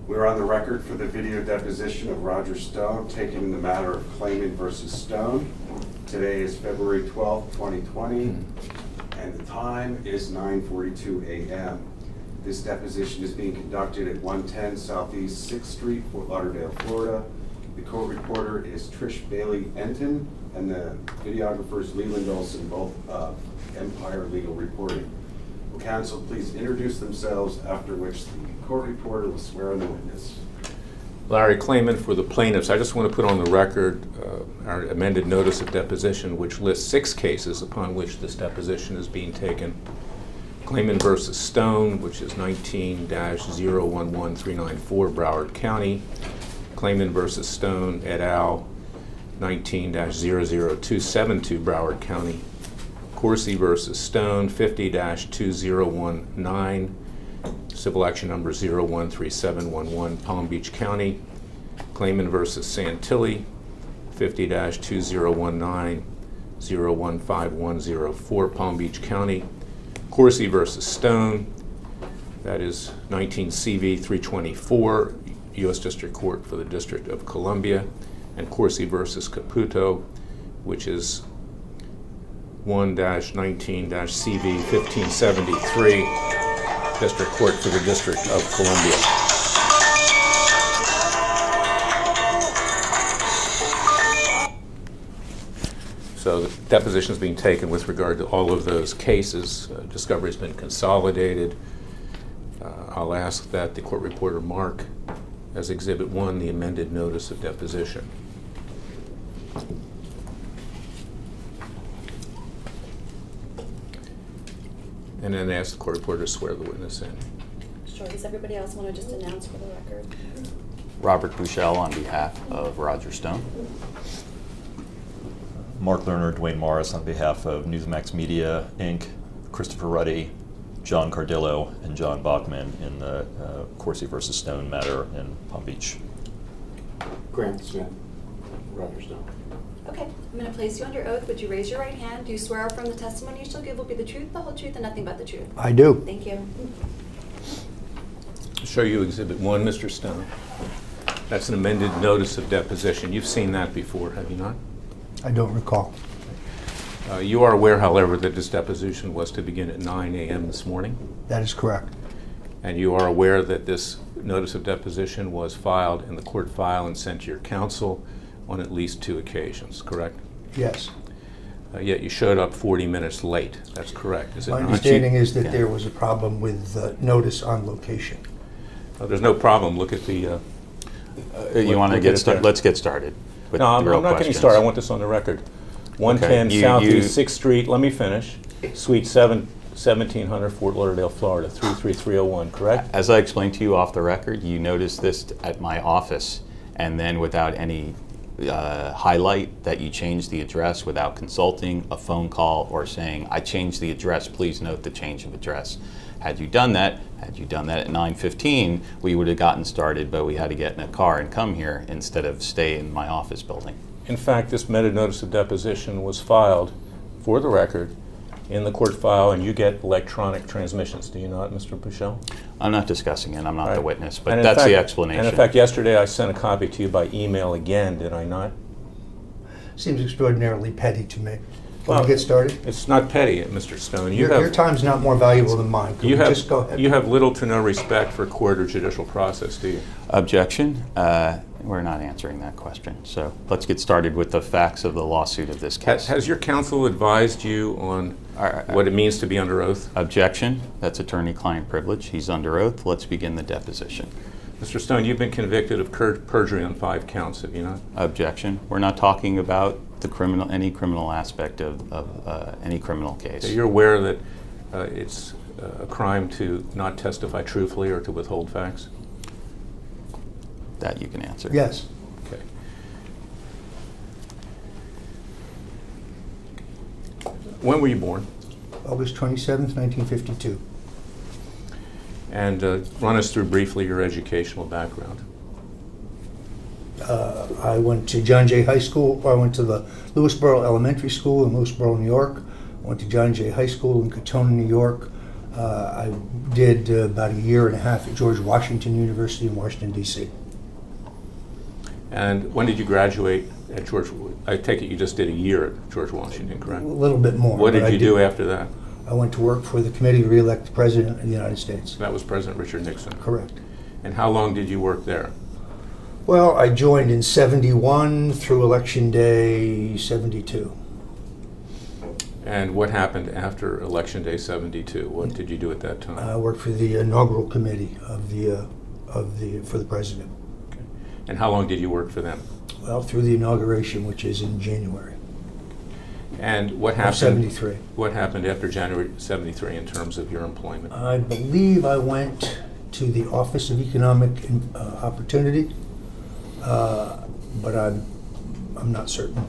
We're on the record for the video deposition of Roger Stone taken in the matter of Clayman versus Stone. Today is February 12th, 2020, and the time is 9:42 a.m. This deposition is being conducted at 110 Southeast 6th Street, Fort Lauderdale, Florida. The court reporter is Trish Bailey Enton, and the videographer is Leland Olson, both of Empire Legal Reporting. Will counsel please introduce themselves, after which the court reporter will swear in the witness. Larry Clayman for the plaintiffs. I just want to put on the record our amended notice of deposition, which lists 6 cases upon which this deposition is being taken. Clayman versus Stone, which is 19-011394 Broward County. Clayman versus Stone et al. 19-00272 Broward County. Coursey versus Stone 50-2019, civil action number 013711 Palm Beach County. Clayman versus Santilli 50-2019, 015104 Palm Beach County. Coursey versus Stone, that is 19 CV 324, U.S. District Court for the District of Columbia. And Coursey versus Caputo, which is 1-19-CV 1573, District Court for the District of Columbia. So the deposition is being taken with regard to all of those cases. Discovery has been consolidated. I'll ask that the court reporter mark as Exhibit 1 the amended notice of deposition. And then ask the court reporter to swear the witness in. Sure. Does everybody else want to just announce for the record? Robert Buchel on behalf of Roger Stone. Mark Lerner, Dwayne Morris on behalf of Newsmax Media, Inc., Christopher Ruddy, John Cardillo, and John Bachman in the Coursey versus Stone matter in Palm Beach. Grant Smith, Roger Stone. Okay, I'm going to place you under oath. Would you raise your right hand? Do you swear affirm the testimony you shall give will be the truth, the whole truth, and nothing but the truth? I do. Thank you. I'll show you Exhibit 1, Mr. Stone. That's an amended notice of deposition. You've seen that before, have you not? I don't recall. You are aware, however, that this deposition was to begin at 9 a.m. this morning? That is correct. And you are aware that this notice of deposition was filed in the court file and sent to your counsel on at least 2 occasions, correct? Yes. Yet you showed up 40 minutes late. That's correct, is it My not? understanding is that there was a problem with notice on location. There's no problem. Look at the... You want to get started? Let's get started. No, I'm not getting started. I want this on the record. 110 Okay. Southeast 6th Street, let me finish. Suite 1700, Fort Lauderdale, Florida, 33301, correct? As I explained to you off the record, you noticed this at my office, and then without any highlight that you changed the address without consulting a phone call or saying, I changed the address, please note the change of address. Had you done that at 9:15, we would have gotten started, but we had to get in a car and come here instead of stay in my office building. In fact, this amended notice of deposition was filed, for the record, in the court file, and you get electronic transmissions, do you not, Mr. Buchel? I'm not discussing it. I'm not Right. the witness, but And that's fact, the explanation. And in fact, yesterday I sent a copy to you by email again, did I not? Seems extraordinarily petty to me. Can Well, we get started? It's not petty, Mr. Stone. Your time's not more valuable than mine. Can we just go ahead? You have little to no respect for court or judicial process, do you? Objection. We're not answering that question. So let's get started with the facts of the lawsuit of this case. Has your counsel advised you on what it means to be under oath? Objection. That's attorney-client privilege. He's under oath. Let's begin the deposition. Mr. Stone, you've been convicted of perjury on 5 counts, have you not? Objection. We're not talking about any criminal aspect of any criminal case. You're aware that it's a crime to not testify truthfully or to withhold facts? That you can answer. Yes. Okay. When were you born? August 27th, 1952. And run us through briefly your educational background. I went to John Jay High School. I went to the Lewisboro Elementary School in Lewisboro, New York. I went to John Jay High School in Katona, New York. I did about a year and a half at George Washington University in Washington, D.C. And when did you graduate at George? I take it you just did a year at George Washington, A correct? little bit more. What but did I you do after that? I went to work for the committee to re-elect the President of the United States. That was President Richard Nixon. Correct. And how long did you work there? Well, I joined in 71 through Election Day 72. And what happened after Election Day 72? What did you do at that time? I worked for the inaugural committee for the President. Okay. And how long did you work for them? Well, through the inauguration, which is in January And what of happened? 73. What happened after January 73 in terms of your employment? I believe I went to the Office of Economic Opportunity, but I'm not certain.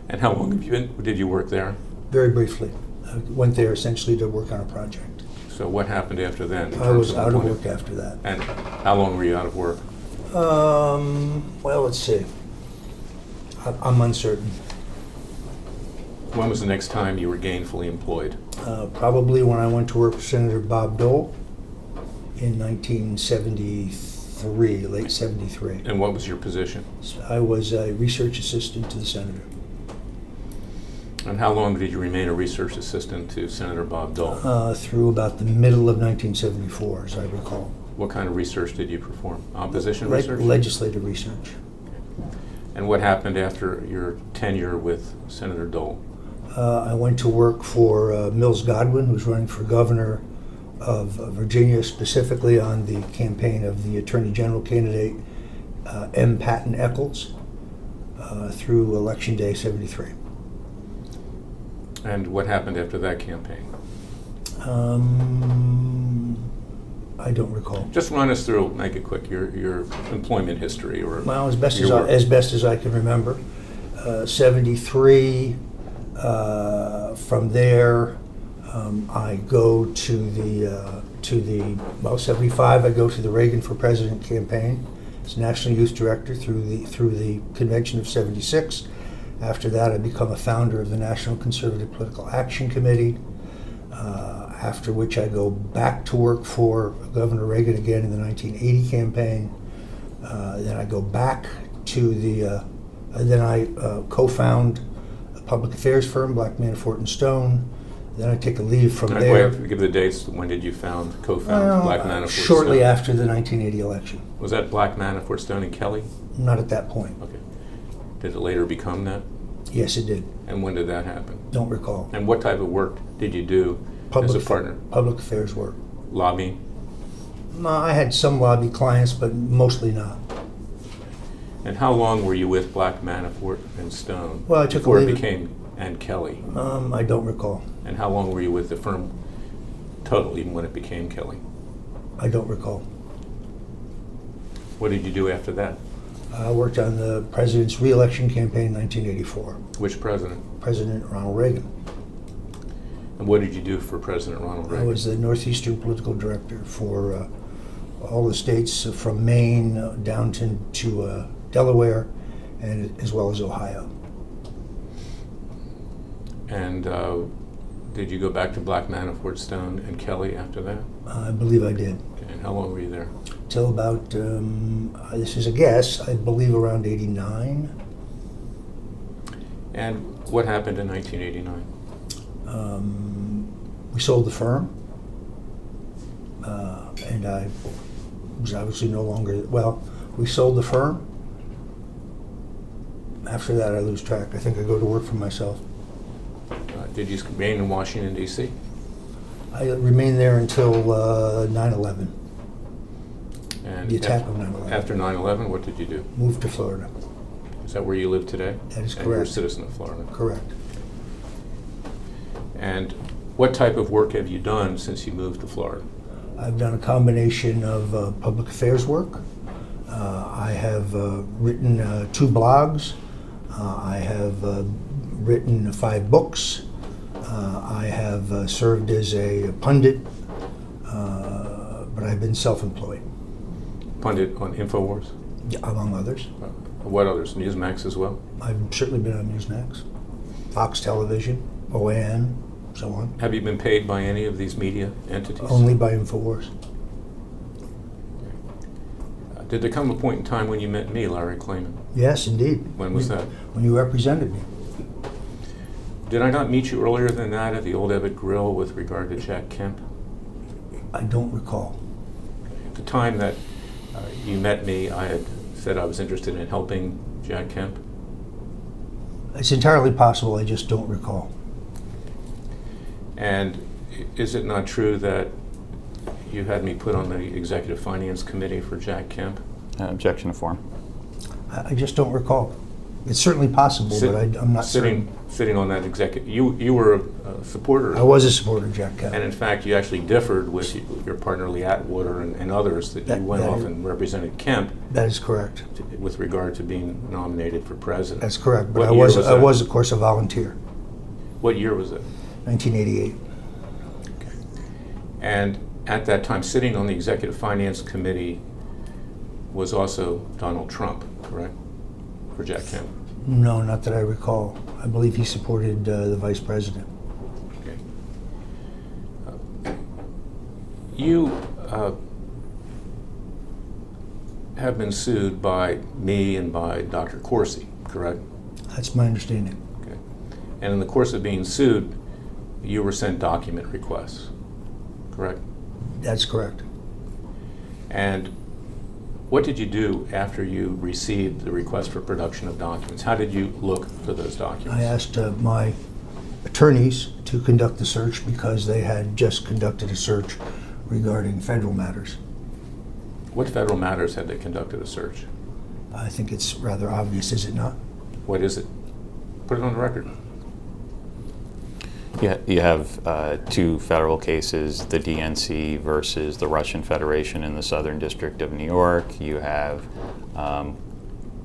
And how long did you work there? Very briefly. I went there essentially to work on a project. So what happened after then? in I terms was out of employment? work after that. And how long were you out of work? Well, let's see. I'm uncertain. When was the next time you were gainfully employed? Probably when I went to work for Senator Bob Dole in 1973, late 73. And what was your position? I was a research assistant to the senator. And how long did you remain a research assistant to Senator Bob Dole? Through about the middle of 1974, as I recall. What kind of research did you perform? Opposition Le- research? Legislative research. And what happened after your tenure with Senator Dole? I went to work for Mills Godwin, who's running for governor of Virginia, specifically on the campaign of the Attorney General candidate, M. Patton Eccles, through Election Day 73. And what happened after that campaign? I don't recall. Just run us through, make it quick, your employment history. Or Well, as best your work. as I can remember, 73. From there, I go to the 75. I go to the Reagan for President campaign as National Youth Director through the convention of 76. After that, I become a founder of the National Conservative Political Action Committee. After which I go back to work for Governor Reagan again in the 1980 campaign. Then I go back to then I co-found a public affairs firm, Black Manafort and Stone. Then I take a leave from All right, there. wait, give the dates. When did you co-found Black Manafort Shortly Stone? after the 1980 election. Was that Black Manafort Stone and Kelly? Not at that point. Okay. Did it later become that? Yes, it did. And when did that happen? Don't recall. And what type of work did you do as a partner? Public affairs work. Lobbying? No, I had some lobby clients, but mostly not. And how long were you with Black Manafort and Stone Well, I took a before it leave. became and Kelly? I don't recall. And how long were you with the firm total, even when it became Kelly? I don't recall. What did you do after that? I worked on the president's re-election campaign in 1984. Which president? President Ronald Reagan. And what did you do for President Ronald I Reagan? was the Northeastern political director for all the states from Maine down to Delaware, and as well as Ohio. And did you go back to Black Manafort, Stone, and Kelly after that? I believe I did. Okay. And how long were you there? Till about, this is a guess, I believe around 89. And what happened in 1989? We sold the firm, and I was obviously no longer, well, we sold the firm. After that, I lose track. I think I go to work for myself. Did you remain in Washington, D.C.? I remained there until 9/11, And the attack of 9/11. After 9/11, what did you do? Moved to Florida. Is that where you live today? That is And you're a correct. citizen of Florida. Correct. And what type of work have you done since you moved to Florida? I've done a combination of public affairs work. I have written 2 blogs. I have written 5 books. I have served as a pundit, but I've been self-employed, Pundit on InfoWars? among others. What others? Newsmax as well? I've certainly been on Newsmax, Fox Television, OAN, so on. Have you been paid by any of these media entities? Only by InfoWars. Did there come a point in time when you met me, Larry Klayman? Yes, indeed. When was that? When you represented me. Did I not meet you earlier than that at the Old Ebbitt Grill with regard to Jack Kemp? I don't recall. At the time that you met me, I had said I was interested in helping Jack Kemp. It's entirely possible, I just don't recall. And is it not true that you had me put on the Executive Finance Committee for Jack Kemp? Objection to form. I just don't recall. It's certainly possible, but I'm not certain. Sitting on that executive, you were a supporter. I was a supporter of Jack Kemp. And in fact, you actually differed with your partner Lee Atwater and others, that you went off and represented Kemp That is correct. with regard to being nominated for president. That's correct. But What I year was, was I that? was, of course, a volunteer. What year was it? 1988. And at that time, sitting on the Executive Finance Committee was also Donald Trump, correct? For Jack Kemp. No, not that I recall. I believe he supported the vice president. Okay. You have been sued by me and by Dr. Corsi, correct? That's my understanding. Okay. And in the course of being sued, you were sent document requests, correct? That's correct. And what did you do after you received the request for production of documents? How did you look for those documents? I asked my attorneys to conduct the search because they had just conducted a search regarding federal matters. What federal matters had they conducted a search? I think it's rather obvious, is it not? What is it? Put it on the record. You have two federal cases, the DNC versus the Russian Federation in the Southern District of New York. You have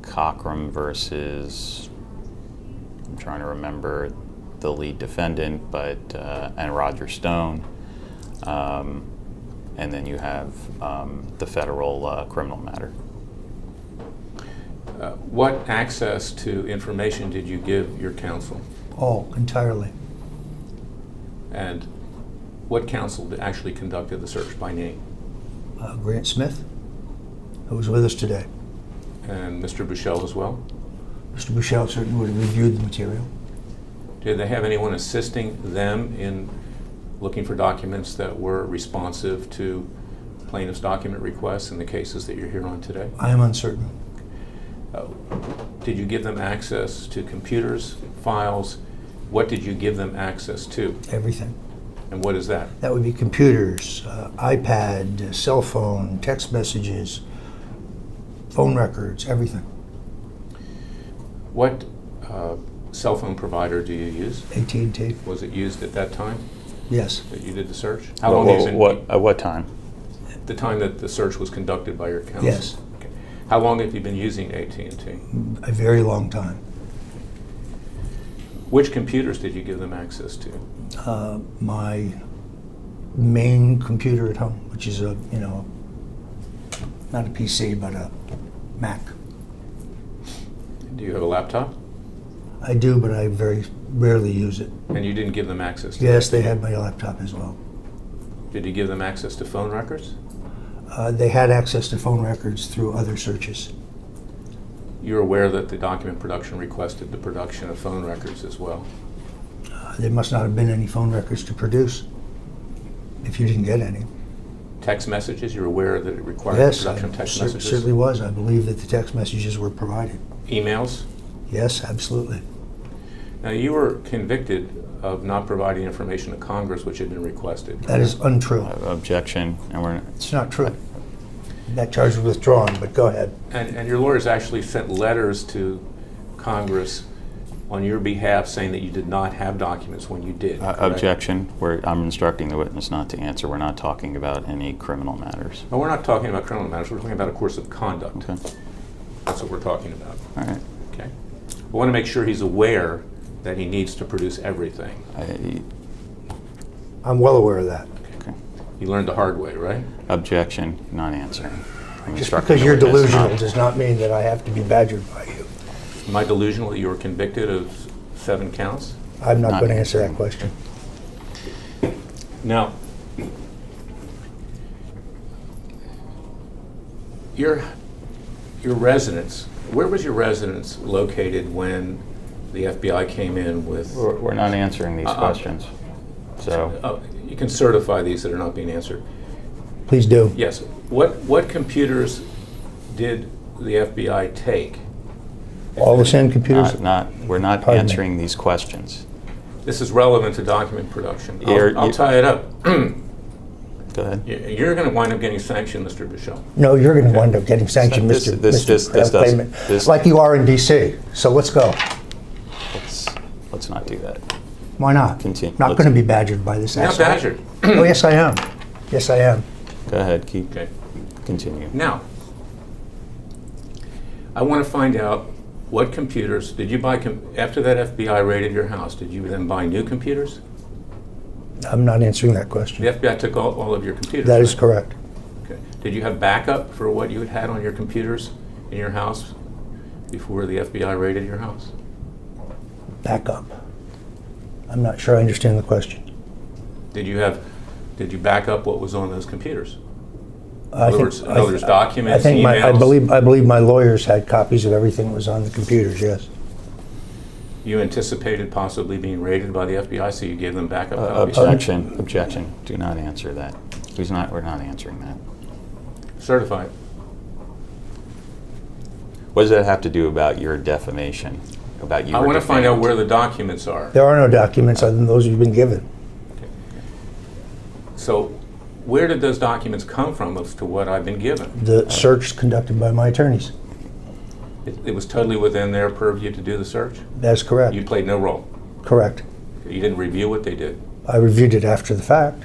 Cockrum versus, I'm trying to remember the lead defendant, but and Roger Stone. And then you have the federal criminal matter. What access to information did you give your counsel? All, entirely. And what counsel actually conducted the search by name? Grant Smith, who was with us today. And Mr. Bushell as well? Mr. Bushell certainly would have reviewed the material. Did they have anyone assisting them in looking for documents that were responsive to plaintiff's document requests in the cases that you're here on today? I am uncertain. Did you give them access to computers, files? What did you give them access to? Everything. And what is that? That would be computers, iPad, cell phone, text messages, phone records, everything. What cell phone provider do you use? AT&T. Was it used at that time Yes. that you did the search? How long is it? At what time? The time that the search was conducted by your counsel? Yes. Okay. How long have you been using AT&T? A very long time. Which computers did you give them access to? My main computer at home, which is a, not a PC, but a Mac. Do you have a laptop? I do, but I very rarely use it. And you didn't give them access to Yes, that? they had my laptop as well. Did you give them access to phone records? They had access to phone records through other searches. You're aware that the document production requested the production of phone records as well? There must not have been any phone records to produce, if you didn't get any. Text messages, you're aware that it required Yes, the I production of text messages? certainly was. I believe that the text messages were provided. Emails? Yes, absolutely. Now, you were convicted of not providing information to Congress which had been requested. That is untrue. Objection, and we're It's not true. That charge was withdrawn, but go ahead. And your lawyers actually sent letters to Congress on your behalf saying that you did not have documents when you did, correct? objection. I'm instructing the witness not to answer. We're not talking about any criminal matters. No, we're not talking about criminal matters. We're talking about a course of conduct. Okay. That's what we're talking about. All right. Okay. We want to make sure he's aware that he needs to produce everything. I'm well aware of that. Okay. He learned the hard way, right? Objection, not answering. I'm Just instructing because the you're witness delusional not- does not mean that I have to be badgered by you. Am I delusional that you were convicted of 7 counts? I'm not Not going to answer that answering. question. Now, your residence, where was your residence located when the FBI came in with? We're not answering these questions. So, You can certify these that are not being answered. Please do. Yes. What computers did the FBI take? All the same computers? we're not Pardon me. answering these questions. This is relevant to document production. You're- I'll tie it up. Go ahead. You're going to wind up getting sanctioned, Mr. Bichelle. No, you're going to wind up getting sanctioned, This- Mr. this- this Clayman, doesn't- like you are in DC. So let's go. Let's not do that. Why not? Continue. Not Let's- going to be badgered by this You're not asshole. badgered. Oh, yes, I am. Yes, I am. Go ahead. Okay. Continue. Now, I want to find out what computers did you buy after that FBI raided your house? Did you then buy new computers? I'm not answering that question. The FBI took all of your computers. That is right? correct. Okay. Did you have backup for what you had on your computers in your house before the FBI raided your house? Backup. I'm not sure I understand the question. Did you back up what was on those computers? I other think- words, in other words, documents, I think I emails? believe my lawyers had copies of everything that was on the computers. Yes. You anticipated possibly being raided by the FBI, so you gave them backup copies? Objection. Objection. Do not answer that. We're not answering that. Certified. What does that have to do about your defamation? About you? I were want to find out defamed? where the documents are. There are no documents other than those you've been given. So where did those documents come from as to what I've been given? The search conducted by my attorneys. It was totally within their purview to do the search? That's correct. You played no role? Correct. You didn't review what they did? I reviewed it after the fact.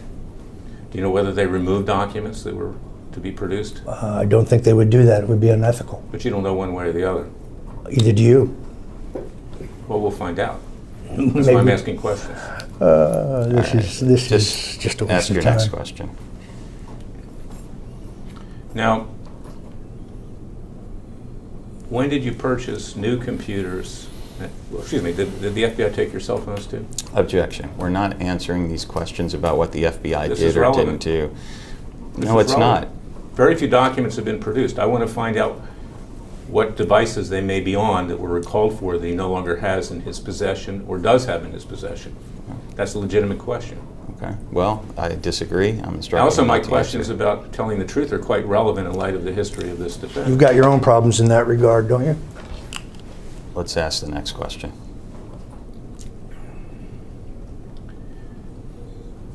Do you know whether they removed documents that were to be produced? I don't think they would do that. It would be unethical. But you don't know one way or the other. Either do you. Well, we'll find out. That's why I'm Maybe. asking questions. This is just a waste Ask of your time. next question. Now, when did you purchase new computers? Well, excuse me, did the FBI take your cell phones too? Objection. We're not answering these questions about what the FBI This did is or relevant. didn't do. This No, is it's relevant. not. Very few documents have been produced. I want to find out what devices they may be on that were recalled for that he no longer has in his possession or does have in his possession. That's a legitimate question. Okay. Well, I disagree. I'm instructing. Also, you my not to questions answer. about telling the truth are quite relevant in light of the history of this defense. You've got your own problems in that regard, don't you? Let's ask the next question.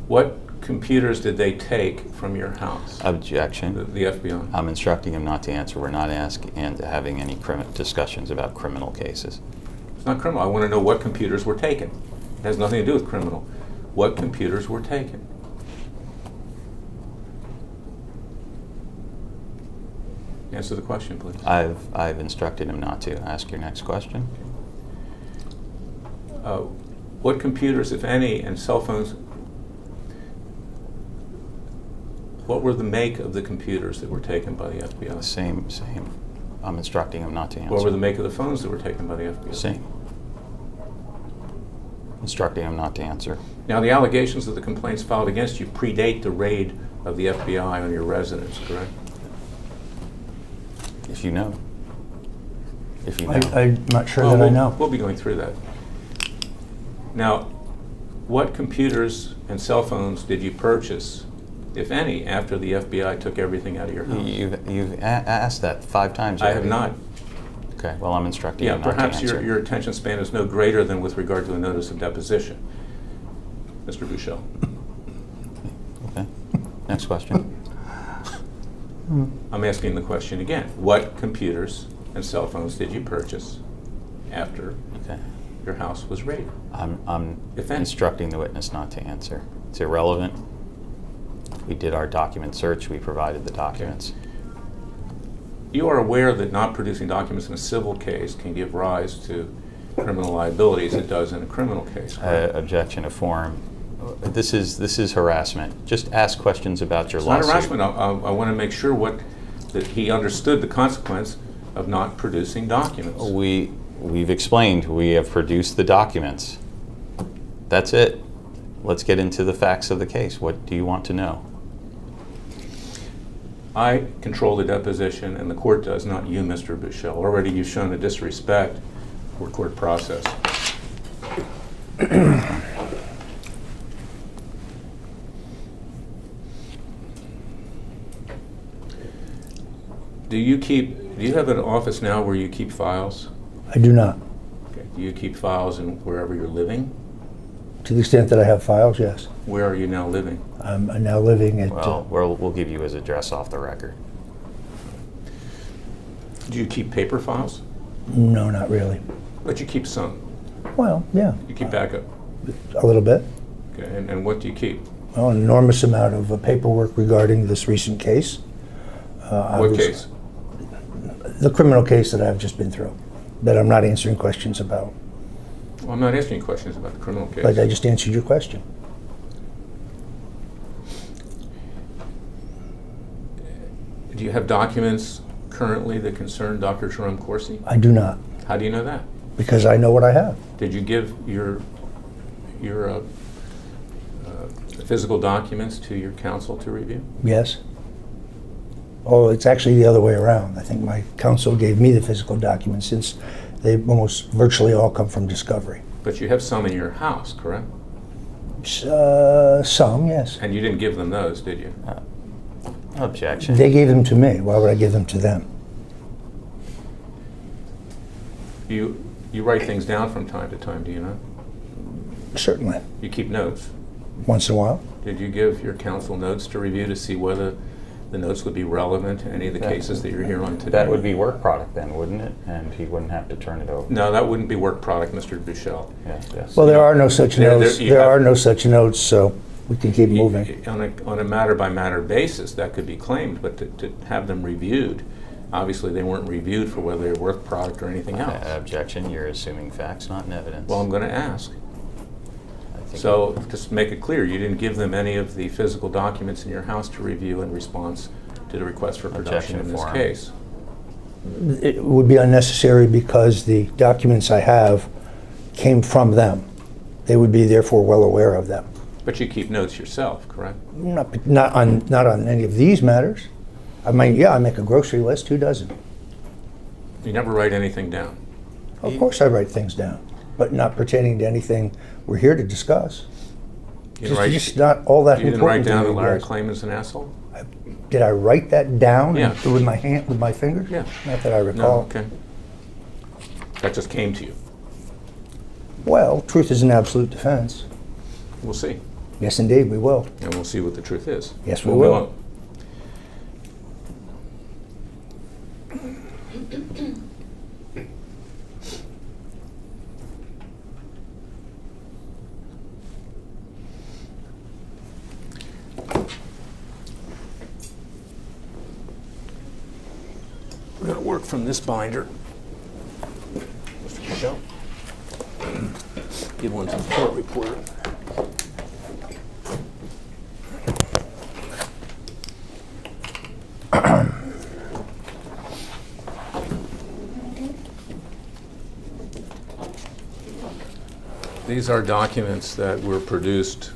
What computers did they take from your house? Objection. The FBI. I'm instructing him not to answer. We're not asking and having any discussions about criminal cases. It's not criminal. I want to know what computers were taken. It has nothing to do with criminal. What computers were taken? Answer the question, please. I've instructed him not to. Ask your next question. What computers, if any, and cell phones, what were the make of the computers that were taken by the FBI? Same. I'm instructing him not to answer. What were the make of the phones that were taken by the FBI? Same. Instructing him not to answer. Now, the allegations of the complaints filed against you predate the raid of the FBI on your residence, correct? If you know. If you know. I'm not sure Well, that I know. We'll be going through that. Now, what computers and cell phones did you purchase, if any, after the FBI took everything out of your house? You've asked that 5 times I already. have not. Okay, well, I'm instructing Yeah, you not to perhaps answer. your attention span is no greater than with regard to a notice of deposition, Mr. Bouchel. Okay. Next question. I'm asking the question again. What computers and cell phones did you purchase after Okay. your house was raided? I'm If any. instructing the witness not to answer. It's irrelevant. We did our document search. We provided the documents. You are aware that not producing documents in a civil case can give rise to criminal liability as it does in a criminal case, correct? Objection to form. This is harassment. Just ask questions about your It's not lawsuit. harassment. I want to make sure that he understood the consequence of not producing documents. We've explained. We have produced the documents. That's it. let's get into the facts of the case. What do you want to know? I control the deposition, and the court does, not you, Mr. Bushell. Already you've shown a disrespect for court process. Do you have an office now where you keep files? I do not. Okay. Do you keep files in wherever you're living? To the extent that I have files, yes. Where are you now living? I'm now living at. Well, we'll give you his address off the record. Do you keep paper files? No, not really. But you keep some. Well, yeah. You keep backup. A little bit. Okay. And what do you keep? Well, an enormous amount of paperwork regarding this recent case. What case? The criminal case that I've just been through, that I'm not answering questions about. Well, I'm not asking you questions about the criminal case. But I just answered your question. Do you have documents currently that concern Dr. Jerome Corsi? I do not, How do you know that? because I know what I have. Did you give your physical documents to your counsel to review? Yes. Oh, it's actually the other way around. I think my counsel gave me the physical documents, since they almost virtually all come from discovery. But you have some in your house, correct? Some, yes. And you didn't give them those, did you? Objection. They gave them to me. Why would I give them to them? You write things down from time to time, do you not? Certainly. You keep notes. Once in a while. Did you give your counsel notes to review to see whether the notes would be relevant to any of the cases that you're here on today? That would be work product then, wouldn't it? And he wouldn't have to turn it over. No, that wouldn't be work product, Mr. Bushell. Yes. Well, there are no such notes. you There have- are no such notes, so we can keep moving. On a matter-by-matter basis, that could be claimed, but to have them reviewed, obviously they weren't reviewed for whether they're work product or anything else. Objection. You're assuming facts, not evidence. Well, I'm going to ask. I think So, just to make it clear, you didn't give them any of the physical documents in your house to review in response to the request for production Objection in this form. case. It would be unnecessary because the documents I have came from them. They would be therefore well aware of them. But you keep notes yourself, correct? Not on any of these matters. I mean, yeah, I make a grocery list. Who doesn't? You never write anything down. Of course I write things down, but not pertaining to anything we're here to discuss. You didn't It's just not all that you didn't write important to down me, that Larry guys. Klayman's an asshole? Did I write that down Yeah. with my hand, with my fingers? Yeah. Not that I No, recall. okay. That just came to you. Well, truth is an absolute defense. We'll see. Yes, indeed, we will. And we'll see what the truth is. Yes, we Or will. won't. We're going to work from this binder. Mr. Michelle. Give one to the court reporter. These are documents that were produced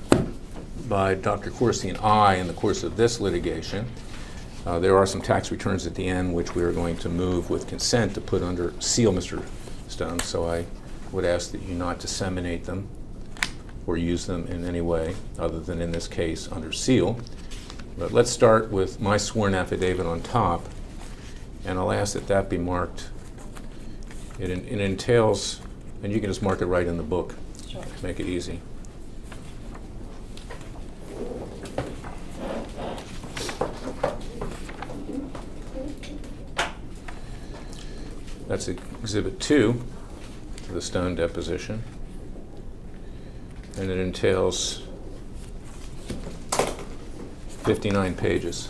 by Dr. Corsi and I in the course of this litigation. There are some tax returns at the end which we are going to move with consent to put under seal, Mr. Stone, so I would ask that you not disseminate them or use them in any way other than in this case under seal. But let's start with my sworn affidavit on top, and I'll ask that that be marked. It entails, and you can just mark it right in the book. Sure. To make it easy. That's Exhibit 2 to the Stone deposition. And it entails 59 pages.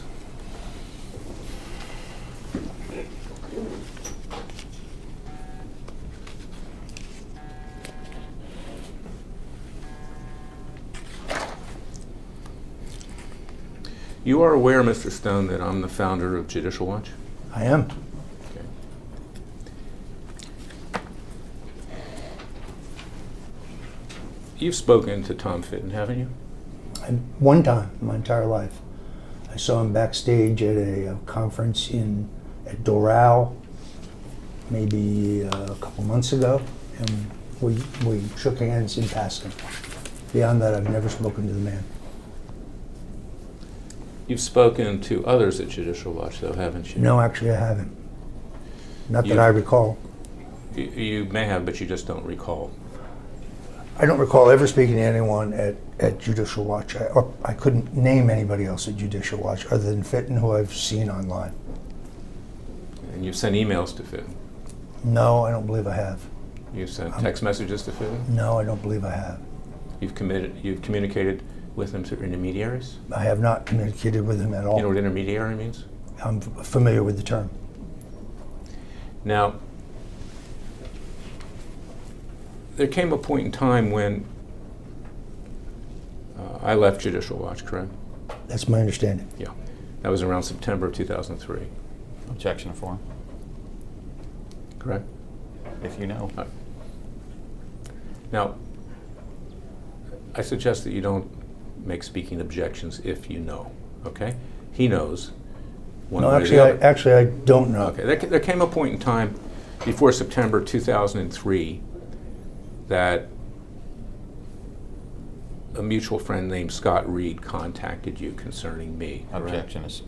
You are aware, Mr. Stone, that I'm the founder of Judicial Watch? I am. Okay. You've spoken to Tom Fitton, haven't you? One time in my entire life. I saw him backstage at a conference at Doral maybe a couple months ago, and we shook hands in passing. Beyond that, I've never spoken to the man. You've spoken to others at Judicial Watch, though, haven't you? No, actually, I haven't. Not that I recall. You may have, but you just don't recall. I don't recall ever speaking to anyone at Judicial Watch. I couldn't name anybody else at Judicial Watch other than Fitton, who I've seen online. And you've sent emails to Fitton? No, I don't believe I have. You've sent text messages to Fitton? No, I don't believe I have. You've communicated with him through intermediaries? I have not communicated with him at all. You know what intermediary means? I'm familiar with the term. Now, there came a point in time when I left Judicial Watch, correct? That's my understanding. Yeah. That was around September of 2003, Objection to form, correct? if you know. Now, I suggest that you don't make speaking objections if you know, okay? He knows. One No, way or actually, the other. actually, I don't know. Okay, there came a point in time before September 2003 that a mutual friend named Scott Reed contacted you concerning me, correct? Objection is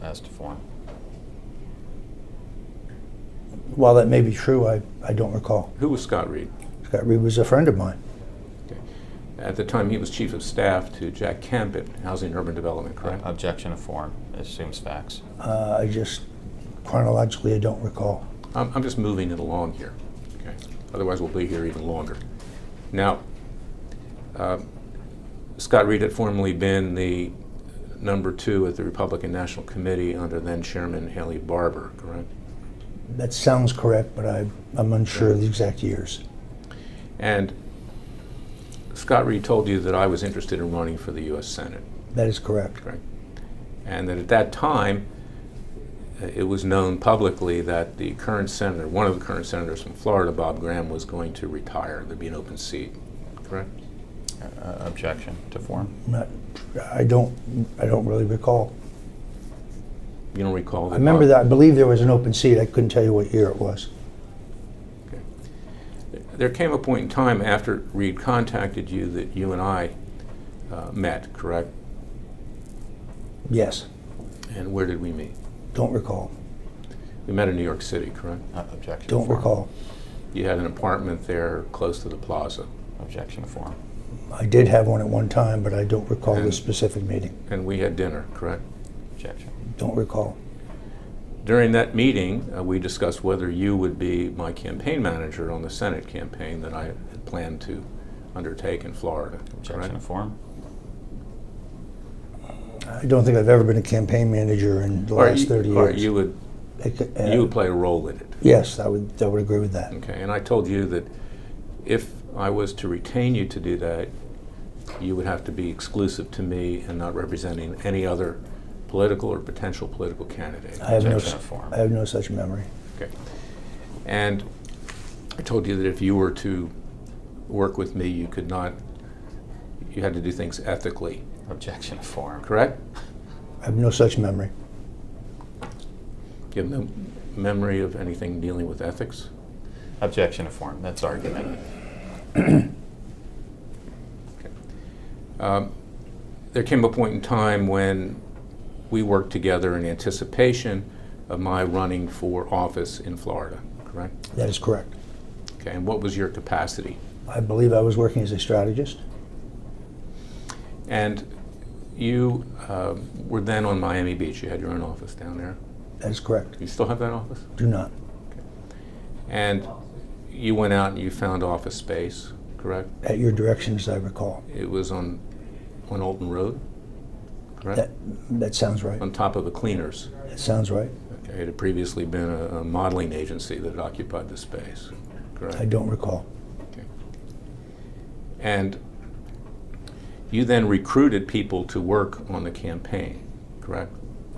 as to form. While that may be true, I don't recall. Who was Scott Reed? Scott Reed was a friend of mine. Okay. At the time, he was chief of staff to Jack Kemp at Housing and Urban Development, correct? Objection to form, assumes facts. I just, chronologically, I don't recall. I'm just moving it along here, okay? Otherwise, we'll be here even longer. Now, Scott Reed had formerly been the #2 at the Republican National Committee under then Chairman Haley Barbour, correct? That sounds correct, but I'm unsure of the exact years. And Scott Reed told you that I was interested in running for the U.S. Senate, That is correct. correct? And that at that time, it was known publicly that the current senator, one of the current senators from Florida, Bob Graham, was going to retire. There'd be an open seat, correct? Objection to form. I don't really recall. You don't recall that? I remember Bob- that. I believe there was an open seat. I couldn't tell you what year it was. Okay. There came a point in time after Reed contacted you that you and I met, correct? Yes. And where did we meet? Don't recall. We met in New York City, correct? Objection to Don't form. recall. You had an apartment there close to the plaza. Objection to form. I did have one at one time, but I don't recall the And- specific meeting. And we had dinner, correct? Objection. Don't recall. During that meeting, we discussed whether you would be my campaign manager on the Senate campaign that I had planned to undertake in Florida, Objection correct? to form. I don't think I've ever been a campaign manager in the last 30 years. Or you would I you would play a role in it. Yes, I would agree with that. Okay, and I told you that if I was to retain you to do that, you would have to be exclusive to me and not representing any other political or potential political candidate. I have Objection to form. no such memory. Okay. And I told you that if you were to work with me, you could not, you had to do things ethically, Objection to form. correct? I have no such memory. You have no memory of anything dealing with ethics? Objection to form. That's argument. There came a point in time when we worked together in anticipation of my running for office in Florida, correct? That is correct. Okay, and what was your capacity? I believe I was working as a strategist. And you were then on Miami Beach. You had your own office down there. That is correct. You still have that office? Do not. And you went out and you found office space, correct? At your direction, as I recall. It was on Alton Road, correct? That sounds right. On top of the cleaners. That sounds right. Okay, it had previously been a modeling agency that occupied the space, correct? I don't recall. Okay. And you then recruited people to work on the campaign, correct?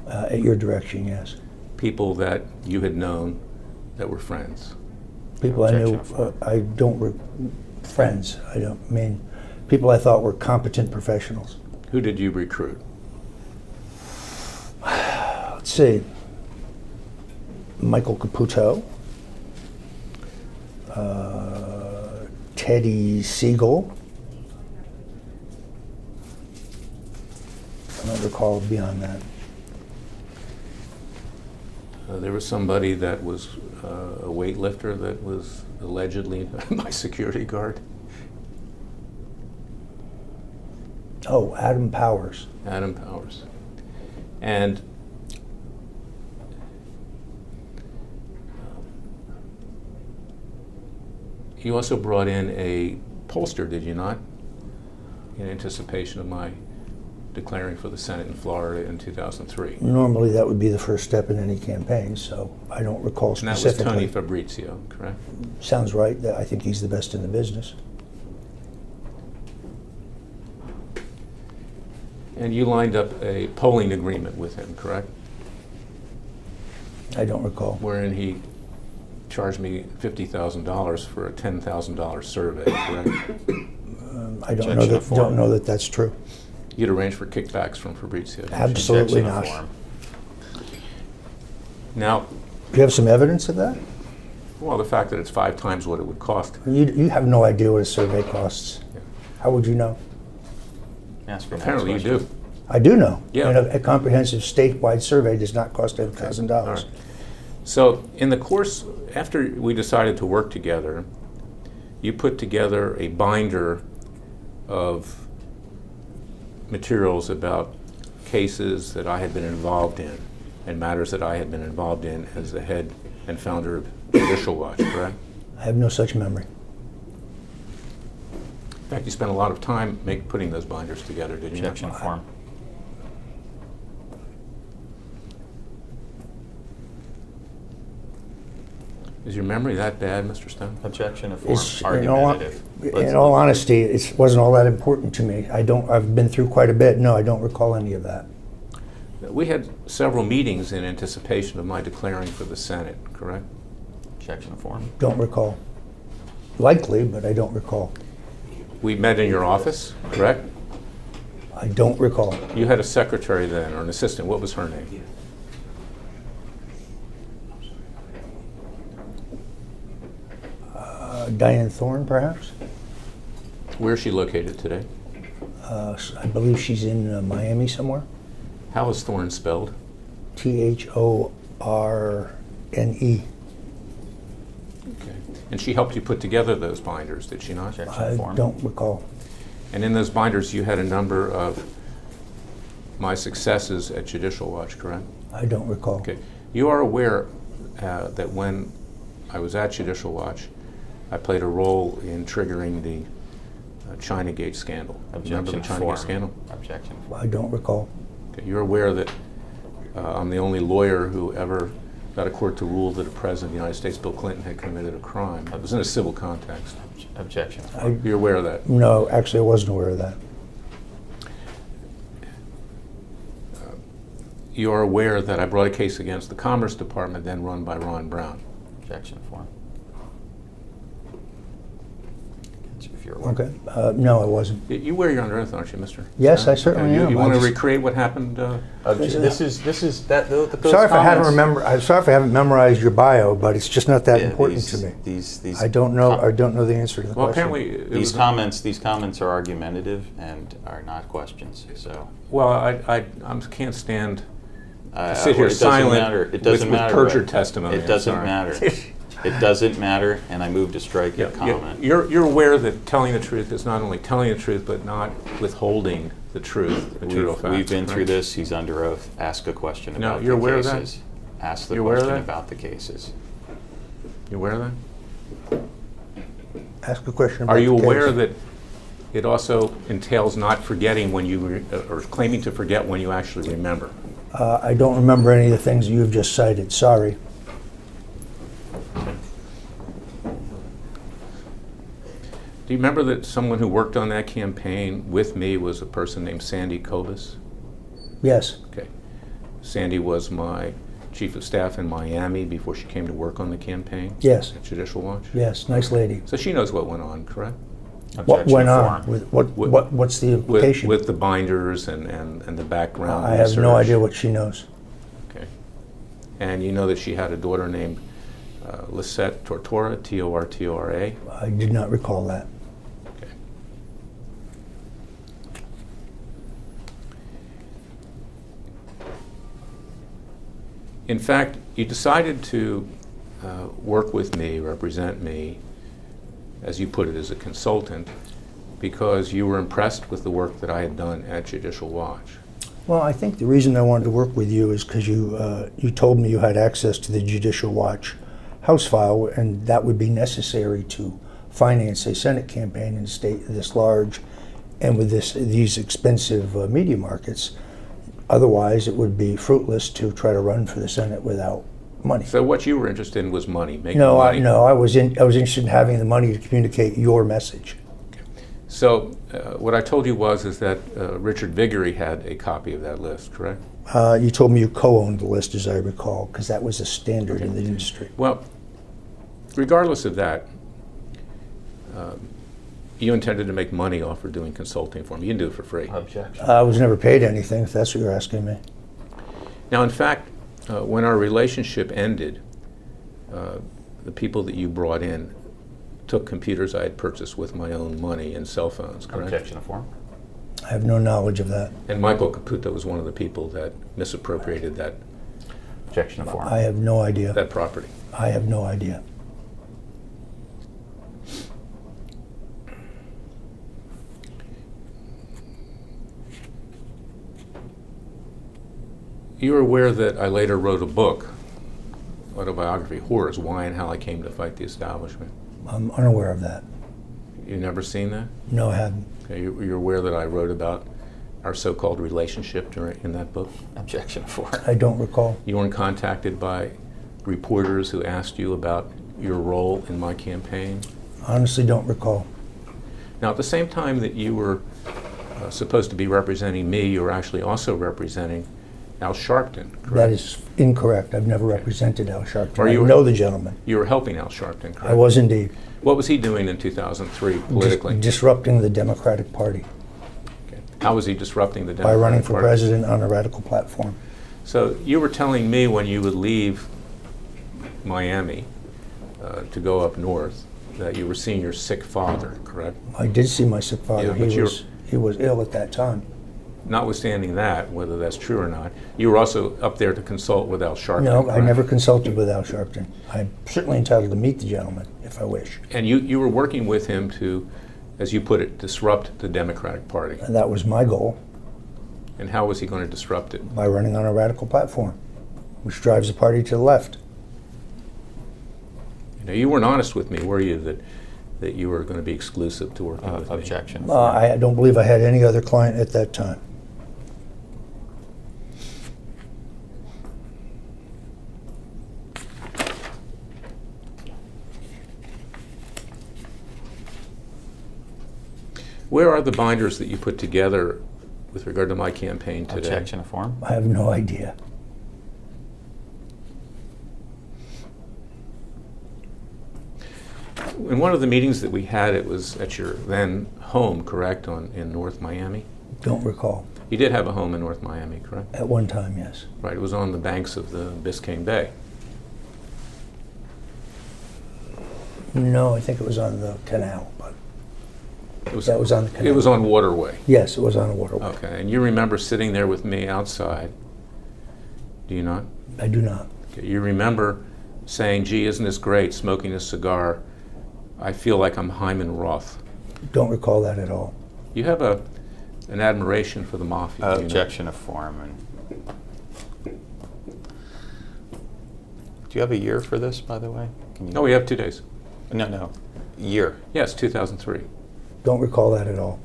At your direction, yes. People that you had known that were friends. People I knew, Objection to form. friends. I don't mean people I thought were competent professionals. Who did you recruit? Let's see. Michael Caputo, Teddy Siegel. I don't recall beyond that. There was somebody that was a weightlifter that was allegedly my security guard. Oh, Adam Powers. Adam Powers. And you also brought in a pollster, did you not? In anticipation of my declaring for the Senate in Florida in 2003. Normally that would be the first step in any campaign, so I don't recall And that was specifically. Tony Fabrizio, correct? Sounds right. I think he's the best in the business. And you lined up a polling agreement with him, correct? I don't recall. Wherein he charged me $50,000 for a $10,000 survey, correct? I don't Objection to form. know that that's true. You'd arranged for kickbacks from Fabrizio. didn't you? Absolutely Objection not. to form. Now, Do you have some evidence of that? well, the fact that it's 5 times what it would cost. You have no idea what a survey costs. Yeah. How would you know? Ask your next Apparently you question. do. I do know. Yeah. And a comprehensive statewide survey does not cost $10,000. All right. So in the course, after we decided to work together, you put together a binder of materials about cases that I had been involved in and matters that I had been involved in as the head and founder of Judicial Watch, correct? I have no such memory. In fact, you spent a lot of time putting those binders together, didn't you? Objection to form. Is your memory that bad, Mr. Stone? Objection to form. It's, Argumentative. in all honesty, it wasn't all that important to me. I've been through quite a bit. No, I don't recall any of that. We had several meetings in anticipation of my declaring for the Senate, correct? Objection to form. Don't recall. Likely, but I don't recall. We met in your office, correct? I don't recall. You had a secretary then, or an assistant. What was her name? Diane Thorne, perhaps? Where is she located today? I believe she's in Miami somewhere. How is Thorne spelled? Thorne. Okay. And she helped you put together those binders, did she not? Objection I to form. don't recall. And in those binders, you had a number of my successes at Judicial Watch, correct? I don't recall. Okay. You are aware that when I was at Judicial Watch, I played a role in triggering the Chinagate scandal. Remember the Objection to Chinagate form. scandal? Objection. I don't recall. Okay. You're aware that I'm the only lawyer who ever got a court to rule that a president of the United States, Bill Clinton, had committed a crime. It was in a civil context. Objection to form. You're aware of that? No, actually, I wasn't aware of that. You are aware that I brought a case against the Commerce Department, then run by Ron Brown. Objection to form. If you're aware. Okay. No, I wasn't. You wear your under oath, aren't you, Mr.? Yes, Stone? I certainly You am. want I to just- recreate what happened? This is that. Those Sorry if I haven't comments- I'm sorry if I haven't memorized your bio, but it's just not that Yeah, important these- to me. These I don't know the answer to the Well, question. apparently, it These was- comments are argumentative and are not questions. So Well, I can't stand to sit well, here it doesn't silent matter. It with doesn't matter. perjured testimony. It I'm doesn't sorry. matter. It doesn't matter, and I move to strike your comment. You're aware that telling the truth is not only telling the truth, but not withholding the truth, material facts. We've been through right? this. He's under oath. Ask a question No, about you're the aware of that? cases. Ask the You're aware of question that? about the cases. You aware of that? Ask a question about Are you the aware case. that it also entails not forgetting when you, or claiming to forget when you actually remember? I don't remember any of the things you've just cited. Sorry. Do you remember that someone who worked on that campaign with me was a person named Sandy Kobus? Yes. Okay. Sandy was my chief of staff in Miami before she came to work on the campaign Yes. at Judicial Watch. Yes. Nice lady. So she knows what went on, correct? What Objection went to on? form. What's the implication? With the binders and the background I have no research. idea what she knows. Okay. And you know that she had a daughter named Lisette Tortora, Tortora. I did not recall that. Okay. In fact, you decided to work with me, represent me, as you put it, as a consultant, because you were impressed with the work that I had done at Judicial Watch. Well, I think the reason I wanted to work with you is because you told me you had access to the Judicial Watch House file, and that would be necessary to finance a Senate campaign in a state this large and with these expensive media markets. Otherwise, it would be fruitless to try to run for the Senate without money. So what you were interested in was money, making No, money. I was interested in having the money to communicate your message. So what I told you is that Richard Viguerie had a copy of that list, correct? You told me you co-owned the list, as I recall, because that was a standard in the industry. Well, regardless of that, you intended to make money off of doing consulting for me. You didn't do it for free. Objection. I was never paid anything, if that's what you're asking me. Now, in fact, when our relationship ended, the people that you brought in took computers I had purchased with my own money and cell phones, correct? Objection to form. I have no knowledge of that. And Michael Caputo was one of the people that misappropriated that Objection to form. I have no idea. that property. I have no idea. You're aware that I later wrote a book, autobiography, Horrors, Why and How I Came to Fight the Establishment. I'm unaware of that. You never seen that? No, I haven't. Okay, you're aware that I wrote about our so-called relationship in that book? Objection to form. I don't recall. You weren't contacted by reporters who asked you about your role in my campaign? Honestly, don't recall. Now, at the same time that you were supposed to be representing me, you were actually also representing Al Sharpton, correct? That is incorrect. I've never represented Al Sharpton. Or I you were- know the gentleman. You were helping Al Sharpton, correct? I was indeed. What was he doing in 2003 politically? Disrupting the Democratic Party Okay. How was he disrupting the by Democratic running for Party? president on a radical platform. So you were telling me when you would leave Miami to go up north that you were seeing your sick father, correct? I did see my sick father. Yeah, but He was ill at that time. Notwithstanding that, whether that's true or not, you were also up there to consult with Al Sharpton, No, I correct? never consulted with Al Sharpton. I'm certainly entitled to meet the gentleman if I wish. And you were working with him to, as you put it, disrupt the Democratic Party. And that was my goal And how was he going to disrupt it? by running on a radical platform, which drives the party to the left. You know, you weren't honest with me, were you, that you were going to be exclusive to working with me? Objection. I don't believe I had any other client at that time. Where are the binders that you put together with regard to my campaign today? Objection to form. I have no idea. In one of the meetings that we had, it was at your then home, correct, in North Miami? Don't recall. You did have a home in North Miami, correct? At one time, yes. Right, it was on the banks of the Biscayne Bay. No, I think it was on the canal, but It was, that was on the canal. It was on Waterway. Yes, it was on a waterway. Okay, and you remember sitting there with me outside, do you not? I do not. Okay, you remember saying, gee, isn't this great, smoking a cigar? I feel like I'm Hyman Roth. Don't recall that at all. You have an admiration for the mafia. do you know? Objection to form. And do you have a year for this, by the way? Can you? No, we have 2 days. No. Year. Yes, 2003. Don't recall that at all.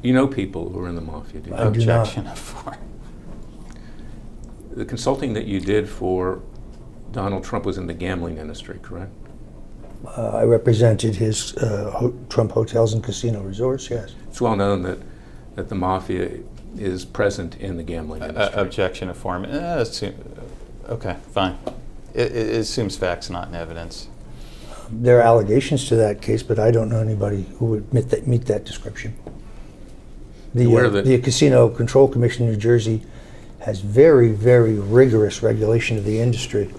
You know people who are in the mafia, do you? I do not. Objection to form. The consulting that you did for Donald Trump was in the gambling industry, correct? I represented his Trump hotels and casino resorts, yes. It's well known that the mafia is present in the gambling industry. Objection to form. Okay, fine. It assumes facts, not in evidence. There are allegations to that case, but I don't know anybody who would meet that description. The Casino Control Commission in New Jersey has very, very rigorous regulation of the industry.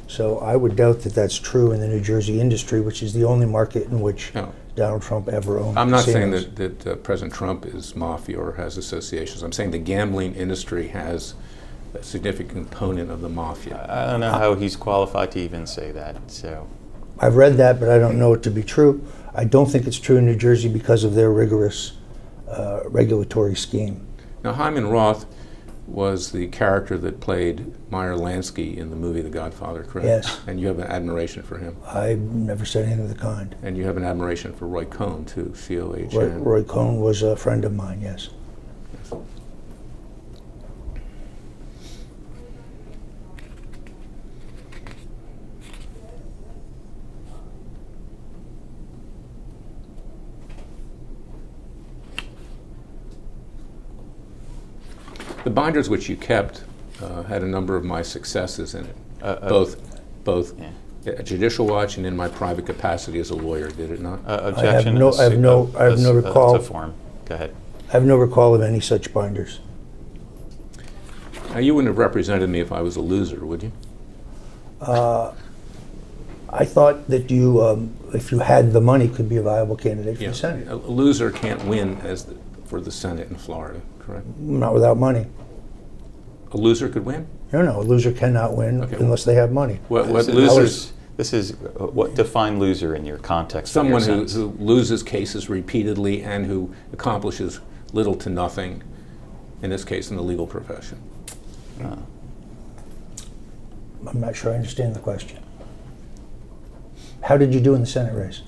So I would doubt that that's true in the New Jersey industry, which is the only market in which Donald Trump ever owned I'm not casinos. saying that President Trump is mafia or has associations. I'm saying the gambling industry has a significant component of the mafia. I don't know how he's qualified to even say that. So I've read that, but I don't know it to be true. I don't think it's true in New Jersey because of their rigorous regulatory scheme. Now, Hyman Roth was the character that played Meyer Lansky in the movie The Godfather, correct? Yes. And you have an admiration for him. I've never said anything of the kind. And you have an admiration for Roy Cohn, too, C-O-H-N. Roy Cohn was a friend of mine, yes. Yes. The binders which you kept had a number of my successes in it, both at Judicial Watch and in my private capacity as a lawyer, did it not? objection. I have no recall. It's a form. Go ahead. I have no recall of any such binders. Now, you wouldn't have represented me if I was a loser, would you? I thought that you, if you had the money, could be a viable candidate for Yeah. the Senate. A loser can't win for the Senate in Florida, correct? Not without money. A loser could win? No, a loser cannot win unless they have money. What This losers? is what define loser in your context. of Someone your who sentence. loses cases repeatedly and who accomplishes little to nothing, in this case, in the legal profession. I'm not sure I understand the question. How did you do in the Senate race?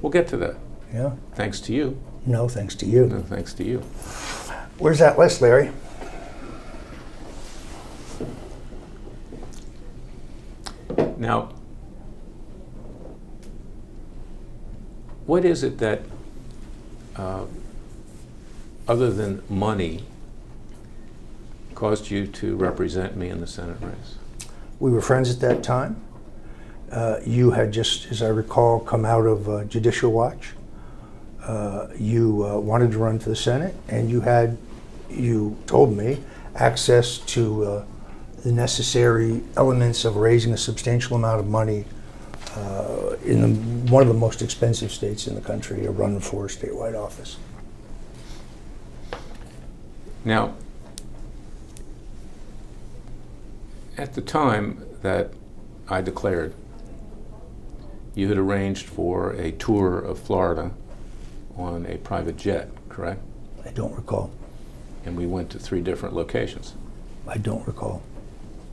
We'll get to that. Yeah? Thanks to you. No, thanks to you. No, thanks to you. Where's that list, Larry? Now, what is it that, other than money, caused you to represent me in the Senate race? We were friends at that time. You had just, as I recall, come out of Judicial Watch. You wanted to run for the Senate, and you told me, access to the necessary elements of raising a substantial amount of money in one of the most expensive states in the country to run for a statewide office. Now, at the time that I declared, you had arranged for a tour of Florida on a private jet, correct? I don't recall. And we went to 3 different locations. I don't recall.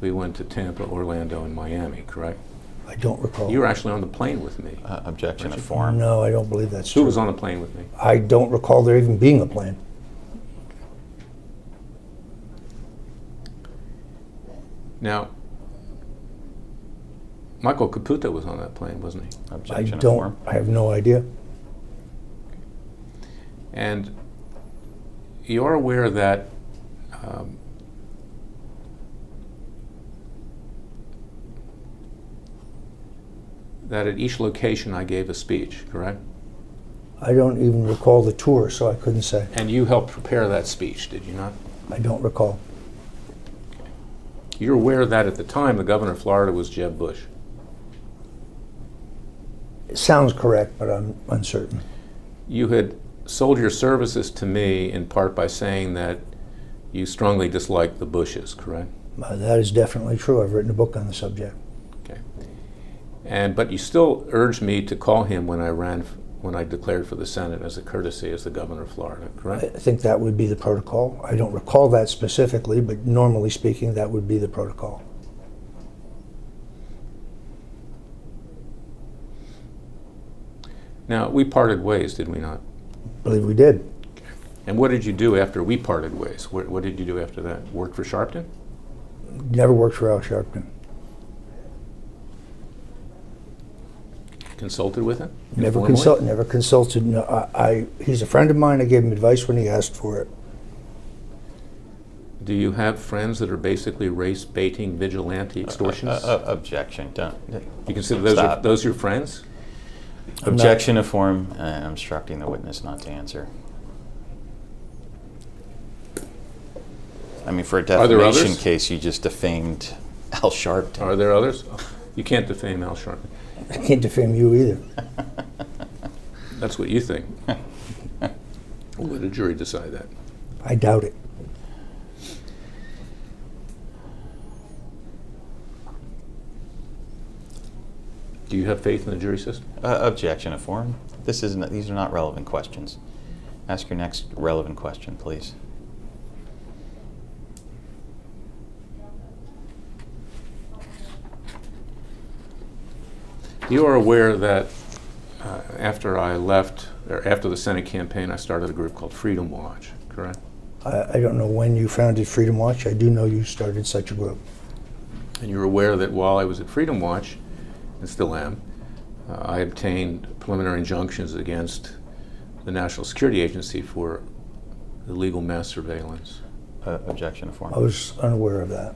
We went to Tampa, Orlando, and Miami, correct? I don't recall. You were actually on the plane with me. Objection Weren't of you? form. No, I don't believe that's Who true. was on the plane with me? I don't recall there even being a plane. Now, Michael Caputo was on that plane, wasn't he? I Objection of don't. form. I have no idea. And you're aware that that at each location I gave a speech, correct? I don't even recall the tour, so I couldn't say. And you helped prepare that speech, did you not? I don't recall. You're aware that at the time the governor of Florida was Jeb Bush. It sounds correct, but I'm uncertain. You had sold your services to me in part by saying that you strongly disliked the Bushes, correct? That is definitely true. I've written a book on the subject. Okay. But you still urged me to call him when I declared for the Senate as a courtesy as the governor of Florida, correct? I think that would be the protocol. I don't recall that specifically, but normally speaking, that would be the protocol. Now, we parted ways, did we not? I believe we did. And what did you do after we parted ways? What did you do after that? Work for Sharpton? Never worked for Al Sharpton. Consulted with him? Never Informally? Never consulted. No, he's a friend of mine. I gave him advice when he asked for it. Do you have friends that are basically race-baiting vigilante extortionists? Objection. Don't. You consider those Stop. those your friends? Objection to form, and I'm instructing the witness not to answer. I mean, for a Are there defamation others? case, you just defamed Al Sharpton. Are there others? You can't defame Al Sharpton. I can't defame you either. That's what you think. We'll let a jury decide that. I doubt it. Do you have faith in the jury system? Objection to form. These are not relevant questions. Ask your next relevant question, please. You are aware that after I left, or after the Senate campaign, I started a group called Freedom Watch, correct? I don't know when you founded Freedom Watch. I do know you started such a group. And you're aware that while I was at Freedom Watch, and still am, I obtained preliminary injunctions against the National Security Agency for illegal mass surveillance. Objection to form. I was unaware of that.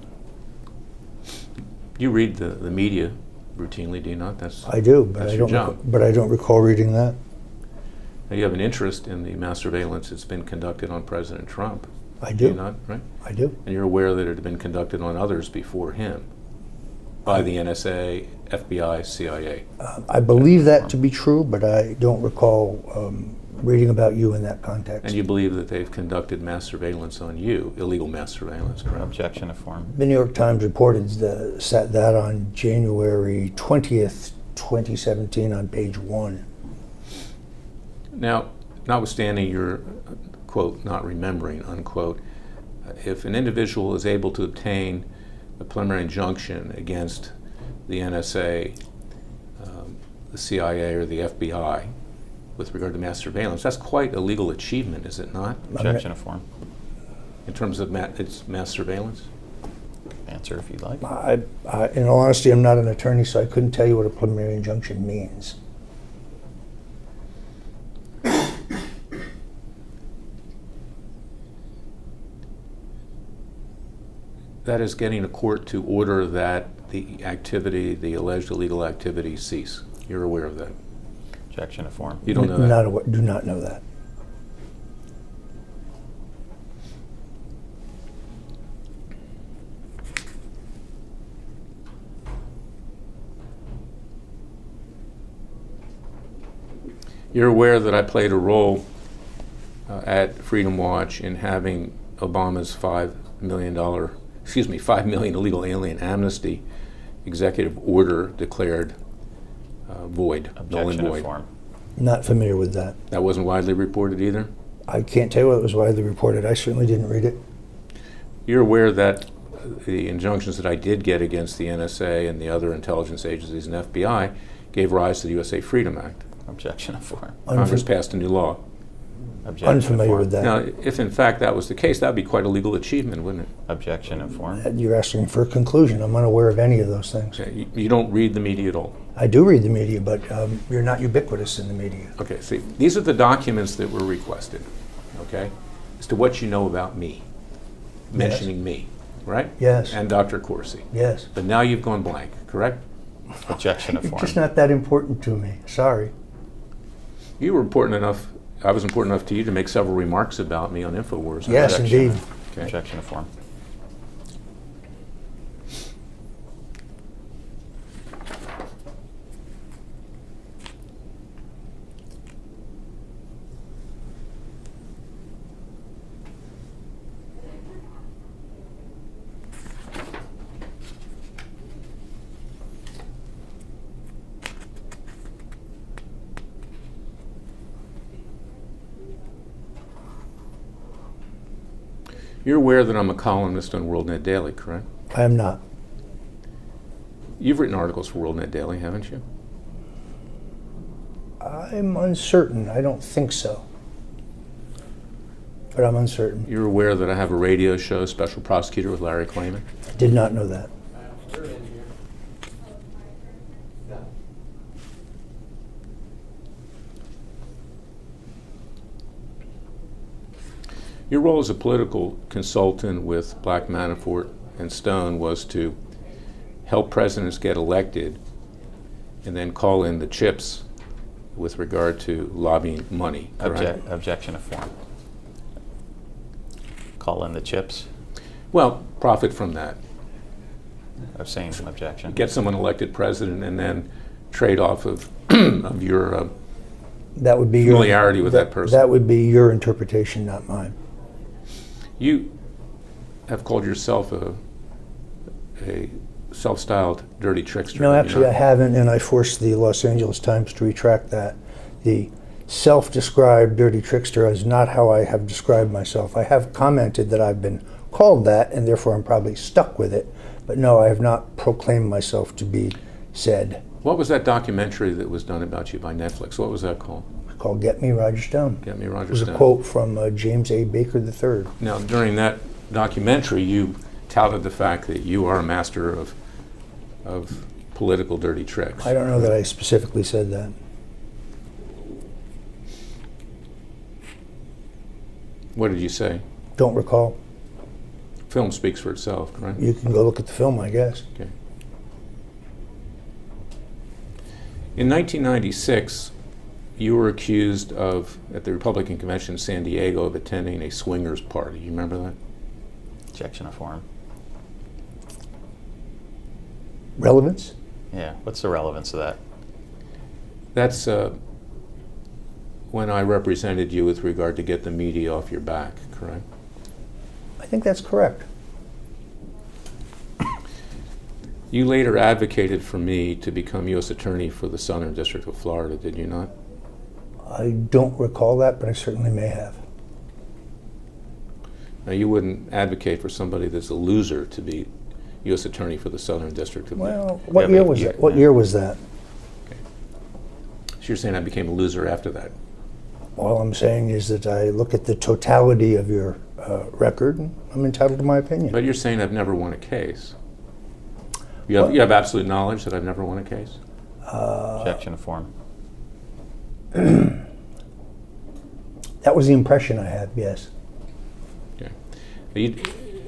You read the media routinely, do you not? I do, but That's I your don't. job. But I don't recall reading that. Now, you have an interest in the mass surveillance that's been conducted on President Trump. I Do you do. not, right? I do. And you're aware that it had been conducted on others before him by the NSA, FBI, CIA. I believe that to be true, but I don't recall reading about you in that context. And you believe that they've conducted mass surveillance on you, illegal mass surveillance, correct? Objection to form. The New York Times reported that on January 20th, 2017 on page 1. Now, notwithstanding your, quote, not remembering, unquote, if an individual is able to obtain a preliminary injunction against the NSA, the CIA, or the FBI with regard to mass surveillance, that's quite a legal achievement, is it not, Objection to form. in terms of its mass surveillance? Answer if you'd like. In all honesty, I'm not an attorney, so I couldn't tell you what a preliminary injunction means. That is getting a court to order that the activity, the alleged illegal activity, cease. You're aware of that? Objection to form. You don't know that? Do not know that. You're aware that I played a role at Freedom Watch in having Obama's $5 million illegal alien amnesty executive order declared void, null and Objection to void. form. Not familiar with that. That wasn't widely reported either? I can't tell you whether it was widely reported. I certainly didn't read it. You're aware that the injunctions that I did get against the NSA and the other intelligence agencies and FBI gave rise to the USA Freedom Act. Objection to form. Congress passed a new law. Objection Unfamiliar to form. with that. Now, if in fact that was the case, that would be quite a legal achievement, wouldn't it? Objection to form. You're asking for a conclusion. I'm unaware of any of those things. Okay, you don't read the media at all. I do read the media, but you're not ubiquitous in the media. Okay, see, these are the documents that were requested, okay, as to what you know about me, mentioning me, right? Yes. And Dr. Corsi. Yes. But now you've gone blank, correct? Objection to You're form. just not that important to me. Sorry. You were important enough, I was important enough to you to make several remarks about me on InfoWars. Yes, Objection. indeed. Okay. Objection to form. You're aware that I'm a columnist on WorldNet Daily, correct? I am not. You've written articles for WorldNet Daily, haven't you? I'm uncertain. I don't think so. But I'm uncertain. You're aware that I have a radio show, Special Prosecutor with Larry Klayman? Did not know that. Your role as a political consultant with Black Manafort and Stone was to help presidents get elected and then call in the chips with regard to lobbying money, correct? Objection of form. Call in the chips. Well, profit from that. Same objection. Get someone elected president and then trade off of, of your That would be familiarity with that person. That would be your interpretation, not mine. You have called yourself a self-styled dirty trickster. No, have you actually, not? I haven't, and I forced the Los Angeles Times to retract that. The self-described dirty trickster is not how I have described myself. I have commented that I've been called that, and therefore I'm probably stuck with it. But no, I have not proclaimed myself to be said. What was that documentary that was done about you by Netflix? What was that called? Called Get Me, Roger Stone. Get Me, Roger It was Stone. a quote from James A. Baker III. Now, during that documentary, you touted the fact that you are a master of political dirty tricks. I don't know that I specifically said that. What did you say? Don't recall. Film speaks for itself, right? You can go look at the film, I guess. Okay. In 1996, you were accused of, at the Republican Convention in San Diego, of attending a swingers party. You remember that? Objection of form. Relevance? Yeah. What's the relevance of that? That's when I represented you with regard to get the media off your back, correct? I think that's correct. You later advocated for me to become U.S. Attorney for the Southern District of Florida, did you not? I don't recall that, but I certainly may have. Now, you wouldn't advocate for somebody that's a loser to be U.S. Attorney for the Southern District of Well, Florida. what Yeah, year but was you- that? What year was that? So you're saying I became a loser after that? All I'm saying is that I look at the totality of your record, and I'm entitled to my opinion. But you're saying I've never won a case. You have absolute knowledge that I've never won a case? Objection of form. That was the impression I had, yes. Okay.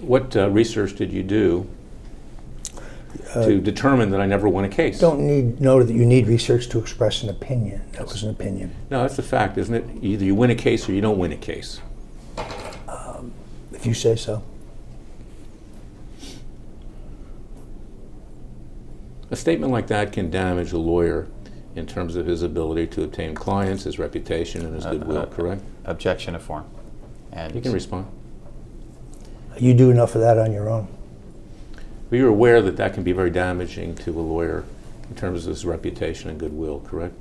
What research did you do to determine that I never won a case? Don't know that you need research to express an opinion. That was an opinion. No, that's the fact, isn't it? Either you win a case or you don't win a case. If you say so. A statement like that can damage a lawyer in terms of his ability to obtain clients, his reputation, and his goodwill, correct? Objection of form. And You can respond. You do enough of that on your own. But you're aware that that can be very damaging to a lawyer in terms of his reputation and goodwill, correct?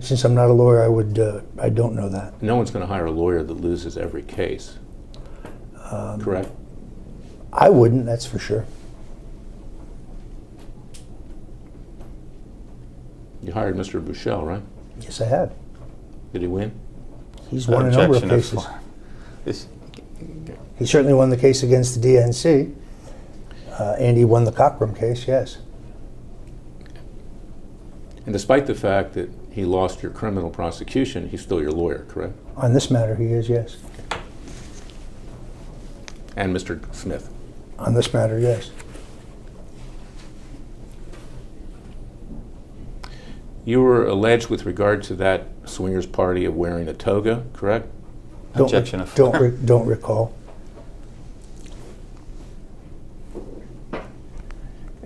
Since I'm not a lawyer, I don't know that. No one's going to hire a lawyer that loses every case, correct? I wouldn't, that's for sure. You hired Mr. Bushell, right? Yes, I have. Did he win? He's won a number of Objection cases. form. This- He certainly won the case against the DNC, and he won the Cockrum case, yes. And despite the fact that he lost your criminal prosecution, he's still your lawyer, correct? On this matter, he is, yes. And Mr. Smith. On this matter, yes. You were alleged with regard to that swingers party of wearing a toga, correct? Objection of form. Don't recall.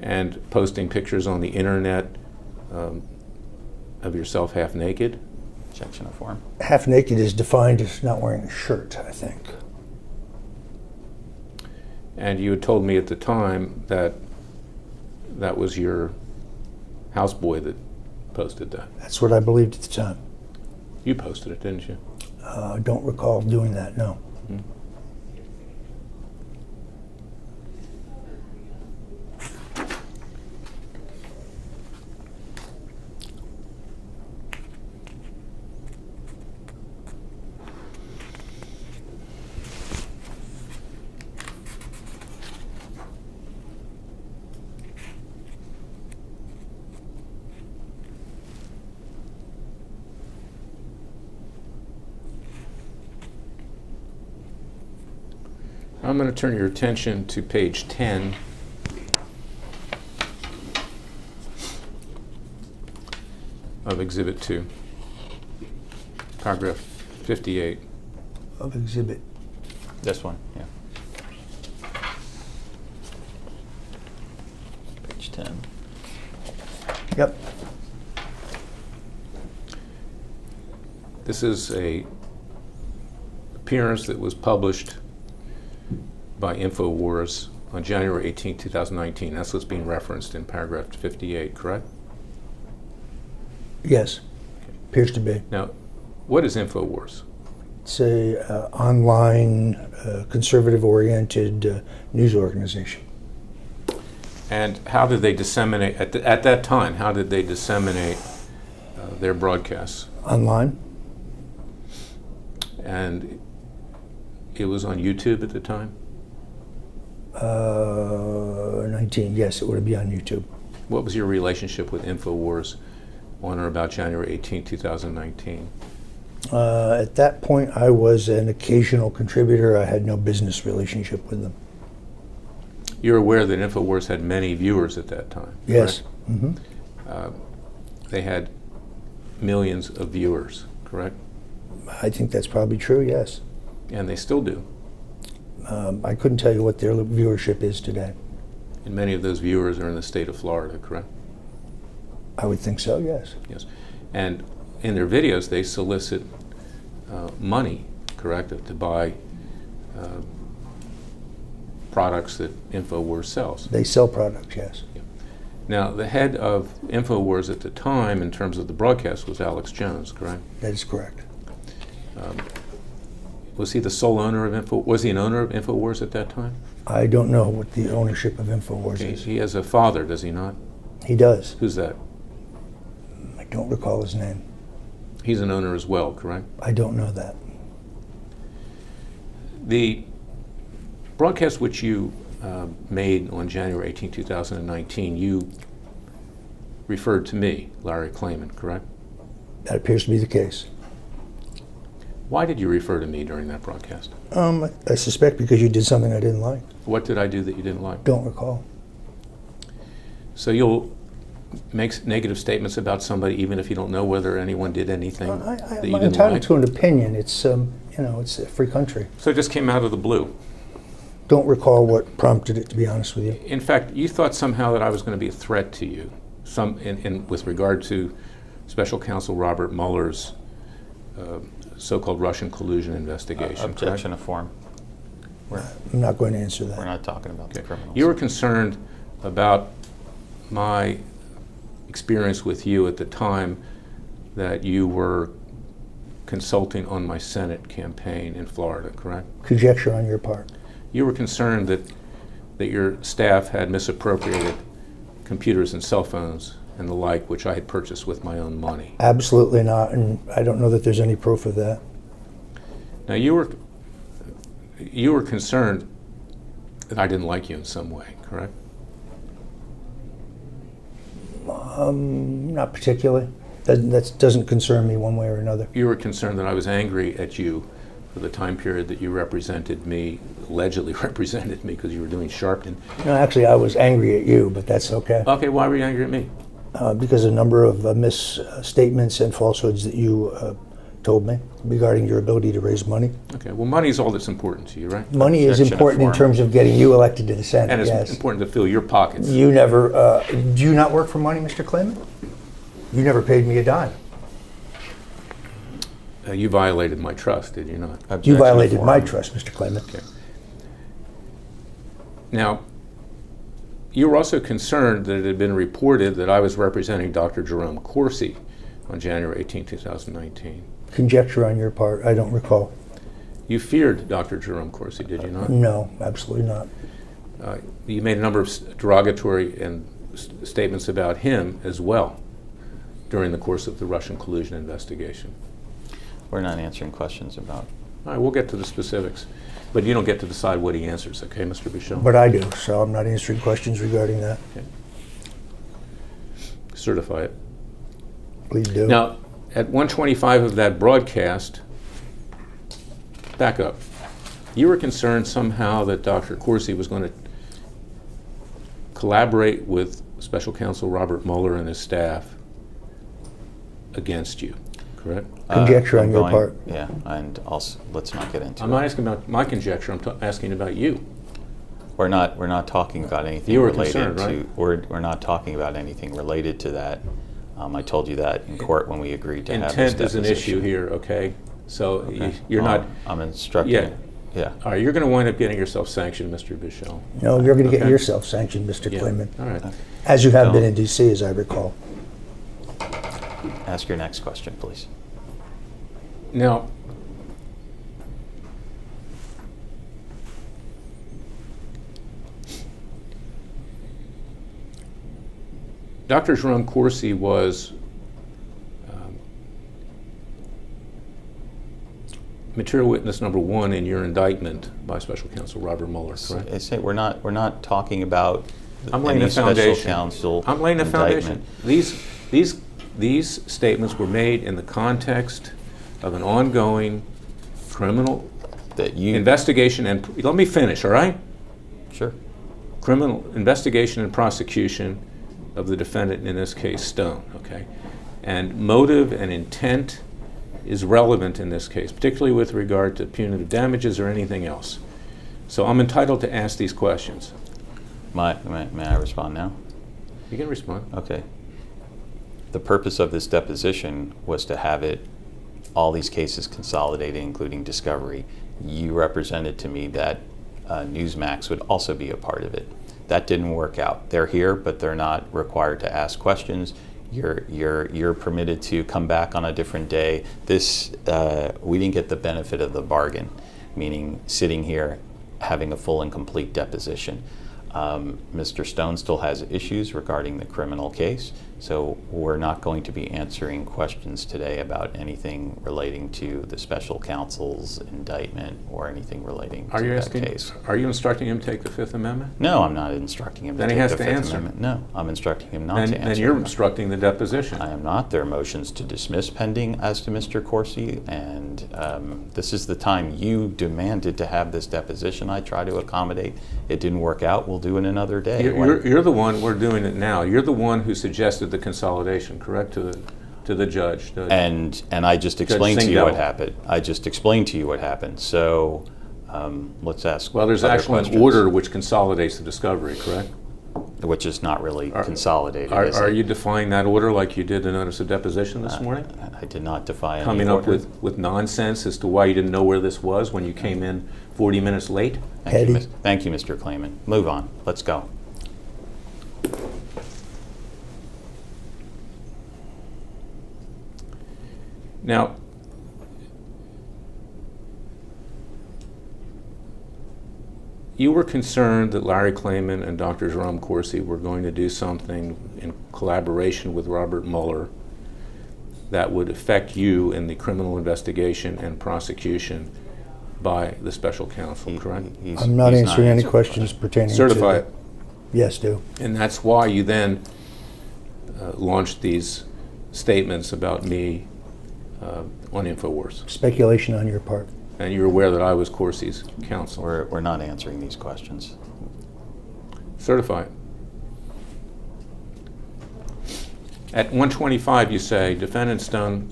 And posting pictures on the internet of yourself half naked. Objection of form. Half naked is defined as not wearing a shirt, I think. And you had told me at the time that that was your houseboy that posted that. That's what I believed at the time. You posted it, didn't you? I don't recall doing that, no. I'm going to turn your attention to page 10 of Exhibit 2, paragraph 58. Of exhibit. This one, yeah. Page 10. Yep. This is a appearance that was published by InfoWars on January 18, 2019. That's what's being referenced in paragraph 58, correct? Yes. Appears to be. Now, what is InfoWars? It's a online, conservative-oriented news organization. And how did they disseminate, at that time, how did they disseminate their broadcasts? Online. And it was on YouTube at the time? 19, yes, it would be on YouTube. What was your relationship with InfoWars on or about January 18, 2019? At that point, I was an occasional contributor. I had no business relationship with them. You're aware that InfoWars had many viewers at that time? Yes. Correct? Mm-hmm. They had millions of viewers, correct? I think that's probably true, yes. And they still do. I couldn't tell you what their viewership is today. And many of those viewers are in the state of Florida, correct? I would think so, yes. Yes. And in their videos, they solicit money, correct, to buy products that InfoWars sells. They sell products, yes. Now, the head of InfoWars at the time, in terms of the broadcast, was Alex Jones, correct? That is correct. Was he the sole owner of InfoWars? Was he an owner of InfoWars at that time? I don't know what the ownership of InfoWars Okay. is. He has a father, does he not? He does. Who's that? I don't recall his name. He's an owner as well, correct? I don't know that. The broadcast which you made on January 18, 2019, you referred to me, Larry Klayman, correct? That appears to be the case. Why did you refer to me during that broadcast? I suspect because you did something I didn't like. What did I do that you didn't like? Don't recall. So you'll make negative statements about somebody even if you don't know whether anyone did anything that you I'm didn't entitled like? to an opinion. It's, it's a free country. So it just came out of the blue. Don't recall what prompted it, to be honest with you. In fact, you thought somehow that I was going to be a threat to you, with regard to Special Counsel Robert Mueller's so-called Russian collusion investigation. Objection correct? of form. I'm not going to answer that. We're not talking about the Okay. criminals. You were concerned about my experience with you at the time that you were consulting on my Senate campaign in Florida, correct? Conjecture on your part. You were concerned that your staff had misappropriated computers and cell phones and the like, which I had purchased with my own money. Absolutely not, and I don't know that there's any proof of that. Now, you were concerned that I didn't like you in some way, correct? Not particularly. That doesn't concern me one way or another. You were concerned that I was angry at you for the time period that you represented me, allegedly represented me because you were doing Sharpton. No, actually, I was angry at you, but that's okay. Okay, why were you angry at me? Because a number of misstatements and falsehoods that you told me regarding your ability to raise money. Okay, well, money is all that's important to you, right? Money is Objection of important in form. terms of getting you elected to the Senate, And it's yes. important to fill your pockets. You never, do you not work for money, Mr. Klayman? You never paid me a dime. You violated my trust, did you not? Objection You of violated form. my trust, Mr. Klayman. Okay. Now, you were also concerned that it had been reported that I was representing Dr. Jerome Corsi on January 18, 2019. Conjecture on your part, I don't recall. You feared Dr. Jerome Corsi, did you not? No, absolutely not. You made a number of derogatory and statements about him as well during the course of the Russian collusion investigation. We're not answering questions about. All right, we'll get to the specifics, but you don't get to decide what he answers, okay, Mr. Bichon? But I do, so I'm not answering questions regarding that. Okay. Certify it. Please do. Now, at 1:25 of that broadcast, back up. You were concerned somehow that Dr. Corsi was going to collaborate with Special Counsel Robert Mueller and his staff against you, correct? Conjecture on I'm your going- part. Yeah, and also, let's not get into I'm it. not asking about my conjecture, I'm asking about you. We're not talking about anything You were related concerned, to. right? We're not talking about anything related to that. I told you that in court when we agreed to have this Intent is an issue deposition. here, okay? So Okay. you're not, I'm instructing. Yeah. Yeah. all right, you're going to wind up getting yourself sanctioned, Mr. Bichel. No, you're going to get Okay. yourself sanctioned, Mr. Yeah. Clayman, All right. as you have been No. in D.C., as I recall. Ask your next question, please. Now, Dr. Jerome Corsi was material witness number 1 in your indictment by Special Counsel Robert Mueller, correct? I say we're not talking about I'm laying any the foundation. special counsel I'm laying the indictment. foundation. These statements were made in the context of an ongoing criminal That you investigation and, let me finish, all right? Sure. Criminal investigation and prosecution of the defendant, in this case, Stone, okay? And motive and intent is relevant in this case, particularly with regard to punitive damages or anything else. So I'm entitled to ask these questions. May I respond now? You can respond. Okay. The purpose of this deposition was to have all these cases consolidated, including discovery. You represented to me that Newsmax would also be a part of it. That didn't work out. They're here, but they're not required to ask questions. You're permitted to come back on a different day. We didn't get the benefit of the bargain, meaning sitting here having a full and complete deposition. Mr. Stone still has issues regarding the criminal case, so we're not going to be answering questions today about anything relating to the special counsel's indictment or anything relating to that case. Are you instructing him to take the Fifth Amendment? No, I'm not instructing him Then to he take has the to Fifth answer. Amendment. No, I'm instructing him not to answer. Then you're them. obstructing the deposition. I am not. There are motions to dismiss pending as to Mr. Corsi, and this is the time you demanded to have this deposition. I try to accommodate. It didn't work out. We'll do it another day. You're the one, we're doing it now. You're the one who suggested the consolidation, correct, to the judge? And I just explained to you Singh what Dell. happened. I just explained to you what happened. So let's ask. Well, there's other actually an questions, order which consolidates the discovery, correct? which is not really Are- consolidated. is Are it? you defying that order like you did the notice of deposition this morning? I did not defy any Coming up order. with nonsense as to why you didn't know where this was when you came in 40 minutes late? Thank you, Petty. Thank you, Mr. Klayman. Move on. Let's go. Now, you were concerned that Larry Klayman and Dr. Jerome Corsi were going to do something in collaboration with Robert Mueller that would affect you in the criminal investigation and prosecution by the special counsel, correct? I'm not answering any questions pertaining to... Certify it. Yes, do. And that's why you then launched these statements about me on InfoWars. Speculation on your part. And you're aware that I was Corsi's counsel. We're not answering these questions. Certify it. At 125, you say, defendant Stone,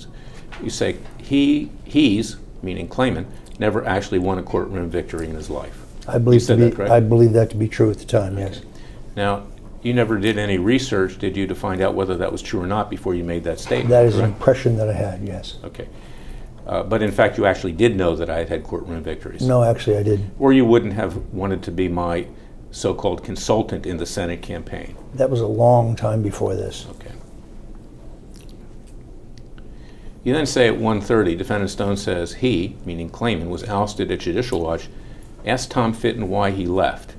you say, he's, meaning Klayman, never actually won a courtroom victory in his life. I believe, said that, correct? I believe that to be true at the time, yes. Now, you never did any research, did you, to find out whether that was true or not before you made that statement? That is an correct? impression that I had, yes. Okay. But in fact, you actually did know that I had had courtroom victories. No, actually, I didn't. Or you wouldn't have wanted to be my so-called consultant in the Senate campaign. That was a long time before this. Okay. You then say at 1:30, defendant Stone says he, meaning Klayman, was ousted at Judicial Watch. Ask Tom Fitton why he left.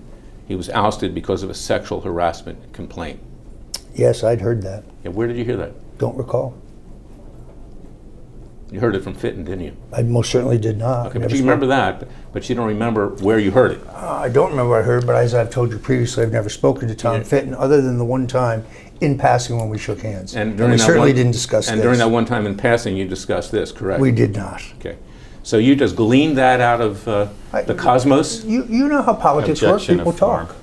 He was ousted because of a sexual harassment complaint. Yes, I'd heard that. Yeah, where did you hear that? Don't recall. You heard it from Fitton, didn't you? I most certainly did not. Okay, but Never you spoke- remember that, but you don't remember where you heard it. I don't remember what I heard, but as I've told you previously, I've never spoken to Tom Yeah. Fitton other than the one time in passing when we shook hands. And we during that certainly one, didn't discuss And this. during that one time in passing, you discussed this, correct? We did not. Okay. So you just gleaned that out of the cosmos? You know how politics work. Objection People of form. talk,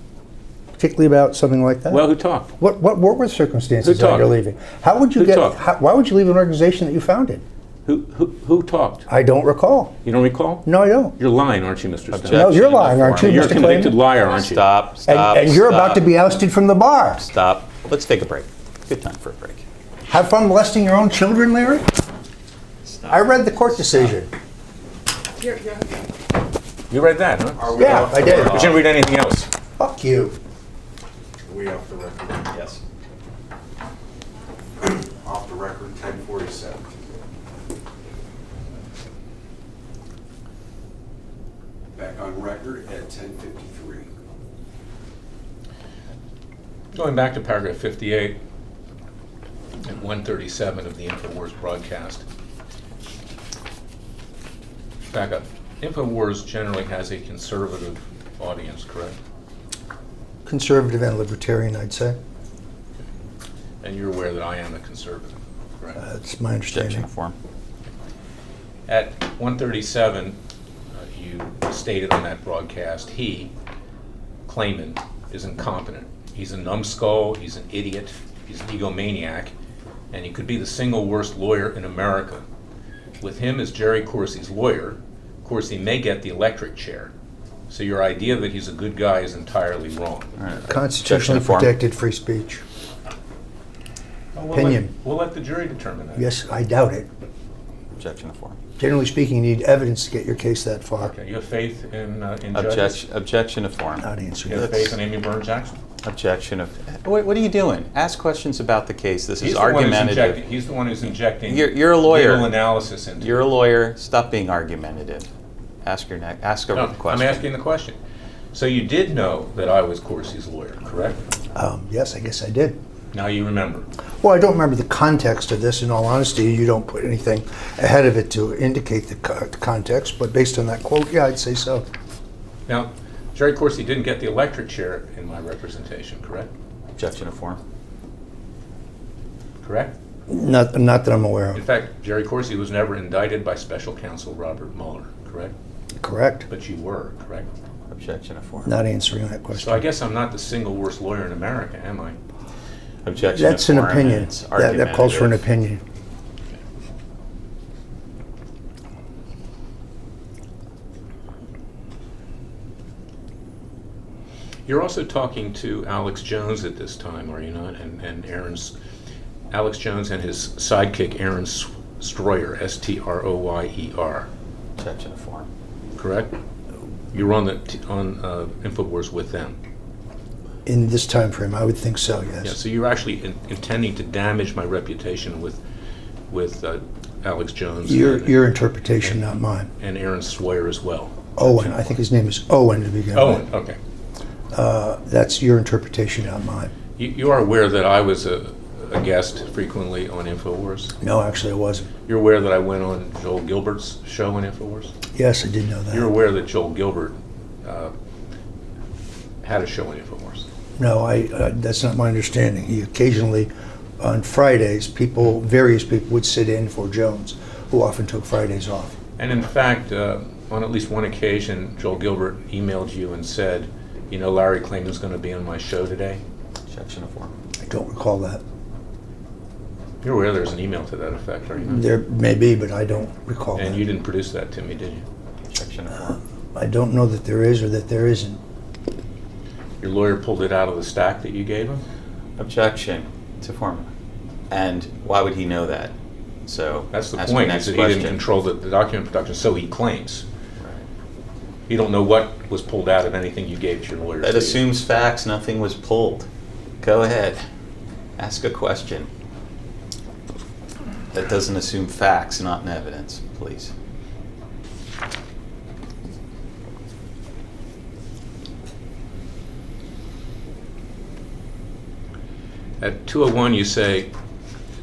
particularly about something like that. Well, who talked? What were the circumstances Who that talked? you're leaving? How would you Who get? talked? Why would you leave an organization that you founded? Who talked? I don't recall. You don't recall? No, I don't. You're lying, aren't you, Mr. Stone? Objection. No, you're lying, aren't you, You're a Mr. convicted Clayton? liar, aren't you? Stop, stop, And you're about stop. to be ousted from the bar. Stop. Let's take a break. Good time for a break. Have fun molesting your own children, Larry? Stop. I read the court decision. You read that, huh? Are we Yeah, off I the did. record? You didn't read anything else. Fuck you. Are we off the record? Yes. Off the record, 10:47. Back on record at 10:53. Going back to paragraph 58 and 137 of the InfoWars broadcast. Back up. InfoWars generally has a conservative audience, correct? Conservative and libertarian, I'd say. And you're aware that I am a conservative, correct? That's my Objection understanding. of form. At 137, you stated on that broadcast, he, Clayman, is incompetent. He's a numbskull, he's an idiot, he's an egomaniac, and he could be the single worst lawyer in America. With him as Jerry Corsi's lawyer, Corsi may get the electric chair. So your idea that he's a good guy is entirely wrong. All right. Objection Constitutionally of form. protected free speech. Opinion. We'll let the jury determine that. Yes, I doubt it. Objection of form. Generally speaking, you need evidence to get your case that far. Okay, you have faith in judges? Objection of form. Not answering You have that. faith in Amy Byrne Jackson? Objection of. What are you doing? Ask questions about the case. This is the one who's argumentative. He's the one who's injecting You're a lawyer. legal analysis into You're it. a lawyer. Stop being argumentative. Ask a No, question. I'm asking the question. So you did know that I was Corsi's lawyer, correct? Yes, I guess I did. Now you remember. Well, I don't remember the context of this. In all honesty, you don't put anything ahead of it to indicate the context. But based on that quote, yeah, I'd say so. Now, Jerry Corsi didn't get the electric chair in my representation, correct? Objection of form. Correct? Not that I'm aware In of. fact, Jerry Corsi was never indicted by special counsel Robert Mueller, correct? Correct. But you were, correct? Objection of form. Not answering that question. So I guess I'm not the single worst lawyer in America, am I? Objection That's of an form. opinion. It's That calls for an argumentative. opinion. You're also talking to Alex Jones at this time, are you not? And Alex Jones and his sidekick, Aaron Stroyer, S-T-R-O-Y-E-R, Objection of form. correct? You were on InfoWars with them. In this time frame, I would think so, yes. Yeah, so you're actually intending to damage my reputation with Alex Jones Your interpretation, not mine. and Aaron Stroyer as well. Owen, I think his name is Owen to begin with. Owen, okay. That's your interpretation, not mine. You are aware that I was a guest frequently on InfoWars? No, actually, I wasn't. You're aware that I went on Joel Gilbert's show on InfoWars? Yes, I did know that. You're aware that Joel Gilbert had a show on InfoWars? No, that's not my understanding. He occasionally, on Fridays, various people would sit in for Jones, who often took Fridays off. And in fact, on at least one occasion, Joel Gilbert emailed you and said, you know, Larry Clayman's going to be on my show today? Objection of form. I don't recall that. You're aware there's an email to that effect, are you not? There may be, but I don't recall And that. you didn't produce that to me, did you? Objection of form. I don't know that there is or that there isn't. Your lawyer pulled it out of the stack that you gave him? Objection to form. And why would he know that? So That's the ask point, your is next that he didn't question. control the document production, so he claims. Right. You don't know what was pulled out of anything you gave to your lawyer. That do you? assumes facts. Nothing was pulled. Go ahead. Ask a question. That doesn't assume facts, not an evidence, please. At 201, you say,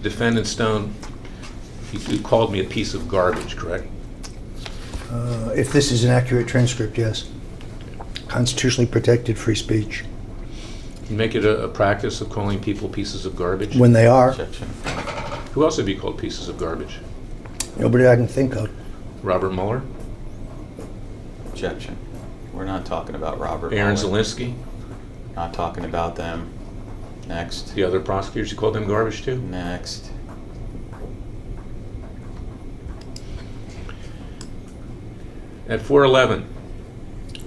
Defendant Stone, you called me a piece of garbage, correct? If this is an accurate transcript, yes. Constitutionally protected free speech. You make it a practice of calling people pieces of garbage? When they are, Objection. Who else have you called pieces of garbage? nobody I can think of. Robert Mueller? Objection. We're not talking about Robert Aaron Mueller. Zelinsky? Not talking about them. Next. The other prosecutors, you called them garbage too? Next. At 411,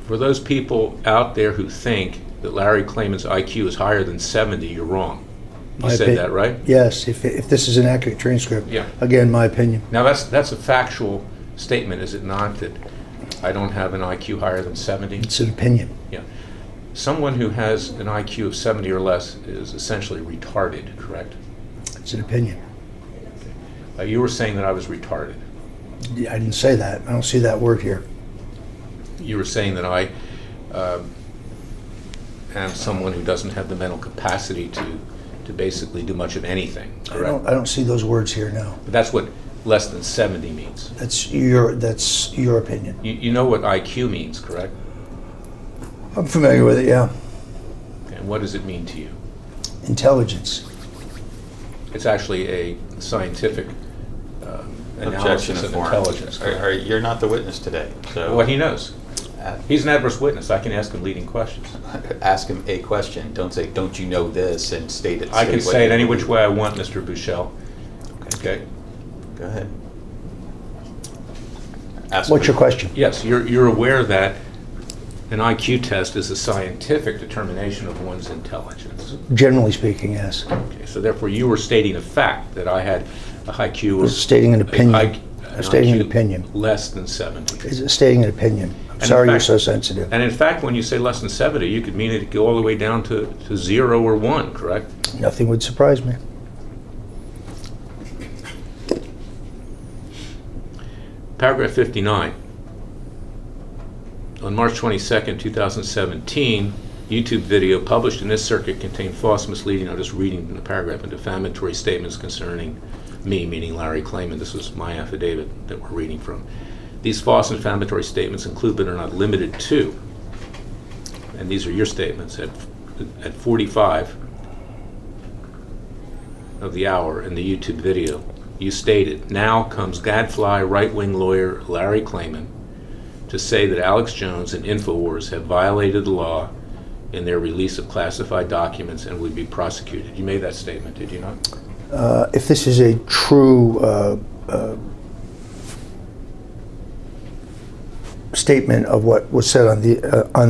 for those people out there who think that Larry Klayman's IQ is higher than 70, you're wrong. You said that, right? Yes, if this is an accurate transcript. Yeah. Again, my opinion. Now that's a factual statement, is it not, that I don't have an IQ higher than 70? It's an opinion. Yeah. Someone who has an IQ of 70 or less is essentially retarded, correct? It's an opinion. You were saying that I was retarded. Yeah, I didn't say that. I don't see that word here. You were saying that I am someone who doesn't have the mental capacity to basically do much of anything, correct? I don't see those words here, no. But that's what less than 70 means. That's your opinion. You know what IQ means, correct? I'm familiar with it, yeah. And what does it mean to you? Intelligence. It's actually a scientific Objection analysis of of form. intelligence. You're not the witness today. So Well, he knows. He's an adverse witness. I can ask him leading questions. ask him a question. Don't say, "Don't you know this?" and state it. I can what say it you any believe. which way I want, Mr. Buchel. Okay? Go ahead. Ask What's me. your question? Yes, you're aware that an IQ test is a scientific determination of one's intelligence. Generally speaking, yes. Okay, so therefore you were stating a fact that I had a IQ of... Stating an opinion. an Stating an IQ opinion. less than 70. Is it stating an opinion? I'm in sorry you're fact- so sensitive. And in fact, when you say less than 70, you could mean it go all the way down to 0 or 1, correct? Nothing would surprise me. Paragraph 59. On March 22nd, 2017, YouTube video published in this circuit contained false, misleading, I'm just reading the paragraph, and defamatory statements concerning me, meaning Larry Klayman. This was my affidavit that we're reading from. These false and defamatory statements include but are not limited to, and these are your statements, at 45 of the hour in the YouTube video, you stated, "Now comes gadfly right-wing lawyer Larry Klayman to say that Alex Jones and InfoWars have violated the law in their release of classified documents and would be prosecuted." You made that statement, did you not? If this is a true statement of what was said on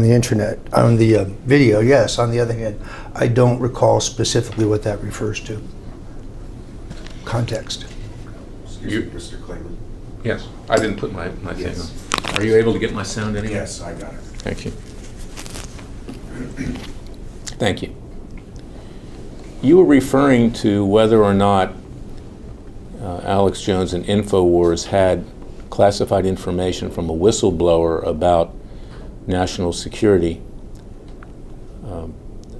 the internet, on the video, yes. On the other hand, I don't recall specifically what that refers to. Context. Excuse me, Mr. Clayman. Yes. I didn't put my thing Yes. on. Are you able to get my sound anyway? Yes, I got it. Thank you. Thank you. You were referring to whether or not Alex Jones and InfoWars had classified information from a whistleblower about national security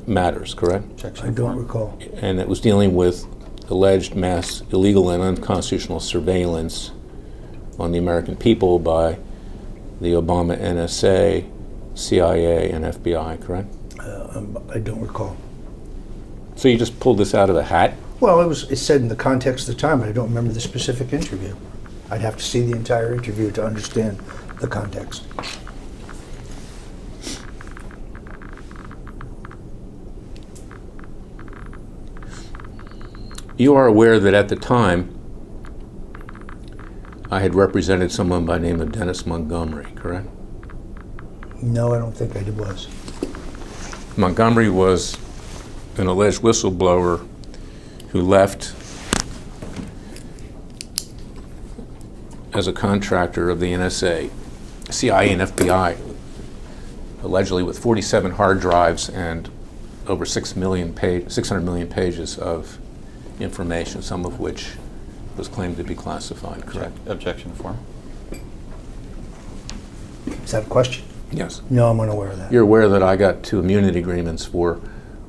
matters, correct? I don't recall. And it was dealing with alleged mass illegal and unconstitutional surveillance on the American people by the Obama NSA, CIA, and FBI, correct? I don't recall. So you just pulled this out of a hat? Well, it said in the context of the time, but I don't remember the specific interview. I'd have to see the entire interview to understand the context. You are aware that at the time, I had represented someone by the name of Dennis Montgomery, correct? No, I don't think I was. Montgomery was an alleged whistleblower who left as a contractor of the NSA, CIA, and FBI, allegedly with 47 hard drives and over 600 million pages of information, some of which was claimed to be classified, correct? Objection to form. Is that a question? Yes. No, I'm unaware of that. You're aware that I got 2 immunity agreements for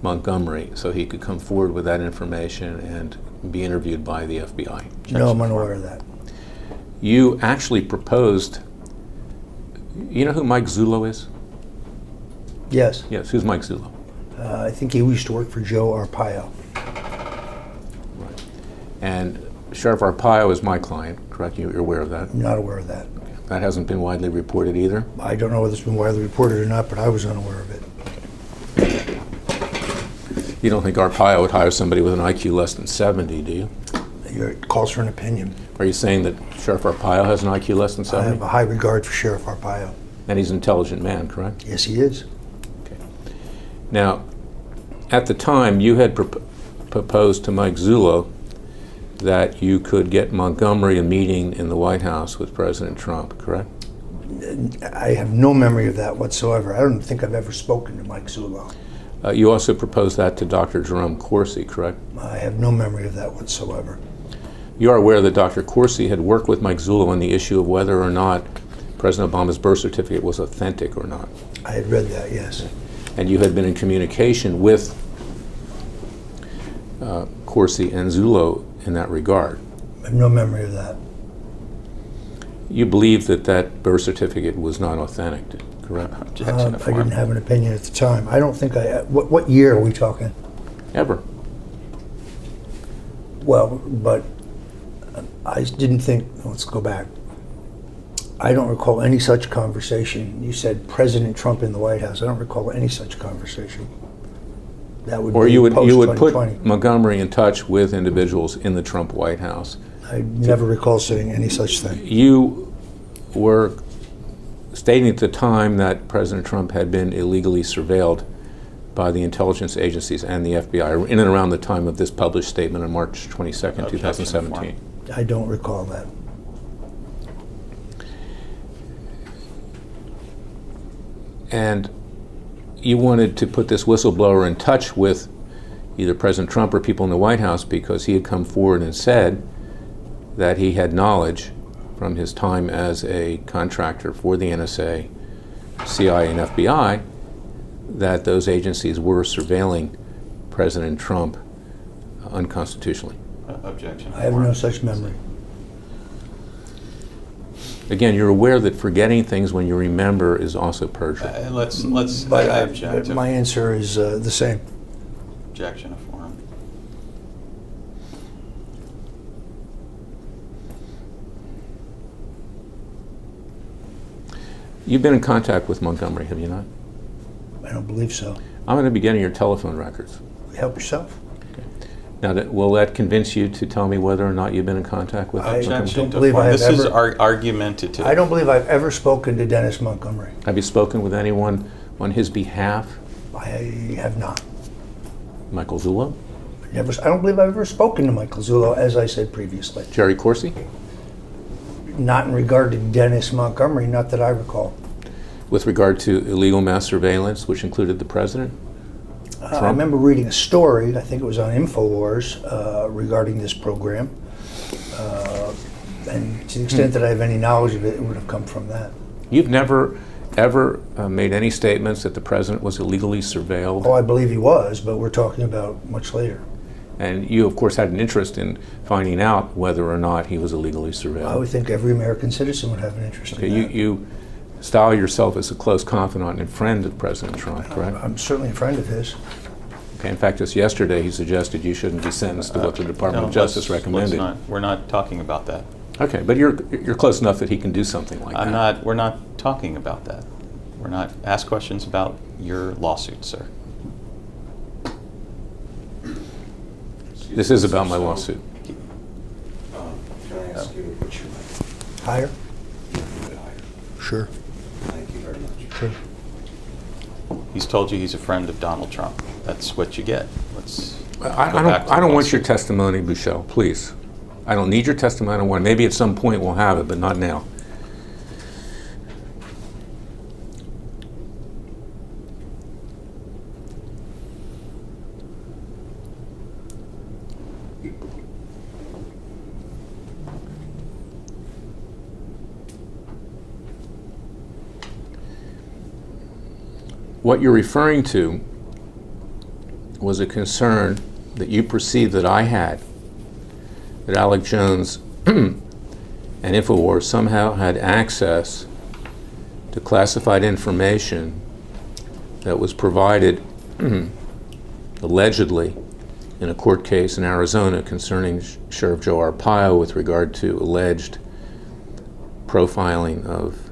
Montgomery so he could come forward with that information and be interviewed by the FBI. No, I'm unaware of that. You actually proposed, you know who Mike Zullo is? Yes. Yes, who's Mike Zullo? I think he used to work for Joe Arpaio. And Sheriff Arpaio is my client, correct? You're aware of that? I'm not aware of that. That hasn't been widely reported either? I don't know whether it's been widely reported or not, but I was unaware of it. You don't think Arpaio would hire somebody with an IQ less than 70, do you? It calls for an opinion. Are you saying that Sheriff Arpaio has an IQ less than I 70? have a high regard for Sheriff Arpaio. And he's an intelligent man, correct? Yes, he is. Okay. Now, at the time, you had proposed to Mike Zullo that you could get Montgomery a meeting in the White House with President Trump, correct? I have no memory of that whatsoever. I don't think I've ever spoken to Mike Zullo. You also proposed that to Dr. Jerome Corsi, correct? I have no memory of that whatsoever. You are aware that Dr. Corsi had worked with Mike Zullo on the issue of whether or not President Obama's birth certificate was authentic or not. I had read that, yes. And you had been in communication with Corsi and Zullo in that regard. I have no memory of that. You believe that that birth certificate was not authentic, correct? Objection to I form. didn't have an opinion at the time. I don't think what year are we talking? Ever. Well, but I didn't think, let's go back. I don't recall any such conversation. You said President Trump in the White House. I don't recall any such conversation. That would Or be you would put post-2020. Montgomery in touch with individuals in the Trump White House. I never recall saying any such thing. You were stating at the time that President Trump had been illegally surveilled by the intelligence agencies and the FBI in and around the time of this published statement on March 22nd, Objection 2017. I don't recall that. And you wanted to put this whistleblower in touch with either President Trump or people in the White House because he had come forward and said that he had knowledge from his time as a contractor for the NSA, CIA, and FBI that those agencies were surveilling President Trump unconstitutionally. Objection. I have no such memory. Again, you're aware that forgetting things when you remember is also perjury. But I object to my answer is the same. objection of form. You've been in contact with Montgomery, have you not? I don't believe so. I'm going to be getting your telephone records. Help yourself. Now, will that convince you to tell me whether or not you've been in contact with I him? don't believe I have This is ever- argumentative. I don't believe I've ever spoken to Dennis Montgomery. Have you spoken with anyone on his behalf? I have not. Michael Zullo? I don't believe I've ever spoken to Michael Zullo, as I said previously. Jerry Corsi? Not in regard to Dennis Montgomery, not that I recall. With regard to illegal mass surveillance, which included the president? I remember reading a story, I think it was on InfoWars, regarding this program. And to the extent that I have any knowledge of it, it would have come from that. You've never, ever made any statements that the president was illegally surveilled? Oh, I believe he was, but we're talking about much later. And you, of course, had an interest in finding out whether or not he was illegally surveilled. I would think every American citizen would have an interest Okay, in that. you style yourself as a close confidant and friend of President Trump, correct? I'm certainly a friend of his. Okay, in fact, just yesterday he suggested you shouldn't be sentenced to what the Department of Justice recommended. We're not talking about that. Okay, but you're close enough that he can do something like that. We're not talking about that. We're not, ask questions about your lawsuit, sir. This is about my lawsuit. Can I ask you to put your mic Higher? a little bit higher? Sure. Thank you very much. Sure. He's told you he's a friend of Donald Trump. That's what you get. Let's I go back to don't the want your lawsuit. testimony, Bouchel, please. I don't need your testimony. I don't want it. Maybe at some point we'll have it, but not now. What you're referring to was a concern that you perceived that I had, that Alec Jones and InfoWars somehow had access to classified information that was provided allegedly in a court case in Arizona concerning Sheriff Joe Arpaio with regard to alleged profiling of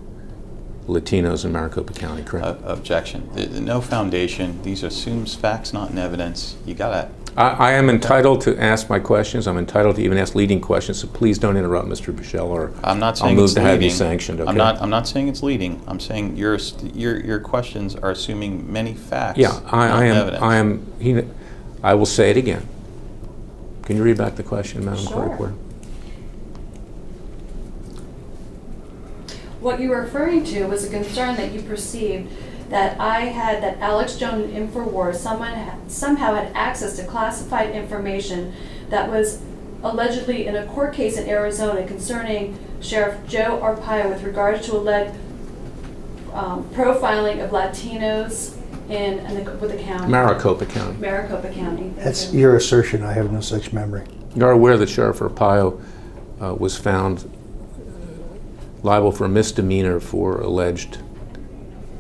Latinos in Maricopa County, correct? Objection. No foundation. These assumes facts, not in evidence. You gotta. I am entitled to ask my questions. I'm entitled to even ask leading questions, so please don't interrupt Mr. Bushell, or I'm not saying I'll move it's to leading. have you sanctioned, okay? I'm not saying it's leading. I'm saying your questions are assuming many facts. Yeah, not I evidence. will say it again. Can you read back the question, Madam Court Sure. Reporter? What you were referring to was a concern that you perceived that that Alex Jones in InfoWars somehow had access to classified information that was allegedly in a court case in Arizona concerning Sheriff Joe Arpaio with regard to alleged profiling of Latinos with the county. Maricopa County. Maricopa County. That's your assertion. I have no such memory. You're aware that Sheriff Arpaio was found liable for a misdemeanor for alleged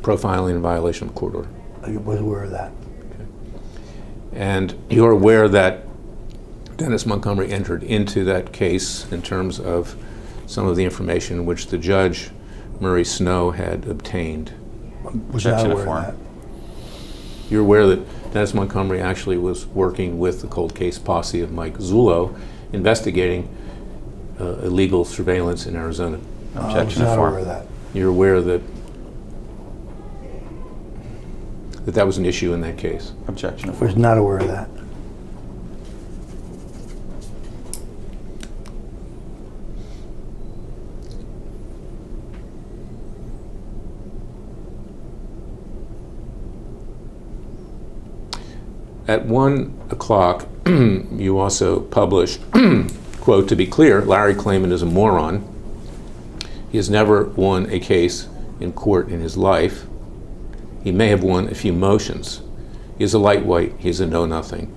profiling in violation of court order. I was aware of that. And you're aware that Dennis Montgomery entered into that case in terms of some of the information which the judge, Murray Snow, had obtained. Was not Objection to aware form. of that. You're aware that Dennis Montgomery actually was working with the cold case posse of Mike Zullo, investigating illegal surveillance in Arizona. I was Objection to not form. aware of that. You're aware that that was an issue in that case. Objection to I was form. not aware of that. At 1 o'clock, you also published, quote, "To be clear, Larry Klayman is a moron. He has never won a case in court in his life. He may have won a few motions. He is a lightweight. He is a know-nothing."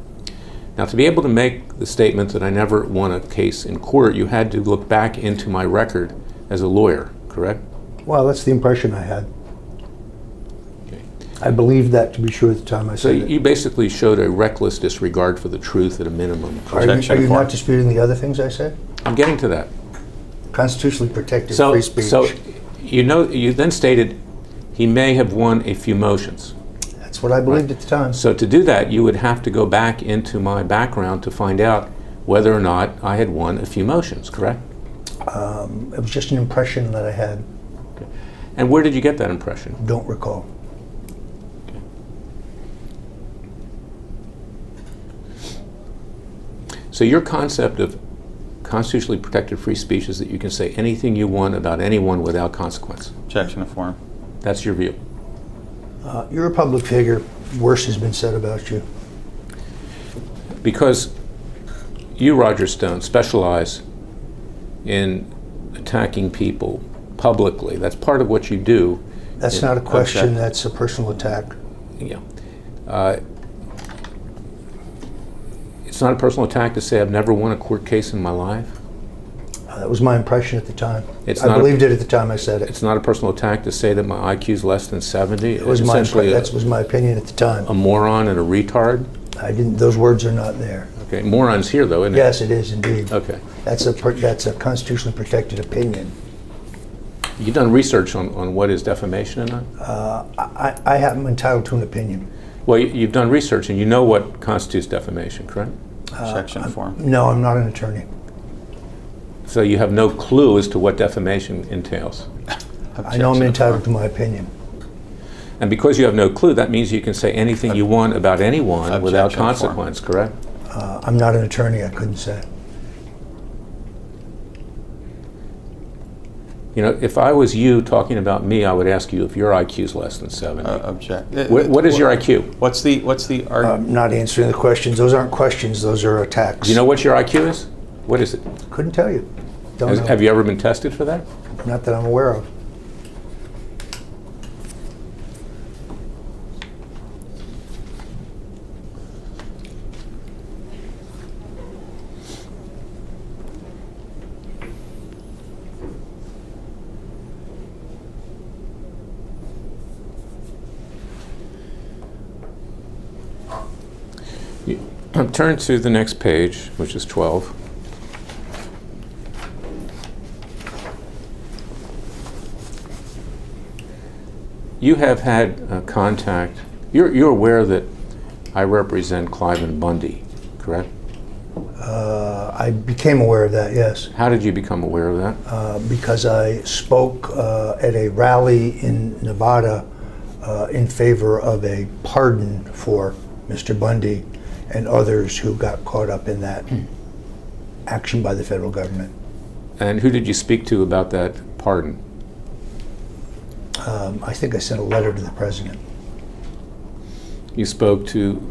Now, to be able to make the statement that I never won a case in court, you had to look back into my record as a lawyer, correct? Well, that's the impression I had. Okay. I believed that to be true at the time I So said it. you basically showed a reckless disregard for the truth at a minimum. Are you Objection not form. disputing the other things I said? I'm getting to that. Constitutionally protected So, free speech. so you then stated he may have won a few motions. That's what I believed at the time. So to do that, you would have to go back into my background to find out whether or not I had won a few motions, correct? It was just an impression that I had. And where did you get that impression? Don't recall. So your concept of constitutionally protected free speech is that you can say anything you want about anyone without consequence. Objection to form. That's your view. You're a public figure. Worse has been said about you. Because you, Roger Stone, specialize in attacking people publicly. That's part of what you do. That's Yeah, not a question. object. That's a personal attack. Yeah. It's not a personal attack to say I've never won a court case in my life. That was my impression at the time. It's I not a- believed it at the time I said it. It's not a personal attack to say that my IQ is less than 70. It was essentially that was my opinion at the time. a moron and a retard. I didn't. Those words are not there. Okay, moron's here though, isn't it? Yes, it is indeed. Okay. That's a constitutionally protected opinion. You've done research on what is defamation and not? I am entitled to an opinion. Well, you've done research and you know what constitutes defamation, correct? Objection to form. No, I'm not an attorney. So you have no clue as to what defamation entails. I know I'm Objection to entitled to form. my opinion. And because you have no clue, that means you can say anything you want about anyone without Objection to form. consequence, correct? I'm not an attorney. I couldn't say. You know, if I was you talking about me, I would ask you if your IQ is less than 70. Object. What is your IQ? What's the argument? I'm not answering the questions. Those aren't questions. Those are attacks. Do you know what your IQ is? What is it? Couldn't tell you. Don't know. Have you ever been tested for that? Not that I'm aware of. Turn to the next page, which is 12. You have had contact. You're aware that I represent Cliven Bundy, correct? I became aware of that, yes, How did you become aware of that? because I spoke at a rally in Nevada in favor of a pardon for Mr. Bundy and others who got caught up in that action by the federal government. And who did you speak to about that pardon? I think I sent a letter to the president. You spoke to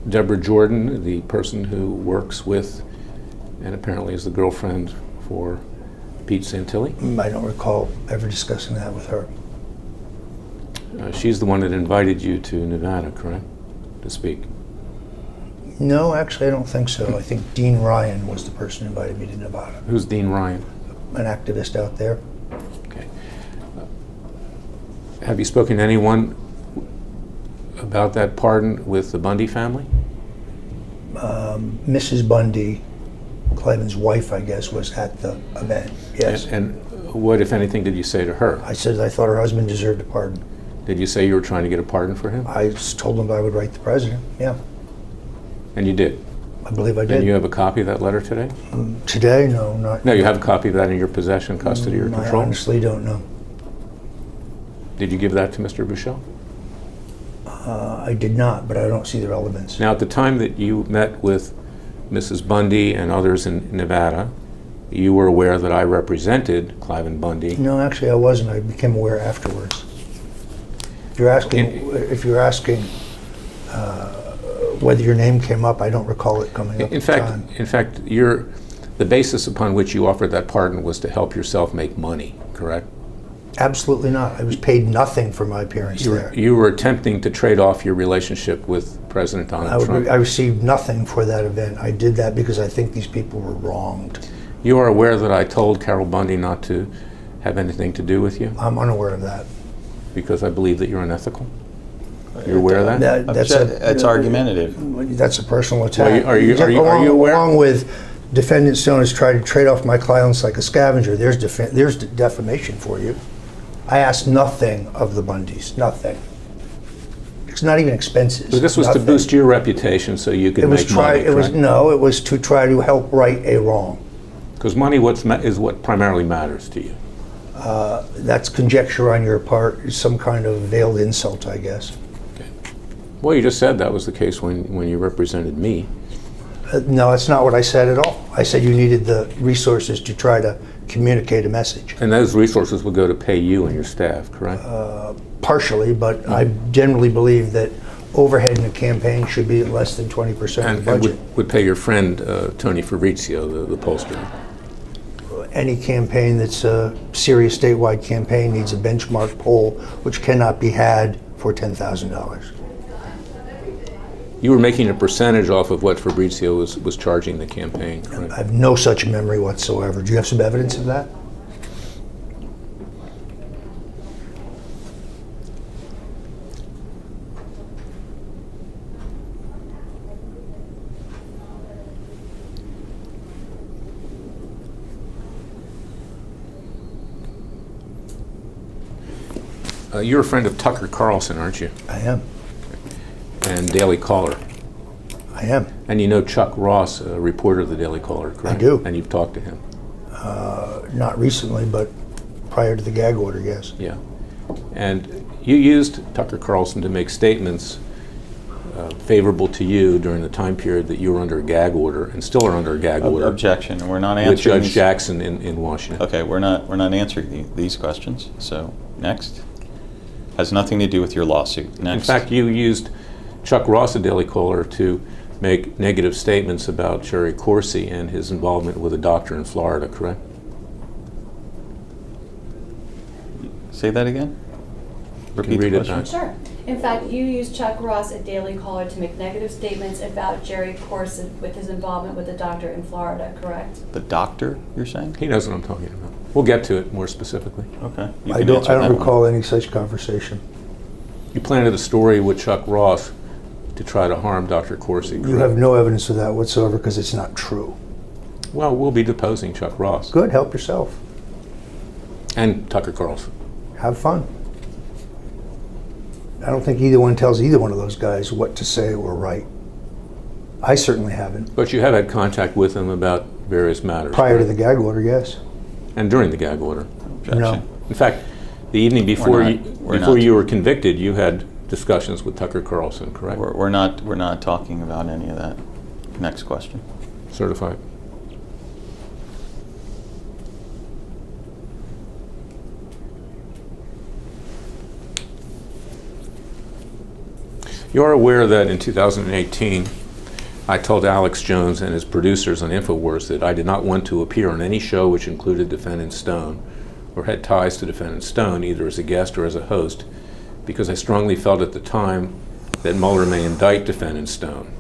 Deborah Jordan, the person who works with and apparently is the girlfriend for Pete Santilli. I don't recall ever discussing that with her. She's the one that invited you to Nevada, correct? To speak. No, actually, I don't think so. I think Dean Ryan was the person who invited me to Nevada, Who's Dean Ryan? an activist out there. Okay. Have you spoken to anyone about that pardon with the Bundy family? Mrs. Bundy, Cliven's wife, I guess, was at the event, yes. And what, if anything, did you say to her? I said I thought her husband deserved a pardon. Did you say you were trying to get a pardon for him? I just told him I would write the president, yeah. And you did? I believe I And you did. have a copy of that letter today? Today, no, not. No, you have a copy of that in your possession, custody, or I control? honestly don't know. Did you give that to Mr. Bouchel? I did not, but I don't see the relevance. Now, at the time that you met with Mrs. Bundy and others in Nevada, you were aware that I represented Cliven Bundy. No, actually, I wasn't. I became aware afterwards. If you're asking whether your name came up, I don't recall it coming up. In at the time. fact, the basis upon which you offered that pardon was to help yourself make money, correct? Absolutely not. I was paid nothing for my appearance there. You were attempting to trade off your relationship with President Donald Trump. I received nothing for that event. I did that because I think these people were wronged. You are aware that I told Carol Bundy not to have anything to do with you I'm unaware of that. because I believe that you're unethical? You're aware of that? That's argumentative. That's a personal attack. Are you aware? Along with defendant Stone has tried to trade off my clients like a scavenger, there's defamation for you. I asked nothing of the Bundys, nothing. It's not even expenses. So this was to nothing. boost your reputation so you could make money, It was to try to help right a wrong. Because money is what primarily matters to you. That's conjecture on your part, some kind of veiled insult, I guess. Okay. Well, you just said that was the case when you represented me. No, that's not what I said at all. I said you needed the resources to try to communicate a message. And those resources would go to pay you and your staff, correct? Partially, but I generally believe that overhead in a campaign should be less than 20% of the and budget. would pay your friend Tony Fabrizio, the pollster. Any campaign that's a serious statewide campaign needs a benchmark poll, which cannot be had for $10,000. You were making a percentage off of what Fabrizio was charging the campaign, I correct? have no such memory whatsoever. Do you have some evidence of that? You're a friend of Tucker Carlson, aren't you? I am. And Daily Caller. I am. And you know Chuck Ross, a reporter of the Daily Caller, correct? I do. And you've talked to him. Not recently, but prior to the gag order, yes. Yeah. And you used Tucker Carlson to make statements favorable to you during the time period that you were under a gag order and still are under a gag order. Objection. We're not With answering Judge these- Jackson in Washington. Okay, we're not answering these questions. So next. Has nothing to do with your lawsuit. Next. In fact, you used Chuck Ross, a Daily Caller, to make negative statements about Jerry Corsi and his involvement with a doctor in Florida, correct? Say that again. Repeat read the it question. back. Sure. In fact, you used Chuck Ross, a Daily Caller, to make negative statements about Jerry Corson with his involvement with a doctor in Florida, correct? The doctor, you're saying? He knows what I'm talking about. We'll get to it more specifically. Okay. You I can don't answer that one. recall any such conversation. You planted a story with Chuck Ross to try to harm Dr. Corsi. You have no evidence of that whatsoever because it's not true. Well, we'll be deposing Chuck Ross. Good, help yourself. And Tucker Carlson. Have fun. I don't think either one tells either one of those guys what to say or write. I certainly haven't. But you have had contact with them about various matters. Prior to right? the gag order, yes. And during the gag order. No. In fact, the evening before We're before not. you were convicted, you had discussions with Tucker Carlson, correct? We're not talking about any of that. Next question. Certified. You are aware that in 2018, I told Alex Jones and his producers on InfoWars that I did not want to appear on any show which included Defendant Stone or had ties to Defendant Stone, either as a guest or as a host, because I strongly felt at the time that Mueller may indict Defendant Stone.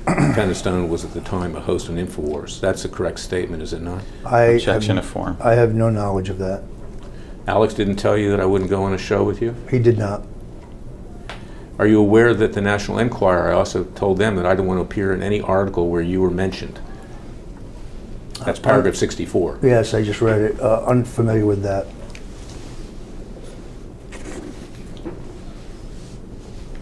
Defendant Stone was at the time a host on InfoWars. That's a correct statement, is it not? Objection of form. I have no knowledge of that. Alex didn't tell you that I wouldn't go on a show with you? He did not. Are you aware that the National Enquirer, I also told them that I didn't want to appear in any article where you were mentioned? That's paragraph 64. Yes, I just read it. Unfamiliar with that.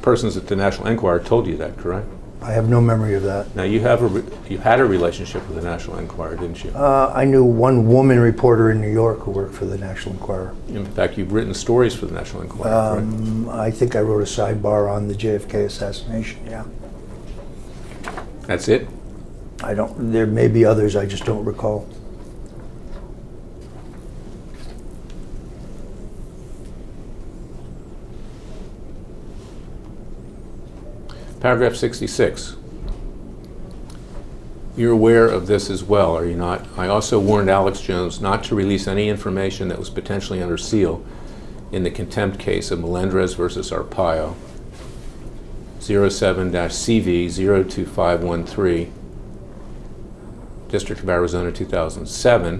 Persons at the National Enquirer told you that, correct? I have no memory of that. Now, you had a relationship with the National Enquirer, didn't you? I knew one woman reporter in New York who worked for the National Enquirer. In fact, you've written stories for the National Enquirer, correct? I think I wrote a sidebar on the JFK assassination, yeah. That's it? There may be others, I just don't recall. Paragraph 66. You're aware of this as well, are you not? I also warned Alex Jones not to release any information that was potentially under seal in the contempt case of Melendrez versus Arpaio, 07-CV02513, District of Arizona 2007,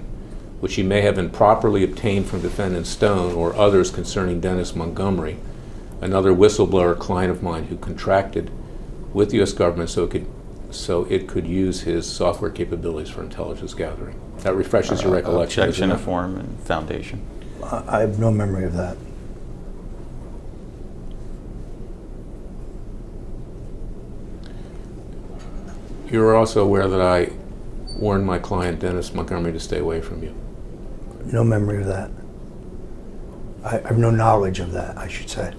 which he may have improperly obtained from Defendant Stone or others concerning Dennis Montgomery, another whistleblower client of mine who contracted with the U.S. government so it could use his software capabilities for intelligence gathering. That refreshes your recollection. Objection of form and foundation. I have no memory of that. You're also aware that I warned my client Dennis Montgomery to stay away from you. No memory of that. I have no knowledge of that, I should say.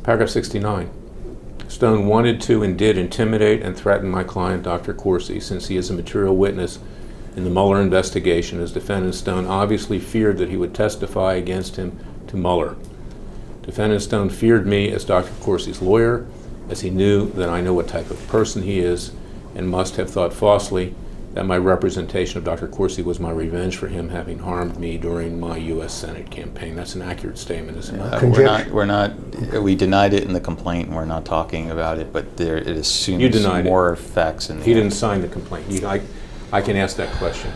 Paragraph 69. Stone wanted to and did intimidate and threaten my client, Dr. Corsi, since he is a material witness in the Mueller investigation, as Defendant Stone obviously feared that he would testify against him to Mueller. Defendant Stone feared me as Dr. Corsi's lawyer, as he knew that I know what type of person he is, and must have thought falsely that my representation of Dr. Corsi was my revenge for him having harmed me during my U.S. Senate campaign. That's an accurate statement, isn't it? We denied it in the complaint, and we're not talking about it, but it assumes You denied more it. facts in there. He didn't sign the complaint. I can ask that question.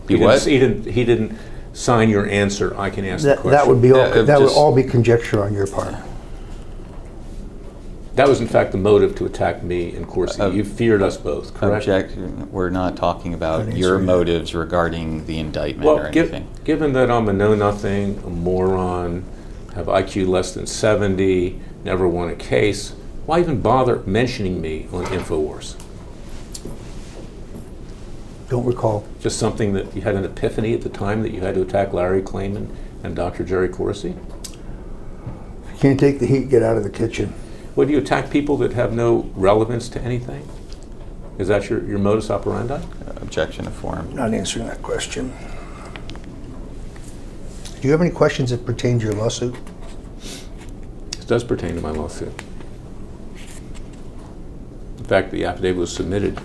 He what? He didn't sign your answer. I can ask the question. That would be all, Yeah, that would just- all be conjecture on your part. That was in fact the motive to attack me and Corsi. You feared us both, correct? We're not talking about Not your answering that. motives regarding the indictment or Well, anything. given that I'm a know-nothing, a moron, have IQ less than 70, never won a case, why even bother mentioning me on InfoWars? Don't recall. Just something that you had an epiphany at the time that you had to attack Larry Klayman and Dr. Jerry Corsi? If you can't take the heat, get out of the kitchen. Would you attack people that have no relevance to anything? Is that your modus operandi? Objection of form. Not answering that question. Do you have any questions that pertain to your lawsuit? This does pertain to my lawsuit. In fact, the affidavit was submitted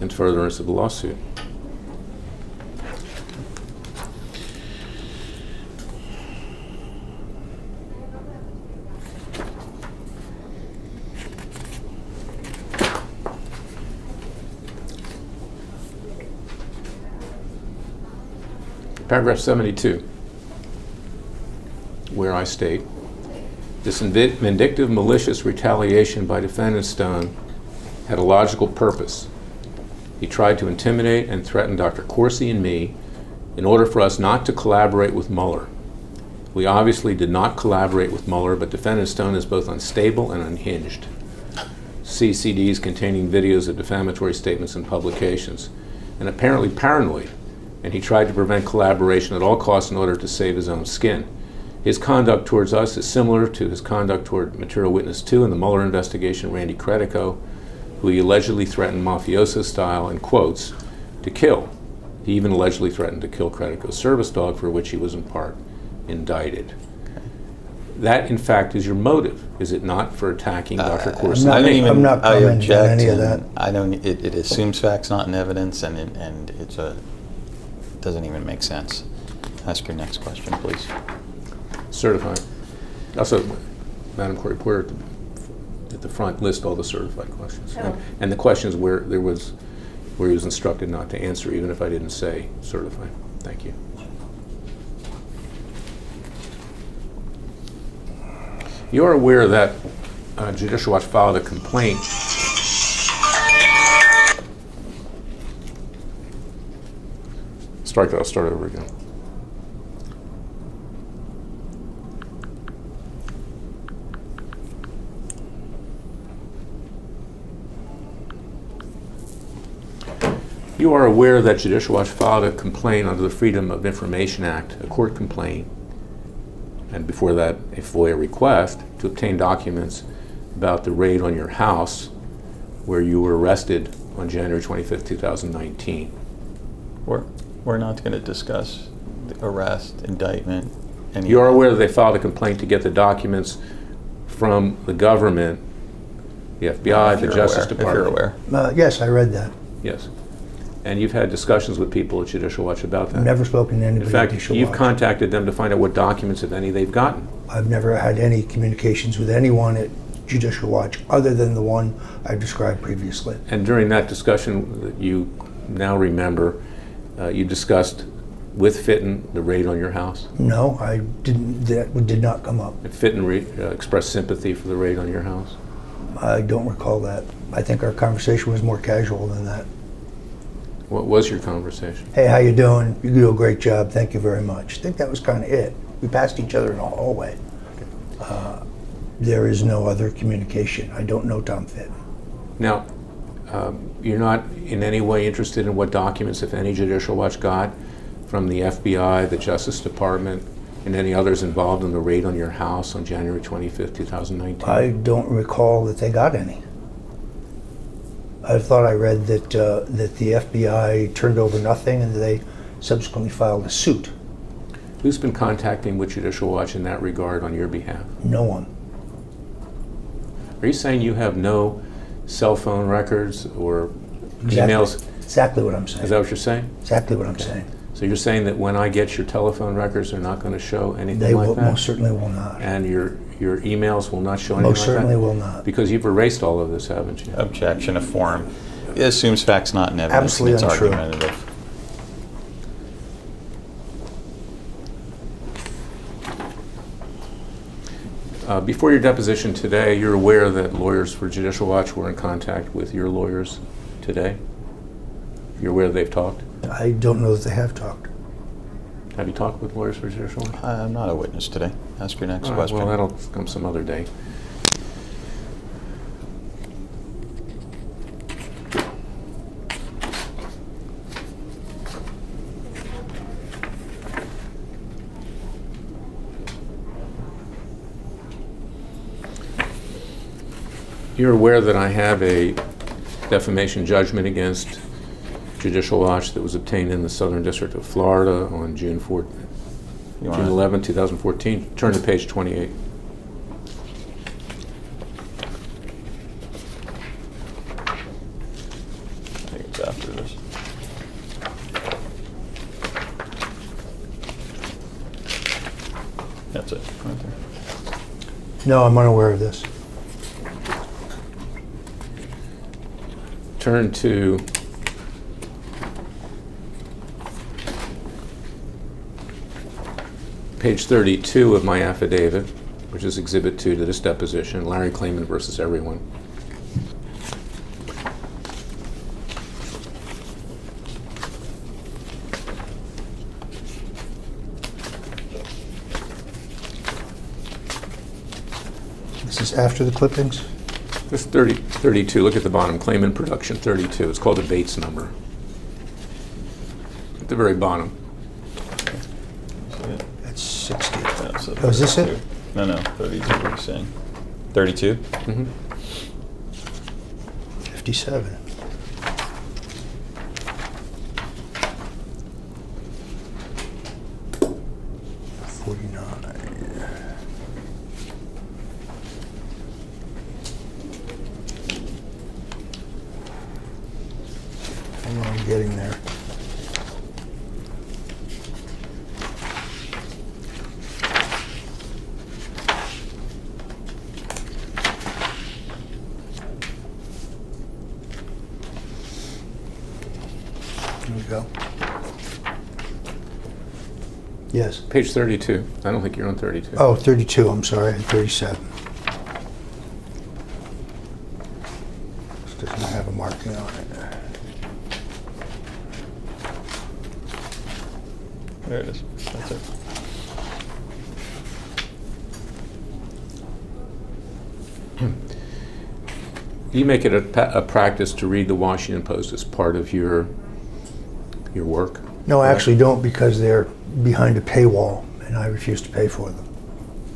in furtherance of the lawsuit. Paragraph 72, where I state, this vindictive, malicious retaliation by defendant Stone had a logical purpose. He tried to intimidate and threaten Dr. Coursey and me in order for us not to collaborate with Mueller. We obviously did not collaborate with Mueller, but defendant Stone is both unstable and unhinged. See CDs containing videos of defamatory statements and publications, and apparently paranoid, and he tried to prevent collaboration at all costs in order to save his own skin. His conduct towards us is similar to his conduct toward Material Witness 2 in the Mueller investigation, Randy Credico, who he allegedly threatened mafioso style, in quotes, to kill. He even allegedly threatened to kill Credico's service dog, for which he was in part indicted. That, in fact, is your motive, is it not, for attacking Dr. Coursey? I'm not commenting on any of that. I don't. It assumes facts, not in evidence, and it doesn't even make sense. Ask your next question, please. Certified. Also, Madam Court Reporter, at the front, list all the certified questions. Oh. And the questions where he was instructed not to answer, even if I didn't say certified. Thank you. You are aware that Judicial Watch filed a complaint I'll start over again. You are aware that Judicial Watch filed a complaint under the Freedom of Information Act, a court complaint, and before that a FOIA request to obtain documents about the raid on your house where you were arrested on January 25th, 2019. We're not going to discuss the arrest, indictment, any. You are aware that they filed a complaint to get the documents from the government, the FBI, the Justice Department. If you're aware. Yes, I read that. Yes. And you've had discussions with people at Judicial Watch about that. I've never spoken to anybody In at fact, Judicial you've Watch. contacted them to find out what documents, if any, they've gotten. I've never had any communications with anyone at Judicial Watch other than the one I described previously. And during that discussion that you now remember, you discussed with Fitton the raid on your house? No, I didn't. That did not come up. Did Fitton express sympathy for the raid on your house? I don't recall that. I think our conversation was more casual than that. What was your conversation? Hey, how you doing? You do a great job. Thank you very much. I think that was kind of it. We passed each other in the hallway. There is no other communication. I don't know Tom Fitton. Now, you're not in any way interested in what documents, if any, Judicial Watch got from the FBI, the Justice Department, and any others involved in the raid on your house on January 25th, 2019? I don't recall that they got any. I thought I read that the FBI turned over nothing and they subsequently filed a suit. Who's been contacting with Judicial Watch in that regard on your behalf? No one. Are you saying you have no cell phone records or emails? Exactly what I'm saying. Is that what you're saying? Exactly what I'm saying. So you're saying that when I get your telephone records, they're not going to show anything They like will, that? most certainly will not. And your emails will not show anything Most like that? certainly will not. Because you've erased all of this, haven't you? Objection, a form. It assumes facts, not in evidence. Absolutely and it's untrue. argumentative. Before your deposition today, you're aware that lawyers for Judicial Watch were in contact with your lawyers today? You're aware they've talked? I don't know that they have talked. Have you talked with lawyers for Judicial Watch? I'm not a witness today. Ask your next All right, question. well, that'll come some other day. You're aware that I have a defamation judgment against Judicial Watch that was obtained in the Southern District of Florida on June 11, 2014. Turn to page 28. I think it's after this. That's it, right there. No, I'm unaware of this. Turn to page 32 of my affidavit, which is Exhibit 2 to this deposition, Larry Klayman versus everyone. This is after the clippings? This 32, look at the bottom, Klayman Production 32. It's called a Bates number. At the very bottom. That's 60. Yeah, so Oh, is this it? 32. No, 32, what are you saying? 32? Mm-hmm. 57. I'm getting there. Here we go. Yes. Page 32. I don't think you're on 32. Oh, 32, I'm sorry, 37. This doesn't have a marking on it. There it is. That's it. You make it a practice to read the Washington Post as part of your work? No, I actually don't, because they're behind a paywall and I refuse to pay for them.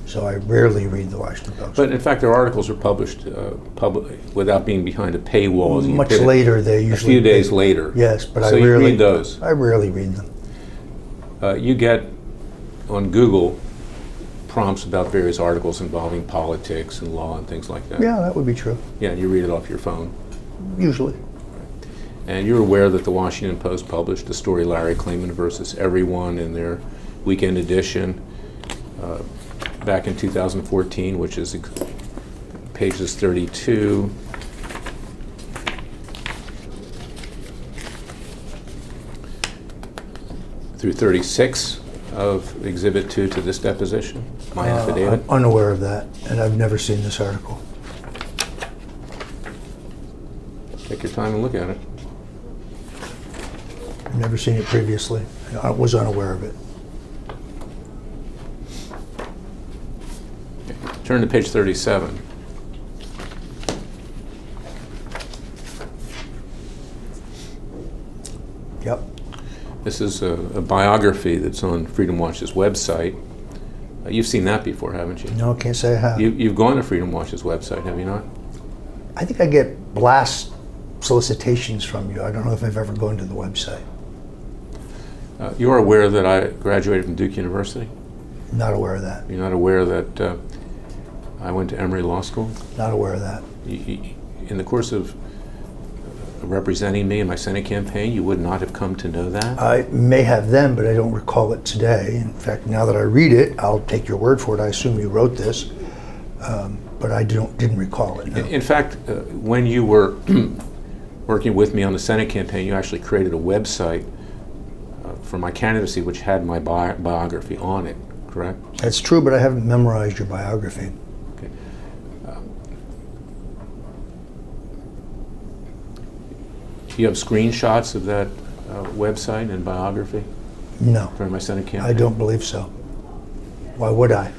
So I rarely read the Washington Post. But in fact, their articles are published publicly without being behind a paywall. You Much get it later, they a usually... few days later. Yes, but So I you rarely... read those? I rarely read them. You get on Google prompts about various articles involving politics and law and things like that. Yeah, that would be true. Yeah, and you read it off your phone. Usually. And you're aware that the Washington Post published the story Larry Klayman versus everyone in their weekend edition back in 2014, which is pages 32 through 36 of Exhibit 2 to this deposition, my affidavit. I'm unaware of that, and I've never seen this article. Take your time and look at it. I've never seen it previously. I was unaware of it. Turn to page 37. Yep. This is a biography that's on Freedom Watch's website. You've seen that before, haven't you? No, I can't say I have. You've gone to Freedom Watch's website, have you not? I think I get blast solicitations from you. I don't know if I've ever gone to the website. You're aware that I graduated from Duke University? Not aware of that. You're not aware that I went to Emory Law School? Not aware of that. In the course of representing me in my Senate campaign, you would not have come to know that? I may have then, but I don't recall it today. In fact, now that I read it, I'll take your word for it. I assume you wrote this, but I didn't recall it. No. In fact, when you were working with me on the Senate campaign, you actually created a website for my candidacy which had my biography on it, correct? That's true, but I haven't memorized your biography. Okay. Do you have screenshots of that website and biography No, during my Senate campaign? I don't believe so. Why would I?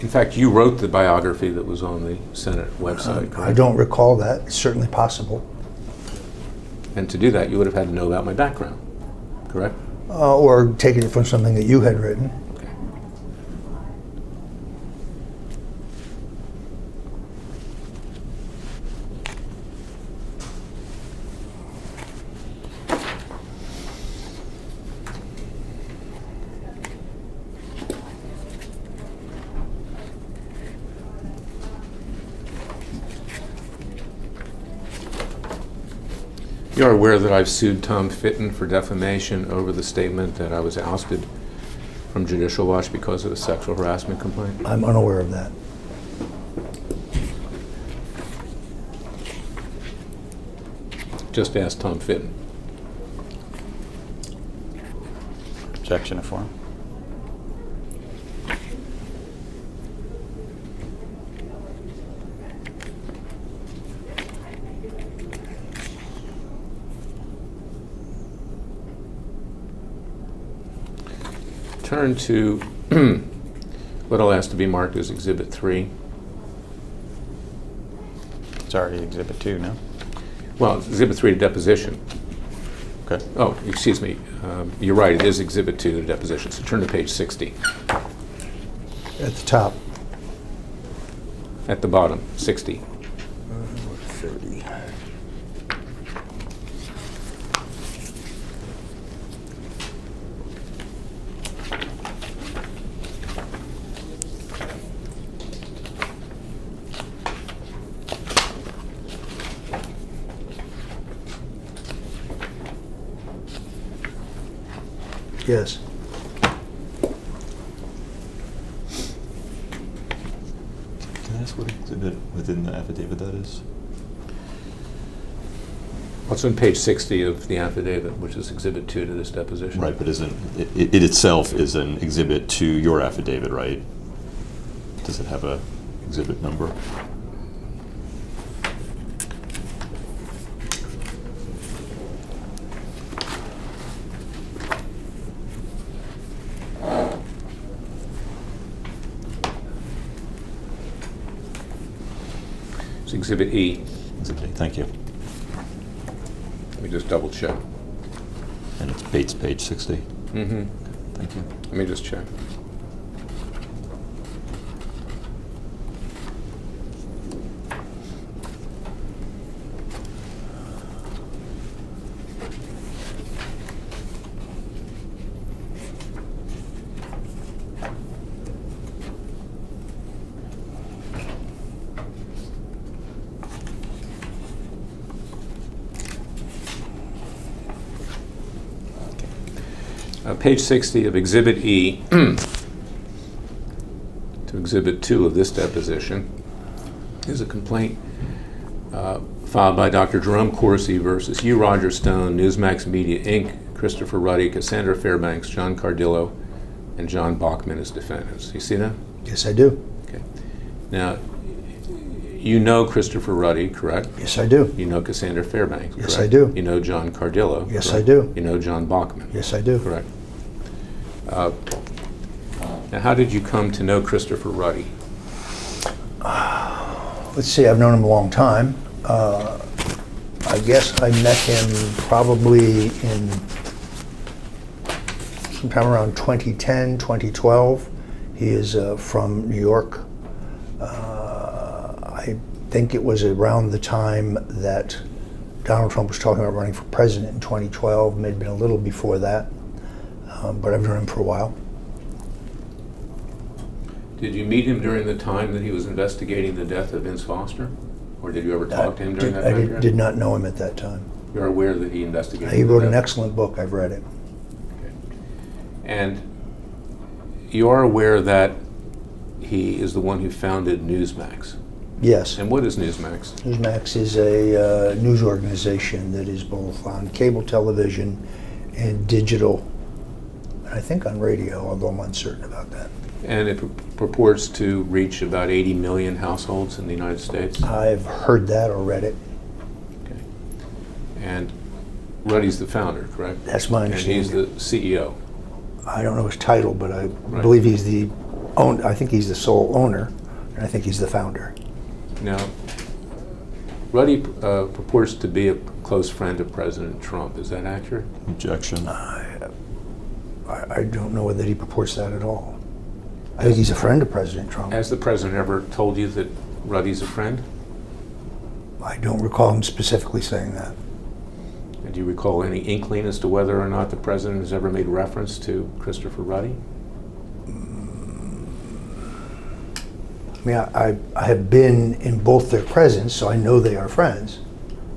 In fact, you wrote the biography that was on the Senate website, correct? I don't recall that. It's certainly possible. And to do that, you would have had to know about my background, correct? Or taking it from something that you had written. Okay. You are aware that I've sued Tom Fitton for defamation over the statement that I was ousted from Judicial Watch because of a sexual harassment complaint? I'm unaware of that. Just ask Tom Fitton. Objection to form. turn to what I'll ask to be marked as Exhibit 3. It's already Exhibit 2, no? Well, it's Exhibit 3 to deposition. Okay. Oh, excuse me. You're right, it is Exhibit 2 to deposition. So turn to page 60. At the top. At the bottom, 60. 30. Yes. Can I ask what exhibit within the affidavit that is? What's on page 60 of the affidavit, which is Exhibit 2 to this deposition? Right, but isn't, it itself is an exhibit to your affidavit, right? Does it have a exhibit number? It's Exhibit E. Exhibit A, thank you. Let me just double check. And it's Bates, page 60. Mm-hmm. Thank you. Let me just check. Page 60 of Exhibit E to Exhibit 2 of this deposition is a complaint filed by Dr. Jerome Coursey versus U. Roger Stone, Newsmax Media, Inc., Christopher Ruddy, Cassandra Fairbanks, John Cardillo, and John Bachman as defendants. You see that? Yes, I do. Okay. Now, you know Christopher Ruddy, correct? Yes, I do. You know Cassandra Fairbanks, correct? Yes, I do. You know John Cardillo, Yes, correct? I do. You know John Bachman, Yes, I do. correct? Now, how did you come to know Christopher Ruddy? Let's see, I've known him a long time. I guess I met him probably in sometime around 2010, 2012. He is from New York. I think it was around the time that Donald Trump was talking about running for president in 2012, may have been a little before that, but I've known him for a while. Did you meet him during the time that he was investigating the death of Vince Foster? Or did you ever talk to him during that time? I did not know him at that time. You're aware that he investigated He the wrote an death? excellent book. I've read it. Okay. And you are aware that he is the one who founded Newsmax. Yes. And what is Newsmax? Newsmax is a news organization that is both on cable television and digital, and I think on radio, although I'm uncertain about that. And it purports to reach about 80 million households in the United States. I've heard that or read it. Okay. And Ruddy's the founder, correct? That's my And he's understanding. the CEO. I don't know his title, but I Right. believe he's the I think he's the sole owner, and I think he's the founder. Now, Ruddy purports to be a close friend of President Trump. Is that accurate? Objection. I don't know whether he purports that at all. I think he's a friend of President Trump. Has the president ever told you that Ruddy's a friend? I don't recall him specifically saying that. And do you recall any inkling as to whether or not the president has ever made reference to Christopher Ruddy? I mean, I have been in both their presence, so I know they are friends,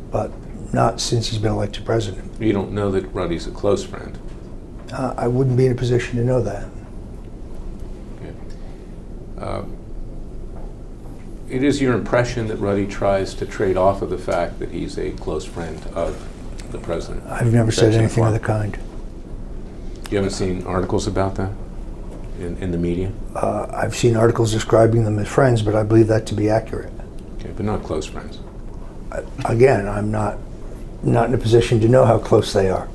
but not since he's been elected president. You don't know that Ruddy's a close friend. I wouldn't be in a position to know that. Okay. It is your impression that Ruddy tries to trade off of the fact that he's a close friend of the president. I've never said anything of the kind. You haven't seen articles about that in the media? I've seen articles describing them as friends, but I believe that to be accurate. Okay, but not close friends. Again, I'm not in a position to know how close they are.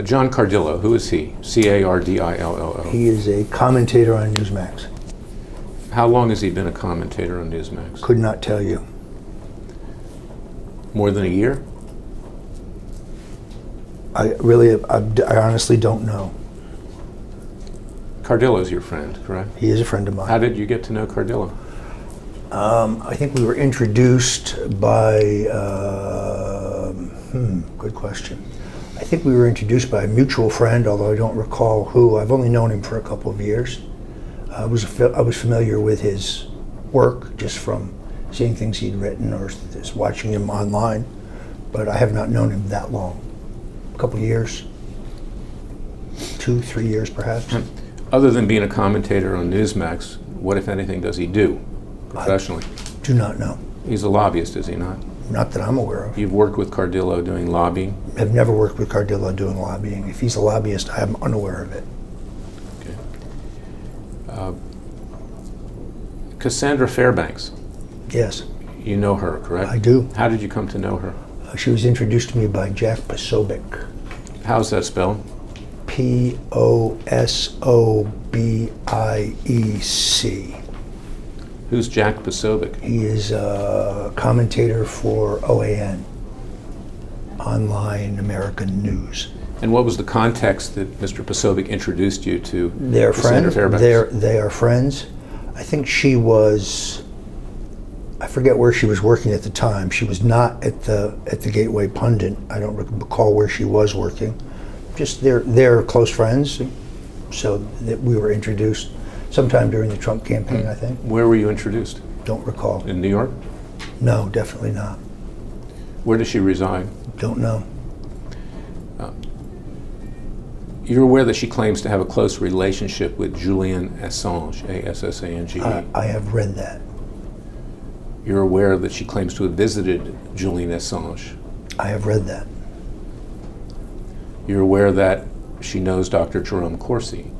John Cardillo, who is he? Cardillo. He is a commentator on Newsmax. How long has he been a commentator on Newsmax? Could not tell you. More than a year? I honestly don't know. Cardillo's your friend, correct? He is a friend of mine. How did you get to know Cardillo? I think we were introduced by, good question. I think we were introduced by a mutual friend, although I don't recall who. I've only known him for a couple of years. I was familiar with his work just from seeing things he'd written or just watching him online, but I have not known him that long. A couple of years, 2, 3 years perhaps. Other than being a commentator on Newsmax, what, if anything, does he do professionally? I do not know. He's a lobbyist, is he not? Not that I'm aware of. You've worked with Cardillo doing lobbying? I've never worked with Cardillo doing lobbying. If he's a lobbyist, I am unaware of it. Okay. Cassandra Fairbanks. Yes, You know her, correct? I do. How did you come to know her? She was introduced to me by Jack Posobiec. How's that spelled? Posobiec. Who's Jack Posobiec? He is a commentator for OAN, Online American News. And what was the context that Mr. Posobiec introduced you to They're Cassandra friends. Fairbanks? They are friends. I think she was, I forget where she was working at the time. She was not at the Gateway Pundit. I don't recall where she was working. Just they're close friends, so that we were introduced sometime during the Trump campaign, I think. Where were you introduced? Don't recall. In New York? No, definitely not. Where does she reside? Don't know. You're aware that she claims to have a close relationship with Julian Assange, Assange. I have read that. You're aware that she claims to have visited Julian Assange. I have read that. You're aware that she knows Dr. Jerome Corsi.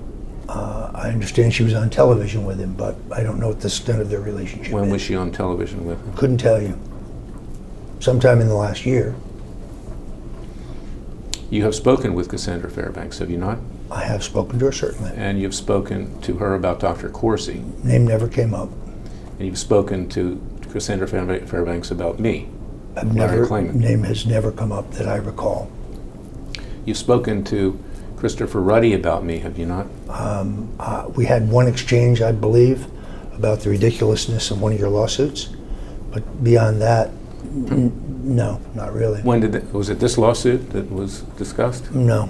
I understand she was on television with him, but I don't know what the extent of their relationship When is. was she on television with him? Couldn't tell you. Sometime in the last year. You have spoken with Cassandra Fairbanks, have you not? I have spoken to her, certainly. And you've spoken to her about Dr. Corsi. Name never came up. And you've spoken to Cassandra Fairbanks about me. Name has never come up that I recall. You've spoken to Christopher Ruddy about me, have you not? We had one exchange, I believe, about the ridiculousness of one of your lawsuits, but beyond that, no, not really. Was it this lawsuit that was discussed? No.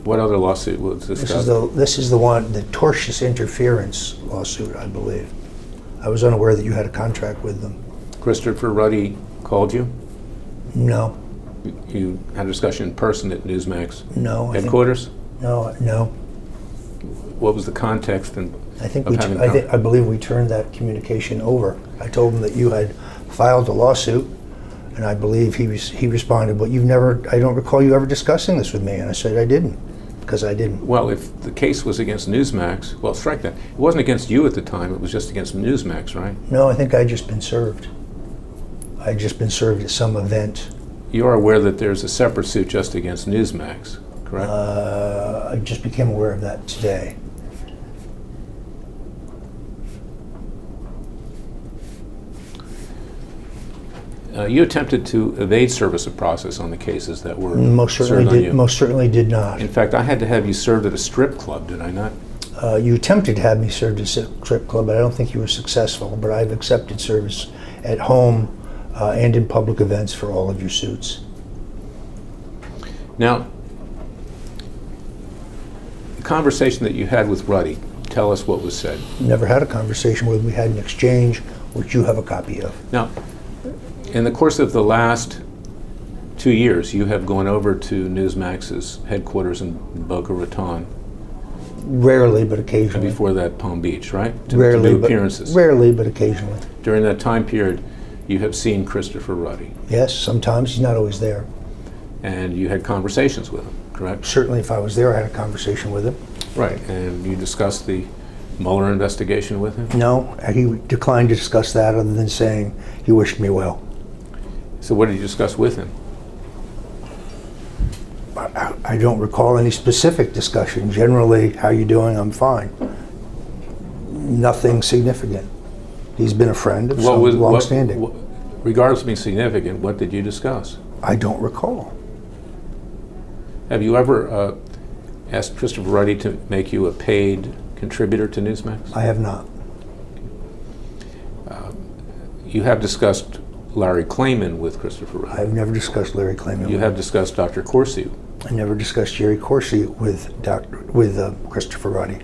What other lawsuit was discussed? This is the one, the tortious interference lawsuit, I believe. I was unaware that you had a contract with them. Christopher Ruddy called you? No. You had a discussion in person at Newsmax No. headquarters? No. What was the context of having I believe we turned that communication over. I told him that you had filed a lawsuit, and I believe he responded, but I don't recall you ever discussing this with me. And I said I didn't, because I didn't. Well, if the case was against Newsmax, well, strike that. It wasn't against you at the time, it was just against Newsmax, right? No, I think I'd just been served. I'd just been served at some event. You are aware that there's a separate suit just against Newsmax, correct? I just became aware of that today. You attempted to evade service of process on the cases that were Most served on you. Most certainly did not. In fact, I had to have you served at a strip club, did I not? You attempted to have me served at a strip club, but I don't think you were successful. But I've accepted service at home and in public events for all of your suits. Now, the conversation that you had with Ruddy, tell us what was said. Never had a conversation with him. We had an exchange, which you have a copy of. Now, in the course of the last 2 years, you have gone over to Newsmax's headquarters in Boca Raton. Rarely, but And occasionally. before that, Palm Beach, right? To Rarely, do but appearances. Rarely, but occasionally. During that time period, you have seen Christopher Ruddy, Yes, sometimes he's not always there. and you had conversations with him, correct? Certainly, if I was there, I had a conversation with him. Right, and you discussed the Mueller investigation with him? No, he declined to discuss that, other than saying he wished me well. So what did you discuss with him? I don't recall any specific discussion. Generally, how you doing? I'm fine. Nothing significant. He's been a friend of some long-standing. Regardless of being significant, what did you discuss? I don't recall. Have you ever asked Christopher Ruddy to make you a paid contributor to Newsmax? I have not. You have discussed Larry Klayman with Christopher I Ruddy. have never discussed Larry Klayman. You have discussed Dr. Corsi. I never discussed Jerry Corsi with Christopher Ruddy.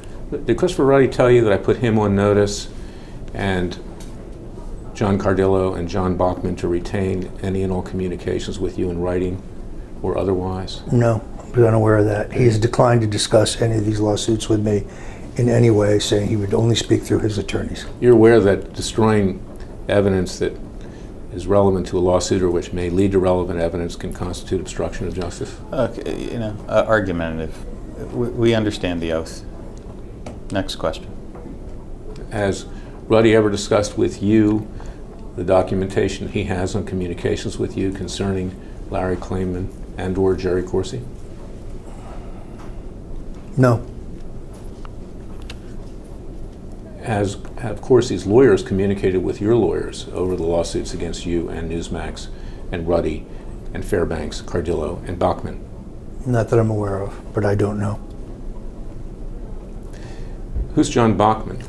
Did Christopher Ruddy tell you that I put him on notice and John Cardillo and John Bachman to retain any and all communications with you in writing or otherwise? No, I'm unaware of that. He has declined to discuss any of these lawsuits with me in any way, saying he would only speak through his attorneys. You're aware that destroying evidence that is relevant to a lawsuit or which may lead to relevant evidence can constitute obstruction of justice? Okay, argumentative. We understand the oath. Next question. Has Ruddy ever discussed with you the documentation he has on communications with you concerning Larry Klayman and or Jerry Corsi? No. Have Corsi's lawyers communicated with your lawyers over the lawsuits against you and Newsmax and Ruddy and Fairbanks, Cardillo, and Bachman? Not that I'm aware of, but I don't know. Who's John Bachman?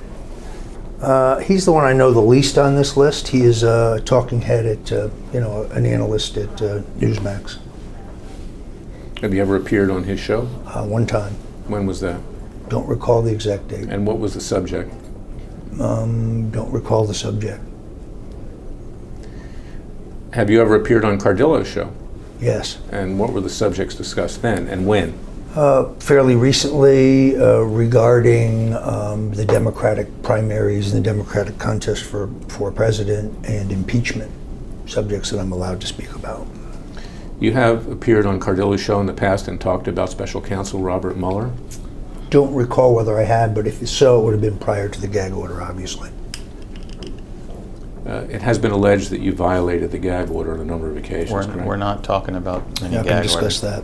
He's the one I know the least on this list. He is a talking head at, an analyst at Newsmax. Have you ever appeared on his show? One time. When was that? Don't recall the exact date. And what was the subject? Don't recall the subject. Have you ever appeared on Cardillo's show? Yes. And what were the subjects discussed then and when? Fairly recently, regarding the Democratic primaries and the Democratic contest for president and impeachment, subjects that I'm allowed to speak about. You have appeared on Cardillo's show in the past and talked about Special Counsel Robert Mueller? Don't recall whether I had, but if so, it would have been prior to the gag order, obviously. It has been alleged that you violated the gag order on a number of occasions, correct? We're not talking about any Not gag going to discuss orders. that.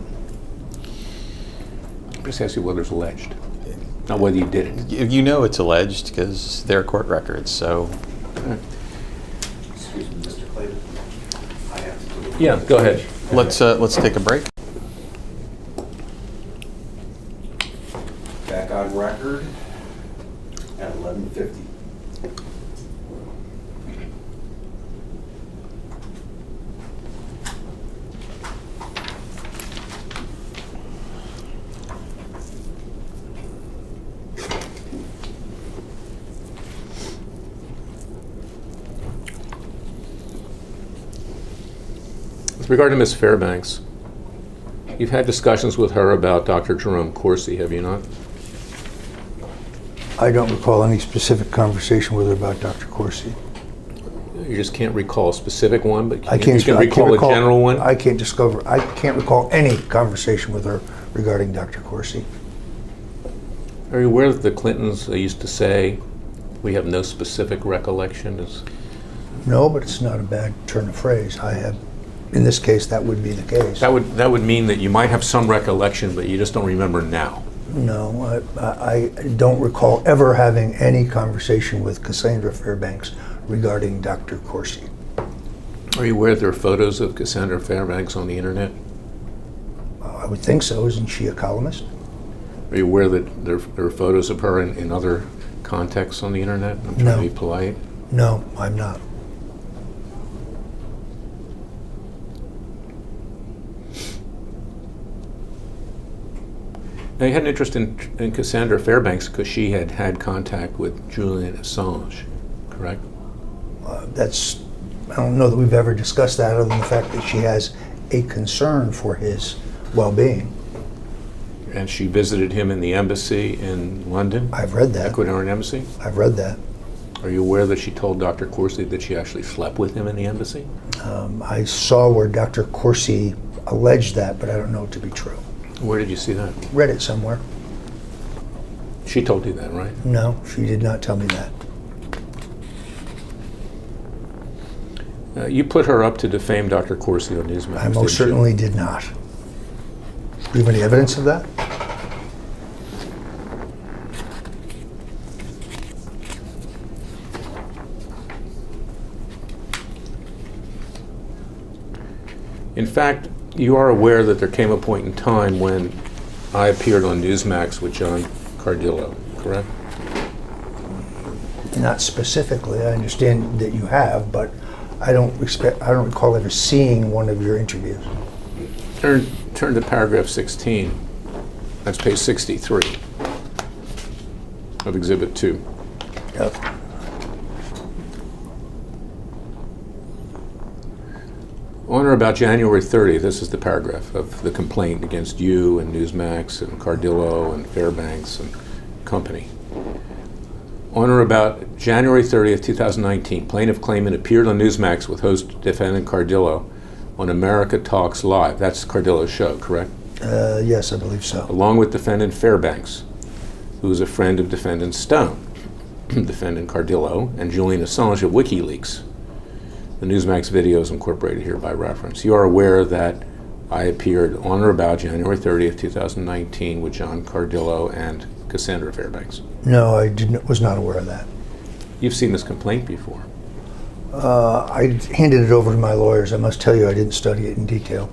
I'm just asking whether it's alleged, not whether you did it. You know it's alleged because they're court records, so Excuse me, Mr. Clayton. I have to do it. Yeah, go ahead. let's take a break. Back on record at 11:50. With regard to Ms. Fairbanks, you've had discussions with her about Dr. Jerome Corsi, have you not? I don't recall any specific conversation with her about Dr. Corsi. You just can't recall a specific one, but I you can I can't recall a general one? I can't recall any conversation with her regarding Dr. Corsi. Are you aware that the Clintons used to say, we have no specific recollection? No, but it's not a bad turn of phrase. In this case, that would be the case. That would mean that you might have some recollection, but you just don't remember now. No, I don't recall ever having any conversation with Cassandra Fairbanks regarding Dr. Corsi. Are you aware there are photos of Cassandra Fairbanks on the internet? I would think so. Isn't she a columnist? Are you aware that there are photos of her in other contexts on the internet? I'm trying No. to be polite. No, I'm not. Now, you had an interest in Cassandra Fairbanks because she had had contact with Julian Assange, correct? I don't know that we've ever discussed that other than the fact that she has a concern for his well-being. And she visited him in the embassy in London? I've read that. Ecuadorian embassy? I've read that. Are you aware that she told Dr. Corsi that she actually slept with him in the embassy? I saw where Dr. Corsi alleged that, but I don't know it to be true. Where did you see that? Read it somewhere. She told you that, right? No, she did not tell me that. You put her up to defame Dr. Corsi on Newsmax. I most certainly did not. Do you have any evidence of that? In fact, you are aware that there came a point in time when I appeared on Newsmax with John Cardillo, correct? Not specifically. I understand that you have, but I don't recall ever seeing one of your interviews. Turn to paragraph 16. That's page 63 of Exhibit 2. Yep. On or about January 30th, this is the paragraph of the complaint against you and Newsmax and Cardillo and Fairbanks and company. On or about January 30th, 2019, plaintiff claimant appeared on Newsmax with host defendant Cardillo on America Talks Live. That's Cardillo's show, correct? Yes, I believe so. Along with defendant Fairbanks, who is a friend of defendant Stone, defendant Cardillo, and Julian Assange of WikiLeaks. The Newsmax video is incorporated here by reference. You are aware that I appeared on or about January 30th, 2019 with John Cardillo and Cassandra Fairbanks. No, I was not aware of that. You've seen this complaint before. I handed it over to my lawyers. I must tell you, I didn't study it in detail.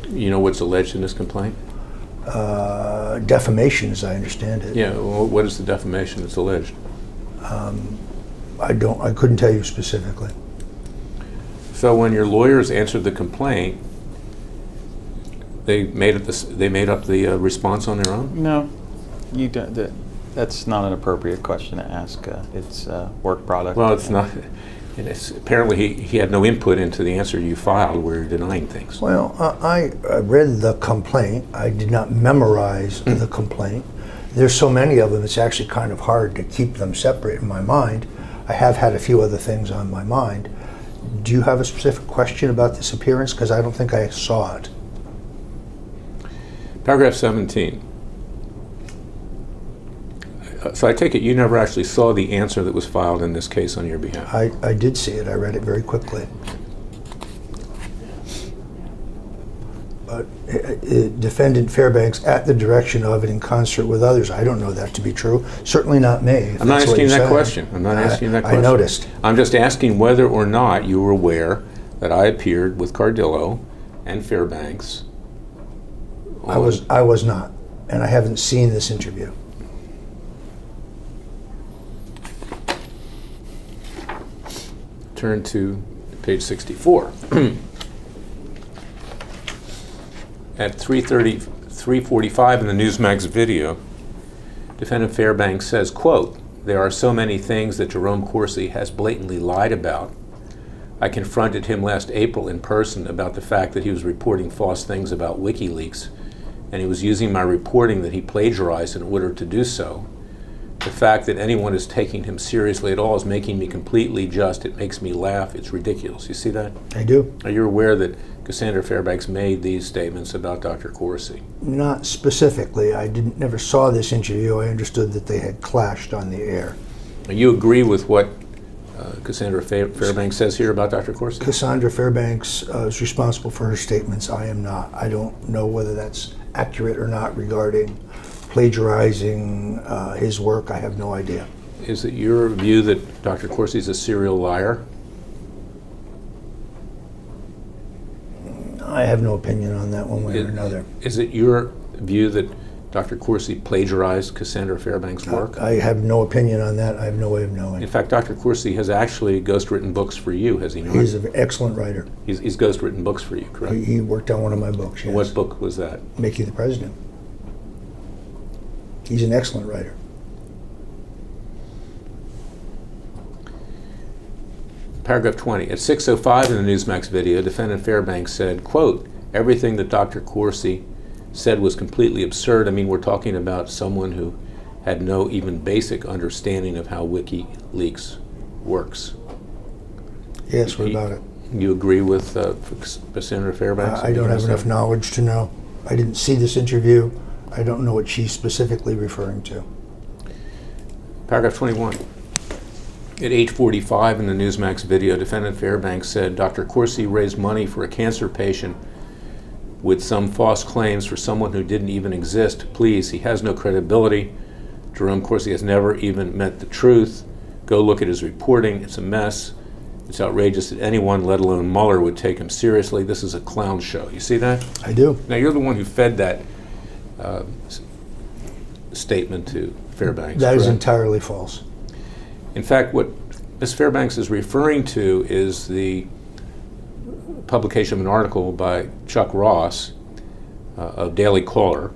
You know what's alleged in this complaint? Defamation, as I understand it. Yeah, well, what is the defamation that's alleged? I couldn't tell you specifically. So when your lawyers answered the complaint, they made up the response on their own? No, you don't. That's not an appropriate question to ask. It's work product. Well, it's not. And apparently he had no input into the answer you filed where you're denying things. Well, I read the complaint. I did not memorize the complaint. There's so many of them, it's actually kind of hard to keep them separate in my mind. I have had a few other things on my mind. Do you have a specific question about this appearance? Because I don't think I saw it. Paragraph 17. So I take it you never actually saw the answer that was filed in this case on your behalf? I did see it. I read it very quickly. But defendant Fairbanks, at the direction of and in concert with others, I don't know that to be true. Certainly not me. I'm not asking that question. I'm not asking that question. I noticed. I'm just asking whether or not you were aware that I appeared with Cardillo and Fairbanks. I was not, and I haven't seen this interview. Turn to page 64. At 3:45 in the Newsmax video, defendant Fairbanks says, quote, "There are so many things that Jerome Corsi has blatantly lied about. I confronted him last April in person about the fact that he was reporting false things about WikiLeaks, and he was using my reporting that he plagiarized in order to do so. The fact that anyone is taking him seriously at all is making me completely just. It makes me laugh. It's ridiculous." You see that? I do. Are you aware that Cassandra Fairbanks made these statements about Dr. Corsi? Not specifically. I never saw this interview. I understood that they had clashed on the air. You agree with what Cassandra Fairbanks says here about Dr. Corsi? Cassandra Fairbanks is responsible for her statements. I am not. I don't know whether that's accurate or not regarding plagiarizing his work. I have no idea. Is it your view that Dr. Corsi is a serial liar? I have no opinion on that one way or another. Is it your view that Dr. Corsi plagiarized Cassandra Fairbanks' work? I have no opinion on that. I have no way of knowing. In fact, Dr. Corsi has actually ghostwritten books for you, has he not? He's an excellent writer. He's ghostwritten books for you, correct? He worked on one of my books, yes. What book was that? Make You the President. He's an excellent writer. Paragraph 20. At 6:05 in the Newsmax video, defendant Fairbanks said, quote, "Everything that Dr. Corsi said was completely absurd." I mean, we're talking about someone who had no even basic understanding of how WikiLeaks works. Yes, what about it? You agree with Cassandra Fairbanks? I don't have enough knowledge to know. I didn't see this interview. I don't know what she's specifically referring to. Paragraph 21. At 8:45 in the Newsmax video, defendant Fairbanks said Dr. Corsi raised money for a cancer patient with some false claims for someone who didn't even exist. Please, he has no credibility. Jerome Corsi has never even met the truth. Go look at his reporting. It's a mess. It's outrageous that anyone, let alone Mueller, would take him seriously. This is a clown show. You see that? I do. Now, you're the one who fed that statement to Fairbanks. That is correct? entirely false. In fact, what Ms. Fairbanks is referring to is the publication of an article by Chuck Ross of Daily Caller,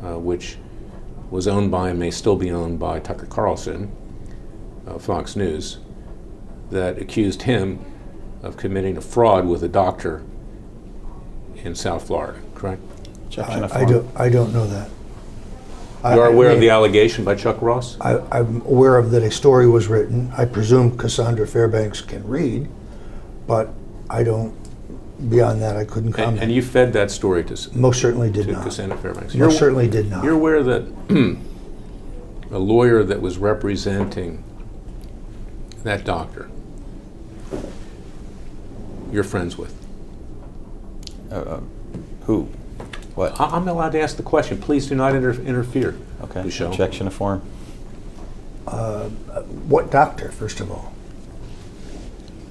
which was owned by and may still be owned by Tucker Carlson, Fox News, that accused him of committing a fraud with a doctor in South Florida, correct? I don't know that. You are aware of the allegation by Chuck Ross? I'm aware of that a story was written. I presume Cassandra Fairbanks can read, but I don't, beyond that, I couldn't comment. And you fed that story to Most certainly did not. Cassandra Fairbanks? Most certainly did not. You're aware that a lawyer that was representing that doctor you're friends with? Who? What? I'm not allowed to ask the question. Please do not interfere. Okay. Michelle. Objection to form. What doctor, first of all?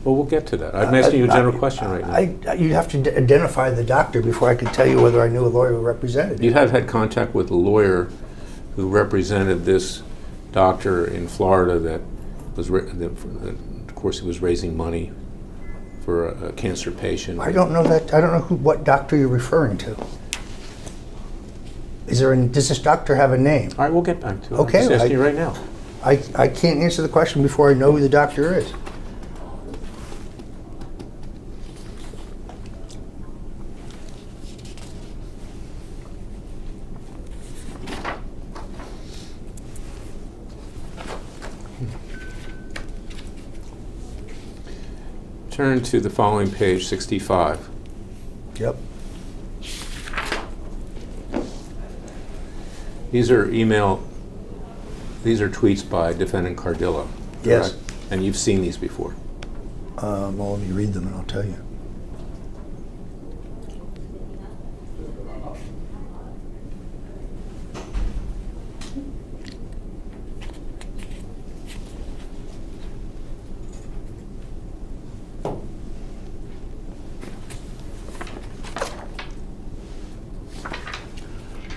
Well, we'll get to that. I'm asking you a general question right now. You'd have to identify the doctor before I could tell you whether I knew a lawyer who represented You him. have had contact with a lawyer who represented this doctor in Florida that was, of course, he was raising money for a cancer patient. I don't know that. I don't know what doctor you're referring to. Does this doctor have a name? All right, we'll get back to it. Okay, I'm just asking you right now. I can't answer the question before I know who the doctor is. Turn to the following page, 65. Yep. These are tweets by defendant Cardillo. Yes. Correct? And you've seen these before. Well, let me read them and I'll tell you.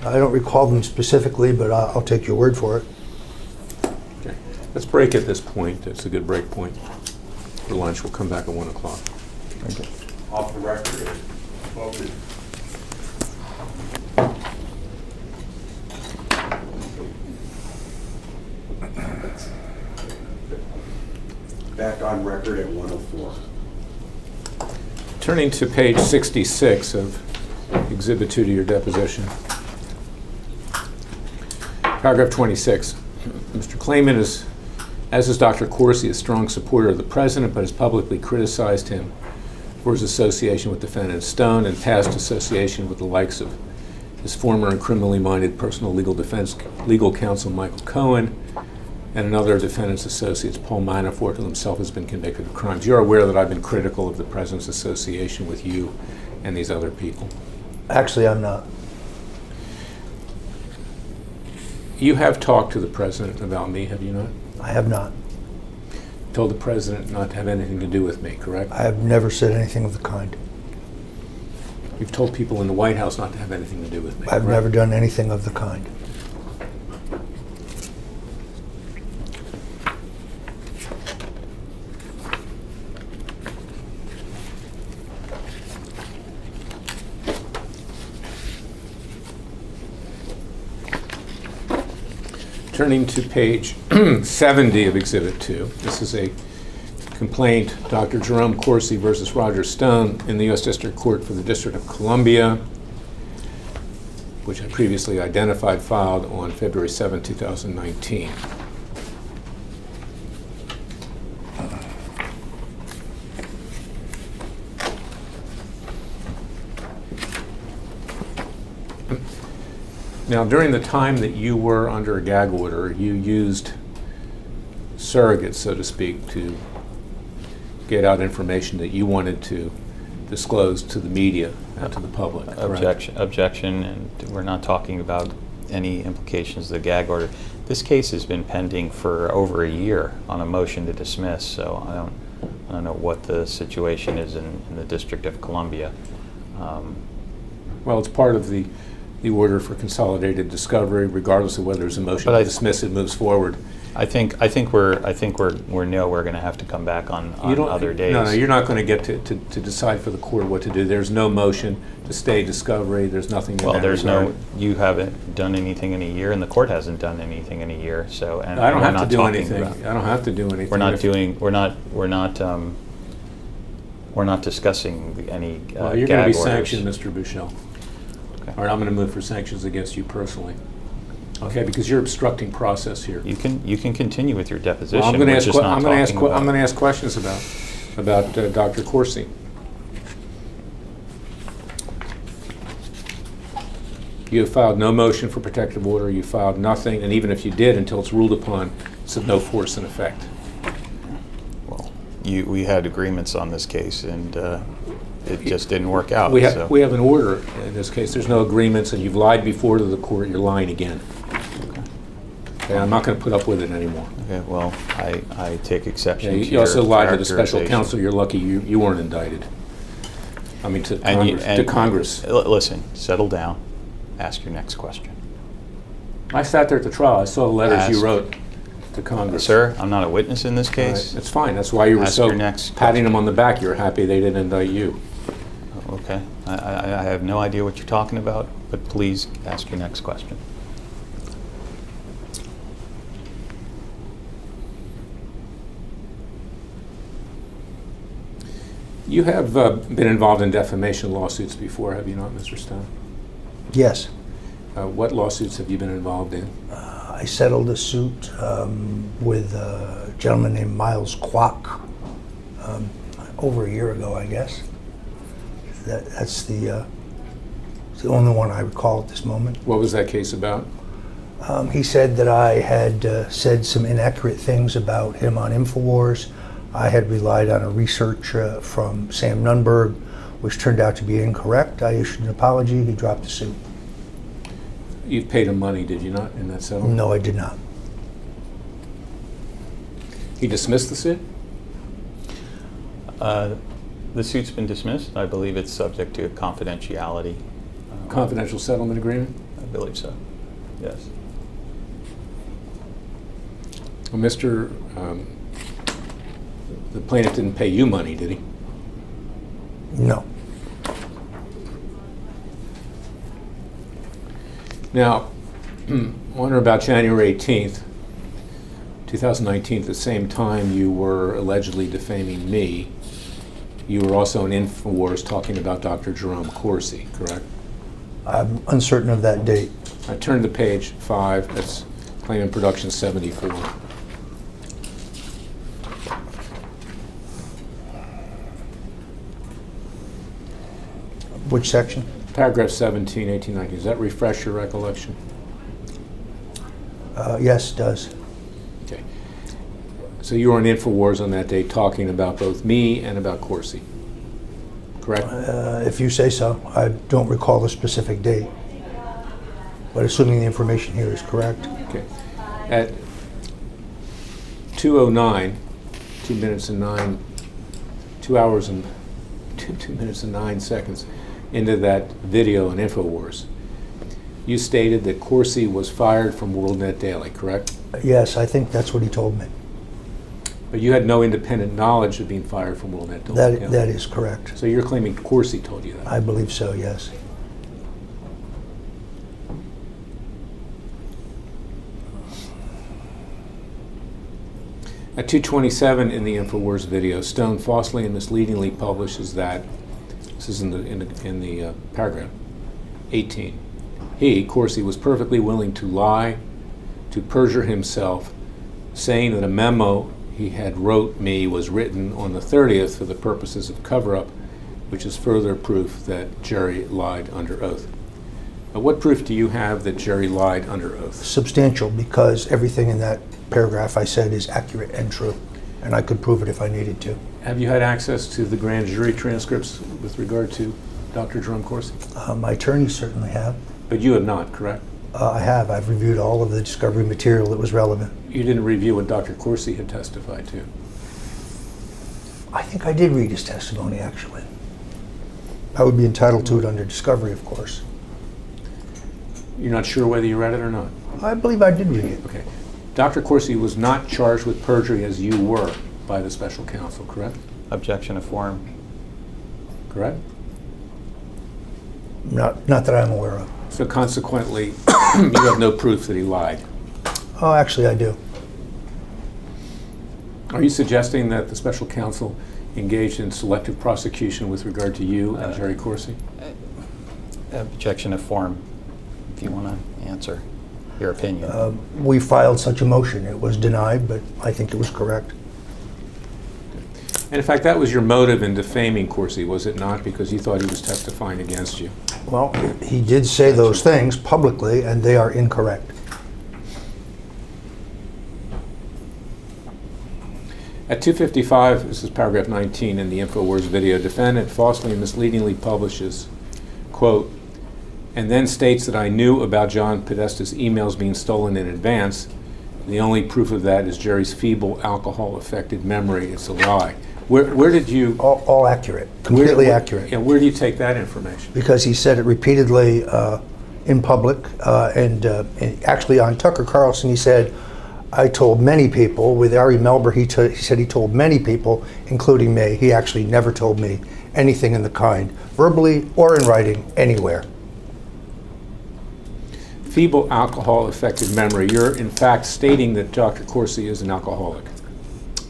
I don't recall them specifically, but I'll take your word for it. Okay. Let's break at this point. It's a good break point for lunch. We'll come back at 1 o'clock. Okay. Off the record, voted. Back on record at 1:04. Turning to page 66 of Exhibit 2 to your deposition. Paragraph 26. Mr. Klayman is, as is Dr. Corsi, a strong supporter of the president, but has publicly criticized him for his association with defendant Stone and past association with the likes of his former and criminally minded personal legal counsel Michael Cohen and another defendant's associates, Paul Manafort, who himself has been convicted of crimes. You're aware that I've been critical of the president's association with you and these other people. Actually, I'm not. You have talked to the president about me, have you not? I have not. Told the president not to have anything to do with me, correct? I have never said anything of the kind. You've told people in the White House not to have anything to do with me, I've correct? never done anything of the kind. Turning to page 70 of Exhibit 2, this is a complaint, Dr. Jerome Corsi versus Roger Stone in the U.S. District Court for the District of Columbia, which I previously identified, filed on February 7, 2019. Now, during the time that you were under a gag order, you used surrogates, so to speak, to get out information that you wanted to disclosed to the media and to the public. correct? Objection, and we're not talking about any implications of the gag order. This case has been pending for over a year on a motion to dismiss, so I don't know what the situation is in the District of Columbia. Well, it's part of the order for consolidated discovery, regardless of whether there's a motion But to dismiss, it moves forward. I think we're going to have to come back on other days. No, you're not going to get to decide for the court what to do. There's no motion to stay discovery. There's nothing in Well, that there's regard. you haven't done anything in a year, and the court hasn't done anything in a year. So, and I don't we're have to not do talking anything. about- I don't have to do anything. We're not If- doing. We're not discussing any Well, you're going gag to be orders. sanctioned, Mr. Bouchel. Okay. All right, I'm going to move for sanctions against you personally. Okay, because you're obstructing process here. You can continue with your deposition. Well, I'm going to we're ask. just not I'm going to ask. talking about- I'm going to ask questions about Dr. Corsi. You have filed no motion for protective order. You filed nothing, and even if you did, until it's ruled upon, it's of no force in effect. Well, we had agreements on this case, and it just didn't work out. We so. have an order in this case. There's no agreements, and you've lied before to the court. You're lying again. Okay, I'm not going to put up with it anymore. Okay, well, I take exception Yeah, to you also your lied to the special characterization. counsel. You're lucky you weren't indicted. I mean, to Congress. Listen, settle down. Ask your next question. I sat there at the trial. I saw the letters you Ask. wrote to Congress. Sir, I'm not a witness in this All right, case. that's fine. That's why you were Ask so your next patting them on the back. You're happy they didn't indict you. Okay. I have no idea what you're talking about, but please ask your next question. You have been involved in defamation lawsuits before, have you not, Mr. Stone? Yes. What lawsuits have you been involved in? I settled a suit with a gentleman named Miles Kwok over a year ago, I guess. That's the only one I recall at this moment. What was that case about? He said that I had said some inaccurate things about him on InfoWars. I had relied on a research from Sam Nunberg, which turned out to be incorrect. I issued an apology. He dropped the suit. You paid him money, did you not, in that settlement? No, I did not. He dismissed the suit? The suit's been dismissed. I believe it's subject to confidentiality. Confidential settlement agreement? I believe so. Yes. Well, the plaintiff didn't pay you money, did he? No. Now, on or about January 18th, 2019, at the same time you were allegedly defaming me, you were also in InfoWars talking about Dr. Jerome Corsi, correct? I'm uncertain of that date. I turned to page 5, that's claim in production 74. Which section? Paragraph 17, 18, 19. Does that refresh your recollection? Yes, it does. Okay. So you were on InfoWars on that day talking about both me and about Corsi, correct? If you say so. I don't recall the specific date. But assuming the information here is correct. Okay. At 2:09, 2 minutes and 9, 2 hours and 2 minutes and 9 seconds into that video on InfoWars, you stated that Corsi was fired from WorldNet Daily, correct? Yes, I think that's what he told me. But you had no independent knowledge of being fired from WorldNet Daily. That is correct. So you're claiming Corsi told you that? I believe so, yes. At 2:27 in the InfoWars video, Stone falsely and misleadingly publishes that, this is in the paragraph 18, he, Corsi, was perfectly willing to lie, to perjure himself, saying that a memo he had wrote me was written on the 30th for the purposes of cover-up, which is further proof that Jerry lied under oath. Now, what proof do you have that Jerry lied under oath? Substantial, because everything in that paragraph I said is accurate and true, and I could prove it if I needed to. Have you had access to the grand jury transcripts with regard to Dr. Jerome Corsi? My attorneys certainly have. But you have not, correct? I have. I've reviewed all of the discovery material that was relevant. You didn't review what Dr. Corsi had testified to. I think I did read his testimony, actually. I would be entitled to it under discovery, of course. You're not sure whether you read it or not? I believe I did read it. Okay. Dr. Corsi was not charged with perjury as you were by the special counsel, correct? Objection to form. Correct? Not that I'm aware of. So consequently, you have no proof that he lied. Oh, actually, I do. Are you suggesting that the special counsel engaged in selective prosecution with regard to you and Jerry Corsi? Objection to form, if you want to answer your opinion. We filed such a motion. It was denied, but I think it was correct. And in fact, that was your motive in defaming Corsi, was it not? Because you thought he was testifying against you. Well, he did say those things publicly, and they are incorrect. At 2:55, this is paragraph 19 in the InfoWars video, defendant falsely and misleadingly publishes, quote, and then states that I knew about John Podesta's emails being stolen in advance. The only proof of that is Jerry's feeble alcohol-affected memory. It's a lie. Where did you... All accurate, completely accurate. Yeah, where do you take that information? Because he said it repeatedly in public, and actually on Tucker Carlson he said, I told many people. With Ari Melber, he said he told many people, including me. He actually never told me anything in the kind, verbally or in writing, anywhere. Feeble alcohol-affected memory. You're in fact stating that Dr. Corsi is an alcoholic.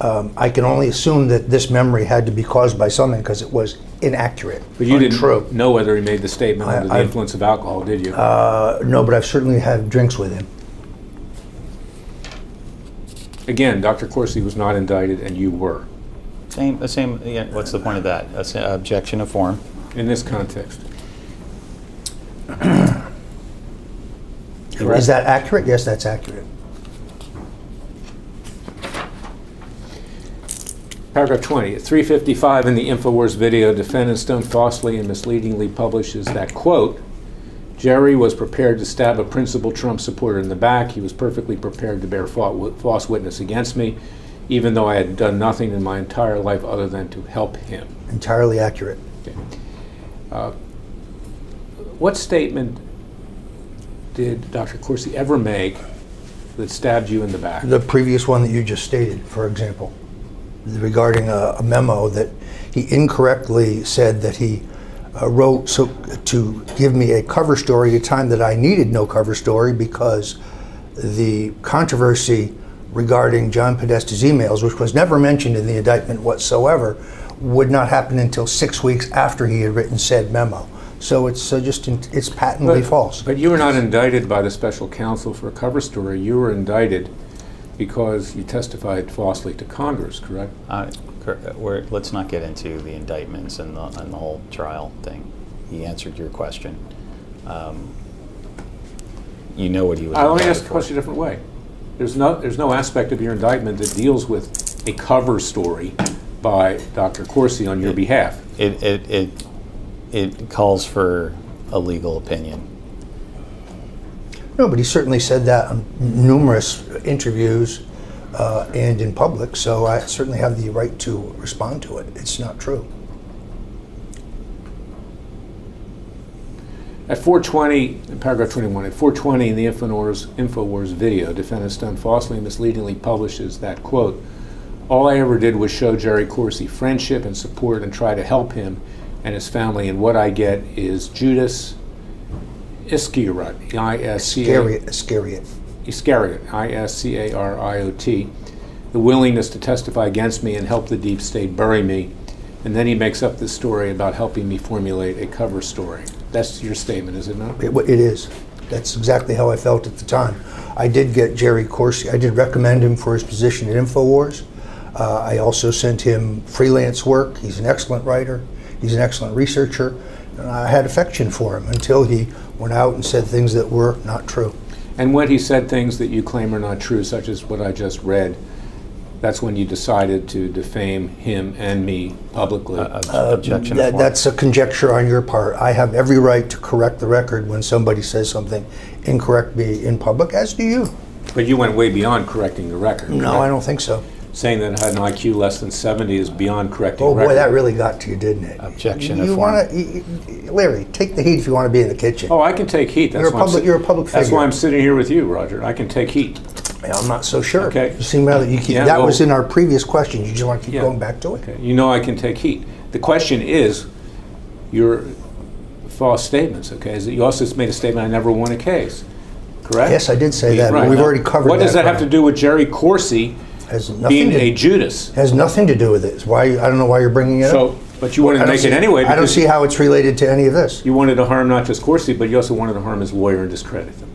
I can only assume that this memory had to be caused by something because it was inaccurate, But you untrue. didn't know whether he made the statement under the influence of alcohol, did you? No, but I've certainly had drinks with him. Again, Dr. Corsi was not indicted and you were. The same. Yeah, what's the point of that? Objection to form. In this context. Is that accurate? Yes, that's accurate. Paragraph 20, at 3:55 in the InfoWars video, defendant Stone falsely and misleadingly publishes that, quote, Jerry was prepared to stab a principal Trump supporter in the back. He was perfectly prepared to bear false witness against me, even though I had done nothing in my entire life other than to help him. Entirely accurate. Okay. What statement did Dr. Corsi ever make that stabbed you in the back? The previous one that you just stated, for example, regarding a memo that he incorrectly said that he wrote to give me a cover story at a time that I needed no cover story because the controversy regarding John Podesta's emails, which was never mentioned in the indictment whatsoever, would not happen until 6 weeks after he had written said memo. So it's it's patently false. But you were not indicted by the special counsel for a cover story. You were indicted because you testified falsely to Congress, correct? Let's not get into the indictments and the whole trial thing. He answered your question. You know what he was. I'll only ask the question a different way. There's no aspect of your indictment that deals with a cover story by Dr. Corsi on your behalf. It calls for a legal opinion. No, but he certainly said that on numerous interviews and in public, so I certainly have the right to respond to it. It's not true. At 4:20, paragraph 21, at 4:20 in the InfoWars video, defendant Stone falsely and misleadingly publishes that, quote, all I ever did was show Jerry Corsi friendship and support and try to help him and his family, and what I get is Judas Iscariot, Iscariot, I-S-C-A-R-I-O-T, the willingness to testify against me and help the deep state bury me. And then he makes up this story about helping me formulate a cover story. That's your statement, is it not? It is. That's exactly how I felt at the time. I did get Jerry Corsi. I did recommend him for his position at InfoWars. I also sent him freelance work. He's an excellent writer. He's an excellent researcher. And I had affection for him until he went out and said things that were not true. And when he said things that you claim are not true, such as what I just read, That's when you decided to defame him and me publicly. Objection to form. That's a conjecture on your part. I have every right to correct the record when somebody says something incorrect me in public, as do you. But you went way beyond correcting the record. No, correct? I don't think so. Saying that I had an IQ less than 70 is beyond correcting Oh the record. boy, that really got to you, didn't it? Objection You to want form. to, Larry, take the heat if you want to be in the kitchen. Oh, I can take heat. That's You're a why I'm public- you're a public That's figure. why I'm sitting here with you, Roger. I can take heat. I'm not so sure. Okay. You seem rather, you keep, Yeah, that well- was in our previous question. You just want to keep Yeah. going back to it? Okay. You know I can take heat. The question is your false statements, okay? Is that you also made a statement, I never won a case, correct? Yes, I did say that, but Right. we've already covered that. What does that have to part. do with Jerry Corsi Has nothing being to, a Judas? has nothing to do with it. It's why, I don't know why you're bringing it up. So, but you wanted to I don't make see- it anyway I don't because see how it's related to any of this. you wanted to harm not just Corsi, but you also wanted to harm his lawyer and discredit him.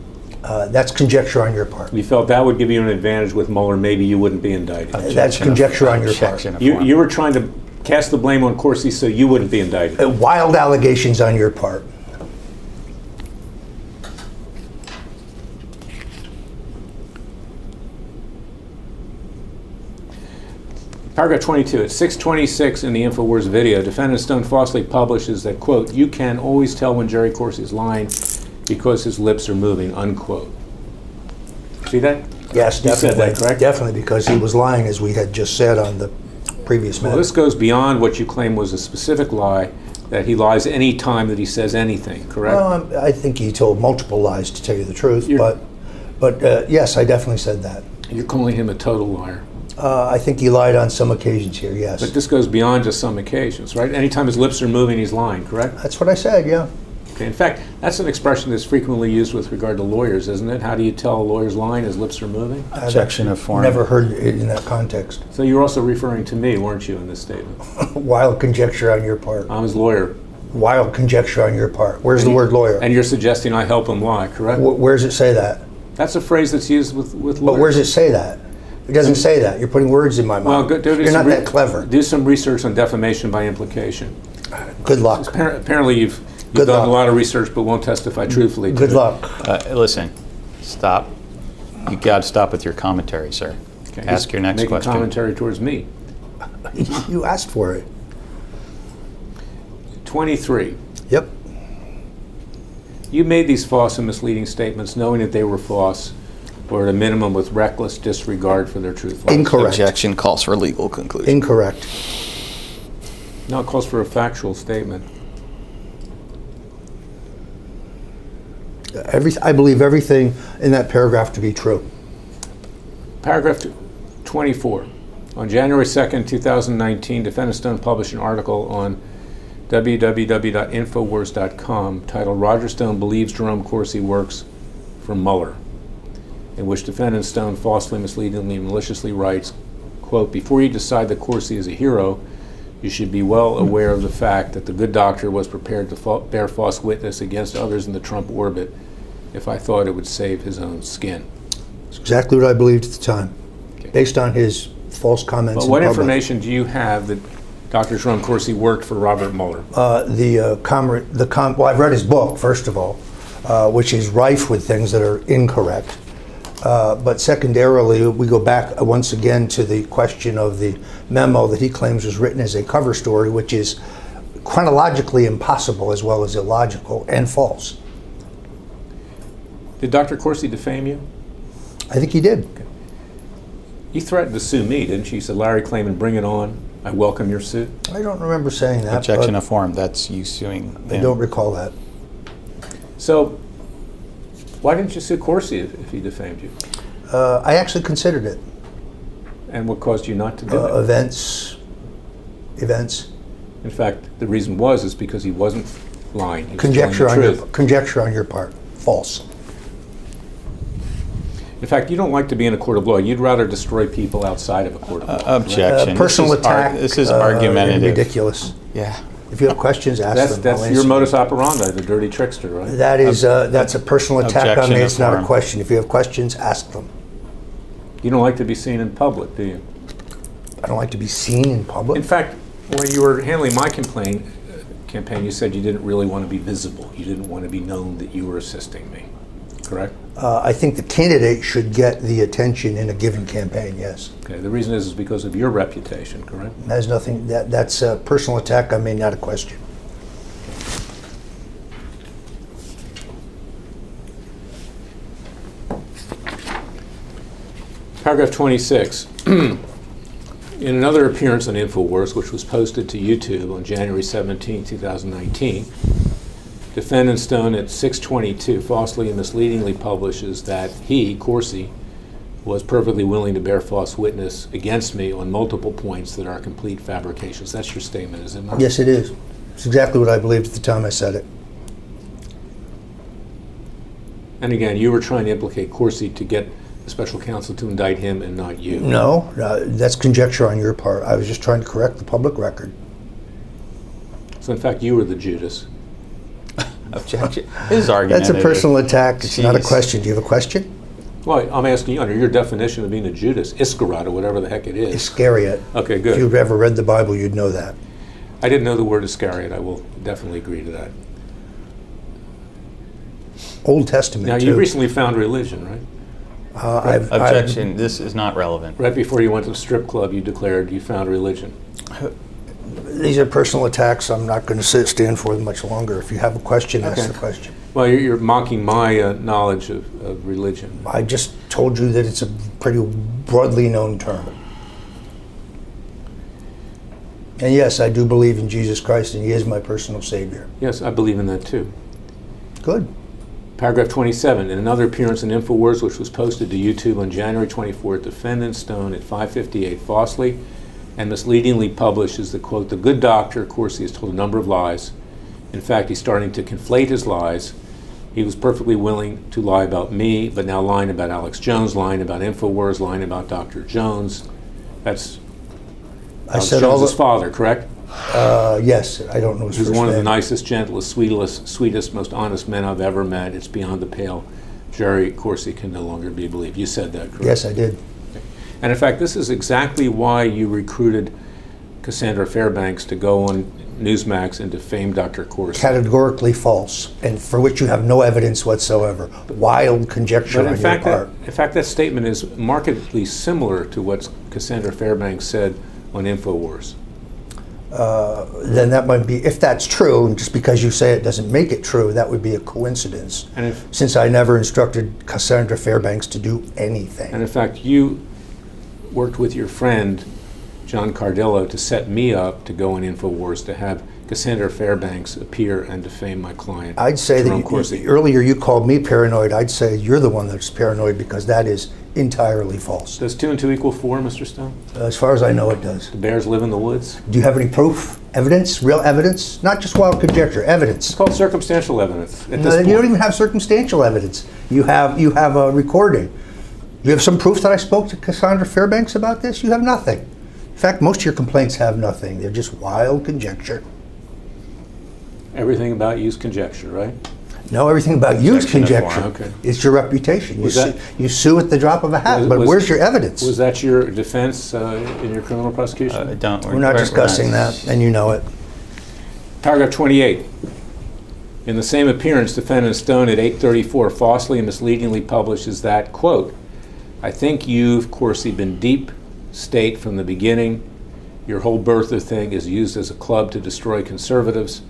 That's conjecture on your part. You felt that would give you an advantage with Mueller, maybe you wouldn't be indicted. That's Objection of- conjecture on your part. objection of You, form. you were trying to cast the blame on Corsi so you wouldn't be indicted. Wild allegations on your part. Paragraph 22, at 6:26 in the InfoWars video, defendant Stone falsely publishes that, quote, you can always tell when Jerry Corsi is lying because his lips are moving, unquote. See that? Yes, You definitely. said that, correct? Definitely, because he was lying, as we had just said on the previous Well, matter. this goes beyond what you claim was a specific lie, that he lies any time that he says anything, correct? Well, I think he told multiple lies, to tell you the truth, You're- but yes, I definitely said that. You're calling him a total liar. I think he lied on some occasions here, yes. But this goes beyond just some occasions, right? Anytime his lips are moving, he's lying, correct? That's what I said, yeah. Okay. In fact, that's an expression that's frequently used with regard to lawyers, isn't it? How do you tell a lawyer's lying? His lips are moving? Objection of form. Never heard it in that context. So you're also referring to me, weren't you, in this statement? Wild conjecture on your part. I'm his lawyer. Wild conjecture on your part. Where's the word lawyer? And you're suggesting I help him lie, correct? Where does it say that? That's a phrase that's used with lawyers. But where does it say that? It doesn't say that. You're putting words in my Well, mouth. do You're some not that clever. Do some research on defamation by implication. Good luck. Apparently you've Good done luck. a lot of research but won't testify truthfully to Good it. luck. Listen, stop. You got to stop with your commentary, sir. Okay. Ask He's your next making question. commentary towards me. You asked for it. 23. Yep. You made these false and misleading statements knowing that they were false, or at a minimum with reckless disregard for their truthfulness. Incorrect. Objection calls for legal conclusion. Incorrect. No, it calls for a factual statement. I believe everything in that paragraph to be true. Paragraph 24. On January 2nd, 2019, Defendant Stone published an article on www.infowars.com titled Roger Stone Believes Jerome Corsi Works for Mueller, in which Defendant Stone falsely, misleadingly, and maliciously writes, quote, before you decide that Corsi is a hero, you should be well aware of the fact that the good doctor was prepared to bear false witness against others in the Trump orbit if I thought it would save his own skin. It's exactly what I believed at the time, Okay. based on his false comments But in what public. information do you have that Dr. Jerome Corsi worked for Robert Mueller? Well, I've read his book, first of all, which is rife with things that are incorrect. But secondarily, we go back once again to the question of the memo that he claims was written as a cover story, which is chronologically impossible as well as illogical and false. Did Dr. Corsi defame you? I think he did. You threatened to sue me, didn't you? You said, Larry Klayman, bring it on. I welcome your suit. I don't remember saying that. Objection but of form. That's you suing I him. don't recall that. So, why didn't you sue Corsi if he defamed you? I actually considered it. And what caused you not to do it? Events. In fact, the reason is because he wasn't lying. He was Conjecture telling on the your truth. conjecture on your part. False. In fact, you don't like to be in a court of law. You'd rather destroy people outside of a court of law. correct? Objection. Personal This is attack. This is and argumentative. ridiculous. Yeah. If you have questions, ask them. I'll That's answer your them. modus operandi, the dirty trickster, right? That is, that's a personal attack on Objection me. of It's not a form. question. If you have questions, ask them. You don't like to be seen in public, do you? I don't like to be seen in public. In fact, when you were handling my campaign, you said you didn't really want to be visible. You didn't want to be known that you were assisting me. correct? I think the candidate should get the attention in a given campaign, yes. Okay, the reason is because of your reputation, correct? Has nothing, that's a personal attack, I mean, not a question. Paragraph 26. In another appearance on InfoWars, which was posted to YouTube on January 17, 2019, defendant Stone at 6:22 falsely and misleadingly publishes that he, Corsi, was perfectly willing to bear false witness against me on multiple points that are complete fabrications. That's your statement, is it not? Yes, it is. It's exactly what I believed at the time I said it. And again, you were trying to implicate Corsi to get the special counsel to indict him and not you. No, that's conjecture on your part. I was just trying to correct the public record. So in fact, you were the Judas. Objection. His argument. That's a personal attack. It's not a Jeez. question. Do you have a question? Well, I'm asking you, under your definition of being a Judas, Iscariot, or whatever the heck it is. Iscariot. Okay, If good. you've ever read the Bible, you'd know that. I didn't know the word Iscariot. I will definitely agree to that. Old Testament, Now, too. you recently found religion, right? Objection. This is not relevant. Right before you went to the strip club, you declared you found religion. These are personal attacks. I'm not going to stand for them much longer. If you have a question, ask Okay. the question. Well, you're mocking my knowledge of religion. I just told you that it's a pretty broadly known term. And yes, I do believe in Jesus Christ, and He is my personal Savior. Yes, I believe in that too. Good. Paragraph 27, in another appearance in InfoWars, which was posted to YouTube on January 24th, defendant Stone at 5:58 falsely and misleadingly publishes the quote, "The good doctor, of course, he has told a number of lies. In fact, he's starting to conflate his lies. He was perfectly willing to lie about me, but now lying about Alex Jones, lying about InfoWars, lying about Dr. Jones." That's I Alex said all Jones' the. father, correct? Yes, I don't know his He's first one of the name. nicest, gentlest, sweetest, most honest men I've ever met. It's beyond the pale. Jerry Corsi can no longer be believed. You said that, correct? Yes, I did. And in fact, this is exactly why you recruited Cassandra Fairbanks to go on Newsmax and defame Dr. Corsi. Categorically false, and for which you have no evidence whatsoever. Wild conjecture But on in your fact, part. that statement is markedly similar to what Cassandra Fairbanks said on InfoWars. Then that might be, if that's true, and just because you say it doesn't make it true, that would be a coincidence. And if, Since I never instructed Cassandra Fairbanks to do anything. and in fact, you worked with your friend John Cardillo to set me up to go on InfoWars to have Cassandra Fairbanks appear and defame my client. I'd say Jerome that Corsi. earlier you called me paranoid. I'd say you're the one that's paranoid, because that is entirely false. Does 2 and 2 equal 4, Mr. Stone? As far as I know, it does. The bears live in the woods? Do you have any proof, evidence, real evidence? Not just wild conjecture, evidence. It's called circumstantial evidence at No, this point. you don't even have circumstantial evidence. You have a recording. You have some proof that I spoke to Cassandra Fairbanks about this? You have nothing. In fact, most of your complaints have nothing. They're just wild conjecture. Everything about you is conjecture, right? No, everything about you is Objection to conjecture. form. Okay. It's your reputation. Was that- You sue at the drop of a hat, but Was- where's your evidence? Was that your defense in your criminal prosecution? We're not discussing that, and you know it. Paragraph 28. In the same appearance, defendant Stone at 8:34 falsely and misleadingly publishes that, quote, "I think you've, of course, been deep state from the beginning. Your whole birther thing is used as a club to destroy conservatives.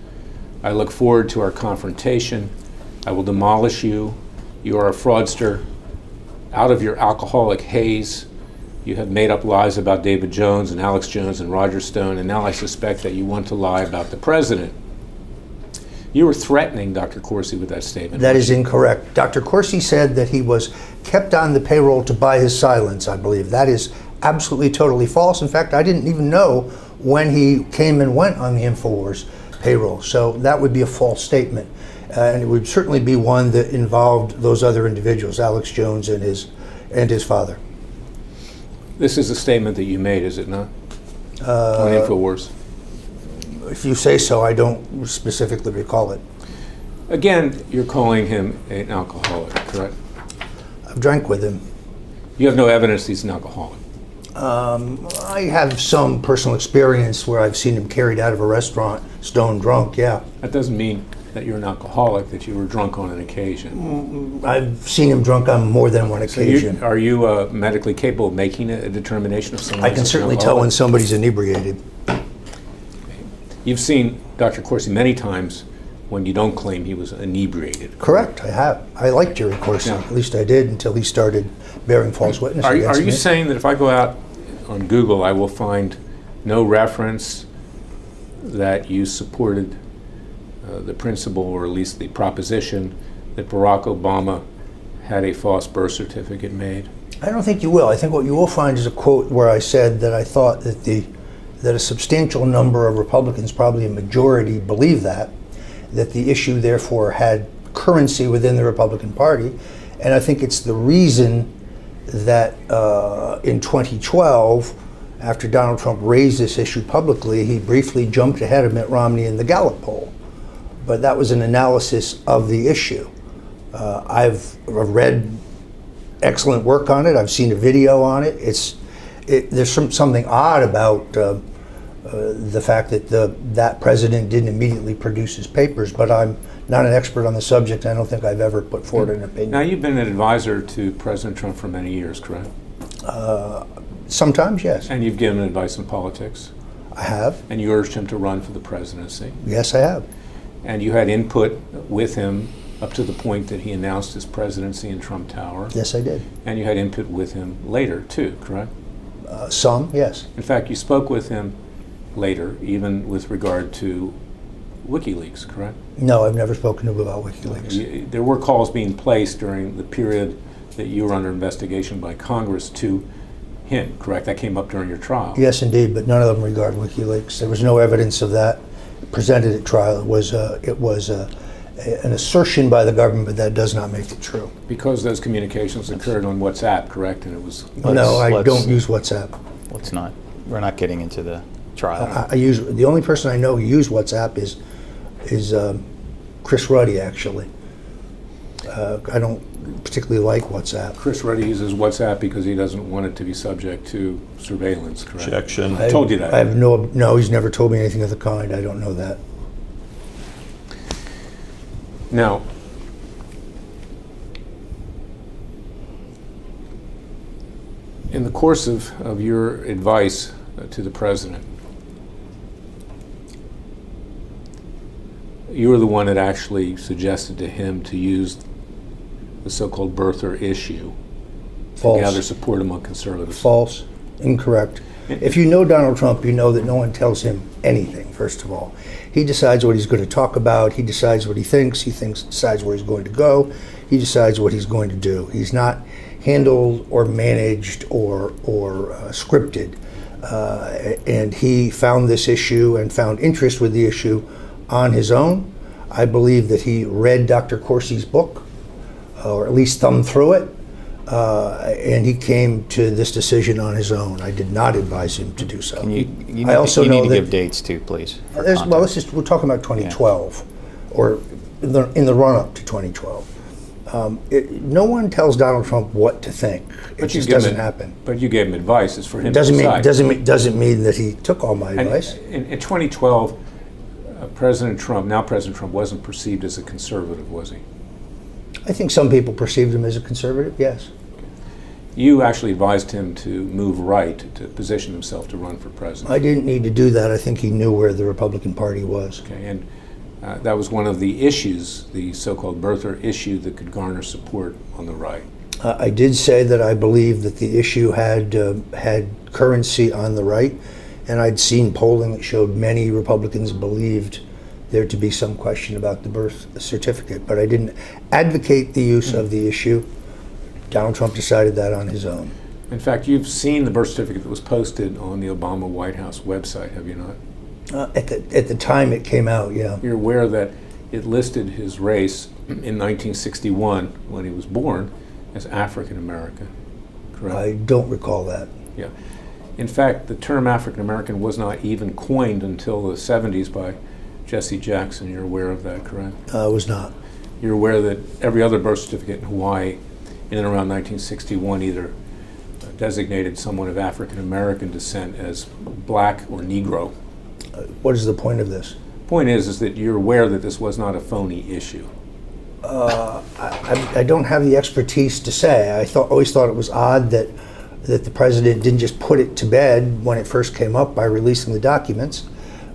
I look forward to our confrontation. I will demolish you. You are a fraudster. Out of your alcoholic haze, you have made up lies about David Jones and Alex Jones and Roger Stone, and now I suspect that you want to lie about the president." You were threatening Dr. Corsi with that statement. That is incorrect. Dr. Corsi said that he was kept on the payroll to buy his silence, I believe. That is absolutely, totally false. In fact, I didn't even know when he came and went on the InfoWars payroll. So that would be a false statement. And it would certainly be one that involved those other individuals, Alex Jones and his father. This is a statement that you made, is it not? On InfoWars. If you say so, I don't specifically recall it. Again, you're calling him an alcoholic, correct? I've drank with him. You have no evidence he's an alcoholic. I have some personal experience where I've seen him carried out of a restaurant, stone drunk, yeah. That doesn't mean that you're an alcoholic, that you were drunk on an occasion. I've seen him drunk on more than one So occasion. are you medically capable of making a determination of someone? I can certainly tell when somebody's inebriated. You've seen Dr. Corsi many times when you don't claim he was inebriated. Correct, I have. I like Jerry Corsi. Yeah. At least I did until he started bearing false witness Are against you me. saying that if I go out on Google, I will find no reference that you supported the principle, or at least the proposition, that Barack Obama had a false birth certificate made? I don't think you will. I think what you will find is a quote where I said that I thought that that a substantial number of Republicans, probably a majority, believe that the issue therefore had currency within the Republican Party. And I think it's the reason that in 2012, after Donald Trump raised this issue publicly, he briefly jumped ahead of Mitt Romney in the Gallup poll. But that was an analysis of the issue. I've read excellent work on it. I've seen a video on it. There's something odd about the fact that that president didn't immediately produce his papers, but I'm not an expert on the subject. I don't think I've ever put forward an opinion. Now, you've been an advisor to President Trump for many years, correct? Sometimes, yes. And you've given advice on politics, I have. and you urged him to run for the presidency. Yes, I have. And you had input with him up to the point that he announced his presidency in Trump Tower. Yes, I did. And you had input with him later, too, correct? Some, yes. In fact, you spoke with him later, even with regard to WikiLeaks, correct? No, I've never spoken to him about WikiLeaks. There were calls being placed during the period that you were under investigation by Congress to him, correct? That came up during your trial. Yes, indeed, but none of them regard WikiLeaks. There was no evidence of that presented at trial. It was an assertion by the government, but that does not make it true. Because those communications occurred on WhatsApp, correct? And it was... No, I let's- don't use WhatsApp. Let's not. We're not getting into the trial. I use the only person I know who used WhatsApp is Chris Ruddy. Actually, I don't particularly like WhatsApp. Chris Ruddy uses WhatsApp because he doesn't want it to be subject to surveillance, correct? Objection. I told you that. I have no. He's never told me anything of the kind. I don't know that. Now, in the course of your advice to the president, you were the one that actually suggested to him to use the so-called birther issue False. to gather support among conservatives. False. Incorrect. If you know Donald Trump, you know that no one tells him anything, first of all. He decides what he's going to talk about. He decides what he thinks. Decides where he's going to go. He decides what he's going to do. He's not handled or managed or scripted. And he found this issue and found interest with the issue on his own. I believe that he read Dr. Corsi's book, or at least thumbed through it. And he came to this decision on his own. I did not advise him to do so. Can you I also you know need to that give dates too, please. for well, context. we're talking about 2012, or in the run-up to 2012. No one tells Donald Trump what to think. It just doesn't happen. But you gave him advice. It's for him Doesn't to mean decide. doesn't mean that he took all my And advice. in 2012, President Trump, now President Trump, wasn't perceived as a conservative, was he? I think some people perceived him as a conservative. Yes. You actually advised him to move right, to position himself to run for president. I didn't need to do that. I think he knew where the Republican Party was. Okay, and that was one of the issues, the so-called birther issue, that could garner support on the right. I did say that I believed that the issue had currency on the right, and I'd seen polling that showed many Republicans believed there to be some question about the birth certificate, but I didn't advocate the use of the issue. Donald Trump decided that on his own. In fact, you've seen the birth certificate that was posted on the Obama White House website, have you not? At the time it came out, yeah. You're aware that it listed his race in 1961, when he was born, as African American, correct? I don't recall that. Yeah. In fact, the term African American was not even coined until the 70s by Jesse Jackson. You're aware of that, correct? I was not. You're aware that every other birth certificate in Hawaii in and around 1961 either designated someone of African American descent as black or Negro. What is the point of this? Point is that you're aware that this was not a phony issue. I don't have the expertise to say. Always thought it was odd that the president didn't just put it to bed when it first came up by releasing the documents.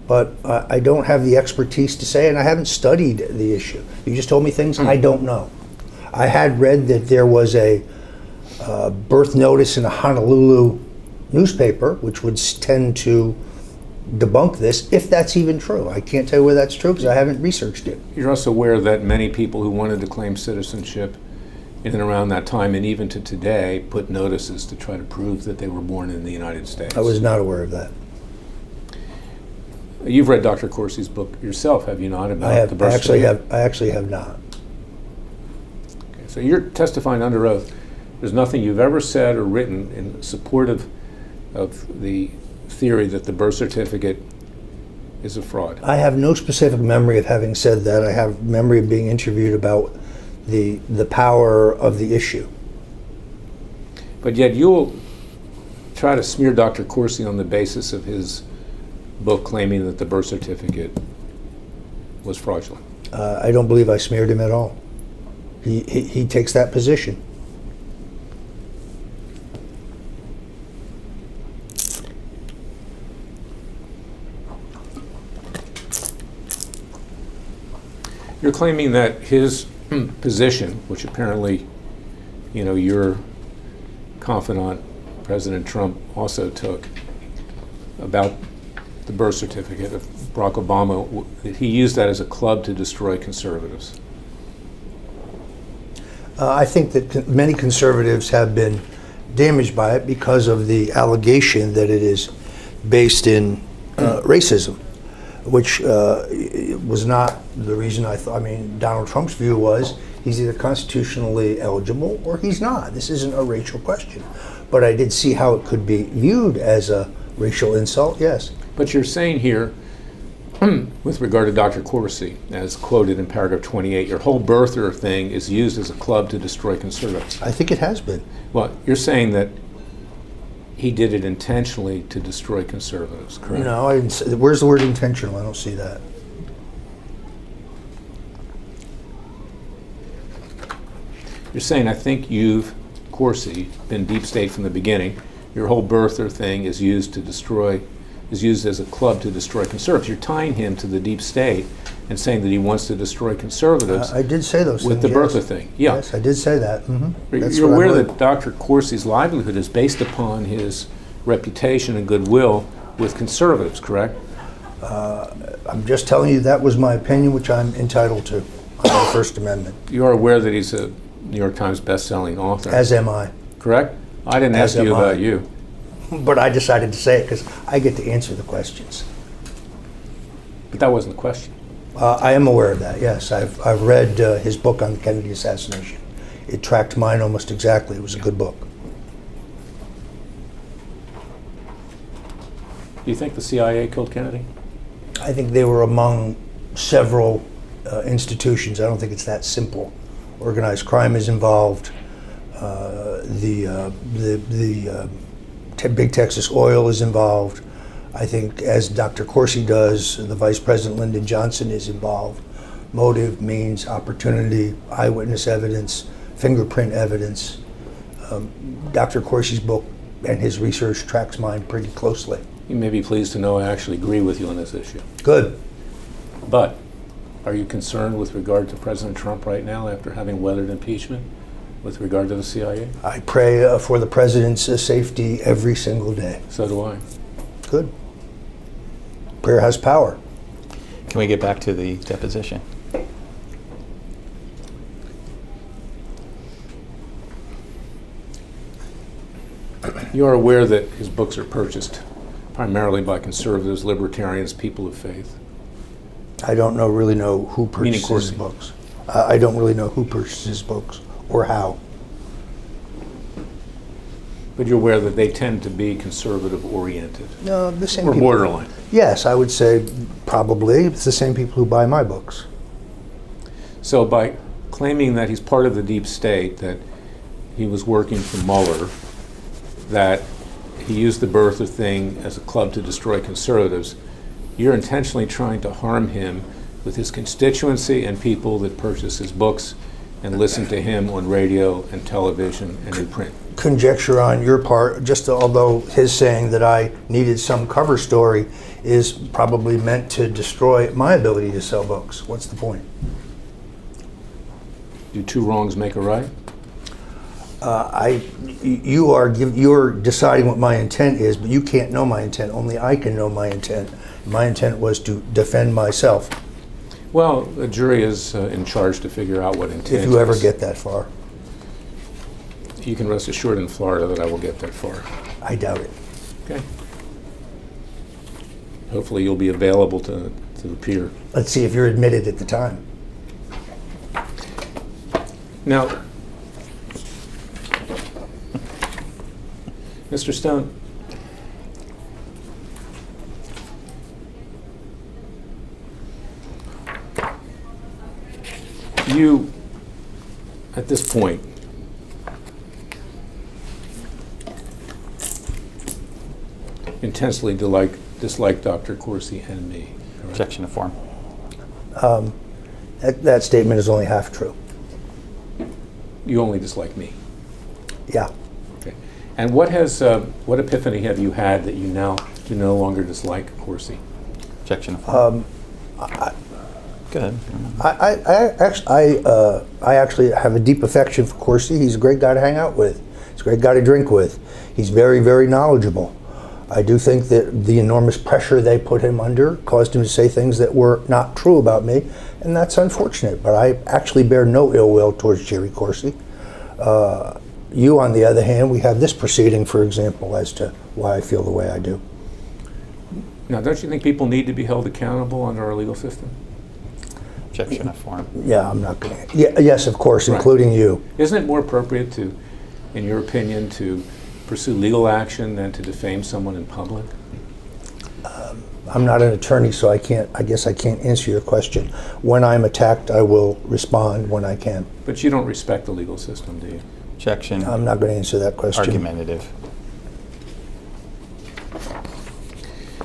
But I don't have the expertise to say, and I haven't studied the issue. You just told me things I don't know. I had read that there was a birth notice in a Honolulu newspaper, which would tend to debunk this, if that's even true. I can't tell you whether that's true because I haven't researched it. You're also aware that many people who wanted to claim citizenship in and around that time, and even to today, put notices to try to prove that they were born in the United States. I was not aware of that. You've read Dr. Corsi's book yourself, have you not, about the birth certificate? I actually have not. Okay, so you're testifying under oath. There's nothing you've ever said or written in support of the theory that the birth certificate is a fraud. I have no specific memory of having said that. I have memory of being interviewed about the power of the issue. But yet you'll try to smear Dr. Corsi on the basis of his book claiming that the birth certificate was fraudulent. I don't believe I smeared him at all. He takes that position. You're claiming that his position, which apparently, your confidant, President Trump, also took about the birth certificate of Barack Obama, that he used that as a club to destroy conservatives. I think that many conservatives have been damaged by it because of the allegation that it is based in racism, which was not the reason I thought. I mean, Donald Trump's view was he's either constitutionally eligible or he's not. This isn't a racial question. But I did see how it could be viewed as a racial insult, yes. But you're saying here, with regard to Dr. Corsi, as quoted in paragraph 28, your whole birther thing is used as a club to destroy conservatives. I think it has been. Well, you're saying that he did it intentionally to destroy conservatives, correct? No, I didn't say, where's the word intentional? I don't see that. You're saying, I think you've, Corsi, been deep state from the beginning. Your whole birther thing is used as a club to destroy conservatives. You're tying him to the deep state and saying that he wants to destroy conservatives. I did say those with things. the birther thing. Yeah. Yes, I did say that. You're aware that Dr. Corsi's livelihood is based upon his reputation and goodwill with conservatives, correct? I'm just telling you that was my opinion, which I'm entitled to on the First Amendment. You are aware that he's a New York Times best-selling author. As am I. Correct? I didn't ask you about you. But I decided to say it because I get to answer the questions. But that wasn't the question. I am aware of that, yes. I've read his book on the Kennedy assassination. It tracked mine almost exactly. It was a good book. Do you think the CIA killed Kennedy? I think they were among several institutions. I don't think it's that simple. Organized crime is involved. Big Texas Oil is involved. I think, as Dr. Corsi does, the Vice President Lyndon Johnson is involved. Motive, means, opportunity, eyewitness evidence, fingerprint evidence. Dr. Corsi's book and his research tracks mine pretty closely. You may be pleased to know I actually agree with you on this issue. Good. But are you concerned with regard to President Trump right now after having weathered impeachment with regard to the CIA? I pray for the president's safety every single day. So do I. Good. Prayer has power. Can we get back to the deposition? You are aware that his books are purchased primarily by conservatives, libertarians, people of faith. I don't really know who purchases his Corsi. books. I don't really know who purchases his books or how. But you're aware that they tend to be conservative-oriented. No, the same Or people. borderline. Yes, I would say probably. It's the same people who buy my books. So by claiming that he's part of the deep state, that he was working for Mueller, that he used the birther thing as a club to destroy conservatives, you're intentionally trying to harm him with his constituency and people that purchase his books and listen to him on radio and television and in print. Conjecture on your part, just although his saying that I needed some cover story is probably meant to destroy my ability to sell books. What's the point? Do two wrongs make a right? You're deciding what my intent is, but you can't know my intent. Only I can know my intent. My intent was to defend myself. Well, the jury is in charge to figure out what intent If you ever is. get that far, You can rest assured in Florida that I will get that far. I doubt it. Okay. Hopefully you'll be available to appear. Let's see if you're admitted at the time. Now, Mr. Stone, you, at this point, intensely dislike Dr. Corsi and me. Correct? Objection to form. That statement is only half true. You only dislike me. Yeah. Okay. And what epiphany have you had that you now do no longer dislike Corsi? Objection to form. Go ahead. I actually have a deep affection for Corsi. He's a great guy to hang out with. He's a great guy to drink with. He's very, very knowledgeable. I do think that the enormous pressure they put him under caused him to say things that were not true about me, and that's unfortunate. But I actually bear no ill will towards Jerry Corsi. You, on the other hand, we have this proceeding, for example, as to why I feel the way I do. Now, don't you think people need to be held accountable under our legal system? Objection to form. Yeah, I'm not going to. Yeah, yes, of course, Right. including you. Isn't it more appropriate to, in your opinion, to pursue legal action than to defame someone in public? I'm not an attorney, so I guess I can't answer your question. When I'm attacked, I will respond when I can. But you don't respect the legal system, do you? Objection. I'm not going to answer that question. Argumentative.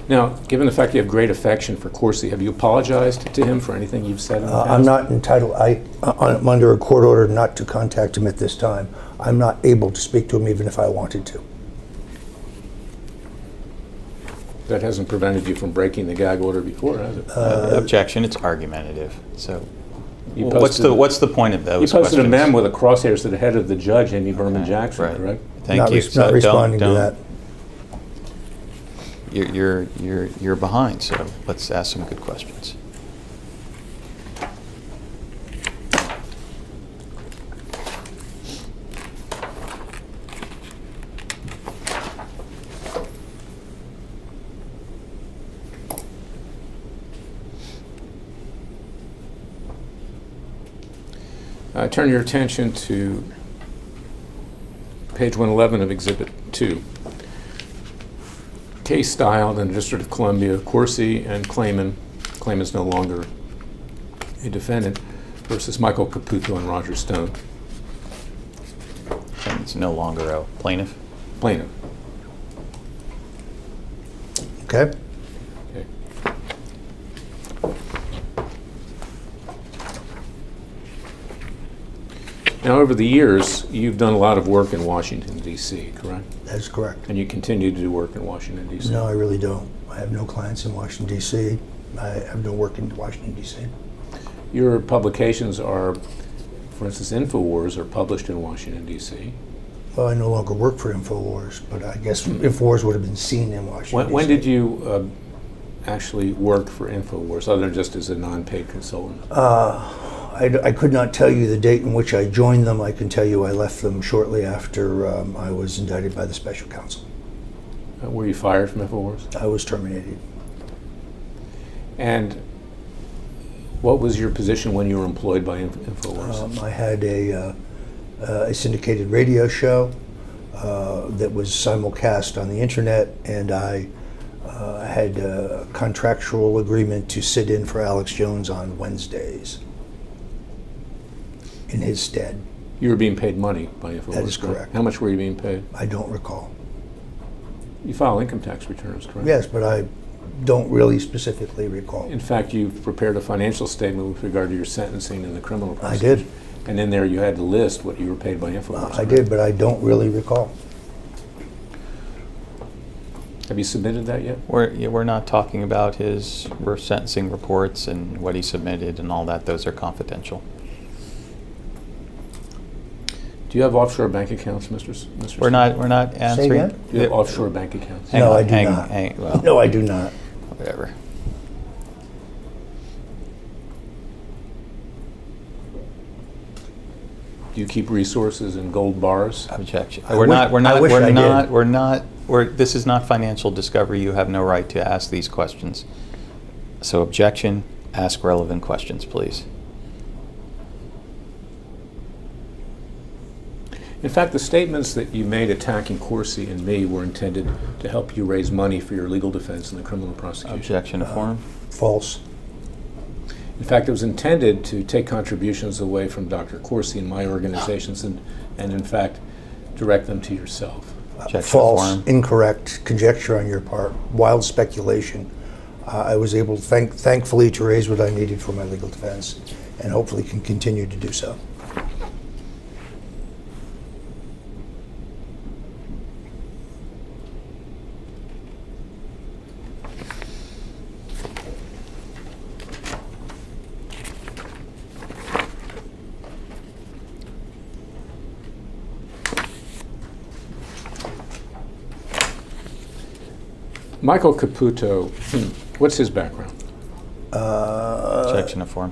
Now, given the fact you have great affection for Corsi, have you apologized to him for anything you've said in the past? I'm not entitled, I'm under a court order not to contact him at this time. I'm not able to speak to him even if I wanted to. That hasn't prevented you from breaking the gag order before, has it? Objection. It's argumentative. So, You what's the point of those You posted questions? a mem with a crosshairs to the head of the judge, Amy Berman Jackson, Right. correct? Thank Not you. not responding to don't- that. You're behind. So let's ask some good questions. Turn your attention to page 111 of Exhibit 2. Case styled in the District of Columbia, Corsi and Clayman is no longer a defendant, versus Michael Caputo and Roger Stone. And it's no longer a plaintiff. Plaintiff. Okay? Okay. Now, over the years, you've done a lot of work in Washington, D.C., correct? That's correct. And you continue to do work in Washington, D.C.? No, I really don't. I have no clients in Washington, D.C. I have no work in Washington, D.C. Your publications are, for instance, InfoWars are published in Washington, D.C. Well, I no longer work for InfoWars, but I guess InfoWars would have been seen in Washington, When D.C. did you actually work for InfoWars, other than just as a non-paid consultant? I could not tell you the date in which I joined them. I can tell you I left them shortly after I was indicted by the special counsel. Were you fired from InfoWars? I was terminated. And what was your position when you were employed by InfoWars? I had a syndicated radio show that was simulcast on the internet, and I had a contractual agreement to sit in for Alex Jones on Wednesdays in his stead. You were being paid money by InfoWars? That is correct. How much were you being paid? I don't recall. You file income tax returns, correct? Yes, but I don't really specifically recall. In fact, you've prepared a financial statement with regard to your sentencing in the criminal I prosecution. did. And in there you had to list what you were paid by InfoWars. I did, but I don't really recall. Have you submitted that yet? We're not talking about his sentencing reports and what he submitted and all that. Those are confidential. Do you have offshore bank accounts, Mr. We're not answering. again? Do you have offshore bank accounts? Hang No, on, I do not. well, No, I do not. whatever. Do you keep resources in gold bars? Objection. I wish I did. This is not financial discovery. You have no right to ask these questions. So objection, ask relevant questions, please. In fact, the statements that you made attacking Corsi and me were intended to help you raise money for your legal defense in the criminal prosecution. Objection to form. False. In fact, it was intended to take contributions away from Dr. Corsi and my organizations and in fact, direct them to yourself. Objection to False, form. incorrect conjecture on your part, wild speculation. I was able, thankfully, to raise what I needed for my legal defense, and hopefully can continue to do so. Michael Caputo, what's his background? Objection to form.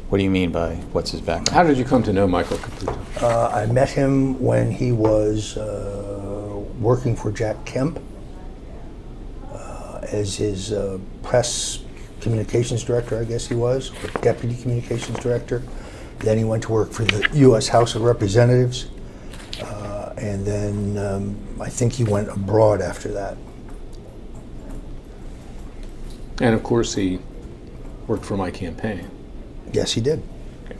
What do you mean by what's his background? How did you come to know Michael Caputo? I met him when he was working for Jack Kemp as his press communications director, I guess he was, or deputy communications director. Then he went to work for the U.S. House of Representatives, and then I think he went abroad after that. And of course, he worked for my campaign. Yes, he did.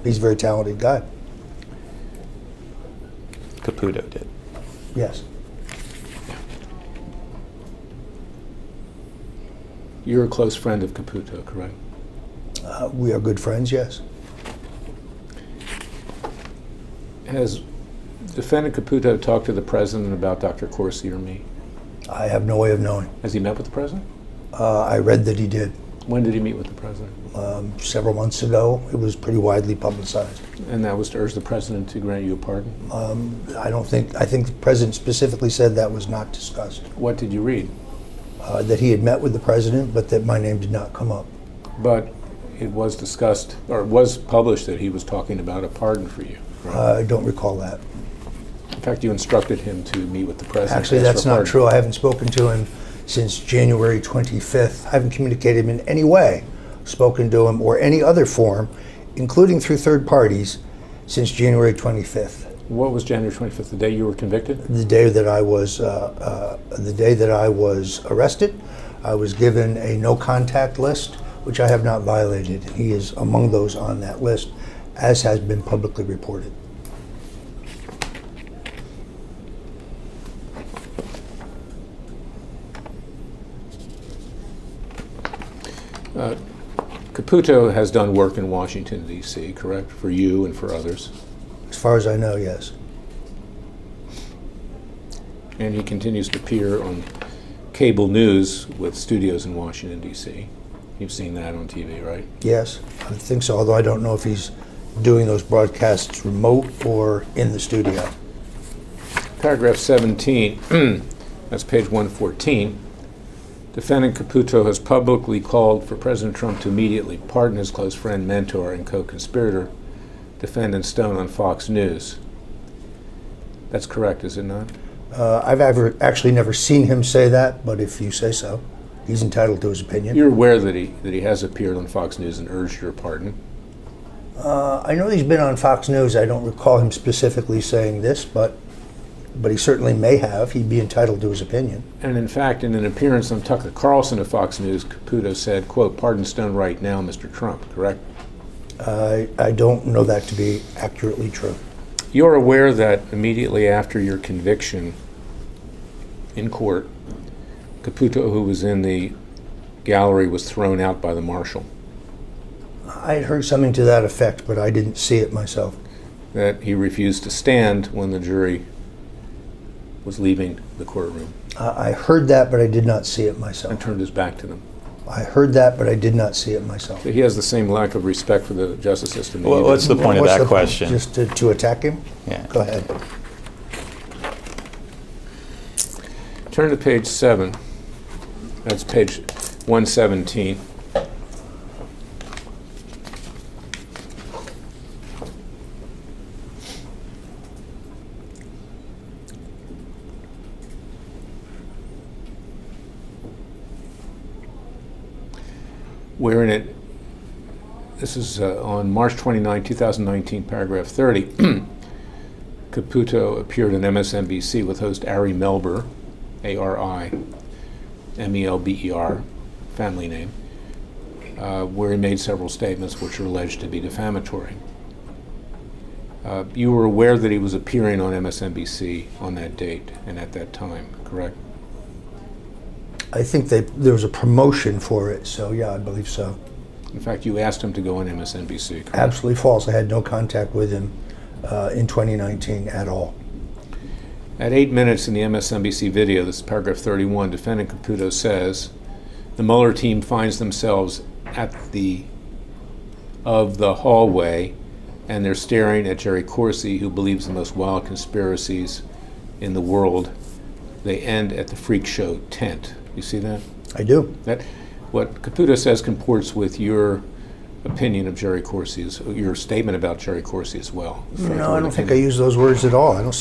He's a very talented guy. Caputo did. Yes. You're a close friend of Caputo, correct? We are good friends, yes. Has defendant Caputo talked to the president about Dr. Corsi or me? I have no way of knowing. Has he met with the president? I read that he did. When did he meet with the president? Several months ago. It was pretty widely publicized. And that was to urge the president to grant you a pardon? I think the president specifically said that was not discussed. What did you read? That he had met with the president, but that my name did not come up. But it was discussed, or it was published that he was talking about a pardon for you, right? I don't recall that. In fact, you instructed him to meet with the president. Actually, to ask that's for a not pardon. true. I haven't spoken to him since January 25th. I haven't communicated him in any way, spoken to him, or any other form, including through third parties, since January 25th. What was January 25th, the day you were convicted? The day that I was arrested, I was given a no contact list, which I have not violated. He is among those on that list, as has been publicly reported. Caputo has done work in Washington, D.C., correct? For you and for others. As far as I know, yes. And he continues to appear on cable news with studios in Washington, D.C. You've seen that on TV, right? Yes, I think so, although I don't know if he's doing those broadcasts remote or in the studio. Paragraph 17, that's page 114. Defendant Caputo has publicly called for President Trump to immediately pardon his close friend, mentor, and co-conspirator, Defendant Stone, on Fox News. That's correct, is it not? I've actually never seen him say that, but if you say so, he's entitled to his opinion. You're aware that he has appeared on Fox News and urged your pardon? I know he's been on Fox News. I don't recall him specifically saying this, but he certainly may have. He'd be entitled to his opinion. And in fact, in an appearance on Tucker Carlson of Fox News, Caputo said, quote, "Pardon Stone right now, Mr. Trump," correct? I don't know that to be accurately true. You're aware that immediately after your conviction in court, Caputo, who was in the gallery was thrown out by the marshal. I had heard something to that effect, but I didn't see it myself. That he refused to stand when the jury was leaving the courtroom I heard that, but I did not see it myself. and turned his back to them. I heard that, but I did not see it myself. So he has the same lack of respect for the justice system. that Well, you what's do. the point of What's that the point? question? Just to attack him? Yeah. Go ahead. Turn to page 7. That's page 117. Wherein it, this is on March 29, 2019, paragraph 30. Caputo appeared on MSNBC with host Ari Melber, A-R-I-M-E-L-B-E-R, family name, where he made several statements which are alleged to be defamatory. You were aware that he was appearing on MSNBC on that date and at that time, correct? I think there was a promotion for it, so yeah, I believe so. In fact, you asked him to go on MSNBC, correct? Absolutely false. I had no contact with him in 2019 at all. At 8 minutes in the MSNBC video, this is paragraph 31, defendant Caputo says, the Mueller team finds themselves at the hallway and they're staring at Jerry Corsi, who believes the most wild conspiracies in the world. They end at the freak show tent. You see that? I do. That what Caputo says comports with your opinion of Jerry Corsi, your statement about Jerry Corsi as well. No, I don't think I use those words at all. I don't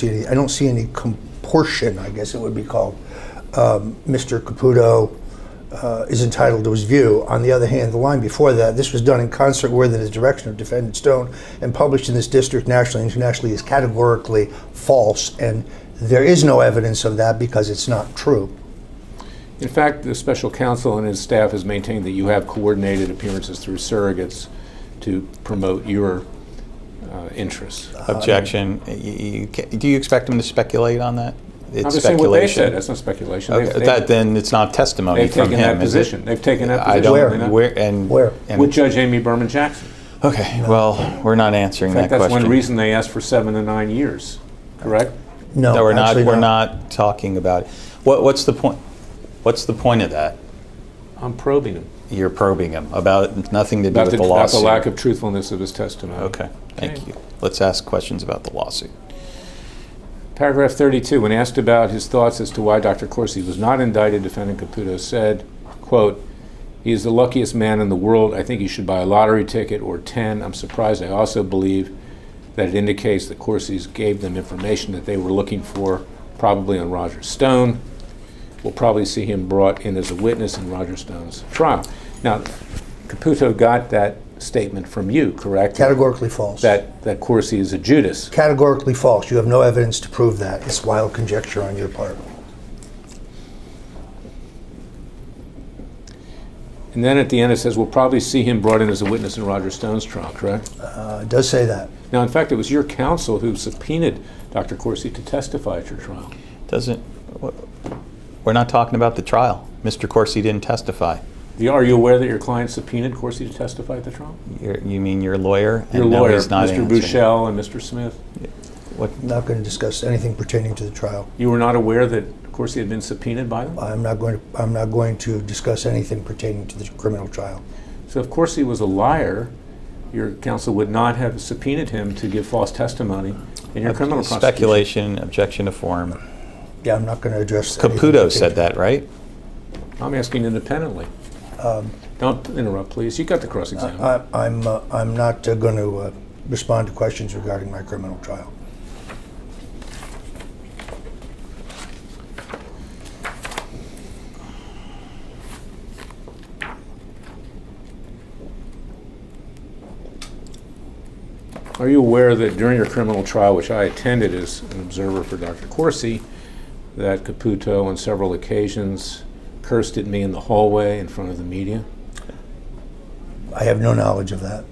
see any comportion, I guess it would be called. Mr. Caputo is entitled to his view. On the other hand, the line before that, this was done in concert with and the direction of defendant Stone and published in this district nationally and internationally is categorically false, and there is no evidence of that because it's not true. In fact, the special counsel and his staff has maintained that you have coordinated appearances through surrogates to promote your interests. Objection. Do you expect him to speculate on that? It's I'm just saying what they said. That's not speculation. Okay, then it's not testimony they've from taken him, that is it? position. They've taken that I position. don't. Where? Where? And With Judge Amy Berman Jackson. Okay. Well, we're not answering In fact, that that's question. one reason they asked for 7 to 9 years. Correct? No, No, we're not. actually We're not talking about it. What's the point? What's the point of that? I'm probing him You're probing him about nothing to do with the about lawsuit. the lack of truthfulness of his testimony. Okay. Thank Okay. you. Let's ask questions about the lawsuit. Paragraph 32, when asked about his thoughts as to why Dr. Corsi was not indicted, defendant Caputo said, quote, he is the luckiest man in the world. I think he should buy a lottery ticket or 10. I'm surprised. I also believe that it indicates that Corsi's gave them information that they were looking for, probably on Roger Stone. We'll probably see him brought in as a witness in Roger Stone's trial. Now, Caputo got that statement from you, correct? Categorically false. That Corsi is a Judas. Categorically false. You have no evidence to prove that. It's wild conjecture on your part. And then at the end it says, we'll probably see him brought in as a witness in Roger Stone's trial, correct? It does say that. Now, in fact, it was your counsel who subpoenaed Dr. Corsi to testify at your trial. We're not talking about the trial. Mr. Corsi didn't testify. Are you aware that your client subpoenaed Corsi to testify at the trial? You mean your lawyer? Your And no, lawyer, he's not Mr. answering. Bouchel and Mr. Smith. What? I'm not going to discuss anything pertaining to the trial. You were not aware that Corsi had been subpoenaed by them? I'm not going to discuss anything pertaining to the criminal trial. So if Corsi was a liar, your counsel would not have subpoenaed him to give false testimony in your criminal prosecution. Speculation, objection to form. Yeah, I'm not going to address that. Caputo said that, right? I'm asking independently. Don't interrupt, please. You got the cross-examine. I'm not going to respond to questions regarding my criminal trial. Are you aware that during your criminal trial, which I attended as an observer for Dr. Corsi, that Caputo on several occasions cursed at me in the hallway in front of the media? I have no knowledge of that.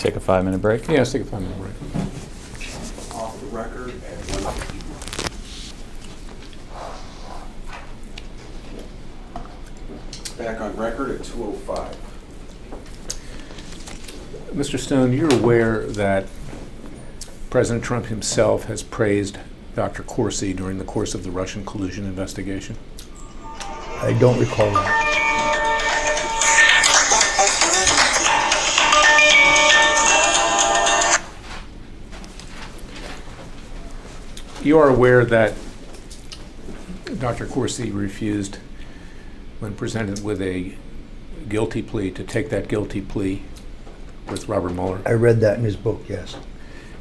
take a 5-minute break? Yeah, let's take a 5-minute break. Off the record at 1:50. Back on record at 2:05. Mr. Stone, you're aware that President Trump himself has praised Dr. Corsi during the course of the Russian collusion investigation? I don't recall that. You are aware that Dr. Corsi refused, when presented with a guilty plea, to take that guilty plea with Robert Mueller? I read that in his book, yes.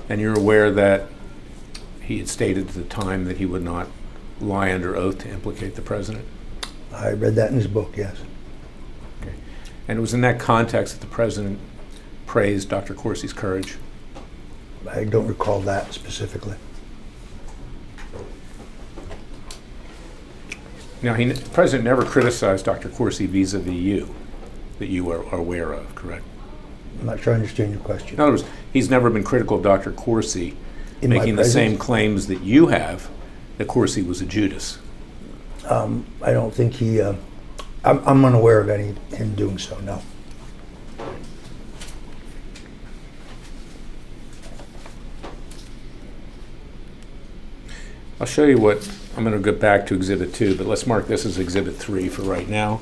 And you're aware that he had stated at the time that he would not lie under oath to implicate the president? I read that in his book, yes. Okay. And it was in that context that the president praised Dr. Corsi's courage? I don't recall that specifically. Now, the president never criticized Dr. Corsi vis-a-vis you, that you are aware of, correct? I'm not sure I understand your question. In other words, he's never been critical of Dr. Corsi In my making the same presence? claims that you have, that Corsi was a Judas. I don't think he, I'm unaware of him doing so, no. I'll show you what, I'm going to go back to Exhibit 2, but let's mark this as Exhibit 3 for right now.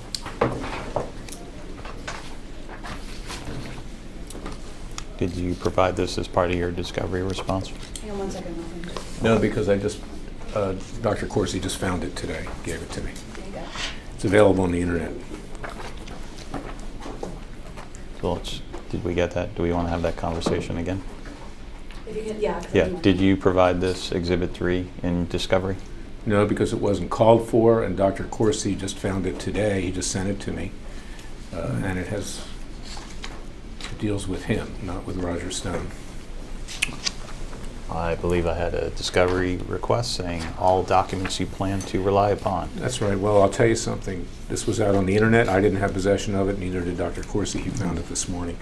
Did you provide this as part of your discovery response? Hang on one second. No, because I just, Dr. Corsi just found it today, gave it to me. There you go. It's available on the internet. So did we get that? Do we want to have that conversation again? If you can, yeah. Yeah. Did you provide this Exhibit 3 in discovery? No, because it wasn't called for, and Dr. Corsi just found it today. He just sent it to me, and it deals with him, not with Roger Stone. I believe I had a discovery request saying all documents you plan to rely upon. That's right. Well, I'll tell you something. This was out on the internet. I didn't have possession of it, neither did Dr. Corsi. He found it this morning.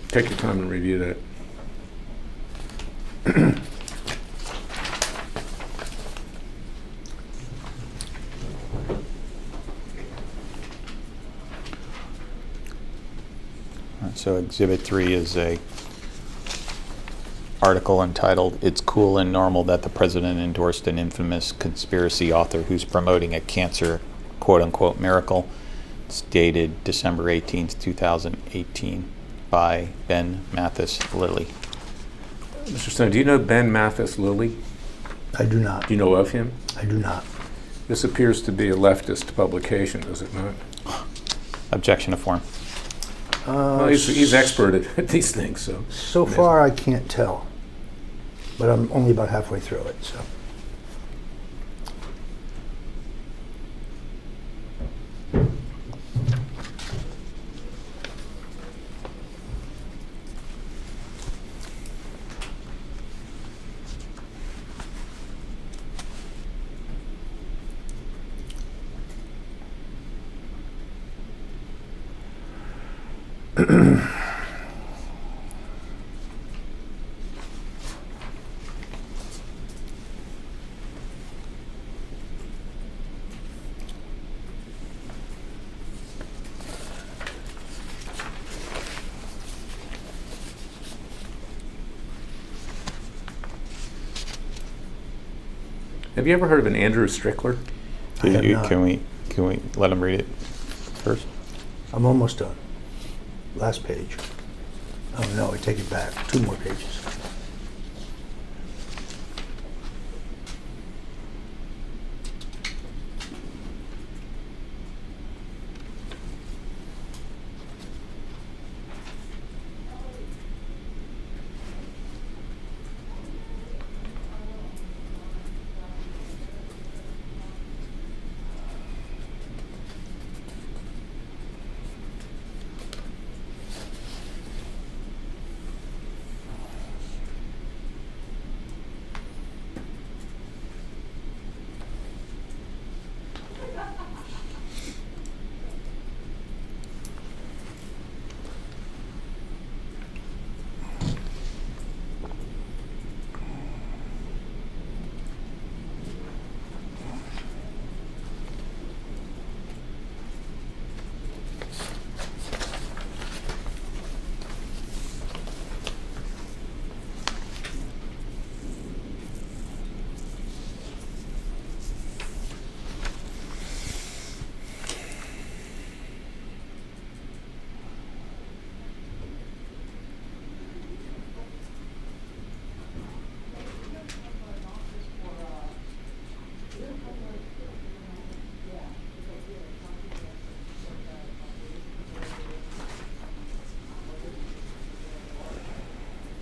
Take your time and review that. So Exhibit 3 is a article entitled, "It's Cool and Normal That the President Endorsed an Infamous Conspiracy Author Who's Promoting a Cancer Quote-Unquote Miracle." It's dated December 18th, 2018 by Ben Mathis Lilly. Mr. Stone, do you know Ben Mathis Lilly? I do not. Do you know of him? I do not. This appears to be a leftist publication, does it not? Objection to form. Well, he's expert at these things, so. So far, I can't tell, but I'm only about halfway through it, so. Have you ever heard of an Andrew Strickler? I have not. Can we let him read it first? I'm almost done. Last page. Oh, no, I take it back. 2 more pages.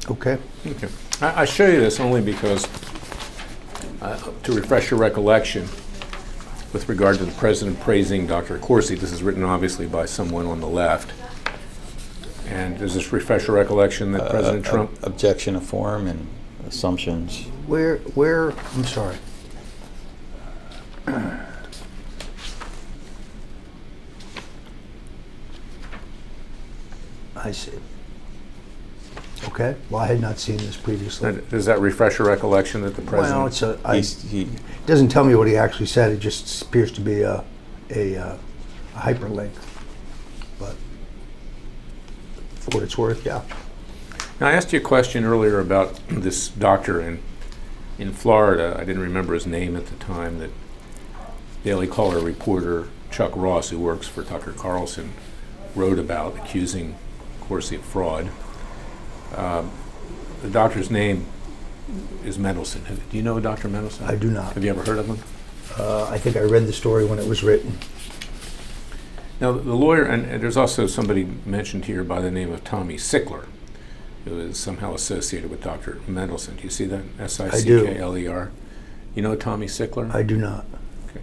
Okay. Okay. I show you this only because, to refresh your recollection, with regard to the president praising Dr. Corsi, this is written obviously by someone on the left. And does this refresh your recollection that President Trump... Objection of form and assumptions. Where, I'm sorry. I see. Okay, well, I had not seen this previously. Does that refresh your recollection that the president... Well, it's He it doesn't tell me what he actually said, it just appears to be a hyperlink. But for what it's worth, yeah. Now, I asked you a question earlier about this doctor in Florida. I didn't remember his name at the time, that Daily Caller reporter Chuck Ross, who works for Tucker Carlson, wrote about, accusing Corsi of fraud. The doctor's name is Mendelsohn. Do you know Dr. Mendelsohn? I do not. Have you ever heard of him? I think I read the story when it was written. Now, the lawyer, and there's also somebody mentioned here by the name of Tommy Sickler, who is somehow associated with Dr. Mendelsohn. Do you see that? S-I-C-K-L-E-R. You know Tommy Sickler? I do not. Okay.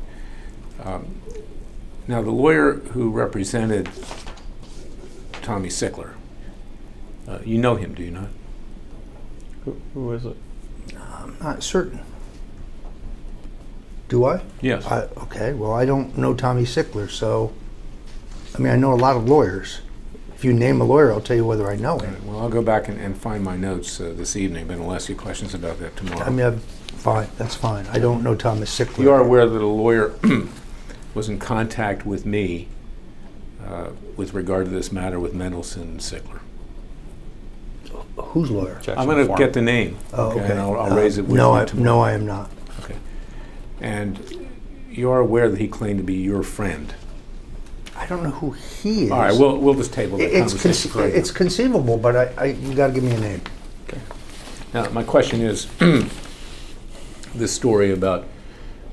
Now, the lawyer who represented Tommy Sickler, you know him, do you not? Who is it? I'm not certain. Do I? Yes. Okay, well, I don't know Tommy Sickler, so, I mean, I know a lot of lawyers. If you name a lawyer, I'll tell you whether I know him. Right, well, I'll go back and find my notes this evening, but I'll ask you questions about that tomorrow. I mean, fine, that's fine. I don't know Thomas Sickler. You are aware that a lawyer was in contact with me with regard to this matter with Mendelsohn and Sickler. Whose lawyer? Objection I'm going to form. get the name. Oh, okay. And I'll raise it with no, you tomorrow. No, I am not. Okay. And you are aware that he claimed to be your friend. I don't know who he is. All right, we'll just table that conversation for right now. It's conceivable, but you got to give me a name. Okay. Now, my question is, this story about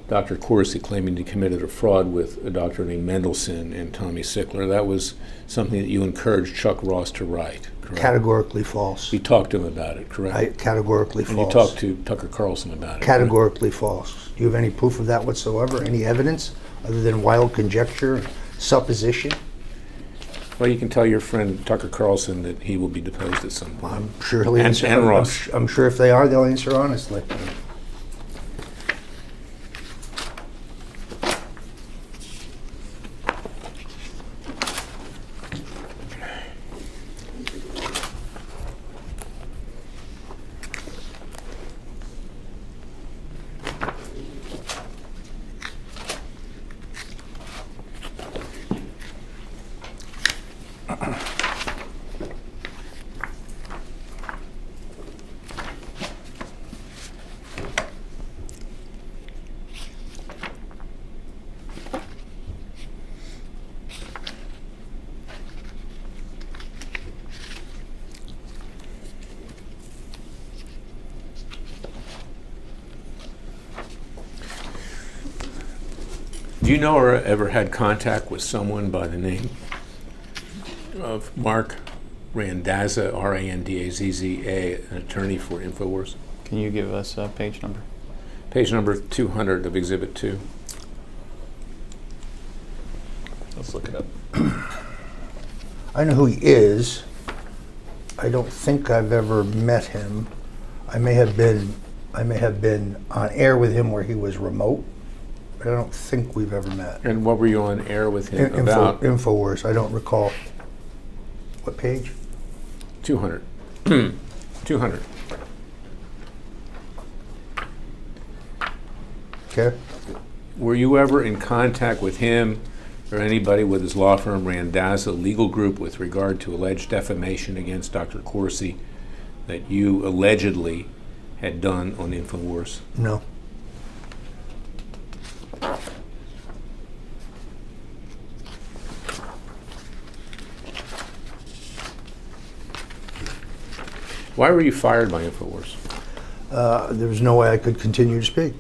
Dr. Corsi claiming he committed a fraud with a doctor named Mendelsohn and Tommy Sickler, that was something that you encouraged Chuck Ross to write, correct? Categorically false. You talked to him about it, correct? Categorically And false. you talked to Tucker Carlson about it. Categorically false. Do you have any proof of that whatsoever? Any evidence other than wild conjecture, supposition? Well, you can tell your friend Tucker Carlson that he will be deposed at some point. I'm sure he'll And- answer. and Ross. I'm sure if they are, they'll answer honestly. Do you know or ever had contact with someone by the name of Mark Randazza, R-A-N-D-A-Z-Z-A, an attorney for InfoWars? Can you give us a page number? Page number 200 of Exhibit 2. Let's look it up. I know who he is. I don't think I've ever met him. I may have been on air with him where he was remote, but I don't think we've ever met. And what were you on air with him about? InfoWars, I don't recall. What page? 200. 200. Okay. Were you ever in contact with him or anybody with his law firm Randazza Legal Group with regard to alleged defamation against Dr. Corsi that you allegedly had done on InfoWars? No. Why were you fired by InfoWars? There was no way I could continue to speak.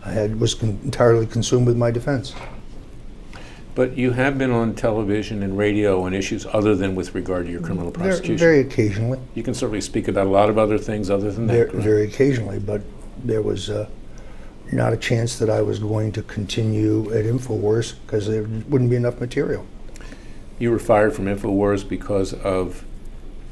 I was entirely consumed with my defense. But you have been on television and radio on issues other than with regard to your criminal prosecution. Very occasionally. You can certainly speak about a lot of other things other than that. correct? Very occasionally, but there was not a chance that I was going to continue at InfoWars because there wouldn't be enough material. You were fired from InfoWars because of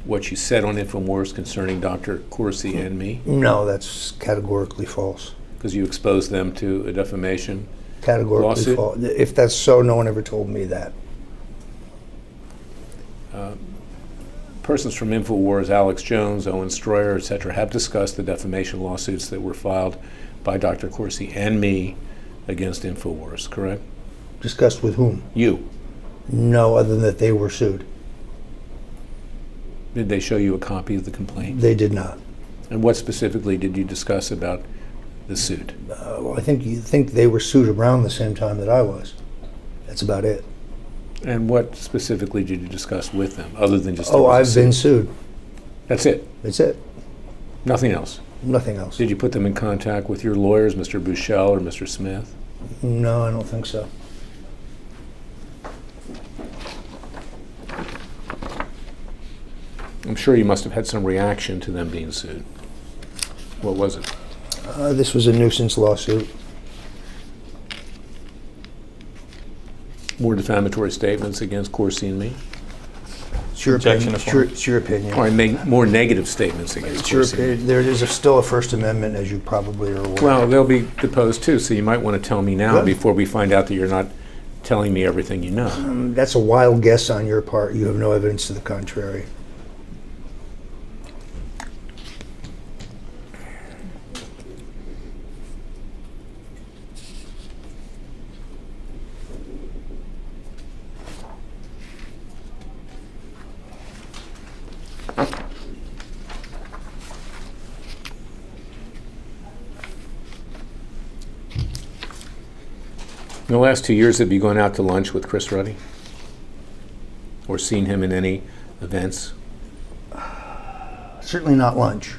what you said on InfoWars concerning Dr. Corsi and me? No, that's categorically false. Because you exposed them to a defamation Categorically lawsuit? false. If that's so, no one ever told me that. Persons from InfoWars, Alex Jones, Owen Stroyer, etc., have discussed the defamation lawsuits that were filed by Dr. Corsi and me against InfoWars, correct? Discussed with whom? You. No, other than that they were sued. Did they show you a copy of the complaint? They did not. And what specifically did you discuss about the suit? Well, I think they were sued around the same time that I was. That's about it. And what specifically did you discuss with them, other than just... Oh, I've been sued. That's it? That's it. Nothing else? Nothing else. Did you put them in contact with your lawyers, Mr. Buchel or Mr. Smith? No, I don't think so. I'm sure you must have had some reaction to them being sued. What was it? This was a nuisance lawsuit. More defamatory statements against Corsi and me? It's your Objection opinion. to form. It's your opinion. Or more negative statements against It's your Corsi and me? opinion. There is still a First Amendment, as you probably are aware. Well, they'll be deposed too, so you might want to tell me now Good. before we find out that you're not telling me everything you know. That's a wild guess on your part. You have no evidence to the contrary. In the last 2 years, have you gone out to lunch with Chris Ruddy? Or seen him in any events? Certainly not lunch.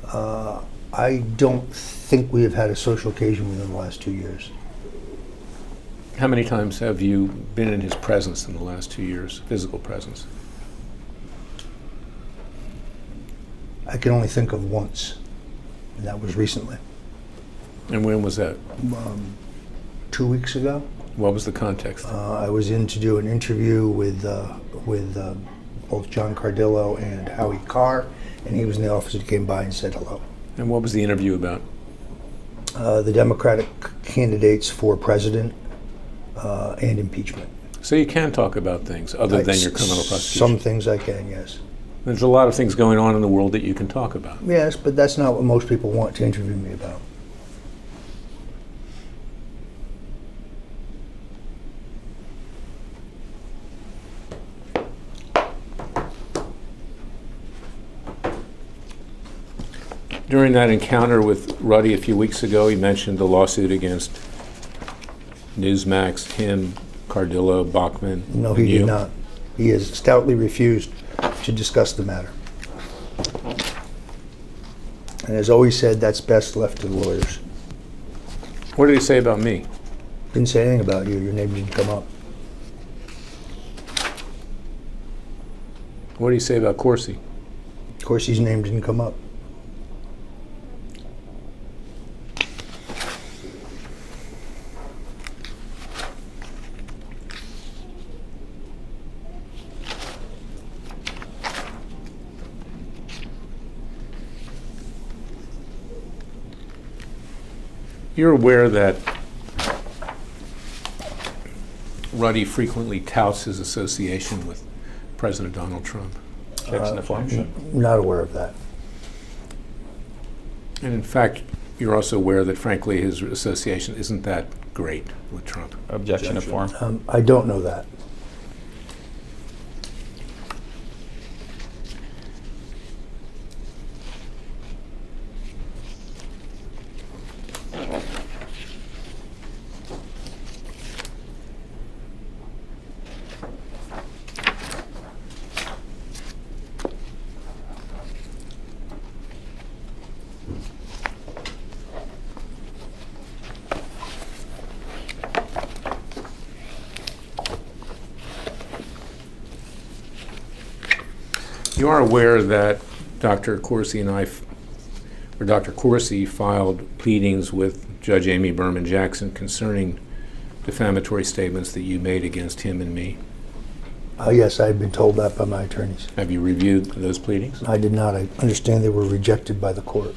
I don't think we have had a social occasion within the last 2 years. How many times have you been in his presence in the last 2 years, physical presence? I can only think of once, and that was recently. And when was that? 2 weeks ago. What was the context? I was in to do an interview with both John Cardillo and Howie Carr, and he was in the office and came by and said hello. And what was the interview about? The Democratic candidates for president and impeachment. So you can talk about things other than your criminal prosecution? Some things I can, yes. There's a lot of things going on in the world that you can talk about. Yes, but that's not what most people want to interview me about. During that encounter with Ruddy a few weeks ago, he mentioned the lawsuit against Newsmax, him, Cardillo, Bachman. No, and he you. did not. He has stoutly refused to discuss the matter. And has always said that's best left to the lawyers. What did he say about me? Didn't say anything about you. Your name didn't come up. What did he say about Corsi? Of course, his name didn't come up. You're aware that Ruddy frequently touts his association with President Donald Trump. Objection to form. Not aware of that. And in fact, you're also aware that, frankly, his association isn't that great with Trump. Objection to form. I don't know that. You are aware that Dr. Coursey and Dr. Coursey filed pleadings with Judge Amy Berman Jackson concerning defamatory statements that you made against him and me. Yes, I had been told that by my attorneys. Have you reviewed those pleadings? I did not. I understand they were rejected by the court.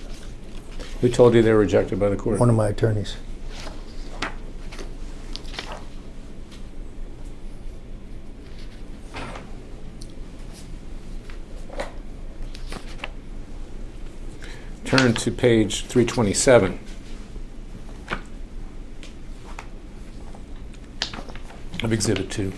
Who told you they were rejected by the court? One of my attorneys. Turn to page 327 of Exhibit 2.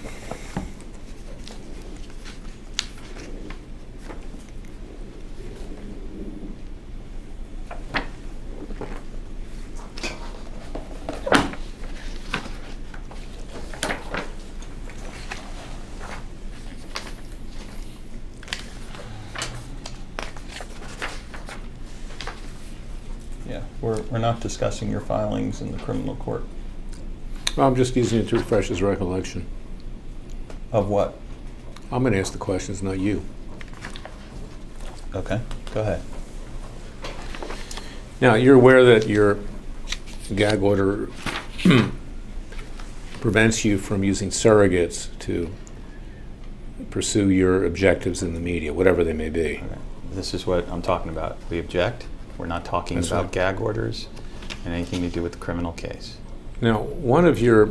Yeah, we're not discussing your filings in the criminal court. Well, I'm just using it to refresh his recollection. Of what? I'm going to ask the questions, not you. Okay, go ahead. Now, you're aware that your gag order prevents you from using surrogates to pursue your objectives in the media, whatever they may be. Okay. This is what I'm talking about. We object. We're not talking That's about right. gag orders and anything to do with the criminal case. Now, one of your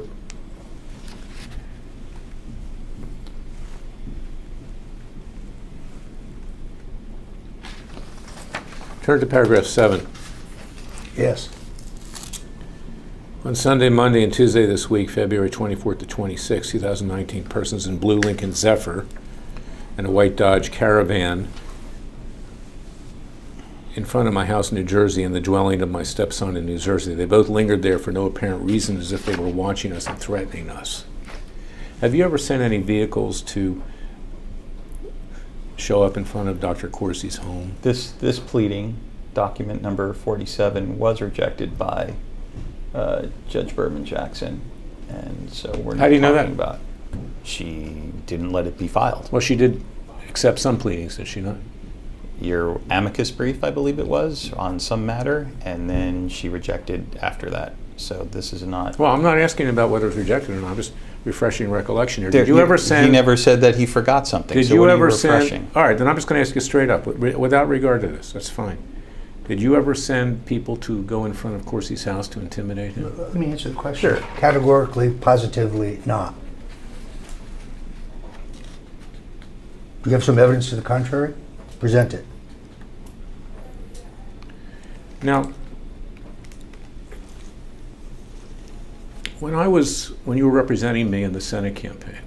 turn to paragraph 7. Yes. On Sunday, Monday, and Tuesday this week, February 24th to 26th, 2019, persons in blue Lincoln Zephyr and a white Dodge Caravan in front of my house in New Jersey and the dwelling of my stepson in New Jersey. They both lingered there for no apparent reason, as if they were watching us and threatening us. Have you ever sent any vehicles to show up in front of Dr. Coursey's home? This pleading, document number 47, was rejected by Judge Berman Jackson, and so we're not How do you know talking that? about. She didn't let it be filed. Well, she did accept some pleadings, did she not? Your amicus brief, I believe it was, on some matter, and then she rejected after that. So this is not. Well, I'm not asking about whether it was rejected or not. I'm just refreshing recollection here. Did you ever send? He never said that he forgot something. Did so you what are ever refreshing? send? All right, then I'm just going to ask you straight up, without regard to this. That's fine. Did you ever send people to go in front of Coursey's house to intimidate him? Let me answer the question. Sure. Categorically, positively, not. Do you have some evidence to the contrary? Present it. Now, when you were representing me in the Senate campaign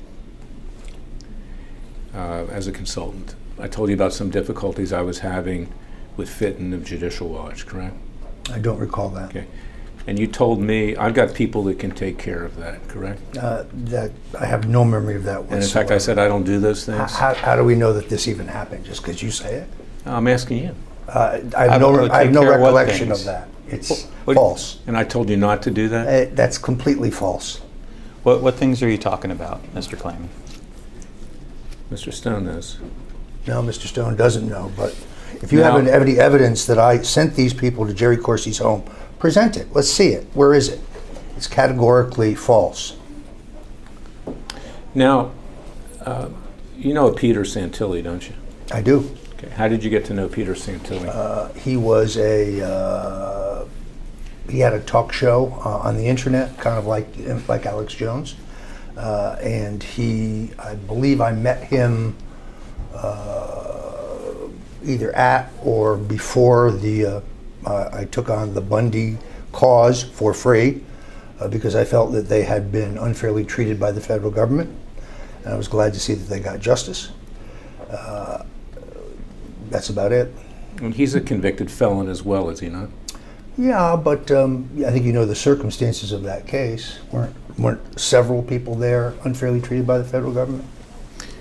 as a consultant, I told you about some difficulties I was having with Fitton of Judicial Watch, correct? I don't recall that. Okay. And you told me, I've got people that can take care of that, correct? That I have no memory of that whatsoever. And in fact, I said I don't do those things. How do we know that this even happened? Just because you say it? I'm asking you. I have no take care of what recollection things? of that. It's What- false. And I told you not to do that? That's completely false. What things are you talking about, Mr. Clayman? Mr. Stone knows. No, Mr. Stone doesn't know, but if you Now- have any evidence that I sent these people to Jerry Coursey's home, present it. Let's see it. Where is it? It's categorically false. Now, you know Peter Santilli, don't you? I do. Okay. How did you get to know Peter Santilli? He was he had a talk show on the internet, kind of like Alex Jones, and I believe I met him either at or before I took on the Bundy cause for free because I felt that they had been unfairly treated by the federal government, and I was glad to see that they got justice. That's about it. And he's a convicted felon as well, is he not? Yeah, but I think you know the circumstances of that case. Weren't several people there unfairly treated by the federal government?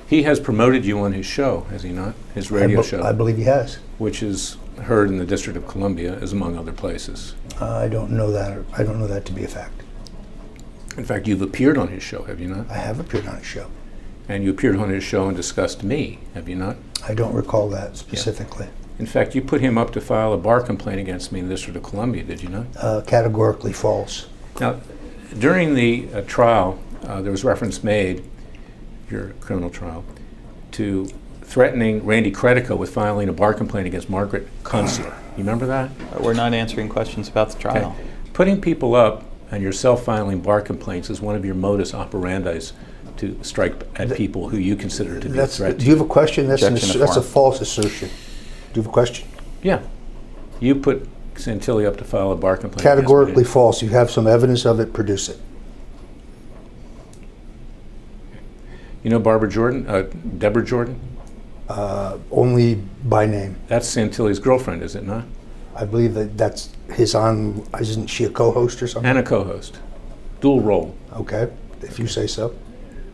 He has promoted you on his show, has he not? His radio show. I believe he has. Which is heard in the District of Columbia, as among other places. I don't know that. I don't know that to be a fact. In fact, you've appeared on his show, have you not? I have appeared on his show. And you appeared on his show and discussed me, have you not? I don't recall that specifically. In fact, you put him up to file a bar complaint against me in the District of Columbia, did you not? Categorically false. Now, during the trial, there was reference made, your criminal trial, to threatening Randy Credico with filing a bar complaint against Margaret Kunstler. You remember that? We're not answering questions about the trial. Okay. Putting people up and yourself filing bar complaints is one of your modus operandis to strike at people who you consider to be a threat. Do you have a question? That's Objection to a form. false assertion. Do you have a question? Yeah. You put Santilli up to file a bar complaint. against me. Categorically false. You have some evidence of it, produce it. You know Barbara Jordan, Deborah Jordan? Only by name. That's Santilli's girlfriend, is it not? I believe that's his on, isn't she a co-host or something? And a co-host. Dual role. Okay, if you say so.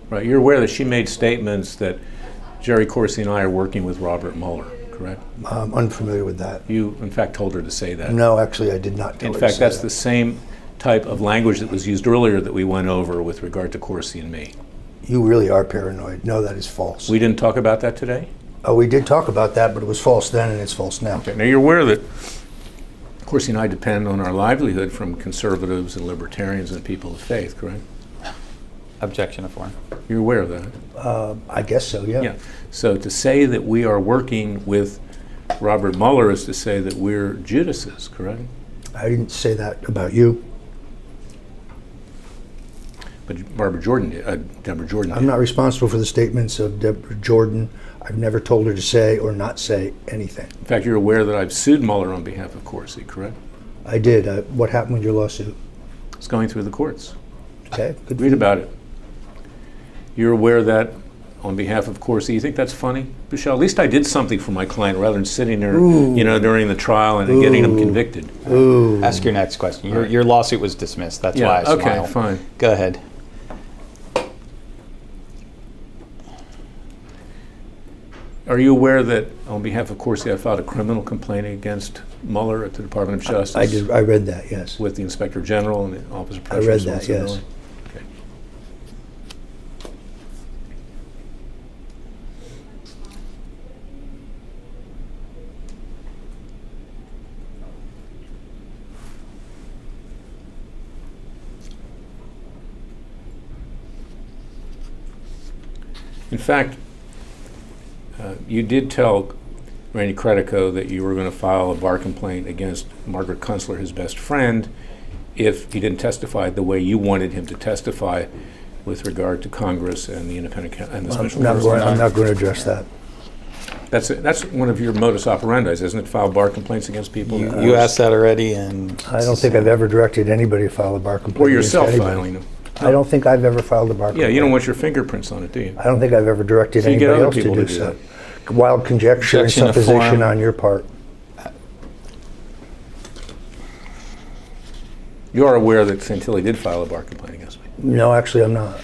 Right. You're aware that she made statements that Jerry Corsi and I are working with Robert Mueller, correct? I'm unfamiliar with that. You, in fact, told her to say that. No, actually, I did not tell In her to fact, say that's that. the same type of language that was used earlier that we went over with regard to Corsi and me. You really are paranoid. No, that is false. We didn't talk about that today? We did talk about that, but it was false then and it's false now. Okay. Now, you're aware that Corsi and I depend on our livelihood from conservatives and libertarians and people of faith, correct? Objection to form. You're aware of that? I guess so, yeah. Yeah. So to say that we are working with Robert Mueller is to say that we're Judases, correct? I didn't say that about you. But Barbara Jordan did. Deborah Jordan did. I'm not responsible for the statements of Deborah Jordan. I've never told her to say or not say anything. In fact, you're aware that I've sued Mueller on behalf of Corsi, correct? I did. What happened with your lawsuit? It's going through the courts. Okay, good. Read about it. You're aware that on behalf of Corsi, you think that's funny? Michelle, at least I did something for my client rather than sitting there, Ooh. you know, during the trial and getting him convicted. Ooh. Ask your next question. Your lawsuit was dismissed. That's why I okay, smiled. fine. Go ahead. Are you aware that on behalf of Corsi, I filed a criminal complaint against Mueller at the Department of Justice? I did. I read that, yes. With the Inspector General and the Office of I Professional read that, yes. Responsibility? Okay. In fact, you did tell Randy Credico that you were going to file a bar complaint against Margaret Kunstler, his best friend, if he didn't testify the way you wanted him to testify with regard to Congress and the independent and the special counsel. I'm not going to address that. That's one of your modus operandi, isn't it? File bar complaints against people. You asked that already, and I don't think I've ever directed anybody to file a bar complaint. Or against yourself anybody. filing them. I don't think I've ever filed a bar complaint. Yeah, you don't want your fingerprints on it, do you? I don't think I've ever directed So you get anybody other else to people do to do so. that. Wild conjecture and Objection to supposition form. on your part. You are aware that Santilli did file a bar complaint against me. No, actually, I'm not.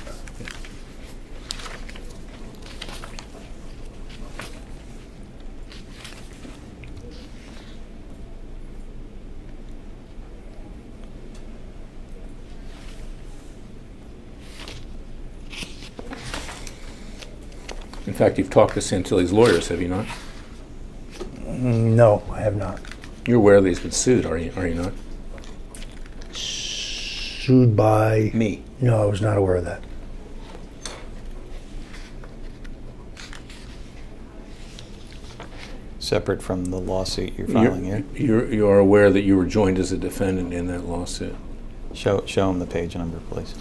In fact, you've talked to Santilli's lawyers, have you not? No, I have not. You're aware that he's been sued, are you not? Sued by... Me. No, I was not aware of that. separate from the lawsuit you're filing here. You are aware that you were joined as a defendant in that lawsuit? Show them the page number, please.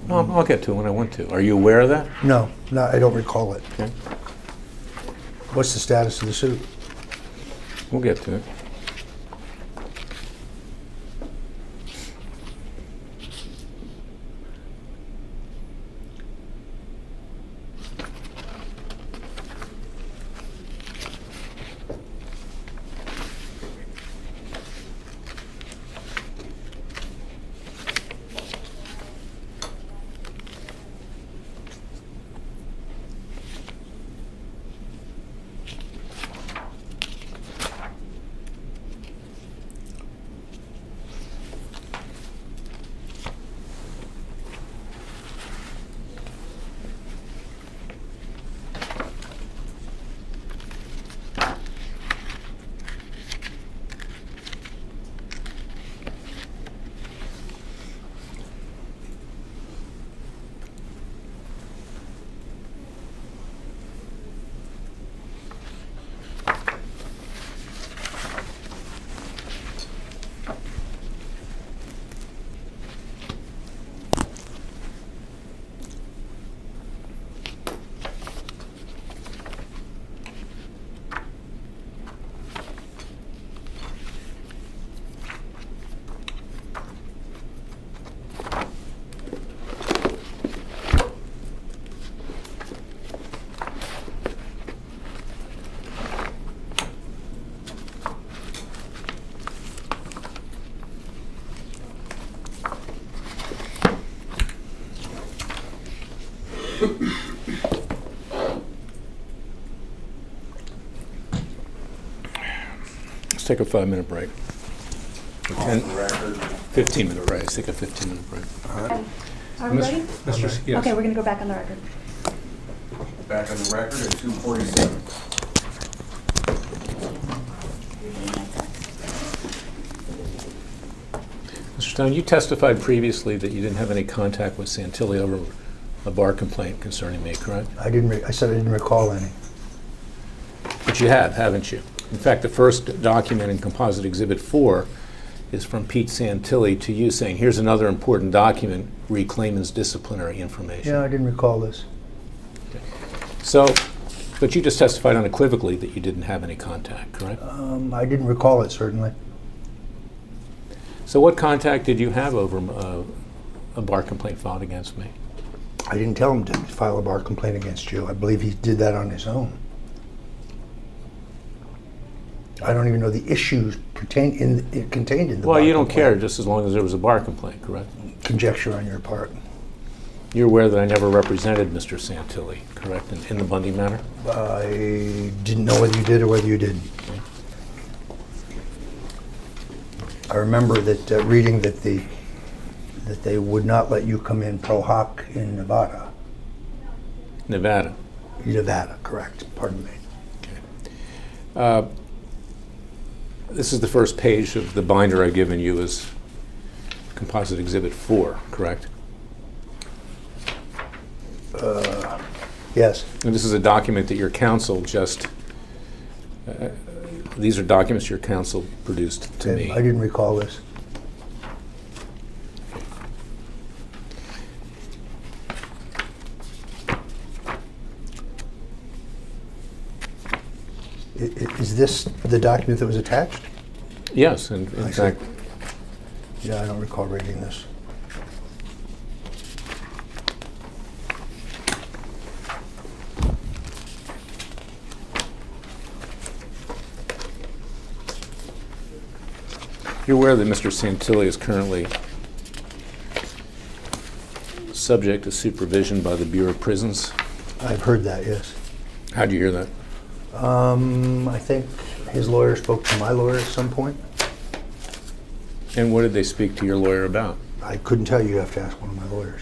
I'll get to it when I want to. Are you aware of that? No, I don't recall it. Okay. What's the status of the suit? We'll get to it. take a 5-minute break. On the record. 15-minute break. Let's take a 15-minute break. Are we ready? Yes. Okay, we're going to go back on the record. Back on the record at 2:47. Mr. Stone, you testified previously that you didn't have any contact with Santilli over a bar complaint concerning me, correct? I said I didn't recall any. But you have, haven't you? In fact, the first document in Composite Exhibit 4 is from Pete Santilli to you saying, here's another important document, read Clayman's disciplinary information. Yeah, I didn't recall this. So, but you just testified unequivocally that you didn't have any contact, correct? I didn't recall it, certainly. So what contact did you have over a bar complaint filed against me? I didn't tell him to file a bar complaint against you. I believe he did that on his own. I don't even know the issues contained in the Well, bar you don't complaint. care just as long as there was a bar complaint, correct? Conjecture on your part. You're aware that I never represented Mr. Santilli, correct, in the Bundy matter? I didn't know whether you did or whether you didn't. I remember that reading that they would not let you come in pro hoc in Nevada. Nevada. Nevada, correct. Pardon me. This is the first page of the binder I've given you as Composite Exhibit 4, correct? Yes. And this is a document that your counsel just, these are documents your counsel produced to me. I didn't recall this. Is this the document that was attached? Yes, and I in see. fact, Yeah, I don't recall reading this. you're aware that Mr. Santilli is currently subject to supervision by the Bureau of Prisons. I've heard that, yes. How'd you hear that? I think his lawyer spoke to my lawyer at some point. And what did they speak to your lawyer about? I couldn't tell you. You have to ask one of my lawyers.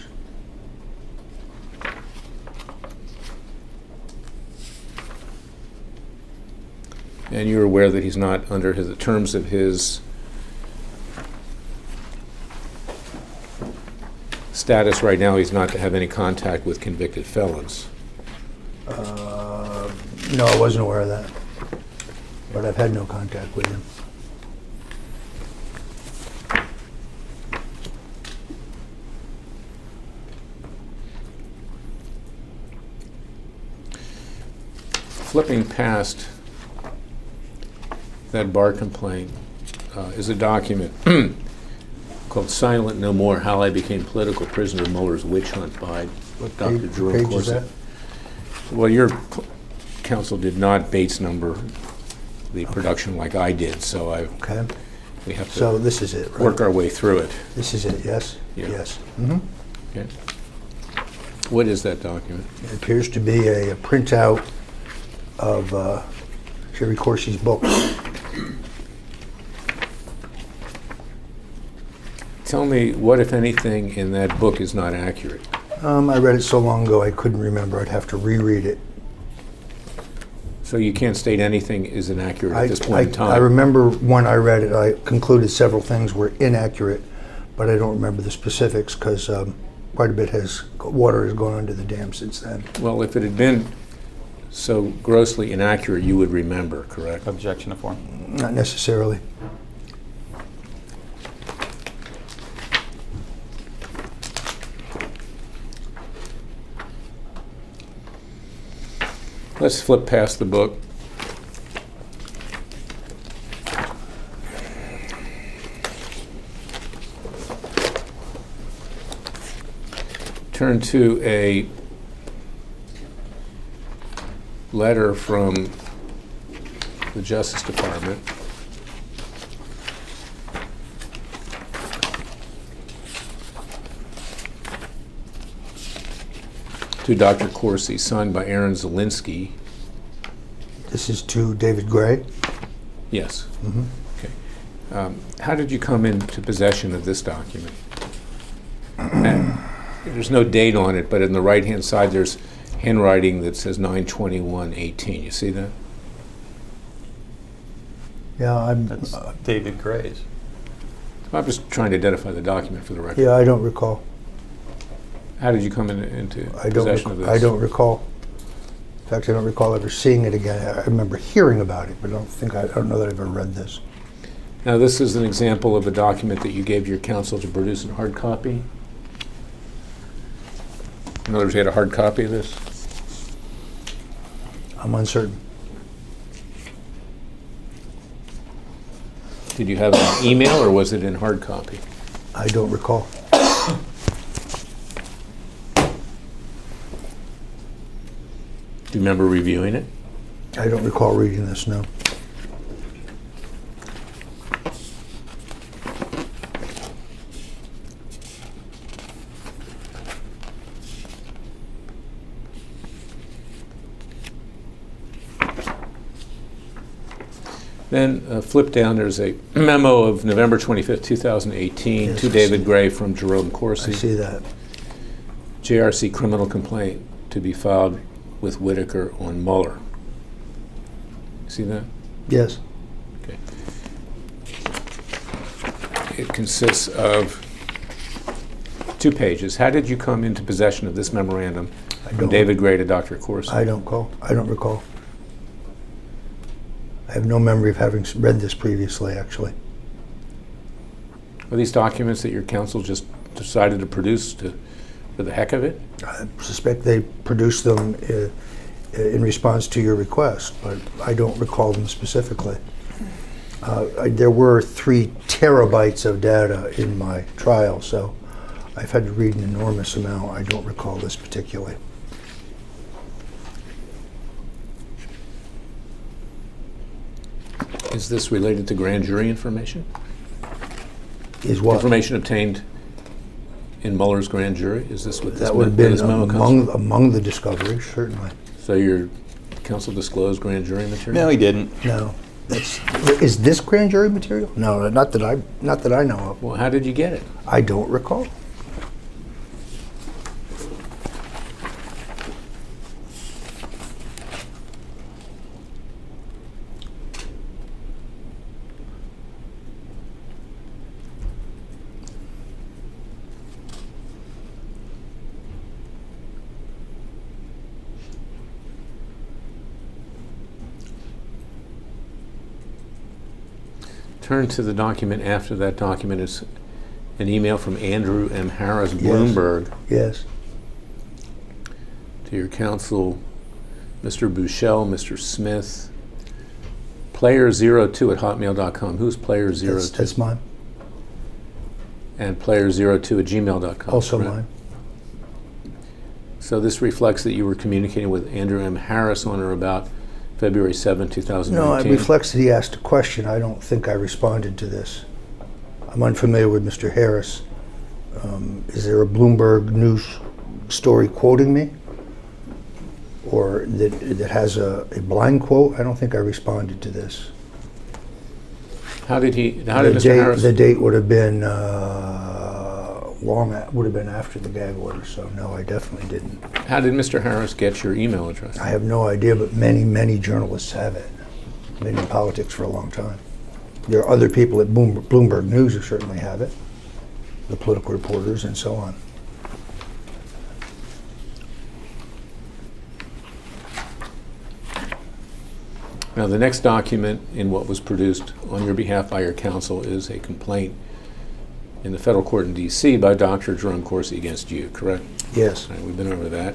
And you're aware that he's not under the terms of his status right now, he's not to have any contact with convicted felons. No, I wasn't aware of that. But I've had no contact with him. Flipping past that bar complaint is a document called Silent No More, How I Became Political Prisoner of Mueller's Witch Hunt by Dr. What Jerome page is Corsi. that? Well, your counsel did not Bates number the production like I did, so Okay. we have to So this is it, right? work our way through it. This is it, yes? Yeah. Yes. Mm-hmm. Okay. What is that document? It appears to be a printout of Jerry Corsi's book. Tell me what, if anything, in that book is not accurate. I read it so long ago I couldn't remember. I'd have to reread it. So you can't state anything is inaccurate at this point in time? I remember when I read it, I concluded several things were inaccurate, but I don't remember the specifics because quite a bit water has gone under the dam since then. Well, if it had been so grossly inaccurate, you would remember, correct? Objection to form. Not necessarily. Let's flip past the book. Turn to a letter from the Justice Department to Dr. Corsi, signed by Aaron Zielinski. This is to David Gray. Yes. Mhm. Okay. How did you come into possession of this document? And there's no date on it, but in the right-hand side, there's handwriting that says 9/21/18. You see that? Yeah, That's David Gray's. I'm just trying to identify the document for the record. yeah, I don't recall. How did you come into I don't. possession of this? I don't recall. In fact, I don't recall ever seeing it again. I remember hearing about it, but I don't know that I've ever read this. Now, this is an example of a document that you gave your counsel to produce in hard copy. In other words, you had a hard copy of this? I'm uncertain. Did you have an email, or was it in hard copy? I don't recall. Do you remember reviewing it? I don't recall reading this, no. Then flip down, there's a memo of November 25th, 2018, Yes, to I David see. Gray from Jerome I Corsi. see that. JRC criminal complaint to be filed with Whitaker on Mueller. See that? Yes. Okay. It consists of 2 pages. How did you come into possession of this memorandum from don't- David Gray to Dr. Corsi? I don't recall. I have no memory of having read this previously, actually. Are these documents that your counsel just decided to produce for the heck of it? I suspect they produced them in response to your request, but I don't recall them specifically. There were 3 terabytes of data in my trial, so I've had to read an enormous amount. I don't recall this particularly. Is this related to grand jury information? Is what? Information obtained in Mueller's grand jury? Is this what this That would have where been this memo comes from? among the discoveries, certainly. So your counsel disclosed grand jury material? No, he didn't. No. Is this grand jury material? No, not that I know of. Well, how did you get it? I don't recall. Turn to the document after that document is an email from Andrew M. Harris, Bloomberg, Yes. to your counsel, Mr. Buchel, Mr. Smith, player02@hotmail.com. Who's player02? That's mine. And player02@gmail.com. Also correct? mine. So this reflects that you were communicating with Andrew M. Harris on or about February 7, 2019? No, it reflects that he asked a question. I don't think I responded to this. I'm unfamiliar with Mr. Harris. Is there a Bloomberg News story quoting me? Or that has a blind quote? I don't think I responded to this. How did Mr. Harris? The date would have been would have been after the gag order, so no, I definitely didn't. How did Mr. Harris get your email address? I have no idea, but many journalists have it. Been in politics for a long time. There are other people at Bloomberg News who certainly have it, the political reporters and so on. Now, the next document in what was produced on your behalf by your counsel is a complaint in the federal court in D.C. by Dr. Jerome Corsi against you, correct? Yes. All right, we've been over that.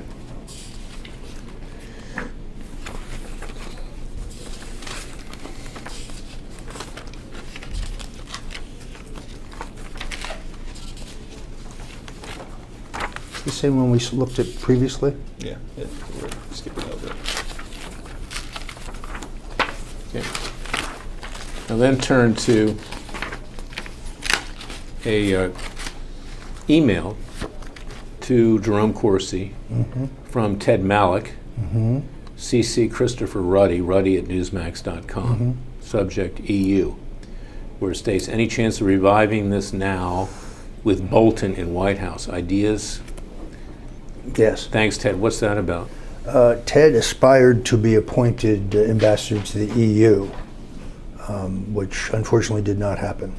The same one we looked at previously? Yeah, we're skipping over it. Okay. Now then turn to a email to Jerome Corsi from Ted Malik, CC Christopher Ruddy at newsmax.com. subject EU, where it states, any chance of reviving this now with Bolton in White House? Ideas? Yes. Thanks, Ted. What's that about? Ted aspired to be appointed ambassador to the EU, which unfortunately did not happen.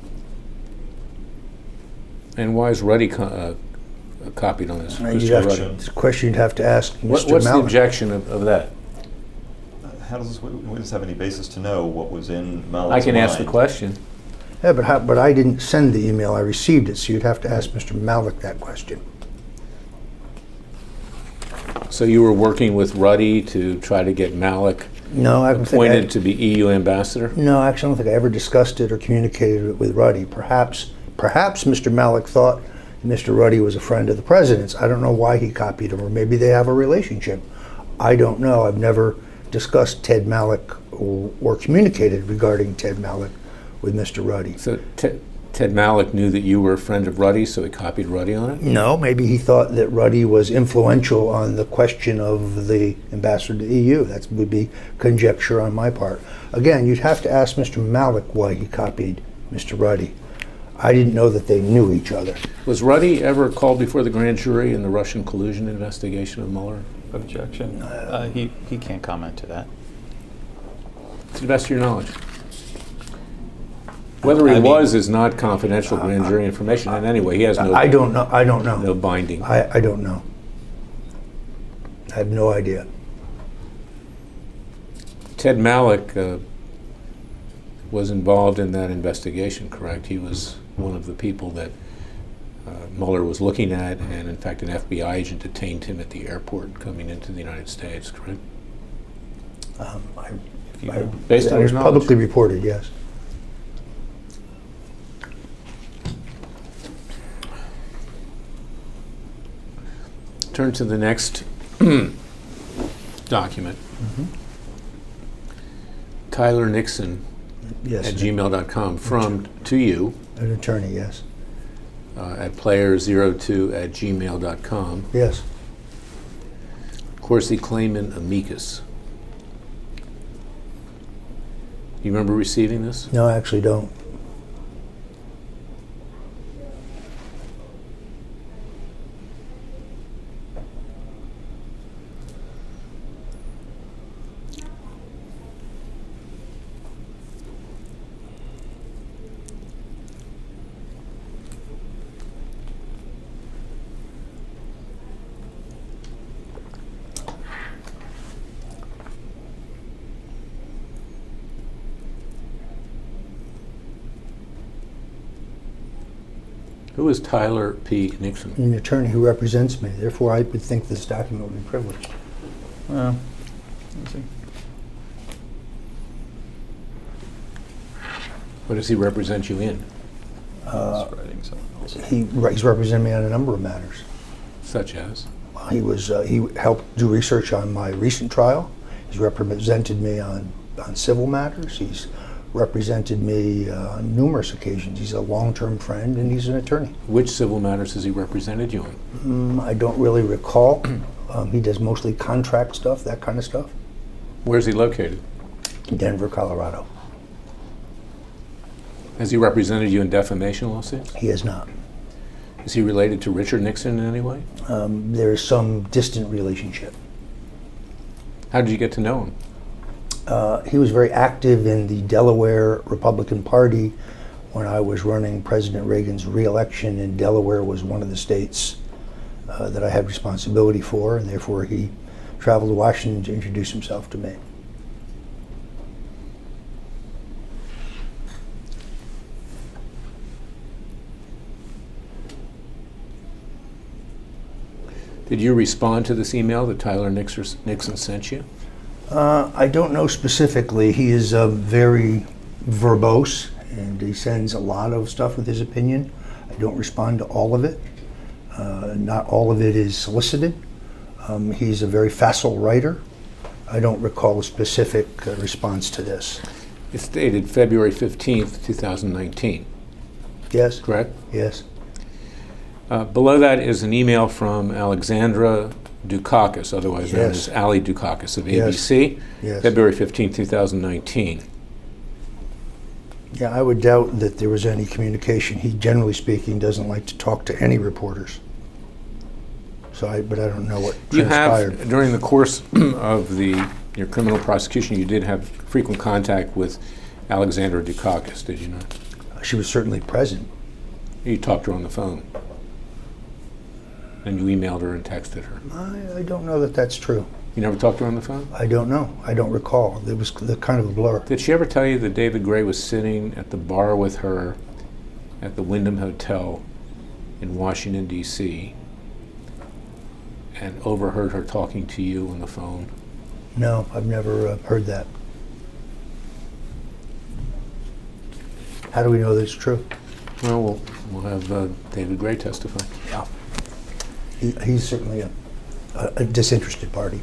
And why is Ruddy copied on this? Mr. Ruddy. It's a question you'd have to ask Mr. What's the Mallon. objection of that? How does this, we just have any basis to know what was in I Malik's can ask the mind? question. Yeah, but I didn't send the email. I received it, so you'd have to ask Mr. Malik that question. So you were working with Ruddy to try to get Malik No, I don't think appointed to be EU ambassador? No, actually, I don't think I ever discussed it or communicated it with Ruddy. Perhaps Mr. Malik thought Mr. Ruddy was a friend of the president's. I don't know why he copied him, or maybe they have a relationship. I don't know. I've never discussed Ted Malik or communicated regarding Ted Malik with Mr. Ruddy. So Ted Malik knew that you were a friend of Ruddy, so he copied Ruddy on it? No, maybe he thought that Ruddy was influential on the question of the ambassador to the EU. That would be conjecture on my part. Again, you'd have to ask Mr. Malik why he copied Mr. Ruddy. I didn't know that they knew each other. Was Ruddy ever called before the grand jury in the Russian collusion investigation of Mueller? Objection. He can't comment to that. To the best of your knowledge. Whether he was is not confidential grand jury information, and anyway, he has no. I don't know. I don't know. No binding. I don't know. I have no idea. Ted Malik was involved in that investigation, correct? He was one of the people that Mueller was looking at, and in fact, an FBI agent detained him at the airport coming into the United States, correct? Based on it your was knowledge. publicly reported, yes. Turn to the next document. Tyler Nixon Yes. at gmail.com to you An attorney, yes. at player02@gmail.com. Yes. Corsi Clayman amicus. You remember receiving this? No, I actually don't. Who is Tyler P. Nixon? An attorney who represents me. Therefore, I would think this document would be privileged. Well, let's see. What does he represent you in? He's writing something else. He's represented me on a number of matters. Such as? He helped do research on my recent trial. He's represented me on civil matters. He's represented me on numerous occasions. He's a long-term friend, and he's an attorney. Which civil matters has he represented you in? I don't really recall. He does mostly contract stuff, that kind of stuff. Where's he located? Denver, Colorado. Has he represented you in defamation lawsuits? He is not. Is he related to Richard Nixon in any way? There is some distant relationship. How did you get to know him? He was very active in the Delaware Republican Party when I was running President Reagan's re-election, and Delaware was one of the states that I had responsibility for, and therefore he traveled to Washington to introduce himself to me. Did you respond to this email that Tyler Nixon sent you? I don't know specifically. He is very verbose, and he sends a lot of stuff with his opinion. I don't respond to all of it. Not all of it is solicited. He's a very facile writer. I don't recall a specific response to this. It's dated February 15th, 2019, Yes? correct? Yes. Below that is an email from Alexandra Dukakis, otherwise known Yes. as Ali Dukakis of Yes. ABC, Yes. February 15, 2019. Yeah, I would doubt that there was any communication. He, generally speaking, doesn't like to talk to any reporters. But I don't know what You transpired. have, during the course of your criminal prosecution, you did have frequent contact with Alexandra Dukakis, did you not? She was certainly present. You talked to her on the phone. And you emailed her and texted her. I don't know that that's true. You never talked to her on the phone? I don't know. I don't recall. It was kind of a blur. Did she ever tell you that David Gray was sitting at the bar with her at the Wyndham Hotel in Washington, D.C., and overheard her talking to you on the phone? No, I've never heard that. How do we know that it's true? Well, we'll have David Gray testify. Yeah. He's certainly a disinterested party.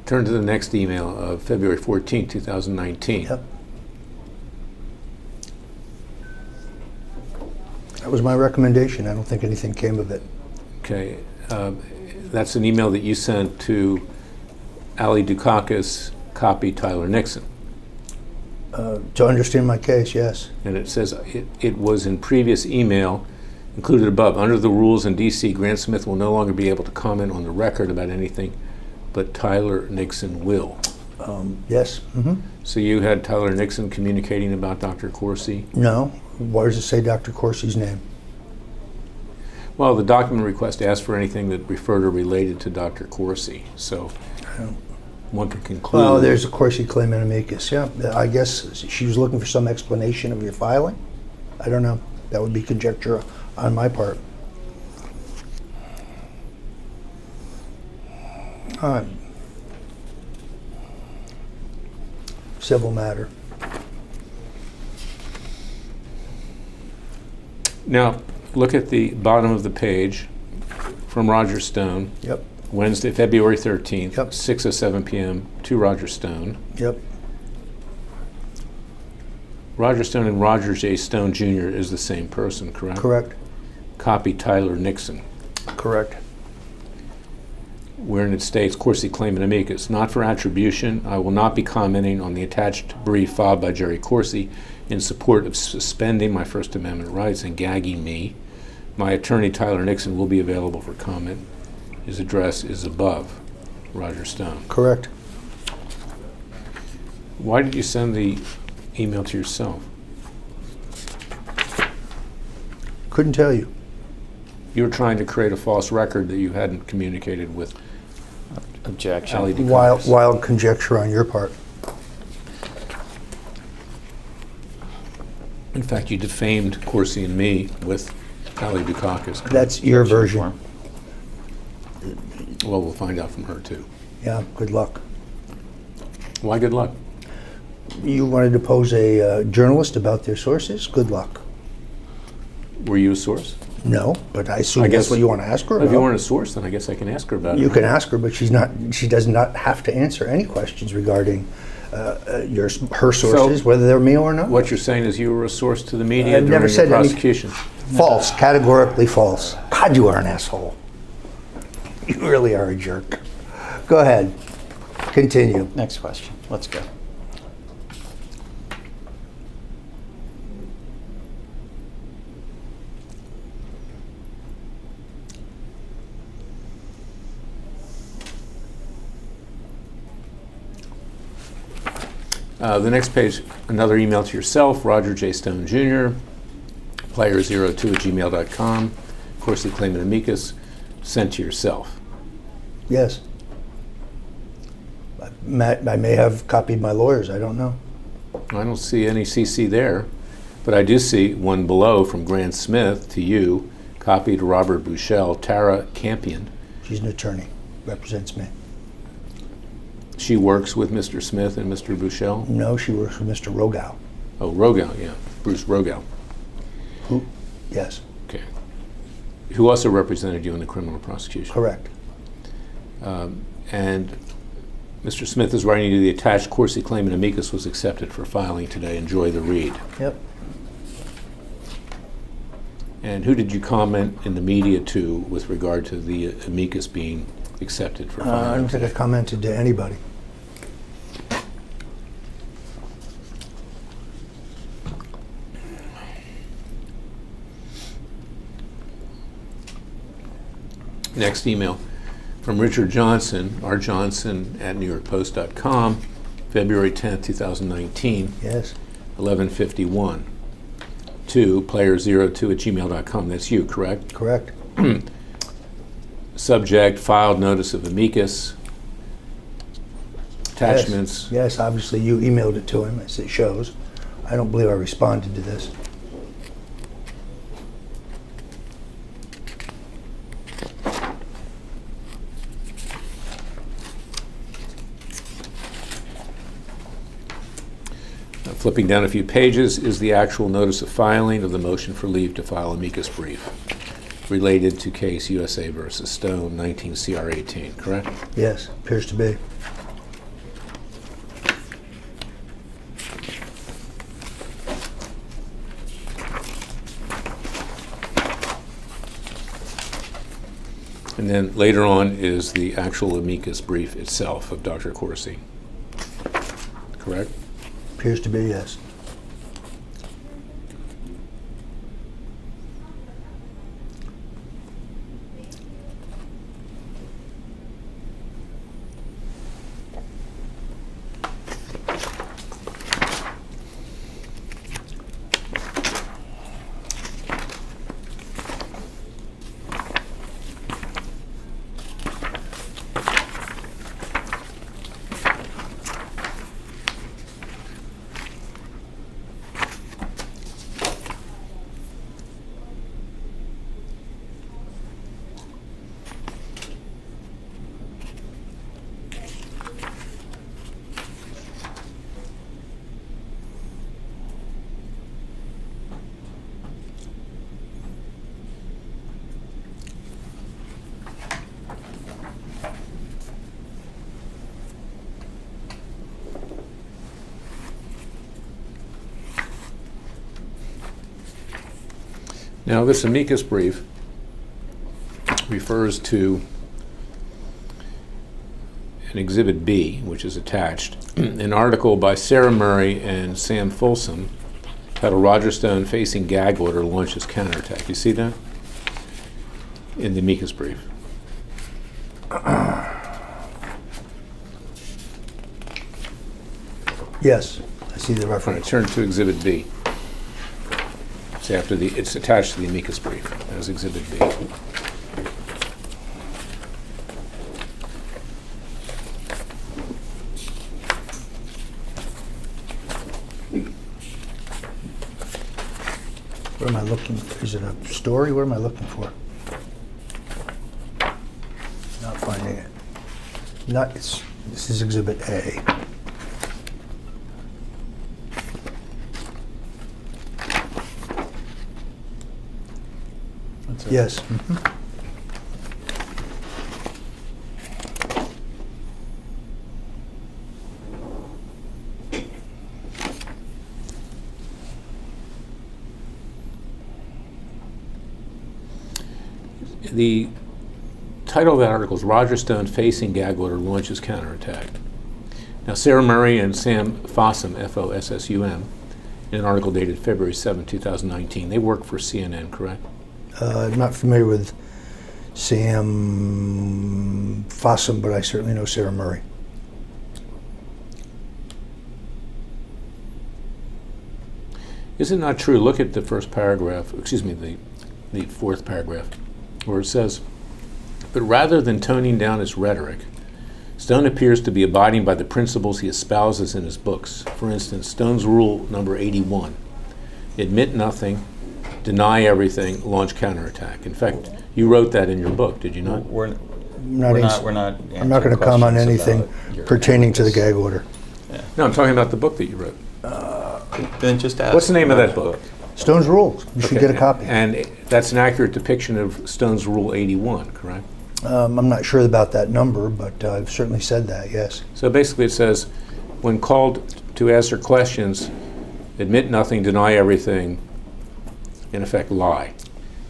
Turn to the next email of February 14, 2019. Yep. That was my recommendation. I don't think anything came of it. Okay. That's an email that you sent to Ali Dukakis, copy Tyler Nixon. To understand my case, yes. And it says it was in previous email included above. Under the rules in D.C., Grant Smith will no longer be able to comment on the record about anything, but Tyler Nixon will. Yes. Mm-hmm. So you had Tyler Nixon communicating about Dr. Corsi? No. Why does it say Dr. Corsi's name? Well, the document request asked for anything that referred or related to Dr. Corsi. So one could conclude. Well, there's a Corsi claim in amicus. Yeah, I guess she was looking for some explanation of your filing. I don't know. That would be conjecture on my part. Civil matter. Now, look at the bottom of the page from Roger Stone. Yep. Wednesday, February 13th, Yep. 6:07 p.m. to Roger Stone. Yep. Roger Stone and Roger J. Stone Jr. is the same person, correct? Correct. Copy Tyler Nixon. Correct. Wherein it states, Corsi claim in amicus, not for attribution. I will not be commenting on the attached brief filed by Jerry Corsi in support of suspending my First Amendment rights and gagging me. My attorney, Tyler Nixon, will be available for comment. His address is above. Roger Stone. Correct. Why did you send the email to yourself? Couldn't tell you. You were trying to create a false record that you hadn't communicated with Objection. Ali Dukakis. Wild conjecture on your part. In fact, you defamed Corsi and me with Ali Dukakis. That's your version. Well, we'll find out from her, too. Yeah, good luck. Why good luck? You wanted to pose a journalist about their sources? Good luck. Were you a source? No, but I assume I that's guess- what you want to ask her If you about. weren't a source, then I guess I can ask her about You it. can ask her, but she does not have to answer any questions regarding her sources, whether they're me or not. What you're saying is you were a source to the media I've never during said the any- prosecution. False, categorically false. God, you are an asshole. You really are a jerk. Go ahead. Continue. Next question. Let's go. The next page, another email to yourself, Roger J. Stone Jr., player02@gmail.com. Corsi claim in amicus, sent to yourself. Yes. I may have copied my lawyers. I don't know. I don't see any CC there, but I do see one below from Grant Smith to you, copied to Robert Bushell, Tara Campion. She's an attorney. Represents me. She works with Mr. Smith and Mr. Bushell. No, she works with Mr. Rogow. Oh, Rogow, yeah, Bruce Rogow. Who? Yes, Okay. Who also represented you in the criminal prosecution. correct. And Mr. Smith is writing to the attached Corsi claim in amicus was accepted for filing today. Enjoy the read. Yep. And who did you comment in the media to with regard to the amicus being accepted for I filing don't think I today? commented to anybody. Next email from Richard Johnson, rjohnson@newyorkpost.com, February 10th, 2019, Yes. 11:51. To player02@gmail.com. That's you, correct? Correct. Subject, filed notice of amicus. Attachments. Yes, obviously you emailed it to him, as it shows. I don't believe I responded to this. Flipping down a few pages is the actual notice of filing of the motion for leave to file amicus brief related to case USA versus Stone, 19 CR 18, correct? Yes, appears to be. And then later on is the actual amicus brief itself of Dr. Corsi, correct? Appears to be, yes. Now, this amicus brief refers to an Exhibit B, which is attached, an article by Sarah Murray and Sam Folsom titled Roger Stone Facing Gag Order Launches Counterattack. You see that? In the amicus brief. Yes, I see the All right, reference. turn to Exhibit B. It's attached to the amicus brief as Exhibit B. What am I looking for? Is it a story? What am I looking for? Not finding it. This is Exhibit A. Yes. The title of that article is Roger Stone Facing Gag Order Launches Counterattack. Now, Sarah Murray and Sam Fossum, F-O-S-S-U-M, in an article dated February 7, 2019, they work for CNN, correct? I'm not familiar with Sam Fossum, but I certainly know Sarah Murray. Is it not true? Look at the first paragraph, excuse me, the fourth paragraph, where it says, but rather than toning down his rhetoric, Stone appears to be abiding by the principles he espouses in his books. For instance, Stone's rule number 81, admit nothing, deny everything, launch counterattack. In fact, you wrote that in your book, did you not? We're I'm not not going to comment on anything pertaining to the gag order. No, I'm talking about the book that you wrote. Then just ask. What's the name of that book? Stone's Rules. You should Okay, get a copy. And that's an accurate depiction of Stone's Rule 81, correct? I'm not sure about that number, but I've certainly said that, yes. So basically it says, when called to answer questions, admit nothing, deny everything, in effect, lie.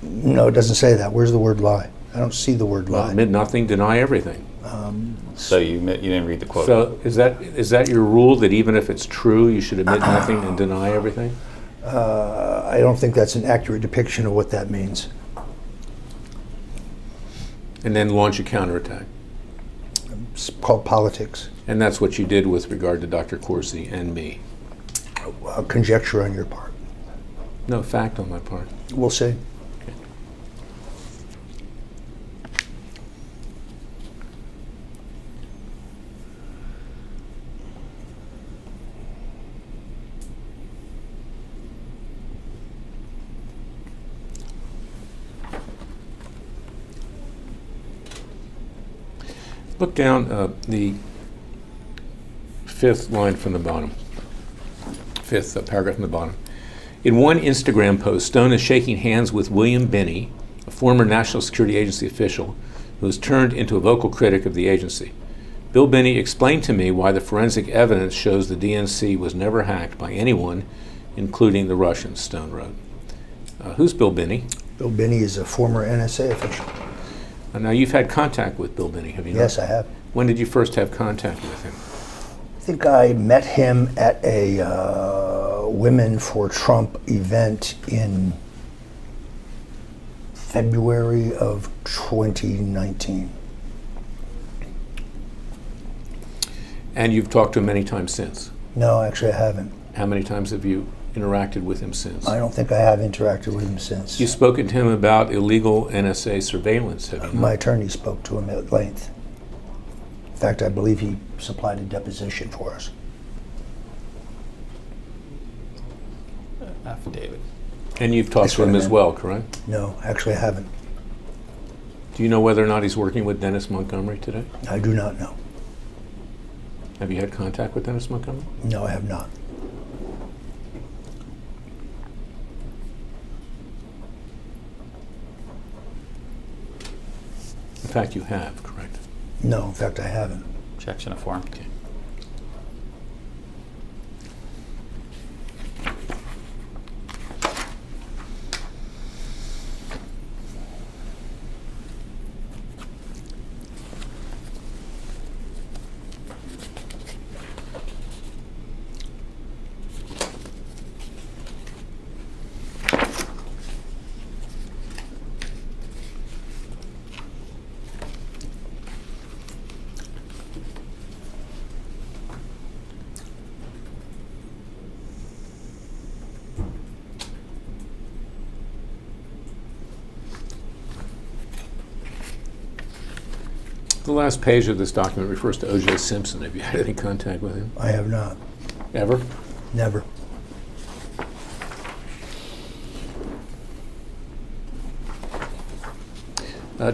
No, it doesn't say that. Where's the word lie? I don't see the word Well, lie. admit nothing, deny everything. So you didn't read the quote. So is that your rule, that even if it's true, you should admit nothing and deny everything? I don't think that's an accurate depiction of what that means. And then launch a counterattack. It's called politics. And that's what you did with regard to Dr. Corsi and me. Conjecture on your part. No, fact on my part. We'll see. Look down the fifth line from the bottom, fifth paragraph from the bottom. In one Instagram post, Stone is shaking hands with William Binney, a former National Security Agency official who has turned into a vocal critic of the agency. Bill Binney explained to me why the forensic evidence shows the DNC was never hacked by anyone, including the Russians, Stone wrote. Who's Bill Binney? Bill Binney is a former NSA official. Now, you've had contact with Bill Binney, have you not? Yes, I have. When did you first have contact with him? I think I met him at a Women for Trump event in February of 2019. And you've talked to him many times since? No, actually I haven't. How many times have you interacted with him since? I don't think I have interacted with him since. You've spoken to him about illegal NSA surveillance, have you not? My attorney spoke to him at length. In fact, I believe he supplied a deposition for us. Affidavit. And you've talked to him as well, correct? No, actually I haven't. Do you know whether or not he's working with Dennis Montgomery today? I do not know. Have you had contact with Dennis Montgomery? No, I have not. In fact, you have, correct? No, in fact, I haven't. Objection to form. Okay. The last page of this document refers to O.J. Simpson. Have you had any contact with him? I have not. Ever? Never.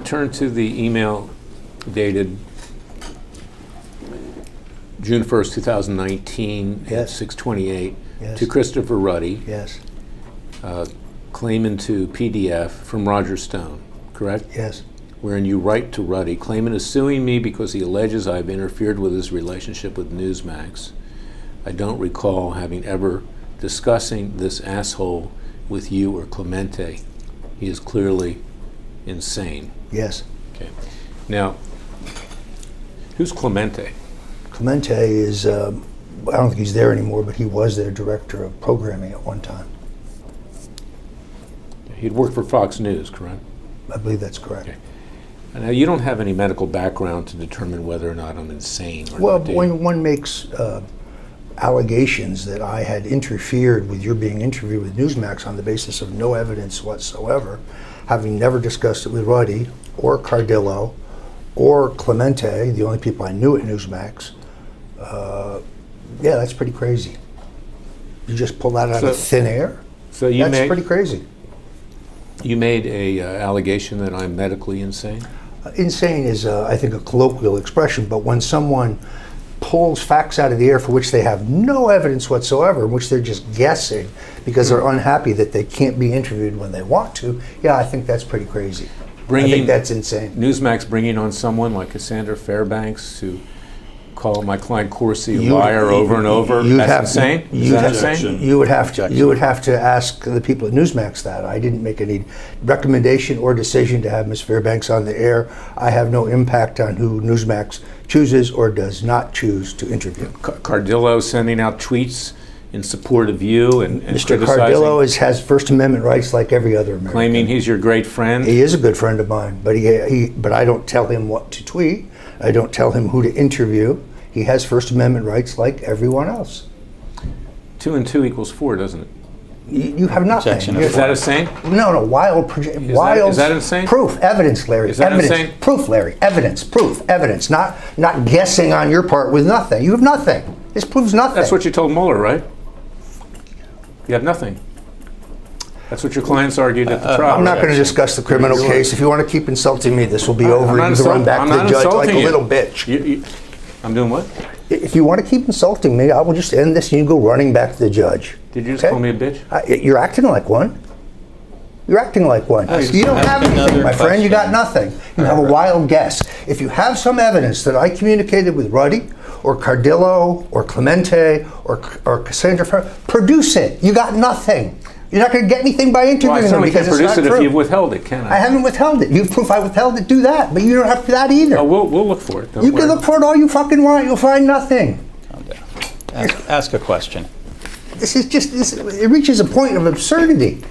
Turn to the email dated June 1st, 2019 at Yes. 6:28 Yes. to Christopher Ruddy, Yes. claimant to PDF from Roger Stone, correct? Yes. Wherein you write to Ruddy, claimant is suing me because he alleges I've interfered with his relationship with Newsmax. I don't recall having ever discussing this asshole with you or Clemente. He is clearly insane. Yes. Okay. Now, who's Clemente? Clemente is, I don't think he's there anymore, but he was their director of programming at one time. He'd worked for Fox News, correct? I believe that's correct. Okay. Now, you don't have any medical background to determine whether or not I'm insane or Well, not, do you? when one makes allegations that I had interfered with your being interviewed with Newsmax on the basis of no evidence whatsoever, having never discussed it with Ruddy or Cardillo or Clemente, the only people I knew at Newsmax, yeah, that's pretty crazy. You just pull that out of thin air? So you That's pretty crazy. You made a allegation that I'm medically insane? Insane is, I think, a colloquial expression, but when someone pulls facts out of the air for which they have no evidence whatsoever, in which they're just guessing because they're unhappy that they can't be interviewed when they want to, yeah, I think that's pretty crazy. I think that's insane. Newsmax bringing on someone like Cassandra Fairbanks to call my client Corsi a liar over and over. That's insane? Is that insane? You would have to ask the people at Newsmax that. I didn't make any recommendation or decision to have Ms. Fairbanks on the air. I have no impact on who Newsmax chooses or does not choose to interview. Cardillo sending out tweets in support of you and Mr. criticizing, Cardillo has First Amendment rights like every other American. claiming he's your great friend. He is a good friend of mine, but but I don't tell him what to tweet. I don't tell him who to interview. He has First Amendment rights like everyone else. 2 and 2 equals 4, doesn't it? You have nothing. Objection. Is that insane? No, wild, wild. Is that insane? Proof, evidence, Larry. Is that evidence, insane? proof, Larry. Evidence, proof, evidence. Not guessing on your part with nothing. You have nothing. This proves nothing. That's what you told Mueller, right? You have nothing. That's what your clients argued at the trial. I'm not going to discuss the criminal case. If you want to keep insulting me, this will be over. I'm not You can run back I'm to the not judge like a insulting you. little bitch. I'm doing what? If you want to keep insulting me, I will just end this and you go running back to the judge. Did you just Okay? call me a bitch? You're acting like one. You're acting like one. You don't have anything, my friend. You got nothing. You have a wild guess. If you have some evidence that I communicated with Ruddy or Cardillo or Clemente or Cassandra, produce it. You got nothing. You're not going to get anything by interviewing Well, I them certainly because can't it's not produce it true. if you've withheld it, can I? I haven't withheld it. You have proof I withheld it. Do that. But you don't have to do that either. Oh, we'll look for it. Don't You worry. can look for it all you fucking want. You'll find nothing. Calm down. Ask a question. This is just, it reaches a point of absurdity.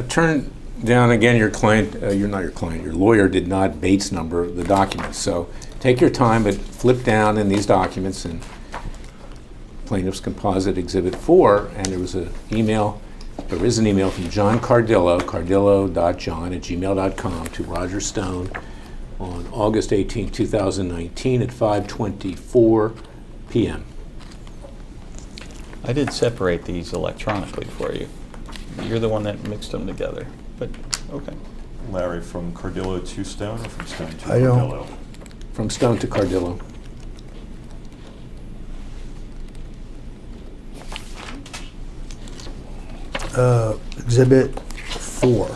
Turn down again your client, you're not your client, your lawyer did not Bates number the documents. So take your time, but flip down in these documents and Plaintiff's Composite Exhibit 4, and there is an email from John Cardillo, cardillo.john@gmail.com to Roger Stone on August 18, 2019 at 5:24 p.m. I did separate these electronically for you. You're the one that mixed them together, but okay. Larry, from Cardillo to Stone or from Stone to I don't- Cardillo? From Stone to Cardillo. Exhibit 4.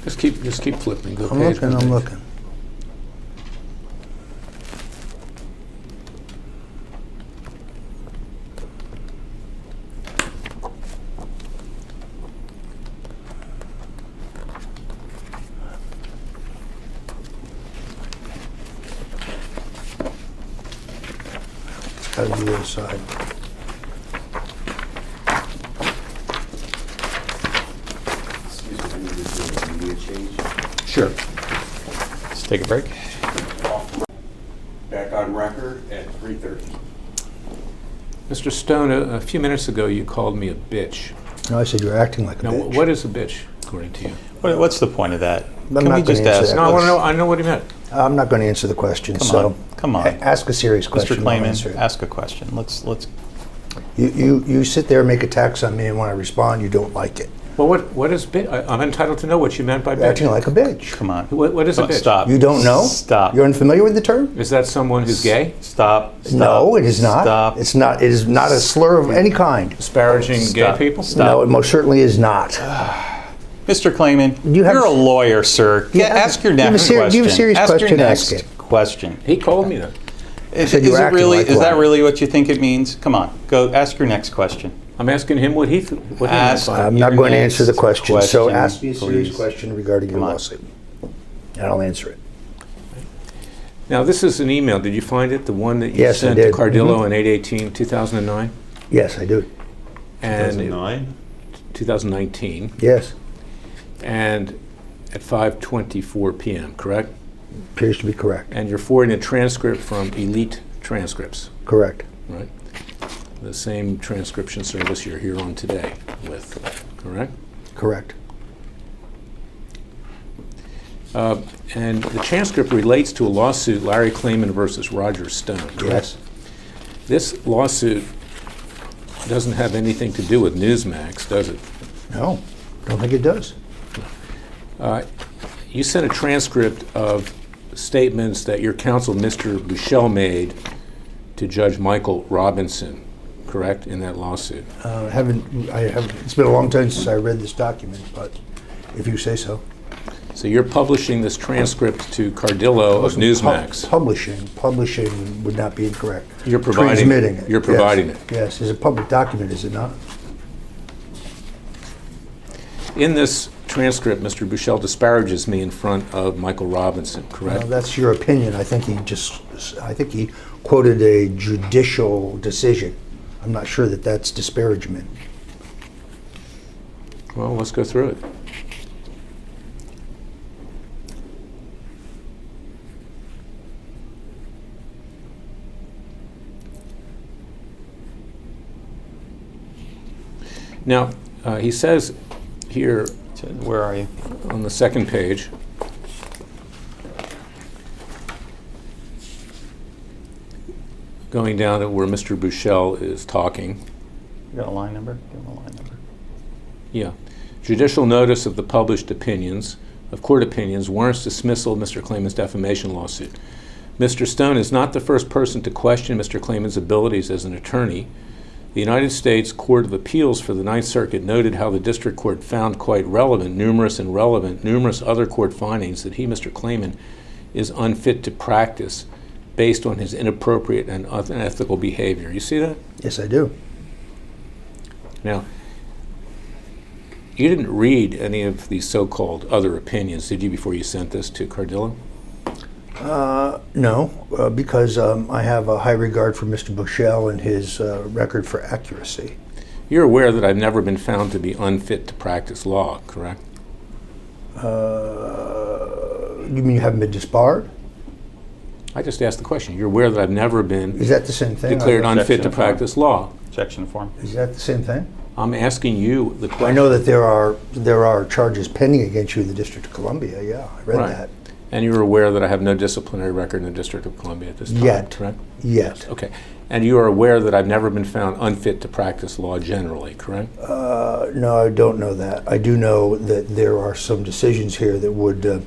Just keep flipping. Go I'm page by looking, I'm page. looking. Gotta be the other side. Excuse me, I need to do a media change. Sure. Let's take a break. Back on record at 3:30. Mr. Stone, a few minutes ago you called me a bitch. No, I said you're acting like a Now, bitch. what is a bitch, according to you? What's the point of that? I'm not gonna answer that. No, I know what he meant. I'm not going to answer the question, Come so. on, come on. Ask a serious question. Mr. I'll Clayman, answer it. ask a question. Let's. You sit there and make attacks on me, and when I respond, you don't like it. Well, what is bitch? I'm entitled to know what you meant by You're acting bitch. like a bitch. Come on. What is a bitch? Stop. You don't know? Stop. You're unfamiliar with the term? Is that someone who's gay? Stop. No, it is not. Stop. It's not. It is not a slur of any kind. Disparaging gay Stop. people? Stop. No, it most certainly is not. Mr. Clayman, You have- you're a lawyer, sir. You have- Ask your you have a next ser- question. you have a serious ask question, your ask next it. question. He called me that. Is, said you is were it acting really? like Is that one. really what you think it means? Come on, go ask your next question. I'm asking him what he meant Ask- by it. I'm not Your going to answer the next question, so question, ask me a serious please. question regarding your Come on. lawsuit. And I'll answer it. Now, this is an email. Did you find it? The one that you Yes, I sent to did. Cardillo on 8/18/2009? Yes, I do. And 2009? 2019. Yes, And at 5:24 p.m., correct? appears to be correct. And you're forwarding a transcript from Elite Transcripts, Correct. right? The same transcription service you're here on today with, correct? Correct. And the transcript relates to a lawsuit, Larry Clayman versus Roger Stone, correct? Yes. This lawsuit doesn't have anything to do with Newsmax, does it? No, don't think it does. You sent a transcript of statements that your counsel, Mr. Buchel, made to Judge Michael Robinson, correct, in that lawsuit? It's been a long time since I read this document, but if you say so. So you're publishing this transcript to Cardillo of Newsmax. Publishing would not be incorrect. You're providing Transmitting it. You're providing it. Yes, it's a public document, is it not? In this transcript, Mr. Buchel disparages me in front of Michael Robinson, correct? Well, that's your opinion. I think he quoted a judicial decision. I'm not sure that that's disparagement. Well, let's go through it. Now, he says here Where are you? on the second page, going down to where Mr. Buchel is talking. You got a line number? Give him a line number. Yeah. Judicial notice of the published opinions, of court opinions, warrants dismissal of Mr. Clayman's defamation lawsuit. Mr. Stone is not the first person to question Mr. Clayman's abilities as an attorney. The United States Court of Appeals for the Ninth Circuit noted how the district court found quite relevant, numerous other court findings that he, Mr. Clayman, is unfit to practice based on his inappropriate and unethical behavior. You see that? Yes, I do. Now, you didn't read any of these so-called other opinions, did you, before you sent this to Cardillo? No, because I have a high regard for Mr. Buchel and his record for accuracy. You're aware that I've never been found to be unfit to practice law, correct? You mean you haven't been disbarred? I just asked the question. You're aware that I've never been Is that the same thing? declared unfit to Objection. practice law. Objection form. Is that the same thing? I'm asking you the question. I know that there are charges pending against you in the District of Columbia. Yeah, I read Right. that. And you're aware that I have no disciplinary record in the District of Columbia at this time, Yet. correct? Yet. Okay. And you are aware that I've never been found unfit to practice law generally, correct? No, I don't know that. I do know that there are some decisions here that would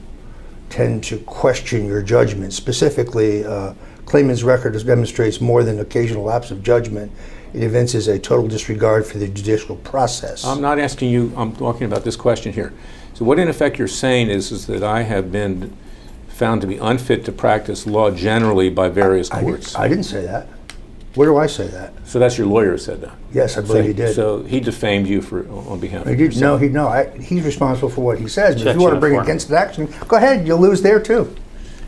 tend to question your judgment. Specifically, Clayman's record demonstrates more than occasional lapse of judgment. It evinces a total disregard for the judicial process. I'm not asking you, I'm talking about this question here. So what in effect you're saying is that I have been found to be unfit to practice law generally by various courts. I didn't say that. Where do I say that? So that's your lawyer said that? Yes, I believe he did. So he defamed you on behalf He of did. yourself? He's responsible for what he says. But if Objection you want to bring form. against action, go ahead. You'll lose there too.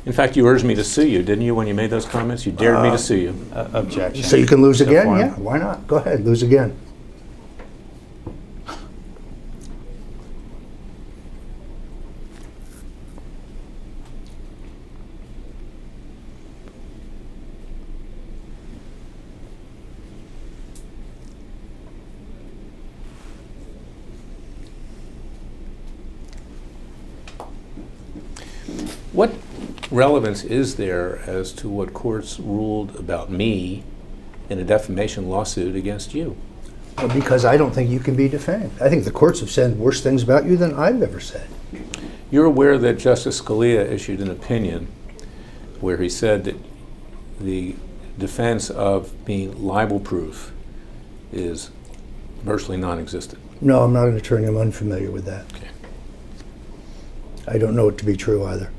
In fact, you urged me to sue you, didn't you, when you made those comments? You dared me to sue you. Objection. So you can lose To again? form. Yeah, why not? Go ahead, lose again. What relevance is there as to what courts ruled about me in a defamation lawsuit against you? Because I don't think you can be defamed. I think the courts have said worse things about you than I've ever said. You're aware that Justice Scalia issued an opinion where he said that the defense of being libel-proof is virtually non-existent. No, I'm not an attorney. I'm unfamiliar with that. Okay. I don't know it to be true either.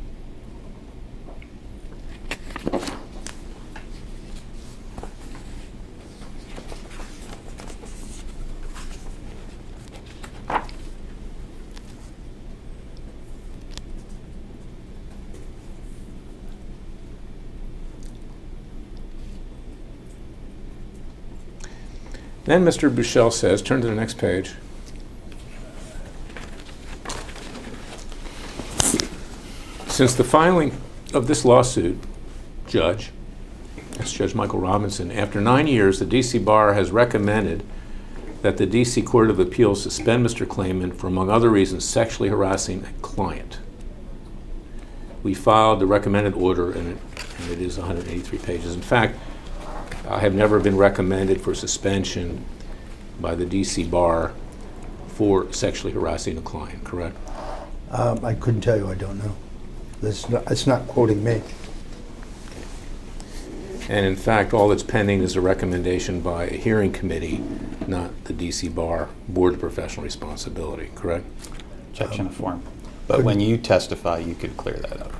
Then Mr. Buchel says, turn to the next page. Since the filing of this lawsuit, Judge, that's Judge Michael Robinson, after 9 years, the D.C. Bar has recommended that the D.C. Court of Appeals suspend Mr. Clayman for, among other reasons, sexually harassing a client. We filed the recommended order, and it is 183 pages. In fact, I have never been recommended for suspension by the D.C. Bar for sexually harassing a client, correct? I couldn't tell you, I don't know. It's not quoting me. And in fact, all that's pending is a recommendation by a hearing committee, not the DC Bar Board of Professional Responsibility, correct? Objection to form. But when you testify, you could clear that up.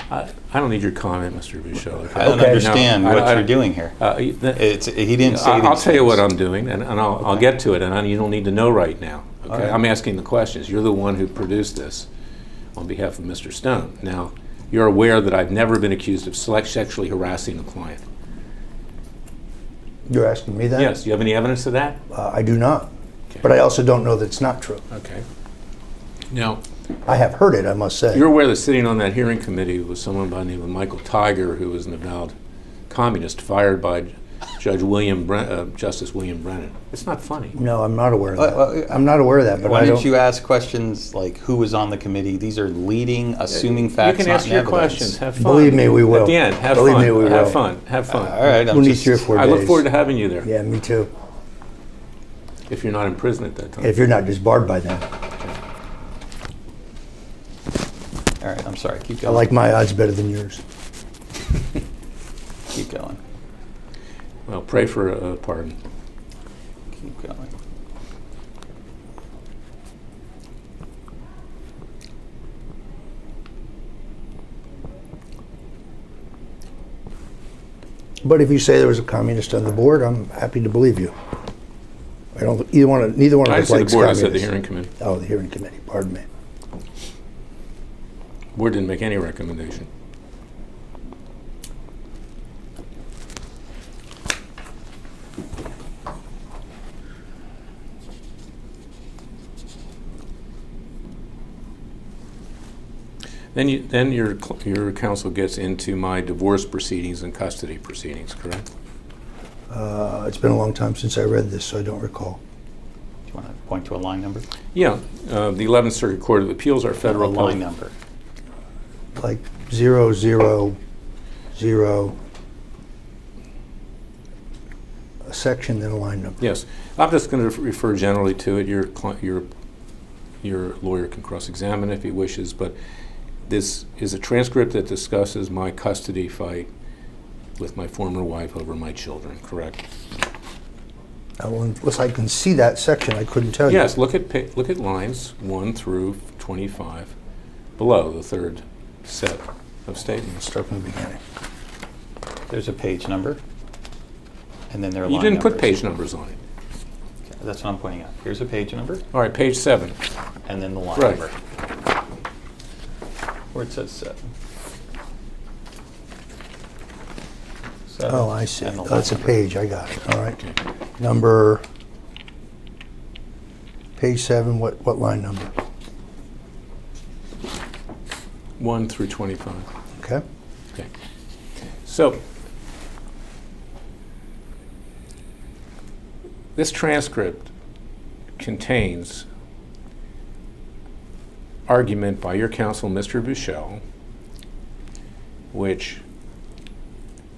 I don't need your comment, Mr. Buchel. I don't Okay. understand No, what I- you're doing here. He He didn't say I'll these tell you things. what I'm doing, and I'll get to it, and you don't need to know right now. Okay, All right. I'm asking the questions. You're the one who produced this on behalf of Mr. Stone. Now, you're aware that I've never been accused of sexually harassing a client. You're asking me that? Yes. Do you have any evidence of that? I do not. Okay. But I also don't know that it's not true. Okay. Now, I have heard it, I must say. you're aware that sitting on that hearing committee was someone by the name of Michael Tiger, who was an avowed communist, fired by Justice William Brennan. It's not funny. No, I'm not aware of that. Well, I'm not aware of that, but Why I didn't don't. you ask questions like who was on the committee? These are leading, assuming facts, You can not ask your evidence. questions. Have fun. Believe me, we will. At the end, have Believe fun. me, we have will. fun. Have fun. All right, I'm We'll need just, 3 or 4 I days. look forward to having you there. Yeah, me too. If you're not in prison at that time. If you're not disbarred by then. all right, I'm sorry. Keep I going. like my odds better than yours. Keep going. Well, pray for a pardon. Keep going. But if you say there was a communist on the board, I'm happy to believe you. I don't. Neither one of I us didn't say the likes board, I communists. said the hearing committee. Oh, the hearing committee. Pardon me. Board didn't make any recommendation. Then your counsel gets into my divorce proceedings and custody proceedings, correct? It's been a long time since I read this, so I don't recall. Do you want to point to a line number? Yeah, the 11th Circuit Court of Appeals, our federal A line appellate- number. Like 000, a section, then a line number. Yes, I'm just going to refer generally to it. Your lawyer can cross-examine if he wishes, but this is a transcript that discusses my custody fight with my former wife over my children, correct? Well, unless I can see that section, I couldn't tell you. Yes, look at lines 1 through 25 below the third set of statements. Start from the beginning. There's a page number, and then there are You line didn't put numbers. page numbers on it. That's what I'm pointing out. Here's a page number, All right, page 7. and then the line Right. number. Where it says 7. Oh, I see. And the Oh, it's a line page. I got it. All right. Number, page 7, what line number? 1 through 25. Okay. Okay. So, this transcript contains argument by your counsel, Mr. Buchel, which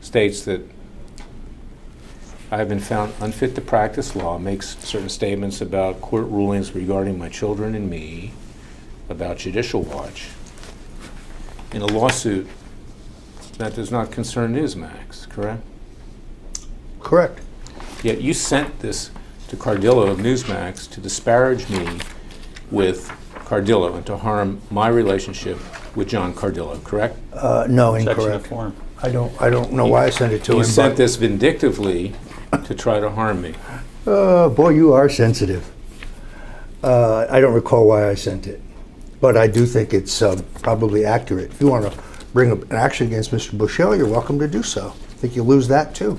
states that I have been found unfit to practice law, makes certain statements about court rulings regarding my children and me, about Judicial Watch, in a lawsuit that does not concern Newsmax, correct? Correct. Yet you sent this to Cardillo of Newsmax to disparage me with Cardillo and to harm my relationship with John Cardillo, correct? No, Section of incorrect. form. I don't know why I sent it to him. You sent but- this vindictively to try to harm me. Boy, you are sensitive. I don't recall why I sent it, but I do think it's probably accurate. If you want to bring an action against Mr. Buchel, you're welcome to do so. I think you lose that too.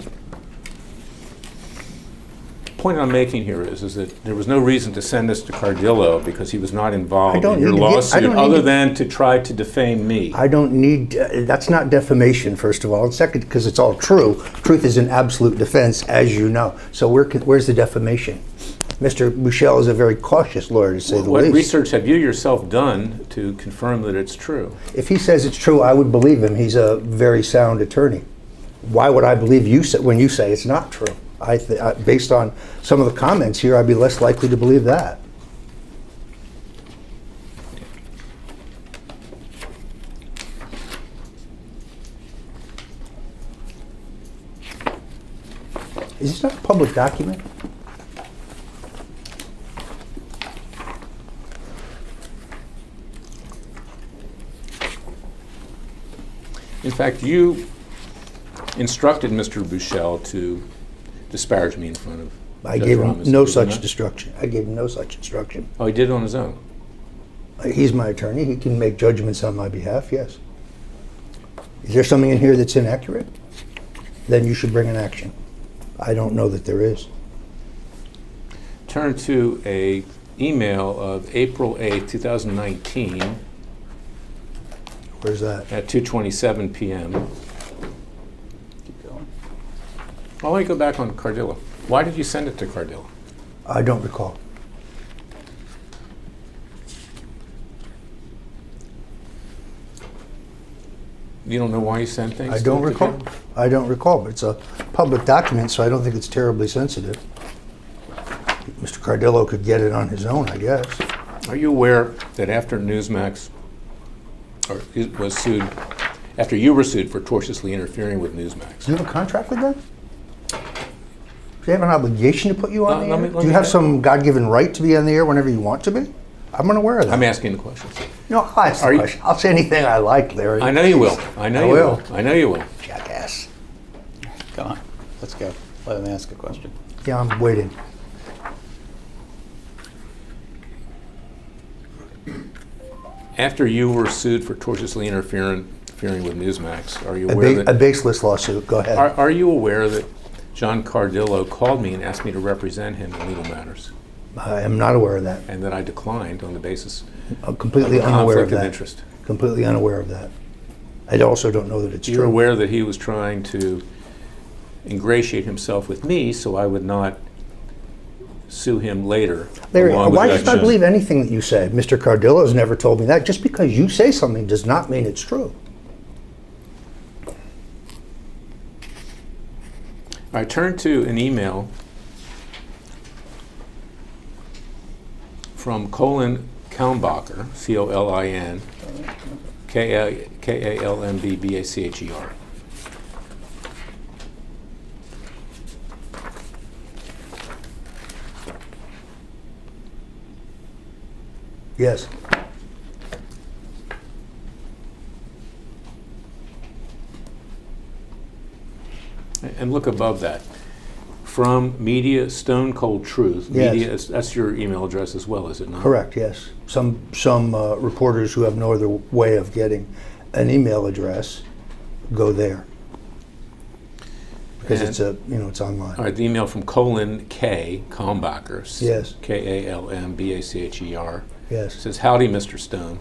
The point I'm making here is that there was no reason to send this to Cardillo because he was not involved don't in your need to get- I lawsuit don't need other to- than to try to defame me. I don't need, that's not defamation, first of all. And second, because it's all true. Truth is an absolute defense, as you know. So where's the defamation? Mr. Buchel is a very cautious lawyer, to say the What least. research have you yourself done to confirm that it's true? If he says it's true, I would believe him. He's a very sound attorney. Why would I believe you when you say it's not true? Based on some of the comments here, I'd be less likely to believe that. Is this not a public document? In fact, you instructed Mr. Buchel to disparage me in front of I Judge gave him Ramos, no did you such not? instruction. I gave him no such instruction. Oh, he did it on his own. He's my attorney. He can make judgments on my behalf, yes. Is there something in here that's inaccurate? Then you should bring an action. I don't know that there is. Turn to a email of April 8th, 2019 Where's that? at 2:27 p.m. Keep going. Well, let me go back on Cardillo. Why did you send it to Cardillo? I don't recall. You don't know why you sent things? I don't to recall. him? I don't recall, but it's a public document, so I don't think it's terribly sensitive. Mr. Cardillo could get it on his own, I guess. Are you aware that after Newsmax was sued, after you were sued for tortiously interfering with Newsmax? Do you have a contract with them? Do they have an obligation to put you on the let air? me- Do you have some God-given right to be on the air whenever you want to be? I'm unaware of that. I'm asking the questions. No, I'll ask Are the you- question. I'll say anything I like, Larry. I know you will. I know I you will. will. I know you will. Jackass. Come on, let's go. Let him ask a question. Yeah, I'm waiting. After you were sued for tortiously interfering with Newsmax, are you A, aware a baseless lawsuit. Go ahead. are you aware that John Cardillo called me and asked me to represent him in legal matters, I am not aware of that. and that I declined on the basis I'm completely of unaware of conflict of that. interest? Completely unaware of that. I also don't know that it's You're true. aware that he was trying to ingratiate himself with me so I would not sue him later. Larry, along with why Judge should I Jones. believe anything that you say? Mr. Cardillo has never told me that. Just because you say something does not mean it's true. I turned to an email from Colin Kalmbacher, C-O-L-I-N, K-A-L-M-B-B-A-C-H-E-R. Yes. And look above that. From Media Stone Cold Truth. Yes. Media, that's your email address as well, is it not? Correct, yes. Some reporters who have no other way of getting an email address go there. Because And- it's it's online. All right, the email from Colin K. Kalmbacher. Yes. K-A-L-M-B-A-C-H-E-R. Yes. Says, howdy, Mr. Stone.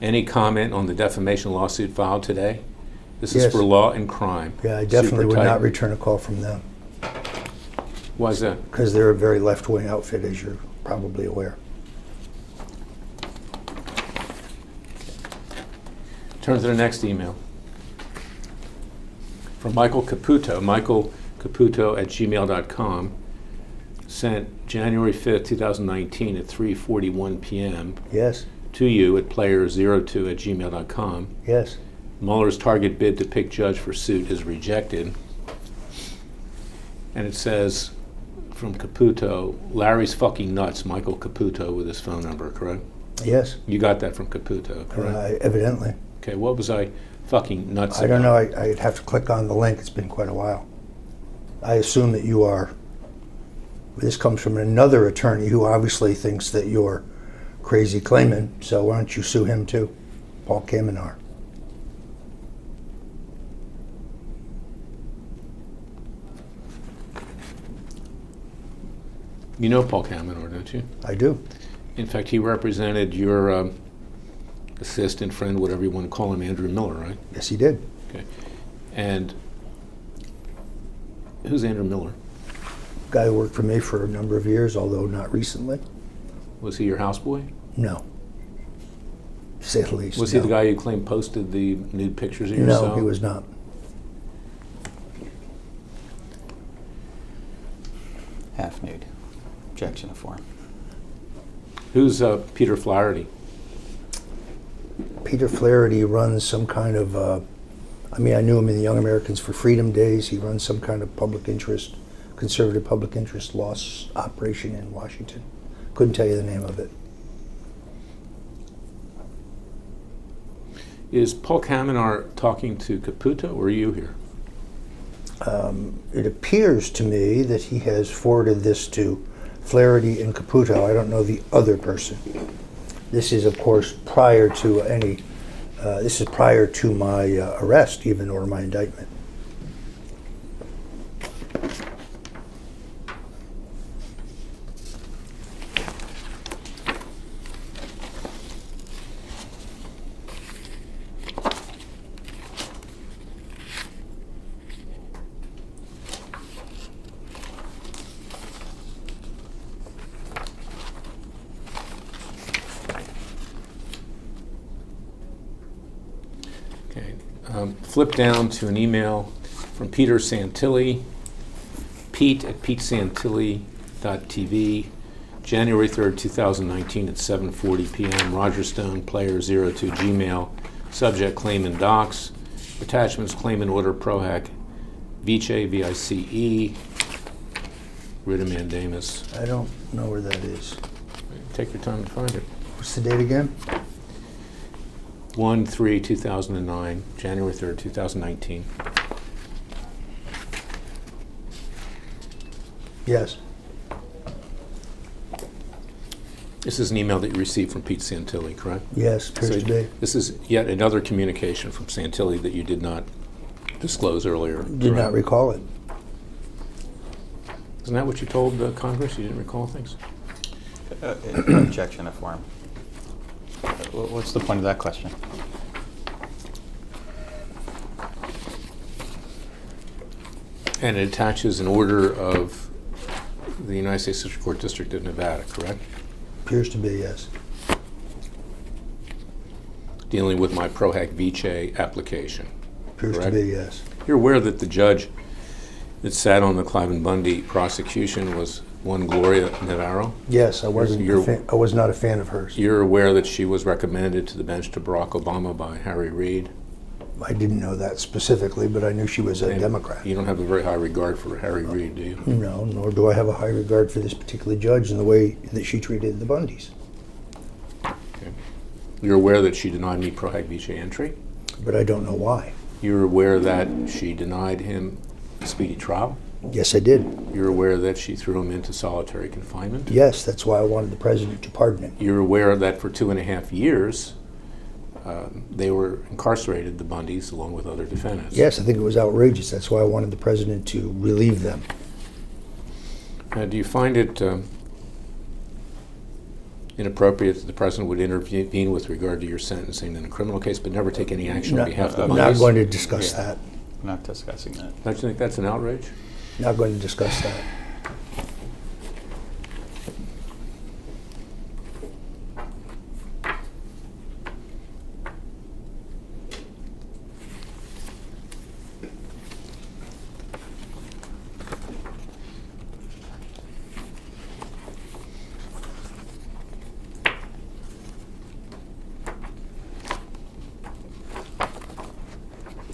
Any comment on the defamation lawsuit filed today? This is Yes. for law and crime. Yeah, I definitely Super would tight. not return a call from them. Why is that? Because they're a very left-wing outfit, as you're probably aware. Turn to the next email. From Michael Caputo. Michael Caputo at gmail.com. Sent January 5th, 2019 at 3:41 p.m. Yes, to you at player02 at gmail.com. yes. Mueller's target bid to pick judge for suit is rejected. And it says from Caputo, Larry's fucking nuts, Michael Caputo with his phone number, correct? Yes, You got that from Caputo, correct? evidently. Okay, what was I fucking nuts I don't know. about? I'd have to click on the link. It's been quite a while. I assume that you are. This comes from another attorney who obviously thinks that you're crazy claiming. So why don't you sue him too, Paul Kamenar? You know Paul Kamenar, don't you? I do. In fact, he represented your assistant, friend, whatever you want to call him, Andrew Miller, right? Yes, he did. Okay. And who's Andrew Miller? Guy who worked for me for a number of years, although not recently. Was he your houseboy? No. To say the least. Was no. he the guy you claimed posted the nude pictures of yourself? No, he was not. Half nude. Objection to form. Who's Peter Flaherty? Peter Flaherty runs some kind of, I knew him in the Young Americans for Freedom days. He runs some kind of public interest conservative public interest law operation in Washington. Couldn't tell you the name of it. Is Paul Kamenar talking to Caputo, or are you here? It appears to me that he has forwarded this to Flaherty and Caputo. I don't know the other person. This is, of course, prior to any. This is prior to my arrest, even, or my indictment. Flip down to an email from Peter Santilli, pete@petesantilli.tv, January 3rd, 2019 at 7:40 p.m. Roger Stone, player02 Gmail, subject claim and docs, attachments claim and order Prohack, Vice, VICE, writ of mandamus. I don't know where that is. Take your time to find it. What's the date again? 1/3/2009, January 3rd, 2019. Yes. This is an email that you received from Pete Santilli, correct? Yes, appears to be. This is yet another communication from Santilli that you did not disclose earlier. Did not recall it. Isn't that what you told Congress? You didn't recall things? Objection to form. What's the point of that question? And it attaches an order of the United States District Court District of Nevada, correct? Appears to be, yes. Dealing with my Prohack Vice application. Appears correct? to be, yes. You're aware that the judge that sat on the Clive and Bundy prosecution was one Gloria Navarro? Yes, I was not a fan of hers. You're aware that she was recommended to the bench to Barack Obama by Harry Reid? I didn't know that specifically, but I knew she was a And Democrat. You don't have a very high regard for Harry Reid, do you? No, nor do I have a high regard for this particular judge and the way that she treated the Bundys. Okay. You're aware that she denied me Prohack Vice entry? But I don't know why. You're aware that she denied him a speedy trial? Yes, I did. You're aware that she threw him into solitary confinement? Yes, that's why I wanted the president to pardon him. You're aware that for 2.5 years, they were incarcerated, the Bundys, along with other defendants? Yes, I think it was outrageous. That's why I wanted the president to relieve them. Do you find it inappropriate that the president would intervene with regard to your sentencing in a criminal case, but never take any action on behalf of the I'm Bundys? not going to discuss that. I'm not discussing that. Don't you think that's an outrage? Not going to discuss that.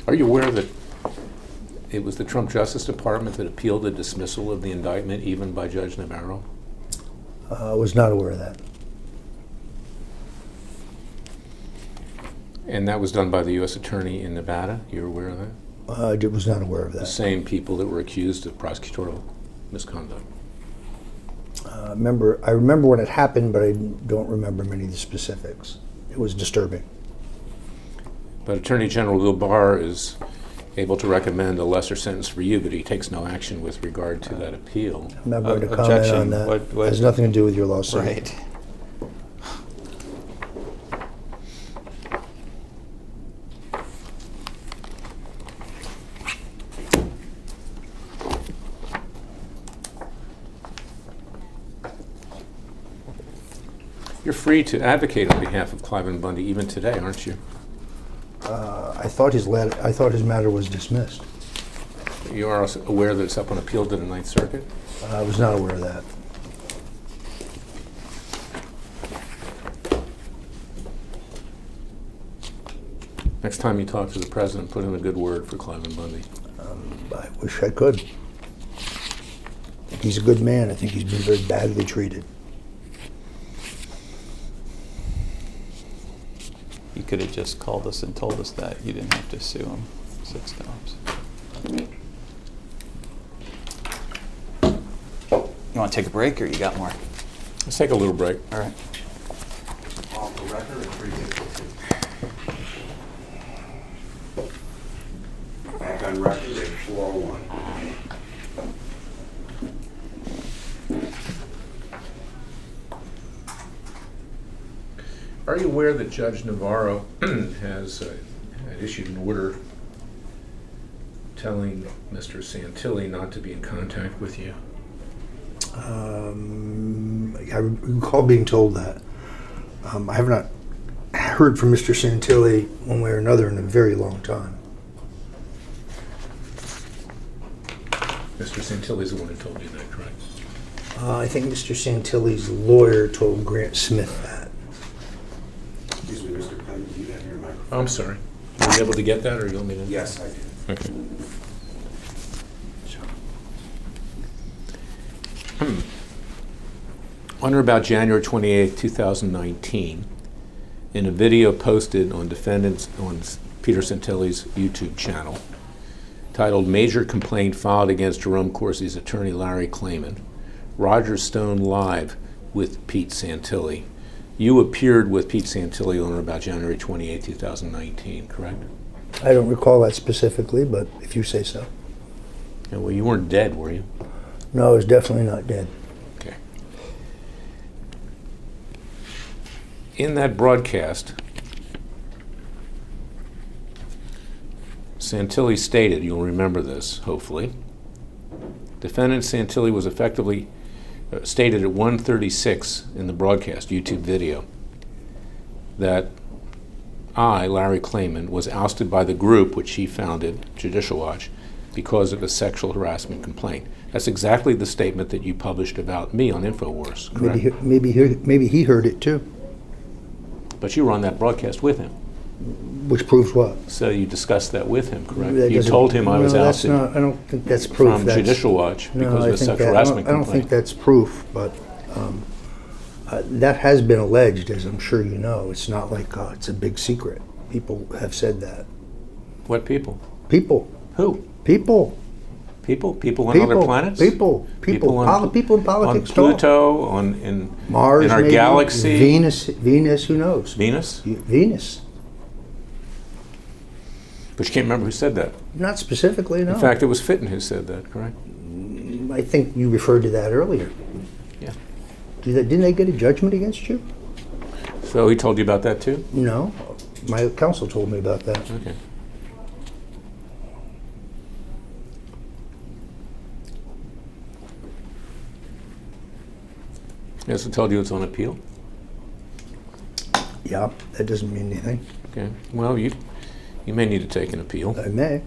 Are you aware that it was the Trump Justice Department that appealed the dismissal of the indictment, even by Judge Navarro? I was not aware of that. And that was done by the U.S. Attorney in Nevada? You're aware of that? I was not aware of The that. same people that were accused of prosecutorial misconduct. I remember when it happened, but I don't remember many of the specifics. It was disturbing. But Attorney General Bill Barr is able to recommend a lesser sentence for you, but he takes no action with regard to that appeal. I'm not going to comment Objection. on that. What- It has nothing to do with your lawsuit. Right. You're free to advocate on behalf of Clive and Bundy even today, aren't you? I thought his matter was dismissed. You are also aware that it's up on appeal to the Ninth Circuit? I was not aware of that. Next time you talk to the president, put in a good word for Clive and Bundy. I wish I could. think he's a good man. I think he's been very badly treated. You could have just called us and told us that. You didn't have to sue him 6 times. You want to take a break, or you got more? Let's take a little break. All right. Off the record at 3:52. Back on record at 4:01. Are you aware that Judge Navarro has had issued an order telling Mr. Santilli not to be in contact with you? I recall being told that. I have not heard from Mr. Santilli one way or another in a very long time. Mr. Santilli is the one who told you that, correct? I think Mr. Santilli's lawyer told Grant Smith that. Excuse me, Mr. Clement, you have your microphone. Oh, I'm sorry. Were you able to get that, or you want me to? Yes, I did. Okay. On or about January 28, 2019, in a video posted on Peter Santilli's YouTube channel, titled "Major Complaint Filed Against Jerome Corsi's Attorney Larry Klayman, Roger Stone Live with Pete Santilli." You appeared with Pete Santilli on or about January 28, 2019, correct? I don't recall that specifically, but if you say so. Yeah, well, you weren't dead, were you? No, I was definitely not dead. Okay. In that broadcast, Santilli stated, you'll remember this, hopefully, defendant Santilli was effectively stated at 1:36 in the broadcast YouTube video that I, Larry Klayman, was ousted by the group which he founded, Judicial Watch, because of a sexual harassment complaint. That's exactly the statement that you published about me on InfoWars, correct? Maybe he heard it too. But you were on that broadcast with him, Which proves what? so you discussed that with him, correct? That You doesn't- told him I was no, that's ousted not- I don't think that's proof. from That's- Judicial Watch No, because I of a think sexual that- harassment I don't think complaint. that's proof, but that has been alleged, as I'm sure you know. It's not like it's a big secret. People have said that. What people? People. Who? People. People? People on other planets? People. People on People in politics on talk. Pluto, in Mars, in our maybe. galaxy, Venus, who knows? Venus. Venus. But you can't remember who said that. Not specifically, no. In fact, it was Fitton who said that, correct? I think you referred to that earlier. Yeah. Didn't they get a judgment against you? So he told you about that too? No. My counsel told me about that. Okay. He also told you it's on appeal? Yeah, that doesn't mean anything. Okay. Well, you may need to take an appeal. I may.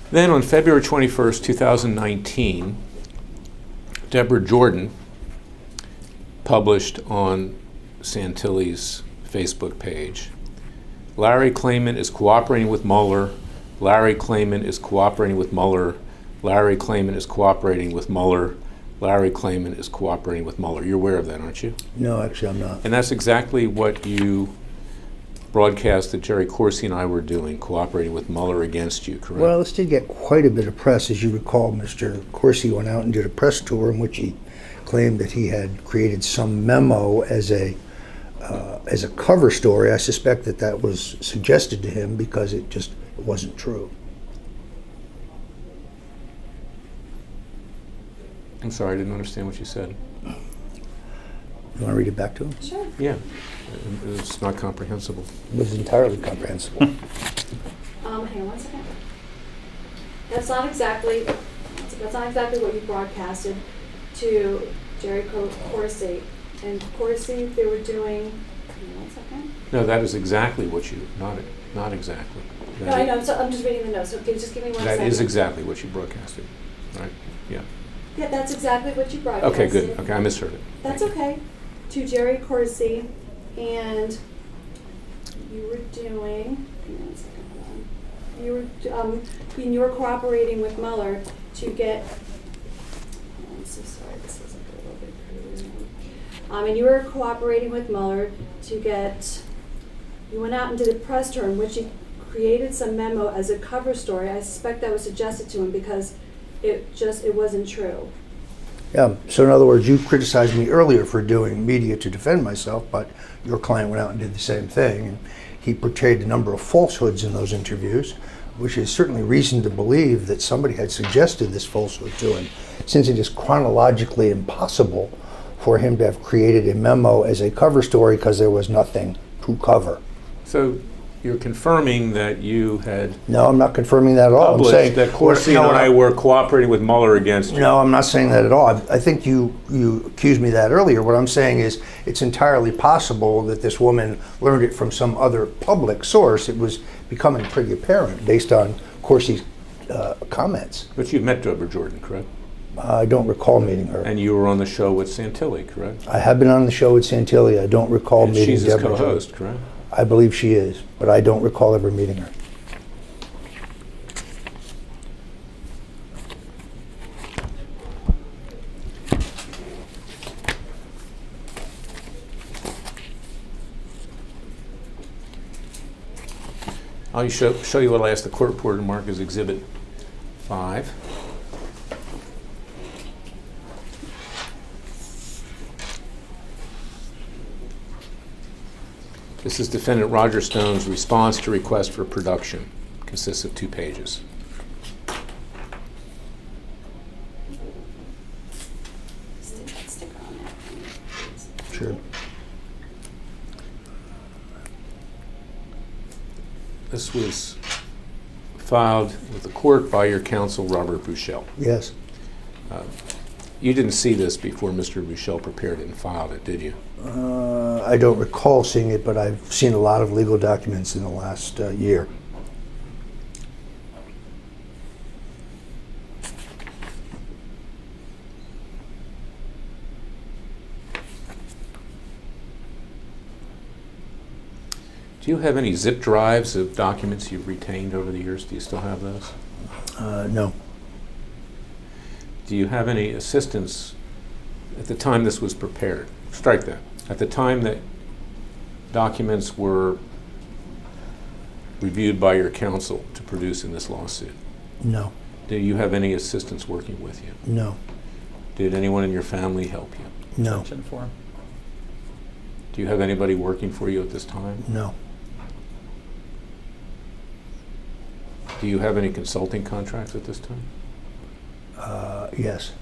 Then on February 21st, 2019, Deborah Jordan published on Santilli's Facebook page, Larry Klayman is cooperating with Mueller. Larry Klayman is cooperating with Mueller. Larry Klayman is cooperating with Mueller. Larry Klayman is cooperating with Mueller. You're aware of that, aren't you? No, actually, I'm not. And that's exactly what you broadcast that Jerry Corsi and I were doing, cooperating with Mueller against you, correct? Well, this did get quite a bit of press. As you recall, Mr. Corsi went out and did a press tour in which he claimed that he had created some memo as a cover story. I suspect that that was suggested to him because it just wasn't true. I'm sorry, I didn't understand what you said. You want to read it back to him? Sure. Yeah, it's not comprehensible. It was entirely comprehensible. Hang on 1 second. That's not exactly what you broadcasted to Jerry Corsi. And Corsi, they were doing. Hang on 1 second. No, that is exactly what you, not exactly. No, I know. So I'm just reading the notes. So just give me 1 second. That is exactly what you broadcasted, right? Yeah. Yeah, that's exactly what you brought. Okay, good. Okay, I misheard it. That's Thank you. okay. To Jerry Corsi, and you were doing, hang on a second, hold on. You were cooperating with Mueller to get, oh, I'm so sorry, this is a little bit crazy. And you were cooperating with Mueller to get, you went out and did a press tour in which he created some memo as a cover story. I suspect that was suggested to him because it wasn't true. Yeah, so in other words, you criticized me earlier for doing media to defend myself, but your client went out and did the same thing. And he portrayed a number of falsehoods in those interviews, which is certainly reason to believe that somebody had suggested this falsehood to him, since it is chronologically impossible for him to have created a memo as a cover story because there was nothing to cover. So you're confirming that you had No, I'm not confirming that at all. I'm published saying that Corsi and I were cooperating with Mueller against you. No, I'm not saying that at all. I think you accused me of that earlier. What I'm saying is it's entirely possible that this woman learned it from some other public source. It was becoming pretty apparent based on Corsi's comments. But you've met Deborah Jordan, correct? I don't recall meeting her. And you were on the show with Santilli, correct? I have been on the show with Santilli. I don't recall And meeting she's his Deborah. co-host, correct? I believe she is, but I don't recall ever meeting her. I'll show you what I asked the court reporter to mark as Exhibit 5. This is Defendant Roger Stone's response to request for production. Consists of 2 pages. Stick on that. Sure. This was filed with the court by your counsel, Robert Buchel. Yes. You didn't see this before Mr. Buchel prepared it and filed it, did you? I don't recall seeing it, but I've seen a lot of legal documents in the last year. Do you have any zip drives of documents you've retained over the years? Do you still have those? No. Do you have any assistance at the time this was prepared? Strike that. At the time that documents were reviewed by your counsel to produce in this lawsuit, No. do you have any assistance working with you? No. Did anyone in your family help you? No. Attention for him. Do you have anybody working for you at this time? No. Do you have any consulting contracts at this time? Yes.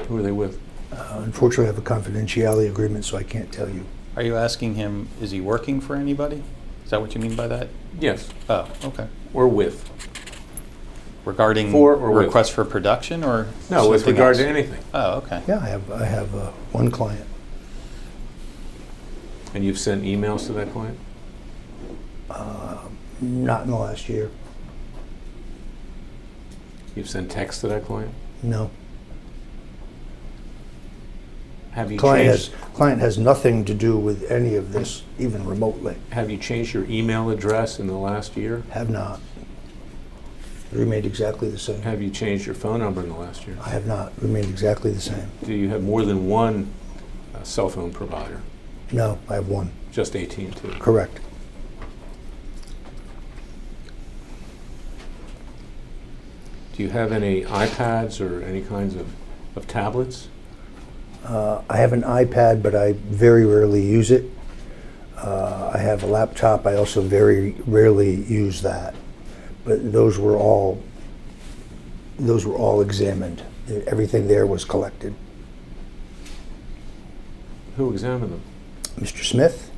Who are they with? Unfortunately, I have a confidentiality agreement, so I can't tell you. Are you asking him, is he working for anybody? Is that what you mean by that? Yes. Oh, okay. Or with? Regarding For or with? request for production or No, with something regard else? to anything. Oh, okay. Yeah, I have one client. And you've sent emails to that client? Not in the last year. You've sent texts to that client? No. Have you Client changed? has nothing to do with any of this, even remotely. Have you changed your email address in the last year? Have not. Remained exactly the same. Have you changed your phone number in the last year? I have not. Remained exactly the same. Do you have more than one cell phone provider? No, I have one. Just AT&T? Correct. Do you have any iPads or any kinds of tablets? I have an iPad, but I very rarely use it. I have a laptop. I also very rarely use that. But those were all examined. Everything there was collected. Who examined them? Mr. Smith,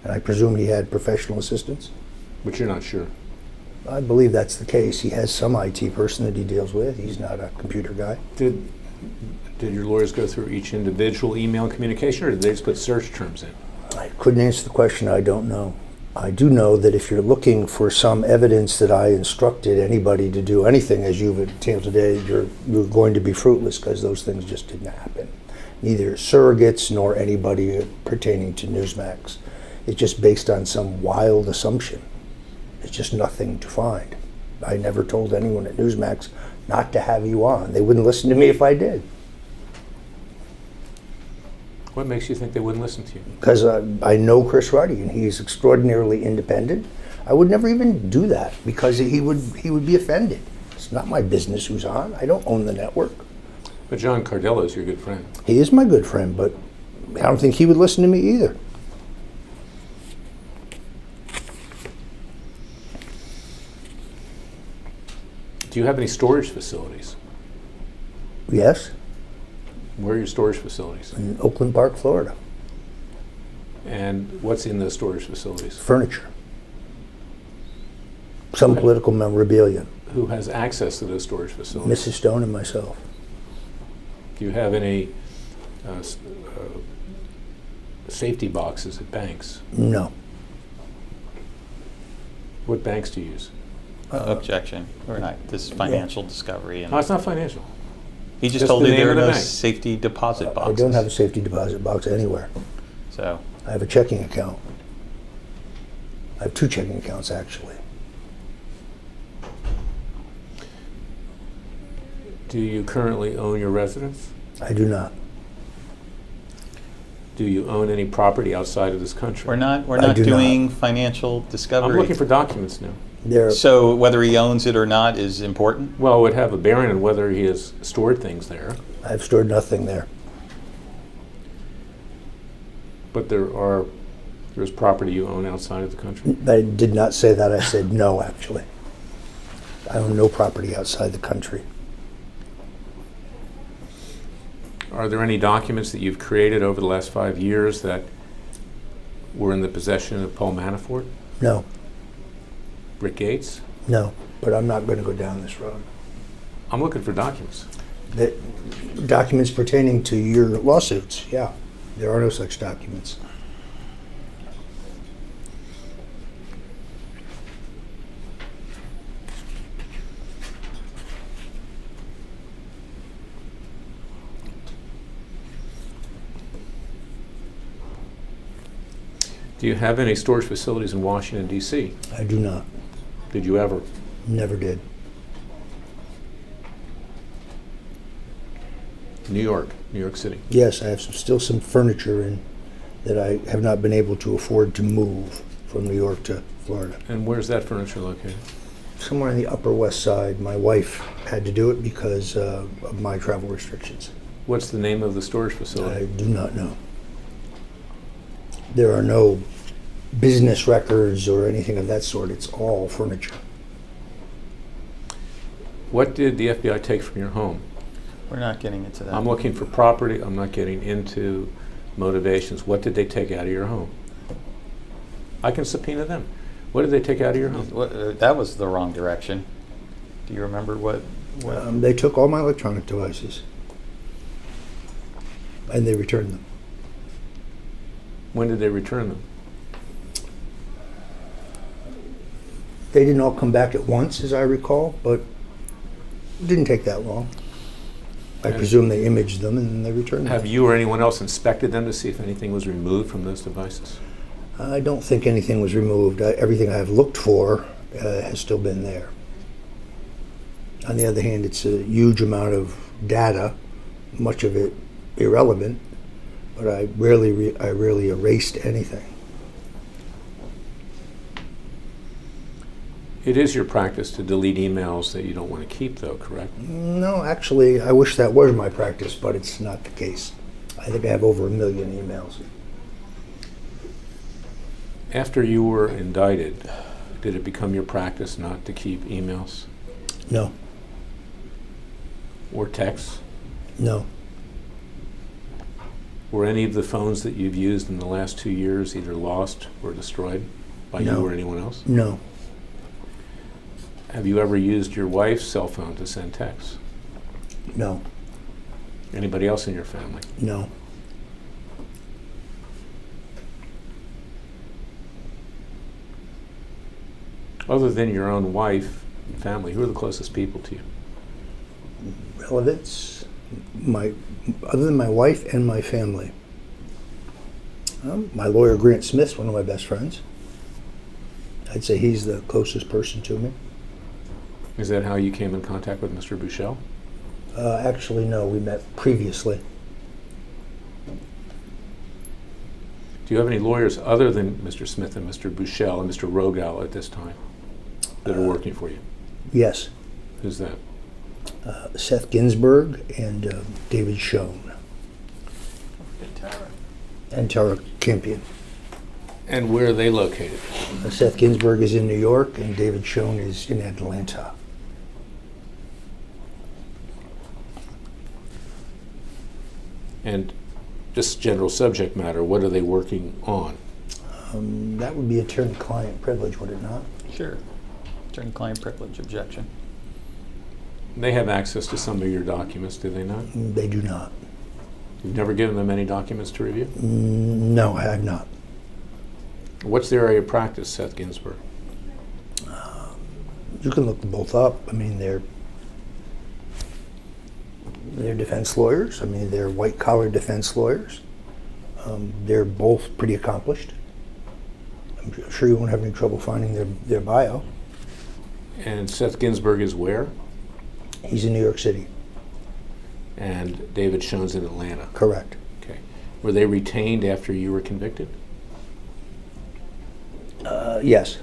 and I presume he had professional assistance. But you're not sure. I believe that's the case. He has some IT person that he deals with. He's not a computer guy. Did your lawyers go through each individual email communication, or did they just put search terms in? I couldn't answer the question. I don't know. I do know that if you're looking for some evidence that I instructed anybody to do anything as you've detailed today, you're going to be fruitless, because those things just didn't happen. Neither surrogates nor anybody pertaining to Newsmax. It's just based on some wild assumption. It's just nothing to find. I never told anyone at Newsmax not to have you on. They wouldn't listen to me if I did. What makes you think they wouldn't listen to you? Because I know Chris Ruddy, and he's extraordinarily independent. I would never even do that, because he would be offended. It's not my business who's on. I don't own the network. But John Cardillo is your good friend. He is my good friend, but I don't think he would listen to me either. Do you have any storage facilities? Yes, Where are your storage facilities? in Oakland Park, Florida. And what's in those storage facilities? Furniture. Some political memorabilia. Who has access to those storage facilities? Mrs. Stone and myself. Do you have any safety boxes at banks? No. What banks do you use? Objection. We're not. This is financial discovery. And No, it's not financial. he just Just told the you name there are of the no bank. safety deposit boxes. I don't have a safety deposit box anywhere. So, I have a checking account. I have 2 checking accounts, actually. Do you currently own your residence? I do not. Do you own any property outside of this country? we're not I do doing financial discovery. I'm looking for documents now. There, So whether he owns it or not is important? Well, it would have a bearing on whether he has stored things there, I've stored nothing there. but there's property you own outside of the country. I did not say that. I said no, actually. I own no property outside the country. Are there any documents that you've created over the last 5 years that were in the possession of Paul Manafort, No, Rick Gates? no. But I'm not going to go down this road. I'm looking for documents. The documents pertaining to your lawsuits, yeah. There are no such documents. Do you have any storage facilities in Washington, D.C.? I do not. Did you ever? Never did. New York City. Yes, I have still some furniture in that I have not been able to afford to move from New York to Florida. And where's that furniture located? Somewhere on the Upper West Side. My wife had to do it because of my travel restrictions. What's the name of the storage I facility? do not know. There are no business records or anything of that sort. It's all furniture. What did the FBI take from your home? We're not getting into that. I'm looking for property. I'm not getting into motivations. What did they take out of your home? I can subpoena them. What did they take out of your home? That was the wrong direction. Do you remember what? They took all my electronic devices and they returned them. When did they return them? They didn't all come back at once, as I recall, but it didn't take that long. I presume they imaged them and then they returned them. Have you or anyone else inspected them to see if anything was removed from those devices? I don't think anything was removed. Everything I've looked for has still been there. On the other hand, it's a huge amount of data, much of it irrelevant, but I rarely erased anything. It is your practice to delete emails that you don't want to keep, though, correct? No, actually, I wish that were my practice, but it's not the case. I think I have over 1 million emails. After you were indicted, did it become your practice not to keep emails No, or texts? no, Were any of the phones that you've used in the last 2 years either lost or destroyed by No. you or anyone else? no, Have you ever used your wife's cell phone to send texts? no, Anybody else in your family? no. Other than your own wife and family, who are the closest people to you? Relatives, other than my wife and my family. My lawyer, Grant Smith's one of my best friends. I'd say he's the closest person to me. Is that how you came in contact with Mr. Buchel? Actually, no, we met previously. Do you have any lawyers other than Mr. Smith and Mr. Buchel and Mr. Rogal at this time that are working for you? Yes. Who's that? Seth Ginsburg and David Schoen. And Tara Campion. And where are they located? Seth Ginsburg is in New York and David Schoen is in Atlanta. And just general subject matter, what are they working on? That would be attorney-client privilege, would it not? Sure. Attorney-client privilege objection. They have access to some of your documents, do they not? They do not. You've never given them any documents to review? No, I have not. What's their area of practice, Seth Ginsburg? You can look them both up. I mean, they're defense lawyers. I mean, they're white-collar defense lawyers. They're both pretty accomplished. I'm sure you won't have any trouble finding their bio. And Seth Ginsburg is where? He's in New York City. And David Schoen's in Atlanta? Correct. Okay. Were they retained after you were convicted? Yes.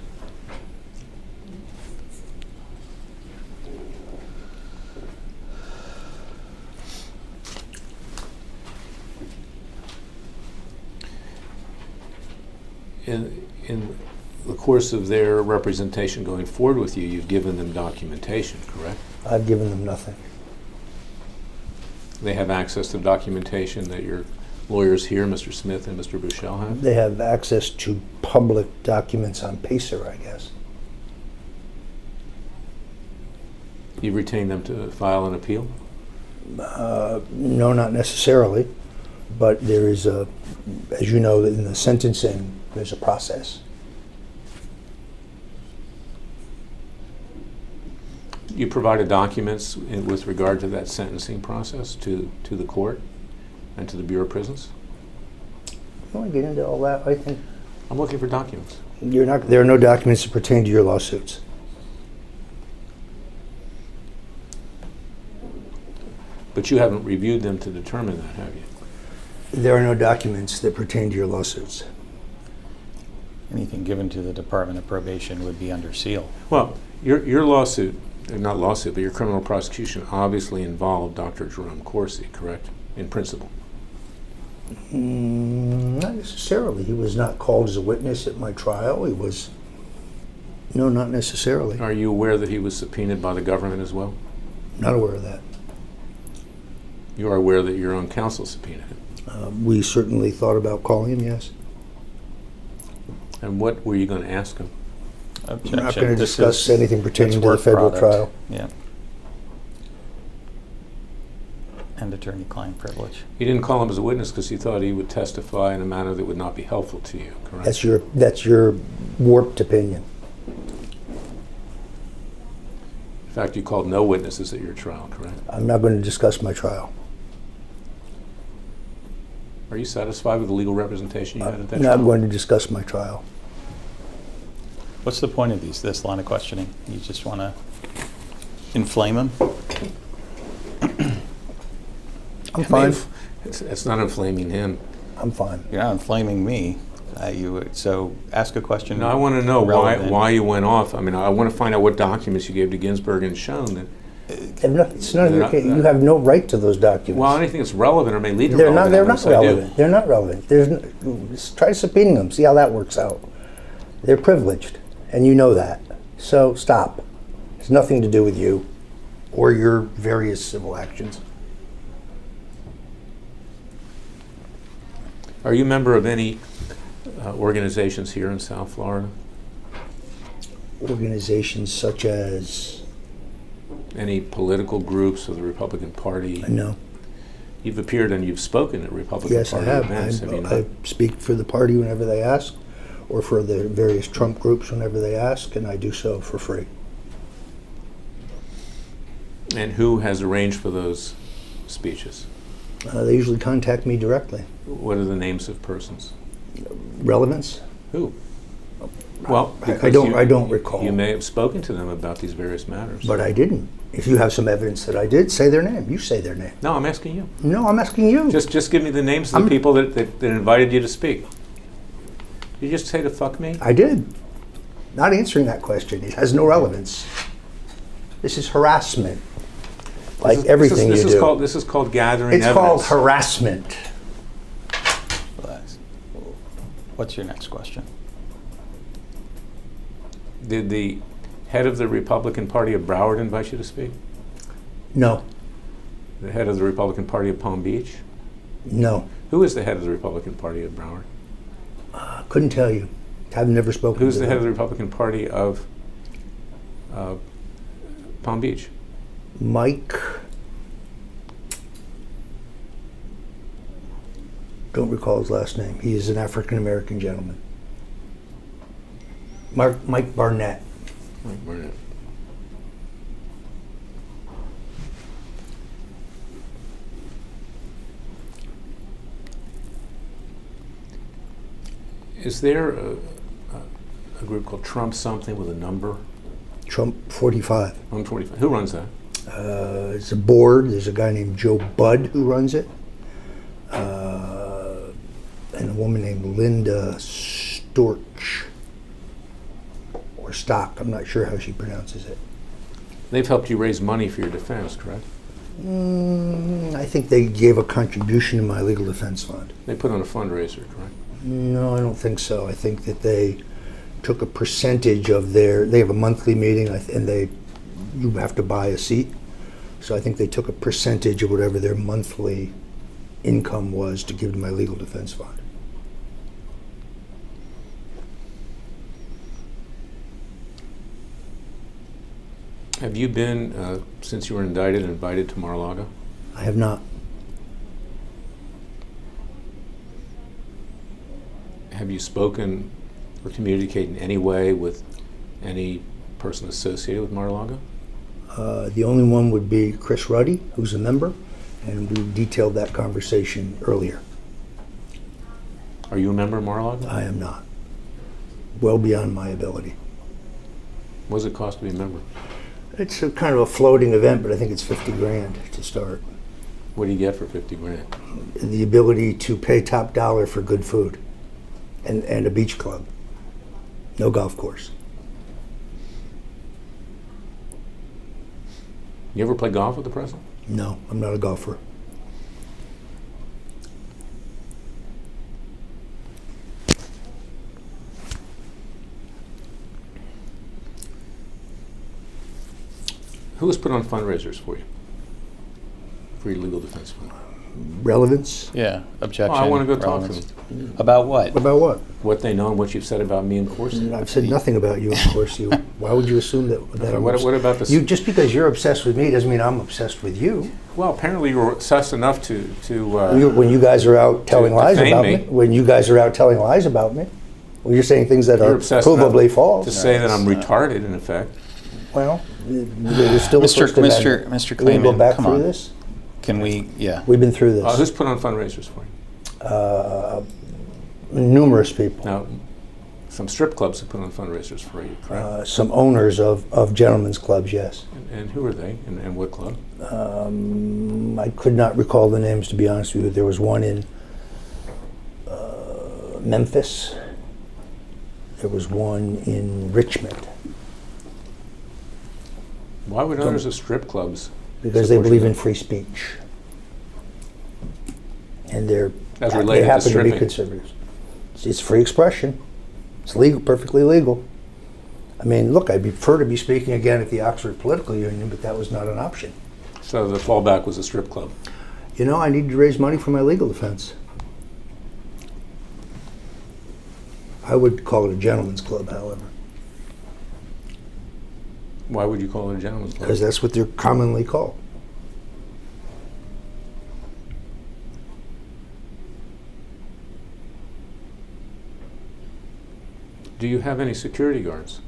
In the course of their representation going forward with you, you've given them documentation, correct? I've given them nothing. They have access to documentation that your lawyers here, Mr. Smith and Mr. Buchel, have? They have access to public documents on PACER, I guess. You've retained them to file an appeal? No, not necessarily, but there is a, as you know, in the sentencing, there's a process. You provided documents with regard to that sentencing process to the court and to the Bureau of Prisons? You want to get into all that? I think I'm looking for documents. you're not. There are no documents that pertain to your lawsuits. But you haven't reviewed them to determine that, have you? There are no documents that pertain to your lawsuits. Anything given to the Department of Probation would be under seal. Well, your lawsuit, not lawsuit, but your criminal prosecution obviously involved Dr. Jerome Corsi, correct? In principle. Not necessarily. He was not called as a witness at my trial. He was. No, not necessarily. Are you aware that he was subpoenaed by the government as well? Not aware of that. You are aware that your own counsel subpoenaed him? We certainly thought about calling him, yes. And what were you going to ask him? We're not going to discuss anything pertaining to the federal trial. Yeah. And attorney-client privilege. You didn't call him as a witness because you thought he would testify in a manner that would not be helpful to you, correct? That's your warped opinion. In fact, you called no witnesses at your trial, correct? I'm not going to discuss my trial. Are you satisfied with the legal representation you had at that I'm trial? not going to discuss my trial. What's the point of this line of questioning? You just want to inflame him? I'm fine. It's not inflaming him. I'm fine. You're not inflaming me. So ask a question. No, I want to know relevant. why you went off. I mean, I want to find out what documents you gave to Ginsburg and Schoen. That, It's none of your case. You have no right to those documents. well, anything that's relevant or may lead to They're relevant not evidence, I do. relevant. They're not relevant. Just try subpoenaing them. See how that works out. They're privileged, and you know that. So stop. It's nothing to do with you or your various civil actions. Are you a member of any organizations here in South Florida? Organizations such as? Any political groups of the Republican Party? No. You've appeared and you've spoken at Republican Yes, I Party have. events. Have you not? I speak for the party whenever they ask, or for the various Trump groups whenever they ask, and I do so for free. And who has arranged for those speeches? They usually contact me directly. What are the names of persons? Relevance? Who? Well, I don't recall. You may have spoken to them about these various matters. But I didn't. If you have some evidence that I did, say their name. You say their name. No, I'm asking you. No, I'm asking you. Just give me the names of the people that invited you to speak. Did you just say to fuck me? I did. Not answering that question. It has no relevance. This is harassment. Like everything you do. This is called gathering It's evidence. called harassment. Relax. What's your next question? Did the head of the Republican Party of Broward invite you to speak? No. The head of the Republican Party of Palm Beach? No. Who is the head of the Republican Party of Broward? Couldn't tell you. I've never spoken Who's to the them. head of the Republican Party of Palm Beach? Mike. Don't recall his last name. He is an African American gentleman. Mike Barnett. Mike Barnett. Is there a group called Trump something with a number? Trump 45. 145. Who runs that? It's a board. There's a guy named Joe Budd who runs it. And a woman named Linda Storch. Or Stock. I'm not sure how she pronounces it. They've helped you raise money for your defense, correct? I think they gave a contribution to my legal defense fund. They put on a fundraiser, correct? No, I don't think so. I think that they took a percentage of their, they have a monthly meeting and you have to buy a seat. So I think they took a percentage of whatever their monthly income was to give to my legal defense fund. Have you been, since you were indicted, invited to Mar-a-Lago? I have not. Have you spoken or communicated in any way with any person associated with Mar-a-Lago? The only one would be Chris Ruddy, who's a member, and we detailed that conversation earlier. Are you a member of Mar-a-Lago? I am not. Well beyond my ability. What does it cost to be a member? It's a kind of a floating event, but I think it's 50 grand to start. What do you get for 50 grand? The ability to pay top dollar for good food and a beach club. No golf course. You ever play golf with the president? No, I'm not a golfer. Who has put on fundraisers for you? For your legal defense fund? Relevance? Yeah, objection. Oh, I want to go talk to relevance. them. About what? About what? What they know and what you've said about me and Corsi. I've said nothing about you, of course. Why would you assume that I'm What about this? You, just because you're obsessed with me doesn't mean I'm obsessed with you. Well, apparently you were obsessed enough to When you guys are out telling lies defame about me. me, when you guys are out telling lies about me, well, you're saying things that you're are obsessed provably enough false. to say that I'm retarded, in effect. Well, there's still Mr. a first Mr. amendment. Mr. We can go Klayman, back come through on. this. Can we, yeah. We've been through this. Who's put on fundraisers for you? Numerous people. Now, some strip clubs have put on fundraisers for you, correct? Some owners of gentlemen's clubs, yes. And who are they, and what club? I could not recall the names, to be honest with you. There was one in Memphis. There was one in Richmond. Why would owners of strip clubs? Because they support believe you? in free speech. And they related to happen to be stripping. conservatives. It's free expression. It's legal, perfectly legal. I mean, look, I'd prefer to be speaking again at the Oxford Political Union, but that was not an option. So the fallback was a strip club. You know, I need to raise money for my legal defense. I would call it a gentleman's club, however, Why would you call it a gentleman's club? because that's what they're commonly called. Do you have any security guards?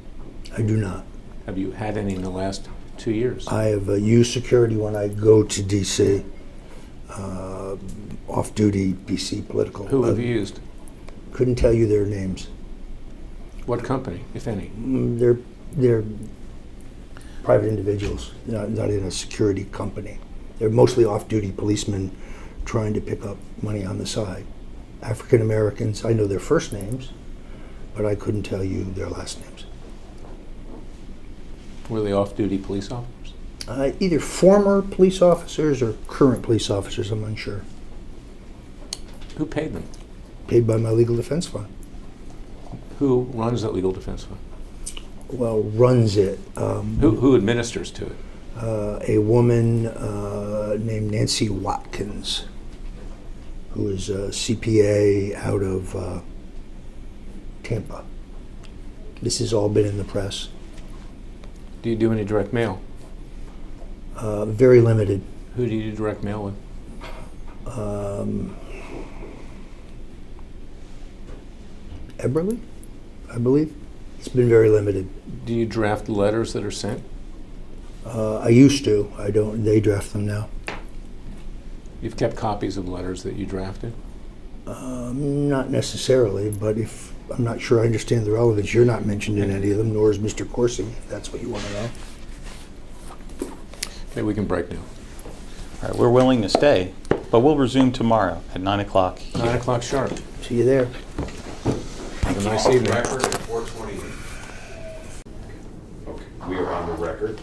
I do not. Have you had any in the last 2 years? I have used security when I go to DC, off-duty PC political. Who have you used? Couldn't tell you their names. What company, if any? They're private individuals, not in a security company. They're mostly off-duty policemen trying to pick up money on the side. African Americans, I know their first names, but I couldn't tell you their last names. Were they off-duty police officers? Either former police officers or current police officers, I'm unsure. Who paid them? Paid by my legal defense fund. Who runs that legal defense fund? Well, runs it. Who administers to it? A woman named Nancy Watkins, who is a CPA out of Tampa. This has all been in the press. Do you do any direct mail? Very limited. Who do you do direct mail with? Eberly, I believe. It's been very limited. Do you draft letters that are sent? I used to. I don't. They draft them now. You've kept copies of letters that you drafted? Not necessarily, but if I'm not sure I understand the relevance, you're not mentioned in any of them, nor is Mr. Corsi, if that's what you want to know. Okay, we can break now. All right, we're willing to stay, but we'll resume tomorrow at 9 o'clock. 9 o'clock sharp. See you there. Have a nice Off the evening. record at 4:28. Okay, we are on the record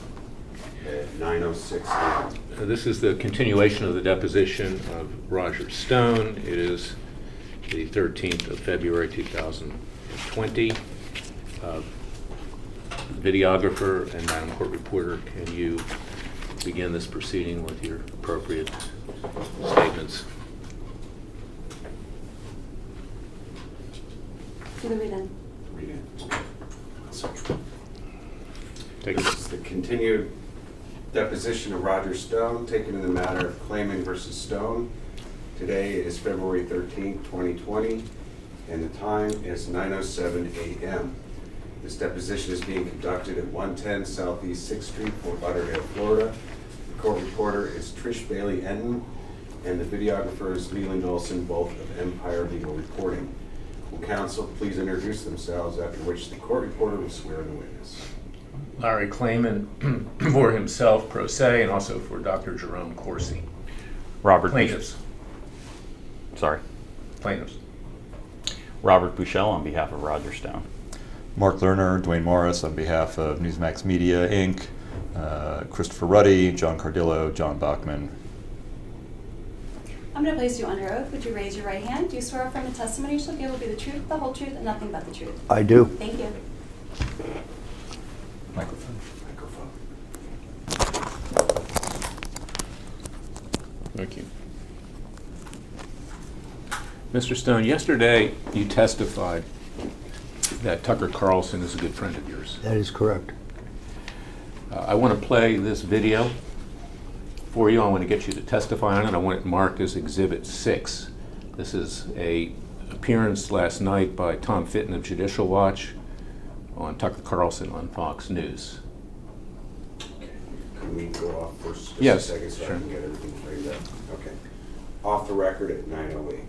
at 9:06 a.m. This is the continuation of the deposition of Roger Stone. It is the 13th of February 2020. Videographer and Madam Court Reporter, can you begin this proceeding with your appropriate statements? You can read in. Read it. Okay. Take This it. is the continued deposition of Roger Stone, taken in the matter of Clayman versus Stone. Today is February 13th, 2020, and the time is 9:07 a.m. This deposition is being conducted at 110 Southeast 6th Street, Fort Lauderdale, Florida. The court reporter is Trish Bailey Enton, and the videographer is Leland Olson, both of Empire Legal Reporting. Will counsel please introduce themselves, after which the court reporter will swear in the witness. Larry Clayman for himself, pro se, and also for Dr. Jerome Corsi. Robert Plaintiffs. Sorry. Plaintiffs. Robert Buchel on behalf of Roger Stone. Mark Lerner, Dwayne Morris on behalf of Newsmax Media, Inc., Christopher Ruddy, John Cardillo, John Bachman. I'm going to place you under oath. Would you raise your right hand? Do you swear affirm the testimony you shall give will be the truth, the whole truth, and nothing but the truth? I do. Thank you. Microphone. Thank you. Mr. Stone, yesterday you testified that Tucker Carlson is a good friend of yours. That is correct. I want to play this video for you. I want to get you to testify on it. I want it marked as Exhibit 6. This is a appearance last night by Tom Fitton of Judicial Watch on Tucker Carlson on Fox News. Can we go off for just Yes, a second so sure. I can get everything framed up? Okay. Off the record at 9:08.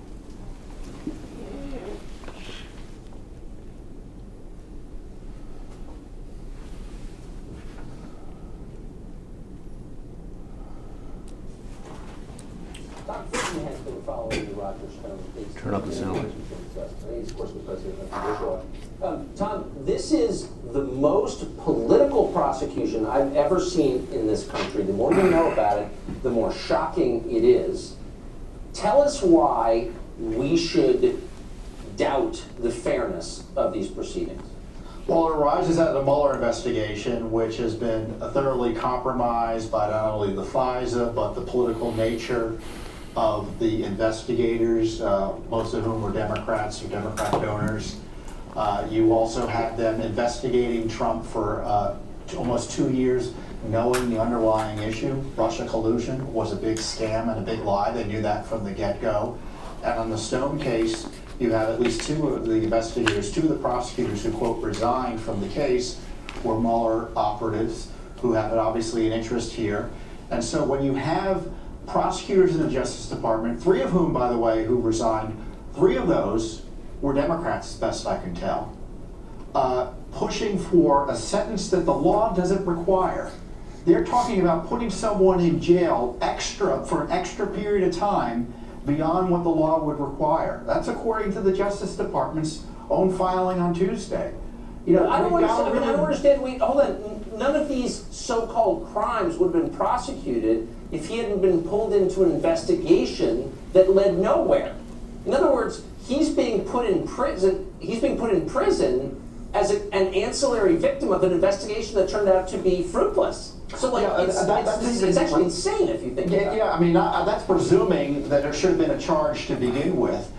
Tom Fitton has been following the Roger Stone case. Turn up the sound. He's, of course, the president of the Judicial Watch. Tom, this is the most political prosecution I've ever seen in this country. The more you know about it, the more shocking it is. Tell us why we should doubt the fairness of these proceedings. Well, it arises out of the Mueller investigation, which has been thoroughly compromised by not only the FISA, but the political nature of the investigators, most of whom were Democrats or Democrat donors. You also had them investigating Trump for almost 2 years, knowing the underlying issue. Russia collusion was a big scam and a big lie. They knew that from the get-go. And on the Stone case, You have at least two of the investigators, two of the prosecutors who, quote, resigned from the case were Mueller operatives who have obviously an interest here. And so when you have prosecutors in the Justice Department, three of whom, by the way, who resigned, three of those were Democrats, as best I can tell, pushing for a sentence that the law doesn't require. They're talking about putting someone in jail for an extra period of time beyond what the law would require. That's according to the Justice Department's own filing on Tuesday. You know, I don't understand. Hold on. None of these so-called crimes would have been prosecuted if he hadn't been pulled into an investigation that led nowhere. In other words, he's being put in prison. He's being put in prison as an ancillary victim of an investigation that turned out to be fruitless. So, like, Yeah, it's actually insane if you think about it. Yeah, I mean, that's presuming that there should have been a charge to begin with.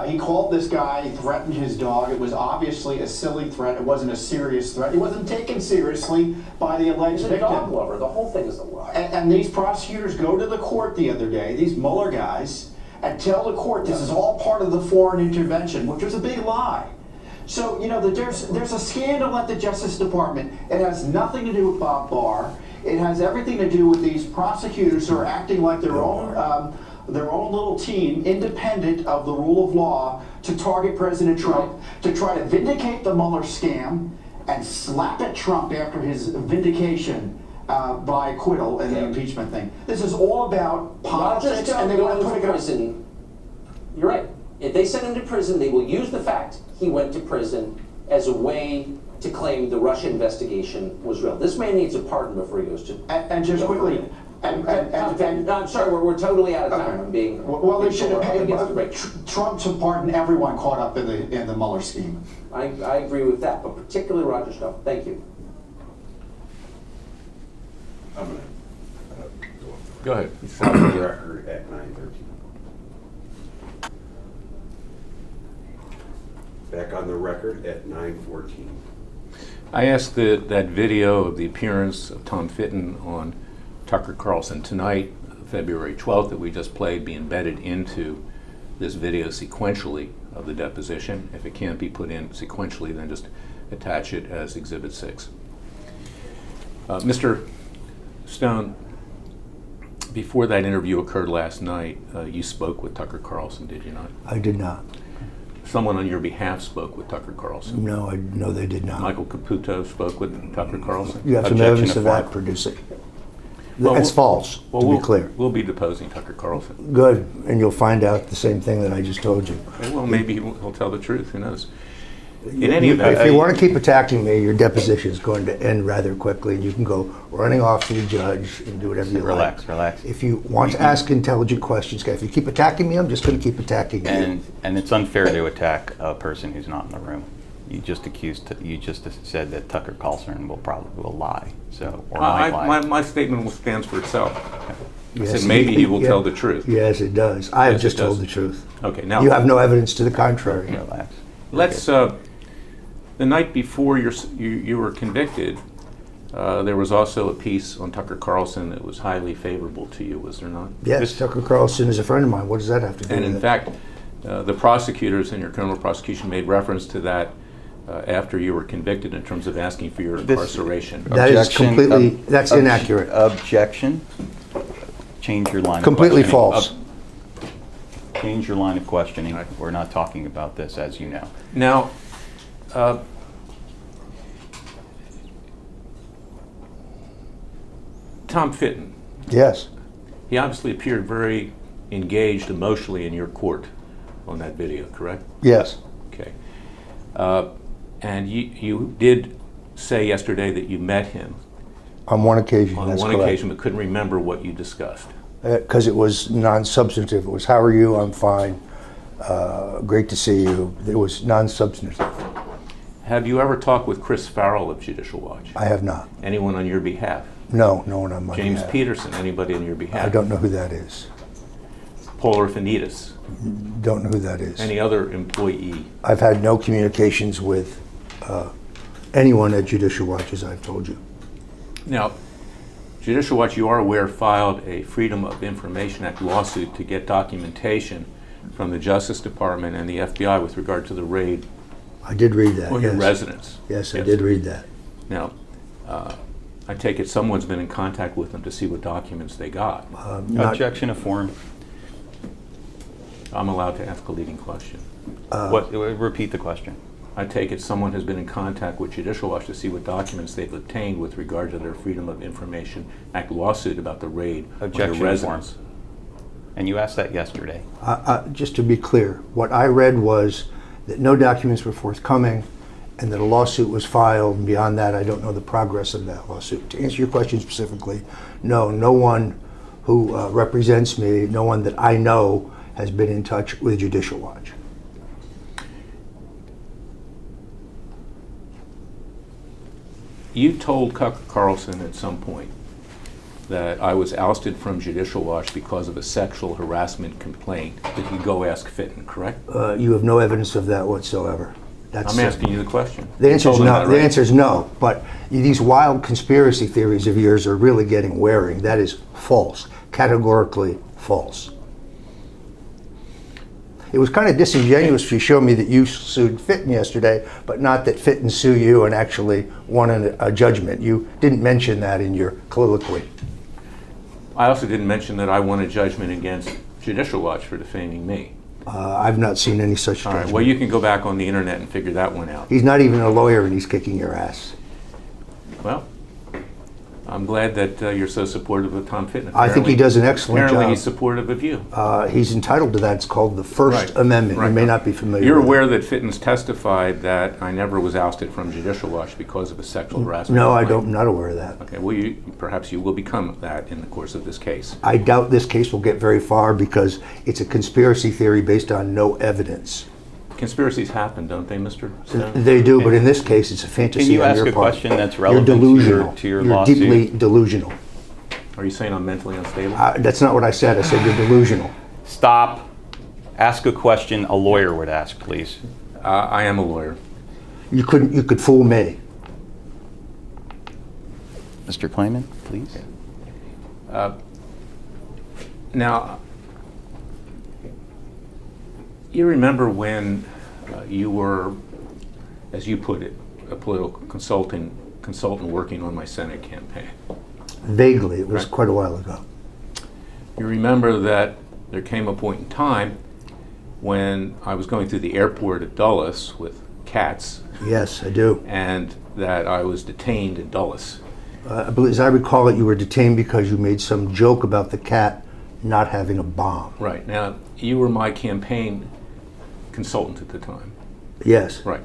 He called this guy, he threatened his dog. It was obviously a silly threat. It wasn't a serious threat. It wasn't taken seriously by the alleged He's a victim. dog lover. The whole thing is a lie. And these prosecutors go to the court the other day, these Mueller guys, and tell the court this is all part of the foreign intervention, which was a big lie. So, you know, there's a scandal at the Justice Department. It has nothing to do with Bob Barr. It has everything to do with these prosecutors who are acting like their own little team, independent of the rule of law, to target President Trump, to try to vindicate the Mueller scam, and slap at Trump after his vindication by acquittal in the impeachment thing. This is all about politics, and they want to put a prison. You're right. If they send him to prison, they will use the fact he went to prison as a way to claim the Russia investigation was real. This man needs a pardon before he goes to. And just quickly, I'm sorry, we're totally out of time. I'm being. Well, they should have Trump to pardon everyone caught up in the Mueller scheme. I agree with that, but particularly Roger Stone. Thank you. I'm gonna Go ahead. on the record at 9:13. Back on the record at 9:14. I asked that video of the appearance of Tom Fitton on Tucker Carlson tonight, February 12th, that we just played, be embedded into this video sequentially of the deposition. If it can't be put in sequentially, then just attach it as Exhibit 6. Mr. Stone, before that interview occurred last night, you spoke with Tucker Carlson, did you not? I did not. Someone on your behalf spoke with Tucker Carlson. No, they did not. Michael Caputo spoke with Tucker Carlson. You have some Objection evidence of that, affirmed. produce it. Well, That's false, to be clear. We'll be deposing Tucker Carlson. Good, and you'll find out the same thing that I just told you. Okay, well, maybe he'll tell the truth. Who knows? In any event, If you want to keep attacking me, your deposition is going to end rather quickly, and you can go running off to the judge and do whatever you like. Relax. If you want to ask intelligent questions, if you keep attacking me, I'm just going to keep attacking you. And it's unfair to attack a person who's not in the room. You just said that Tucker Carlson will lie. So, or might lie. my statement stands for itself. I Yes, said maybe he will tell the truth. Yes, it does. I have Yes, just it does. told the truth. Okay, now You have no evidence to the contrary. Relax. let's. The night before you were convicted, there was also a piece on Tucker Carlson that was highly favorable to you, was there not? Yes, Tucker Carlson is a friend of mine. What does that have to do And with in it? fact, the prosecutors in your criminal prosecution made reference to that after you were convicted in terms of asking for your incarceration. That is completely, that's inaccurate. Objection. Change your line of Completely questioning. false. Change your line of questioning. We're not talking about this, as you know. Now, Tom Fitton, Yes. he obviously appeared very engaged emotionally in your court on that video, correct? Yes. Okay. And you did say yesterday that you met him On one occasion, on that's one correct. occasion but couldn't remember what you discussed. Because it was non-substantive. It was, how are you? I'm fine. Great to see you. It was non-substantive. Have you ever talked with Chris Farrell of Judicial Watch? I have not. Anyone on your behalf? No, no one on my James behalf. Peterson, anybody on your behalf? I don't know who that is. Paul Orphanides, Don't know who that is. any other employee? I've had no communications with anyone at Judicial Watch, as I've told you. Now, Judicial Watch, you are aware, filed a Freedom of Information Act lawsuit to get documentation from the Justice Department and the FBI with regard to the raid I did read that, on your yes. residence. Yes, I did read that. Now, I take it someone's been in contact with them to see what documents they got. Not- Objection to form. I'm allowed to ask a leading question. Repeat the question. I take it someone has been in contact with Judicial Watch to see what documents they've obtained with regard to their Freedom of Information Act lawsuit about the raid on Objection your to form. residence. And you asked that yesterday. Just to be clear, what I read was that no documents were forthcoming and that a lawsuit was filed. And beyond that, I don't know the progress of that lawsuit. To answer your question specifically, no one who represents me, no one that I know has been in touch with Judicial Watch. You told Carlson at some point that I was ousted from Judicial Watch because of a sexual harassment complaint that you go ask Fitton, correct? You have no evidence of that whatsoever. I'm asking you the question. The answer is You told him no. that, The right? answer is no. But these wild conspiracy theories of yours are really getting wearing. That is false, categorically false. It was kind of disingenuous if you showed me that you sued Fitton yesterday, but not that Fitton sued you and actually won a judgment. You didn't mention that in your colloquy. I also didn't mention that I won a judgment against Judicial Watch for defaming me. I've not seen any such All judgment. right, well, you can go back on the internet and figure that one out. He's not even a lawyer and he's kicking your ass. Well, I'm glad that you're so supportive of Tom Fitton. I think he does an excellent Apparently job. he's supportive of you. He's entitled to that. It's called the First Right, Amendment. right. You may not be familiar You're with aware it. that Fitton's testified that I never was ousted from Judicial Watch because of a sexual harassment No, I complaint. don't. I'm not aware of that. Okay, well, perhaps you will become that in the course of this case. I doubt this case will get very far because it's a conspiracy theory based on no evidence. Conspiracies happen, don't they, Mr. Stone? They do, but in this case, it's a fantasy Can you on ask your a part. question that's You're relevant to delusional. your You're lawsuit? deeply delusional. Are you saying I'm mentally unstable? That's not what I said. I said you're delusional. Stop. Ask a question a lawyer would ask, please. I am a lawyer. You could fool me. Mr. Klayman, please. Now, you remember when you were, as you put it, a political consultant working on my Senate campaign. Vaguely. It was Right. quite a while ago. You remember that there came a point in time when I was going through the airport at Dulles with cats, Yes, I do. and that I was detained in Dulles. I believe, as I recall it, you were detained because you made some joke about the cat not having a bomb. Right. Now, you were my campaign consultant at the time. Yes. Right.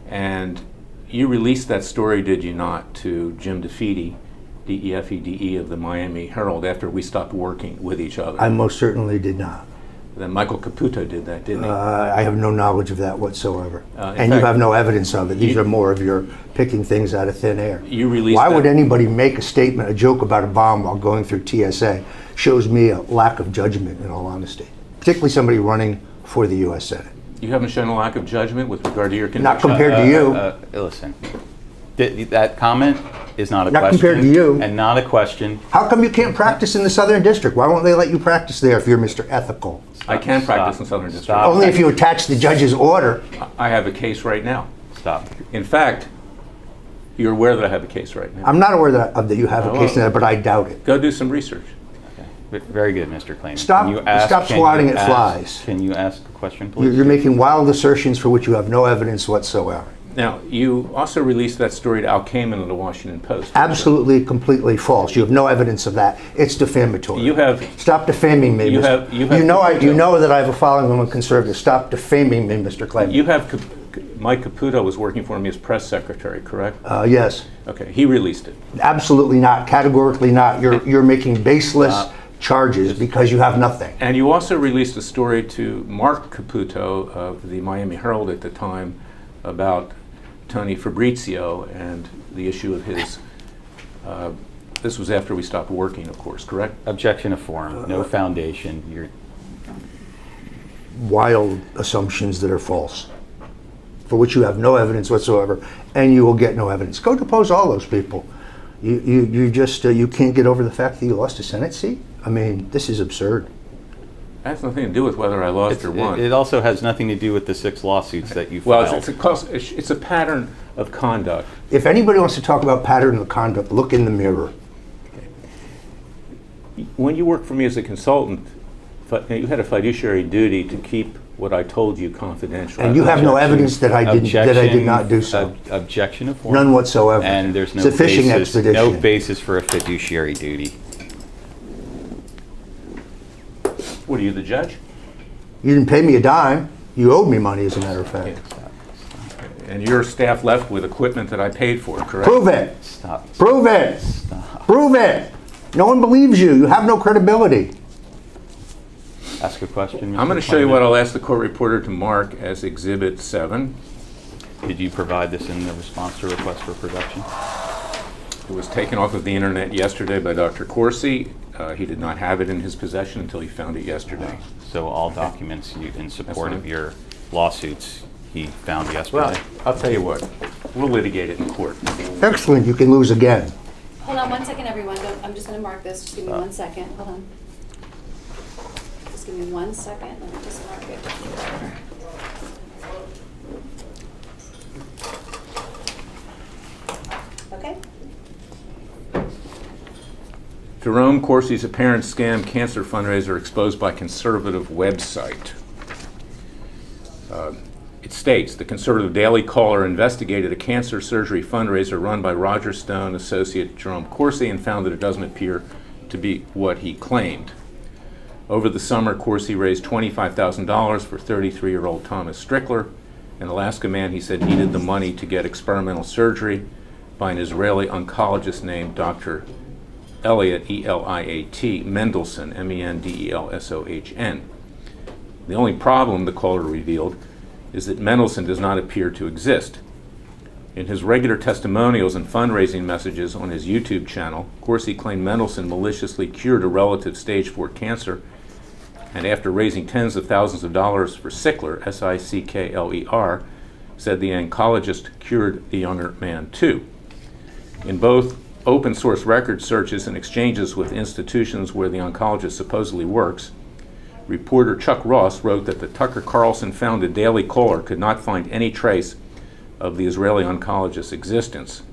And you released that story, did you not, to Jim DeFede, DEFEDE of the Miami Herald after we stopped working with each other? I most certainly did not. Then Michael Caputo did that, didn't he? I have no knowledge of that whatsoever. In And you fact, have no evidence of it. These you- are more of your picking things out of thin air. You released Why that- would anybody make a statement, a joke about a bomb while going through TSA? Shows me a lack of judgment, in all honesty. Particularly somebody running for the U.S. Senate. You haven't shown a lack of judgment with regard to your conviction? Not compared to you. Listen, that comment is not a Not question. compared to you. And not a question. How come you can't practice in the Southern District? Why won't they let you practice there if you're Mr. Ethical? I can Stop. practice in Southern District. Stop. Only if you attach the judge's order. I have a case right now. Stop. In fact, you're aware that I have a case right now. I'm not aware that you have a Oh, case in well. that, but I doubt it. Go do some research. Very good, Mr. Klayman. Stop- stop can swatting you at ask- flies. Can you ask a question, please? You're making wild assertions for which you have no evidence whatsoever. Now, you also released that story to Al Kamen of the Washington Post. Absolutely, completely false. You have no evidence of that. It's defamatory. You have. Stop defaming me. You Mr. have- you have- You know that I have a following among conservatives. Stop defaming me, Mr. Clayton. You have. Mike Caputo was working for me as press secretary, correct? Yes. Okay, he released it. Absolutely not. Categorically not. You're making baseless charges because you have nothing. And you also released a story to Mark Caputo of the Miami Herald at the time about Tony Fabrizio and the issue of his. This was after we stopped working, of course, correct? Objection to form. No foundation. You're Wild assumptions that are false, for which you have no evidence whatsoever, and you will get no evidence. Go depose all those people. You just you can't get over the fact that you lost a Senate seat. I mean, this is absurd. That has nothing to do with whether I lost or won. It also has nothing to do with the 6 lawsuits that you Well, filed. it's a pattern of conduct. If anybody wants to talk about pattern of conduct, look in the mirror. When you worked for me as a consultant, you had a fiduciary duty to keep what I told you confidential. And you have no evidence that I did not do so. Objection of form. None whatsoever. And there's no It's a fishing basis, expedition. no basis for a fiduciary duty. What, are you the judge? You didn't pay me a dime. You owed me money, as a matter of fact. And your staff left with equipment that I paid for, correct? Prove it. Stop. Prove it. Stop. Prove it. No one believes you. You have no credibility. Ask a question, Mr. I'm going to show you Klayman. what I'll ask the court reporter to mark as Exhibit 7. Did you provide this in the response to request for production? It was taken off of the internet yesterday by Dr. Corsi. He did not have it in his possession until he found it yesterday. So all documents in support fine. of your lawsuits he found yesterday? Well, I'll tell you what. We'll litigate it in court. Excellent. You can lose again. Hold on 1 second, everyone. I'm just going to mark this. Just give me 1 second. Hold on. Just give me 1 second. Let me just mark it. Okay. Jerome Corsi's apparent scam cancer fundraiser exposed by conservative website. It states, the conservative Daily Caller investigated a cancer surgery fundraiser run by Roger Stone, associate Jerome Corsi, and found that it doesn't appear to be what he claimed. Over the summer, Corsi raised $25,000 for 33-year-old Thomas Strickler, an Alaska man he said needed the money to get experimental surgery by an Israeli oncologist named Dr. Eliot, E-L-I-A-T, Mendelsohn, M-E-N-D-E-L-S-O-H-N. The only problem, the caller revealed, is that Mendelsohn does not appear to exist. In his regular testimonials and fundraising messages on his YouTube channel, Corsi claimed Mendelsohn maliciously cured a relative stage 4 cancer, and after raising tens of thousands of dollars for Sickler, S-I-C-K-L-E-R, said the oncologist cured the younger man too. In both open source record searches and exchanges with institutions where the oncologist supposedly works, reporter Chuck Ross wrote that the Tucker Carlson founded Daily Caller could not find any trace of the Israeli oncologist's existence.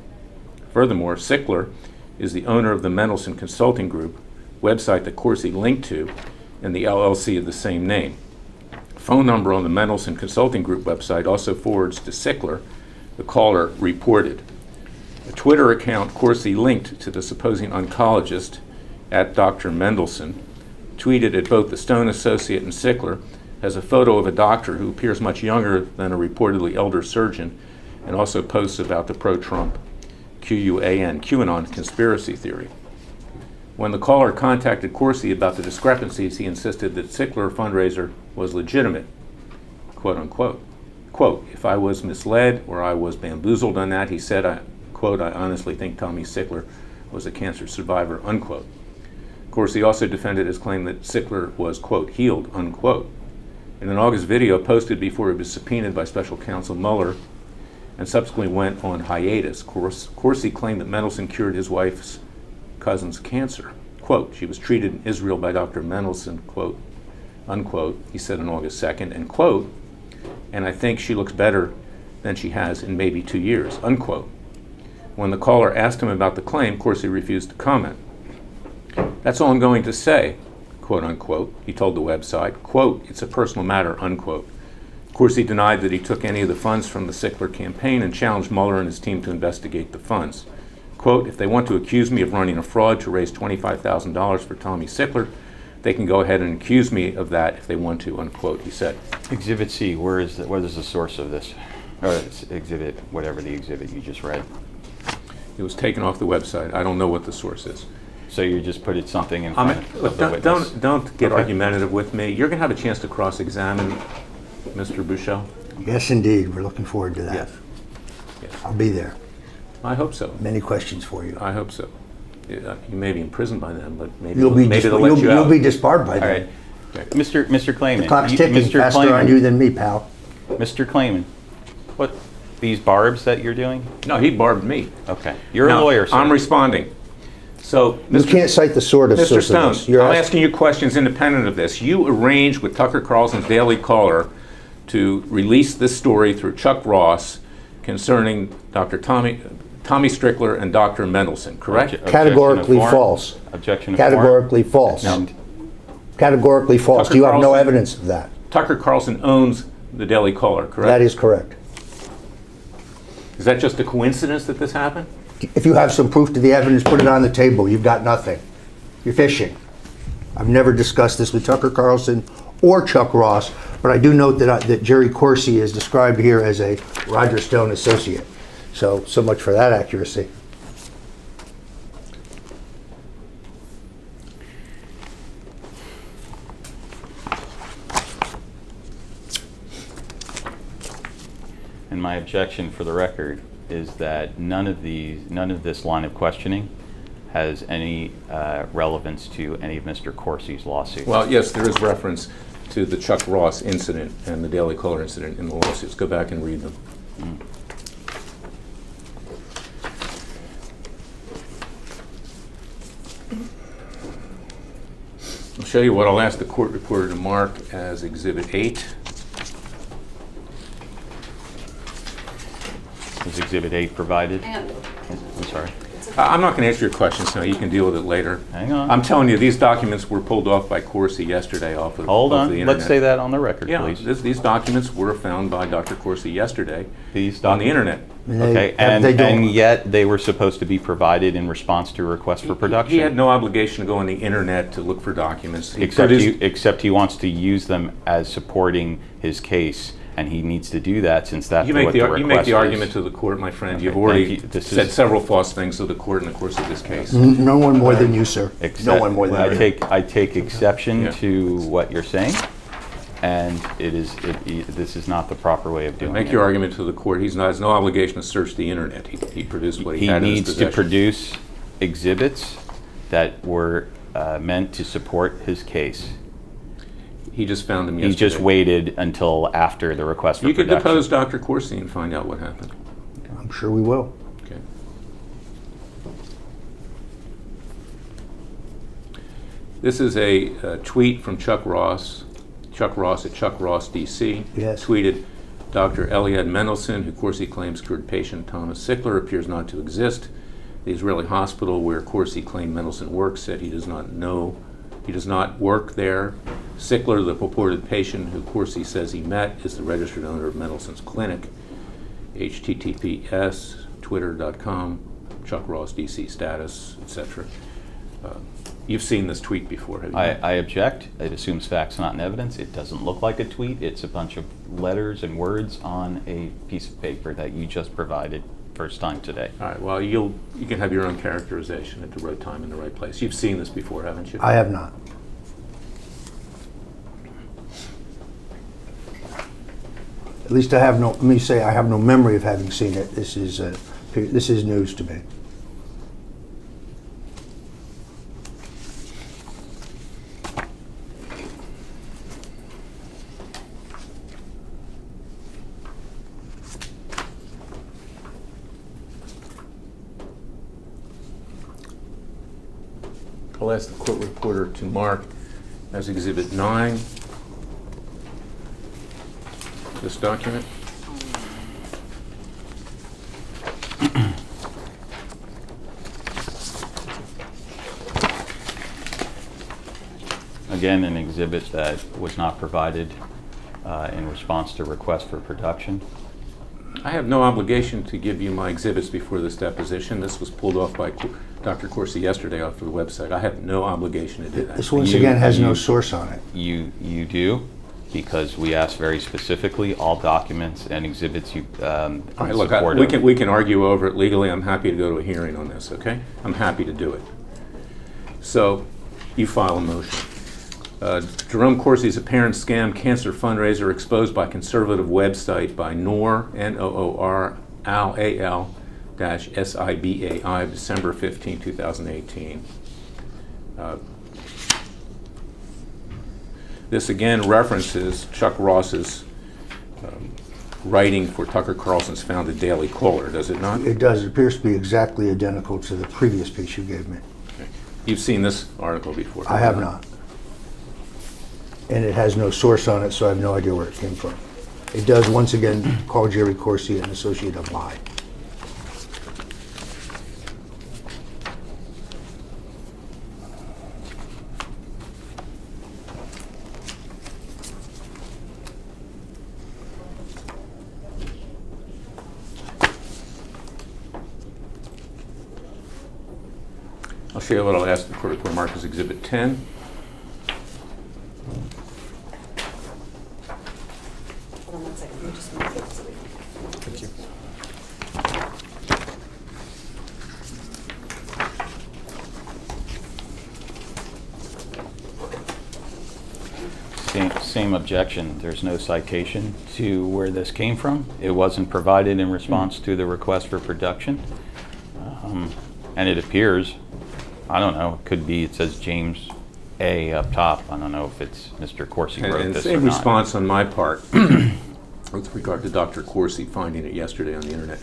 Furthermore, Sickler is the owner of the Mendelsohn Consulting Group, website that Corsi linked to, and the LLC of the same name. Phone number on the Mendelsohn Consulting Group website also forwards to Sickler, the caller reported. A Twitter account Corsi linked to the supposing oncologist at Dr. Mendelsohn tweeted at both the Stone associate and Sickler has a photo of a doctor who appears much younger than a reportedly elder surgeon, and also posts about the pro-Trump QAnon conspiracy theory. When the caller contacted Corsi about the discrepancies, he insisted that Sickler fundraiser was legitimate, quote unquote. Quote, if I was misled or I was bamboozled on that, he said, quote, I honestly think Tommy Sickler was a cancer survivor, unquote. Corsi also defended his claim that Sickler was, quote, healed, unquote. In an August video posted before he was subpoenaed by special counsel Mueller and subsequently went on hiatus, Corsi claimed that Mendelsohn cured his wife's cousin's cancer. Quote, she was treated in Israel by Dr. Mendelsohn, quote, unquote, he said on August 2nd, and quote, and I think she looks better than she has in maybe 2 years, unquote. When the caller asked him about the claim, Corsi refused to comment. That's all I'm going to say, quote unquote, he told the website, quote, it's a personal matter, unquote. Corsi denied that he took any of the funds from the Sickler campaign and challenged Mueller and his team to investigate the funds. Quote, if they want to accuse me of running a fraud to raise $25,000 for Tommy Sickler, they can go ahead and accuse me of that if they want to, unquote, he said. Exhibit C, what is the source of this? Or exhibit, whatever the exhibit you just read. It was taken off the website. I don't know what the source is. So you just put something in front of the Look, witness? don't get Okay. argumentative with me. You're going to have a chance to cross-examine Mr. Bouchel. Yes, indeed. We're looking forward to that. Yes. Yes. I'll be there. I hope so. Many questions for you. I hope so. You may be in prison by then, but maybe You'll be maybe they'll let you out. you'll be disbarred by All then. right. Mr. Klayman. The clock's ticking Mr. faster on you than me, pal. Mr. Klayman, what, these barbs that you're doing? No, he barbed me. Okay. You're Now, a lawyer, sir. I'm responding. So, You can't cite the sort of Mr. source Stone, of this. You're I'm asking- asking you questions independent of this. You arranged with Tucker Carlson's Daily Caller to release this story through Chuck Ross concerning Dr. Tommy Strickler and Dr. Mendelson, correct? Categorically Objection of form. false. Objection of form. Categorically false. And Categorically false. Tucker You have no Carlson- evidence of that. Tucker Carlson owns the Daily Caller, correct? That is correct. Is that just a coincidence that this happened? If you have some proof to the evidence, put it on the table. You've got nothing. You're fishing. I've never discussed this with Tucker Carlson or Chuck Ross, but I do note that Jerry Corsi is described here as a Roger Stone associate. So much for that accuracy. And my objection for the record is that none of this line of questioning has any relevance to any of Mr. Corsi's lawsuits. Well, yes, there is reference to the Chuck Ross incident and the Daily Caller incident in the lawsuits. Go back and read them. I'll show you what I'll ask the court reporter to mark as Exhibit 8. Was Exhibit 8 provided? Hang on. I'm sorry. I'm not going to answer your questions now. You can deal with it later. Hang on. I'm telling you, these documents were pulled off by Corsi yesterday off of, Hold off the on. internet. Let's say that on the record, Yeah, please. these documents were found by Dr. Corsi yesterday These on the internet. Okay, and yet they were supposed to be provided in response to a request for production. He had no obligation to go on the internet to look for documents. He Except he wants to use them as supporting his case, and he needs to do that since that's what the request You make the is. argument to the court, my friend. Okay, You've already thank you. said several false things to the court in the course of this case. No one more than you, sir. Except, No one more than you. I take exception Yeah. to what you're saying, and this is not the proper way of doing it. Make your argument to the court. He has no obligation to search the internet. He produced what he He had in his needs to possession. produce exhibits that were meant to support his case. He just found them He yesterday. just waited until after the request for You could production. depose Dr. Corsi and find out what happened. I'm sure we will. Okay. This is a tweet from Chuck Ross. Chuck Ross at Chuck Ross DC. Yes. Tweeted, Dr. Eliad Mendelson, who Corsi claims cured patient Thomas Sickler, appears not to exist. The Israeli hospital where Corsi claimed Mendelson works said he does not work there. Sickler, the purported patient who Corsi says he met, is the registered owner of Mendelson's clinic. https, twitter.com, Chuck Ross DC status, etc. You've seen this tweet before, have you? I object. It assumes facts, not in evidence. It doesn't look like a tweet. It's a bunch of letters and words on a piece of paper that you just provided first time today. All right, well, you can have your own characterization at the right time in the right place. You've seen this before, haven't you? I have not. At least I have no, let me say, I have no memory of having seen it. This is news to me. I'll ask the court reporter to mark as Exhibit 9 this document. Again, an exhibit that was not provided in response to request for production. I have no obligation to give you my exhibits before this deposition. This was pulled off by Dr. Corsi yesterday off of the website. I have no obligation to do that. This once again has no source on it. You do, because we asked very specifically all documents and exhibits you All right, look, we can argue over it legally. I'm happy to go to a hearing on this, okay? I'm happy to do it. So, you file a motion. Jerome Corsi's apparent scam cancer fundraiser exposed by conservative website by Noor, N-O-O-R, Al-A-L, -S-I-B-A-I, December 15, 2018. This again references Chuck Ross's writing for Tucker Carlson's founded Daily Caller, does it not? It does. It appears to be exactly identical to the previous piece you gave me. You've seen this article before? I have not. And it has no source on it, so I have no idea where it came from. It does, once again, call Jerry Corsi an associate a lie. I'll show you what I'll ask the court to mark as Exhibit 10. Hold on one second, let me just move it so we can. Thank you. Same objection. There's no citation to where this came from. It wasn't provided in response to the request for production. And it appears, I don't know, it could be, it says James A. up top. I don't know if it's Mr. Corsi wrote And this or same not. response on my part with regard to Dr. Corsi finding it yesterday on the internet.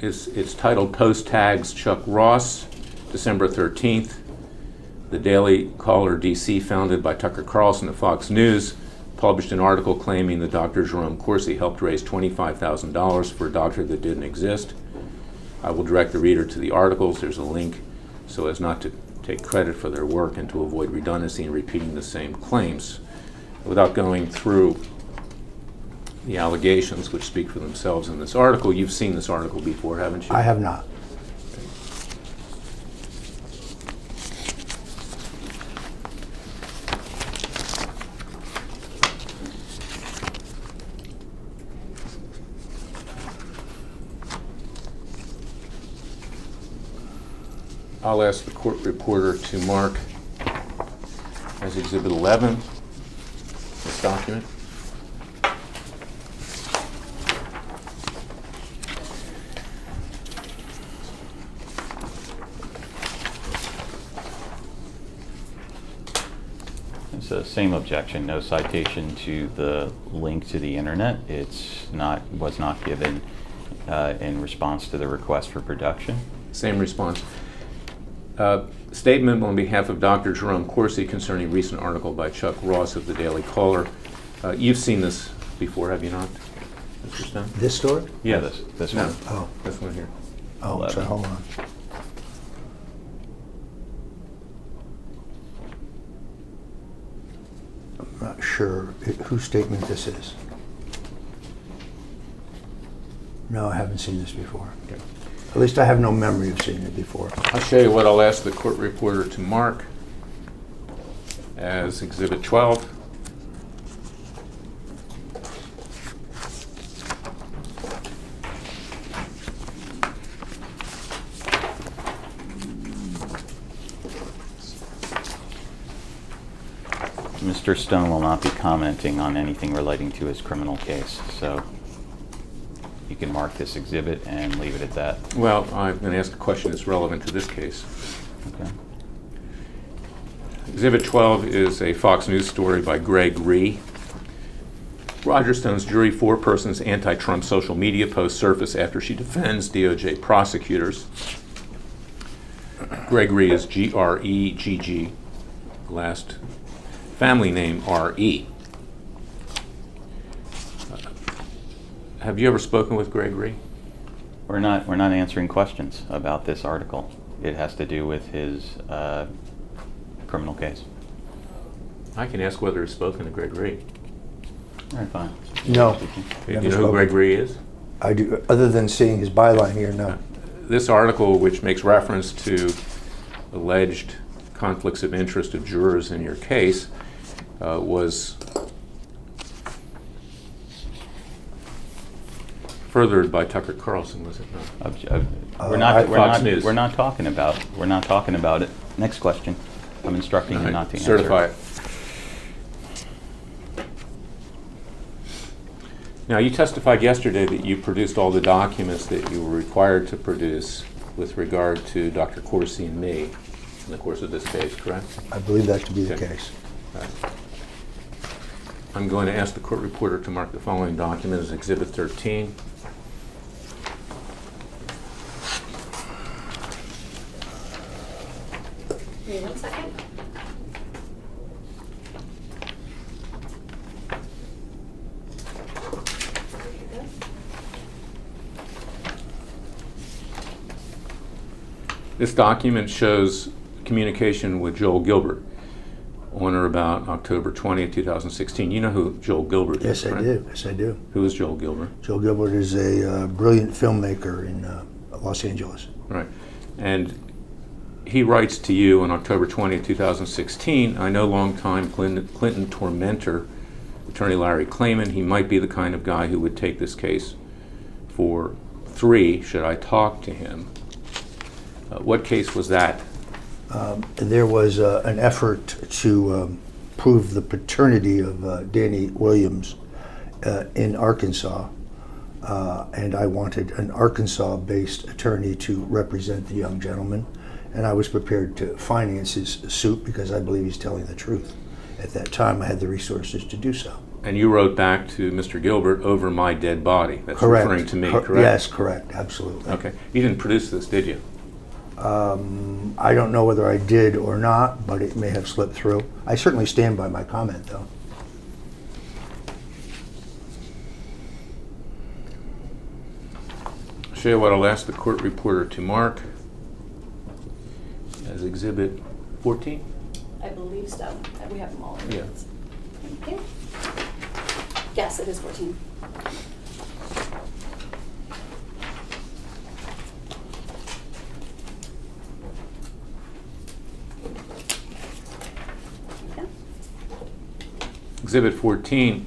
It's titled Post Tags Chuck Ross, December 13th. The Daily Caller DC, founded by Tucker Carlson at Fox News, published an article claiming that Dr. Jerome Corsi helped raise $25,000 for a doctor that didn't exist. I will direct the reader to the articles. There's a link so as not to take credit for their work and to avoid redundancy and repeating the same claims. Without going through the allegations, which speak for themselves in this article, you've seen this article before, haven't you? I have not. I'll ask the court reporter to mark as Exhibit 11 this document. It's the same objection, no citation to the link to the internet. Was not given in response to the request for production. Same response. Statement on behalf of Dr. Jerome Corsi concerning recent article by Chuck Ross of the Daily Caller. You've seen this before, have you not, Mr. Stone? This story? Yeah, This no, one. Oh, this one here. oh, 11. so hold on. I'm not sure whose statement this is. No, I haven't seen this before. Okay. At least I have no memory of seeing it before. I'll show you what I'll ask the court reporter to mark as Exhibit 12. Mr. Stone will not be commenting on anything relating to his criminal case, so you can mark this exhibit and leave it at that. Well, I'm going to ask a question that's relevant to this case. Okay. Exhibit 12 is a Fox News story by Greg Ree. Roger Stone's jury four-person's anti-Trump social media post surface after she defends DOJ prosecutors. Greg Ree is G-R-E-G-G, last family name R-E. Have you ever spoken with Greg Ree? We're not answering questions about this article. It has to do with his criminal case. I can ask whether he's spoken to Greg Ree. All right, fine. No. Do you Never know who spoken. Greg Ree is? I do, other than seeing his byline here, no. This article, which makes reference to alleged conflicts of interest of jurors in your case, was furthered by Tucker Carlson, was it not? We're not. Fox News. We're not talking about. We're not talking about it. Next question. I'm instructing you not to answer. Certify it. Now, you testified yesterday that you produced all the documents that you were required to produce with regard to Dr. Corsi and me in the course of this case, correct? I believe that to be the Okay. case. I'm going to ask the court reporter to mark the following document as Exhibit 13. Give me 1 second. There you go. This document shows communication with Joel Gilbert on or about October 20th, 2016. You know who Joel Gilbert is, Yes, I right? do. Yes, I do. Who is Joel Gilbert? Joe Gilbert is a brilliant filmmaker in Los Angeles. Right. And he writes to you on October 20th, 2016, I know longtime Clinton tormentor, Attorney Larry Klayman. He might be the kind of guy who would take this case for 3 should I talk to him. What case was that? There was an effort to prove the paternity of Danny Williams in Arkansas, and I wanted an Arkansas-based attorney to represent the young gentleman, and I was prepared to finance his suit because I believe he's telling the truth. At that time, I had the resources to do so. And you wrote back to Mr. Gilbert, over my dead body. That's Correct. referring to me, correct? Yes, correct, absolutely. Okay. You didn't produce this, did you? I don't know whether I did or not, but it may have slipped through. I certainly stand by my comment, though. I'll show you what I'll ask the court reporter to mark as Exhibit 14. I believe so. We have them all. Yeah. Thank you. Yes, it is 14. Okay. Exhibit 14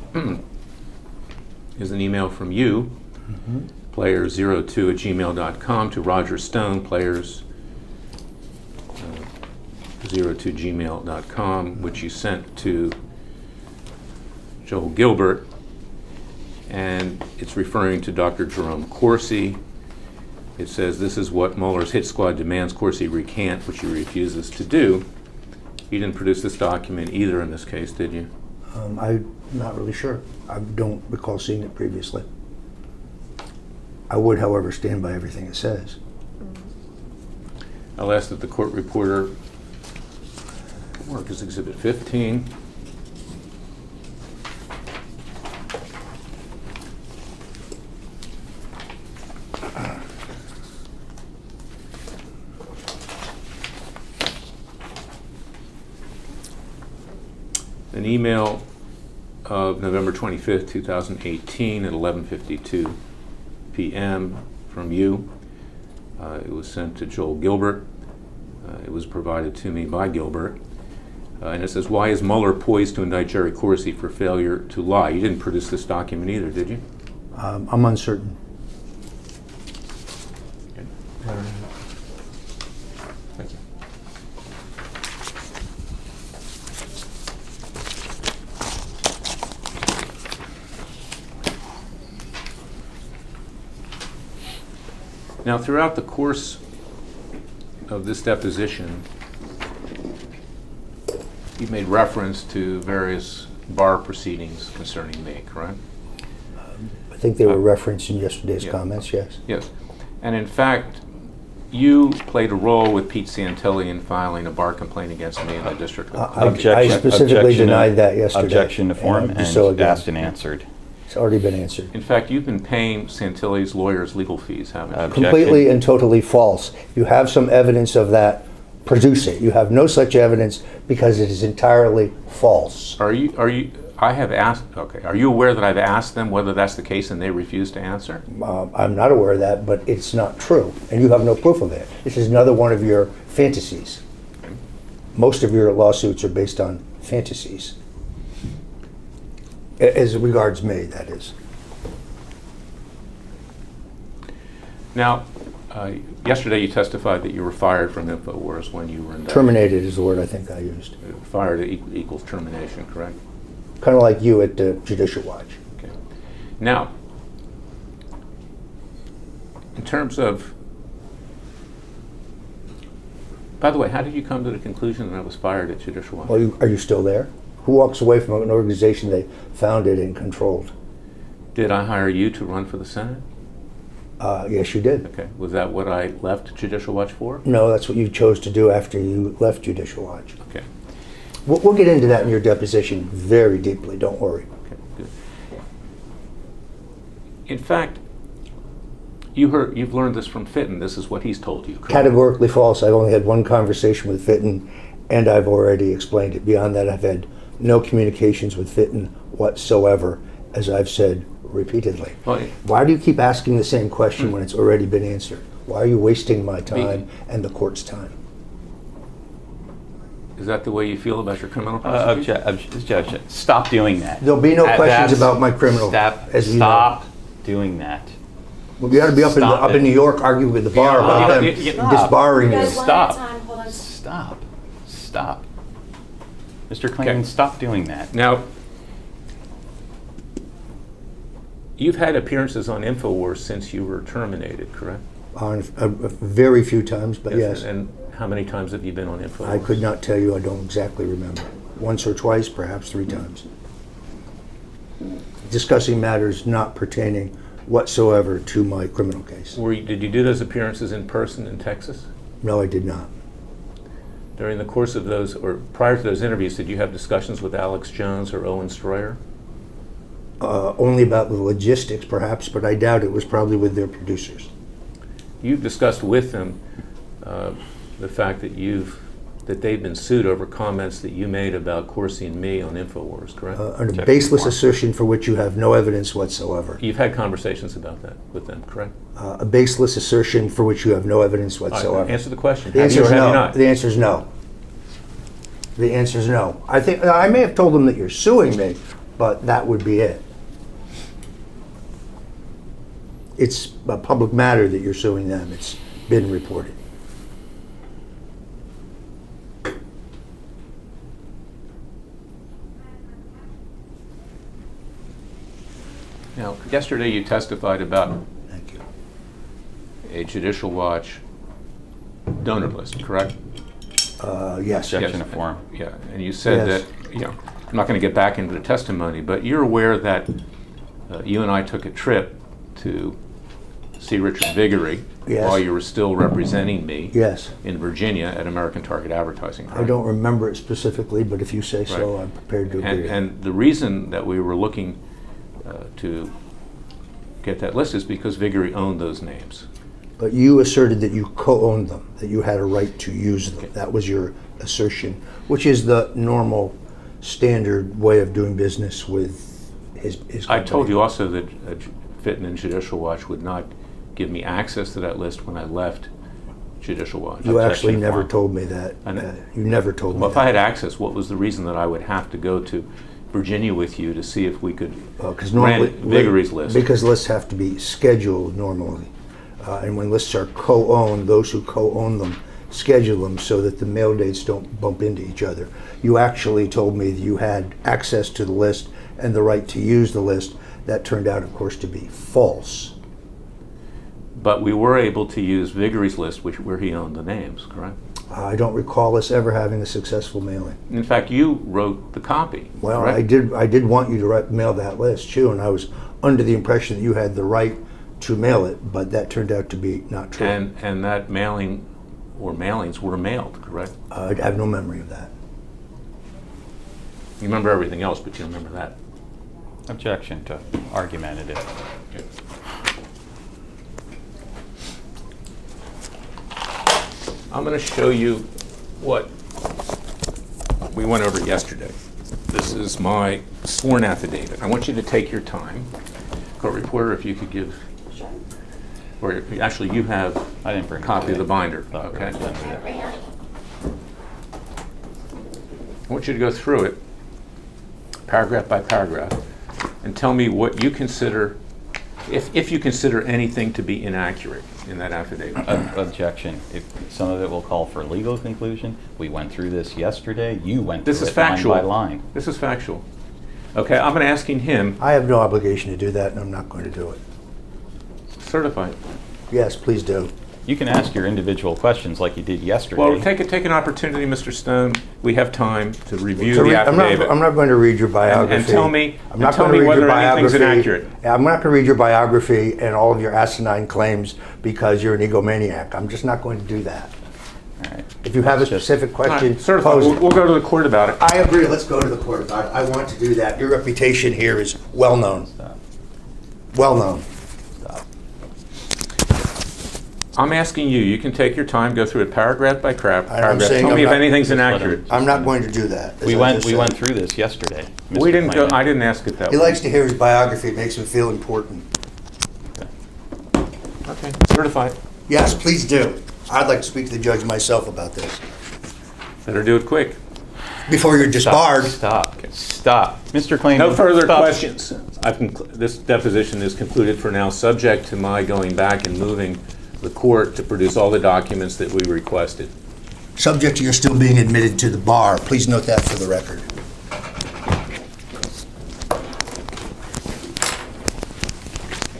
is an email from you, players02@gmail.com, to Roger Stone, players02@gmail.com, which you sent to Joel Gilbert, and it's referring to Dr. Jerome Corsi. It says, this is what Mueller's hit squad demands Corsi recant, which he refuses to do. You didn't produce this document either in this case, did you? I'm not really sure. I don't recall seeing it previously. I would, however, stand by everything it says. I'll ask that the court reporter mark as Exhibit 15. An email of November 25th, 2018 at 11:52 p.m. from you. It was sent to Joel Gilbert. It was provided to me by Gilbert. And it says, why is Mueller poised to indict Jerry Corsi for failure to lie? You didn't produce this document either, did you? I'm uncertain. Okay. Thank you. Now, throughout the course of this deposition, you've made reference to various bar proceedings concerning me, correct? I think they were referenced in yesterday's yeah. comments, yes. Yes. And in fact, you played a role with Pete Santilli in filing a bar complaint against me in the District of Columbia. I specifically denied that yesterday. Objection to form, and so again. asked and answered. It's already been answered. In fact, you've been paying Santilli's lawyers legal fees, haven't you? Objection. Completely and totally false. You have some evidence of that, produce it. You have no such evidence because it is entirely false. Are you, I have asked, okay, are you aware that I've asked them whether that's the case and they refuse to answer? I'm not aware of that, but it's not true, and you have no proof of it. This is another one of your fantasies. Most of your lawsuits are based on fantasies. As regards me, that is. Now, yesterday you testified that you were fired from InfoWars when you were indicted. Terminated is the word I think I used. Fired equals termination, correct? Kind of like you at Judicial Watch. Okay. Now, in terms of, by the way, how did you come to the conclusion that I was fired at Judicial Watch? Well, are you still there? Who walks away from an organization they founded and controlled? Did I hire you to run for the Senate? Yes, you did. Okay. Was that what I left Judicial Watch for? No, that's what you chose to do after you left Judicial Watch. Okay. We'll get into that in your deposition very deeply, don't worry. Okay, good. In fact, you've learned this from Fitton. This is what he's told you, correct? Categorically false. I've only had one conversation with Fitton, and I've already explained it. Beyond that, I've had no communications with Fitton whatsoever, as I've said repeatedly. Well, Why do you keep asking the same question when it's already been answered? Why are you wasting my time and the court's time? Is that the way you feel about your criminal prosecution? Objection. Stop doing that. There'll be no questions That's- about my criminal. Stop doing that. Well, you ought to be Stop up in it. New York arguing with the bar about them disbarring You you. guys, one Stop. at a time, hold on. Stop. Mr. Clayton, stop doing that. Now, you've had appearances on InfoWars since you were terminated, correct? On very few times, but yes. And how many times have you been on InfoWars? I could not tell you, I don't exactly remember. Once or twice, perhaps 3 times. Discussing matters not pertaining whatsoever to my criminal case. Did you do those appearances in person in Texas? No, I did not. During the course of those, or prior to those interviews, did you have discussions with Alex Jones or Owen Stroyer? Only about the logistics, perhaps, but I doubt it was probably with their producers. You've discussed with them the fact that they've been sued over comments that you made about Corsi and me on InfoWars, correct? Under baseless assertion for which you have no evidence whatsoever. You've had conversations about that with them, correct? A baseless assertion for which you have no evidence All right, whatsoever. answer the question. The Have you answer or is have you no. not? The answer is no. The answer is no. I think I may have told them that you're suing me, but that would be it. It's a public matter that you're suing them. It's been reported. Now, yesterday you testified about Thank you. a Judicial Watch donor list, correct? Yes. Objection to form. Yeah, and you said Yes. that, I'm not going to get back into the testimony, but you're aware that you and I took a trip to see Richard Viguerie Yes. while you were still representing me Yes. in Virginia at American Target Advertising. I correct? don't remember it specifically, but if you say so, Right. I'm prepared to agree. And the reason that we were looking to get that list is because Viguerie owned those names. But you asserted that you co-owned them, that you had a right to use them. That was your assertion, which is the normal, standard way of doing business with his company. I told you also that Fitton and Judicial Watch would not give me access to that list when I left Judicial Watch. You actually Objection to never form. told me that. I know. You never told me Well, if I that. had access, what was the reason that I would have to go to Virginia with you to see if we could Because grant normally, Vigorie's list? because lists have to be scheduled normally. And when lists are co-owned, those who co-own them schedule them so that the mail dates don't bump into each other. You actually told me that you had access to the list and the right to use the list. That turned out, of course, to be false. But we were able to use Vigorie's list, where he owned the names, correct? I don't recall us ever having a successful mailing. In fact, you wrote the copy. Well, correct? I did want you to mail that list too, and I was under the impression that you had the right to mail it, but that turned out to be not true. And that mailing or mailings were mailed, correct? I have no memory of that. You remember everything else, but you don't remember that. Objection to argumentative. I'm going to show you what we went over yesterday. This is my sworn affidavit. I want you to take your time. Court reporter, if you could give, Sure. or actually you have I didn't bring a it copy of today. the binder. Oh, Okay. okay. Right here. I want you to go through it, paragraph by paragraph, and tell me what you consider, if you consider anything to be inaccurate in that affidavit. Objection. If some of it will call for legal conclusion. We went through this yesterday. You went This through is it line factual. by line. This is factual. Okay, I'm going to asking him, I have no obligation to do that, and I'm not going to do it. certify it. Yes, please do. You can ask your individual questions like you did yesterday. Well, take an opportunity, Mr. Stone. We have time to review So the I'm affidavit. not going to read your biography. And tell me, I'm not tell going to me read whether your anything's biography. inaccurate. I'm not going to read your biography and all of your asinine claims because you're an egomaniac. I'm just not going to do that. All right. If you have a specific question, Certified. pose We'll go to the court about it. I agree. Let's go to the court about it. I want to do that. Your reputation here is well known. Stop. Well known. Stop. I'm asking you. You can take your time, go through it paragraph by paragraph. saying Tell I'm me if not- anything's Just let inaccurate. him- I'm not going to do that. as We I went just said. through this yesterday. We Mr. didn't go. Klayman. I didn't ask it that He way. likes to hear his biography. It makes him feel important. Okay. Certified. Yes, please do. I'd like to speak to the judge myself about this. Better do it quick. Before you're disbarred. Stop. Mr. Klayman. No further stop. questions. This deposition is concluded for now, subject to my going back and moving the court to produce all the documents that we requested. Subject to your still being admitted to the bar. Please note that for the record.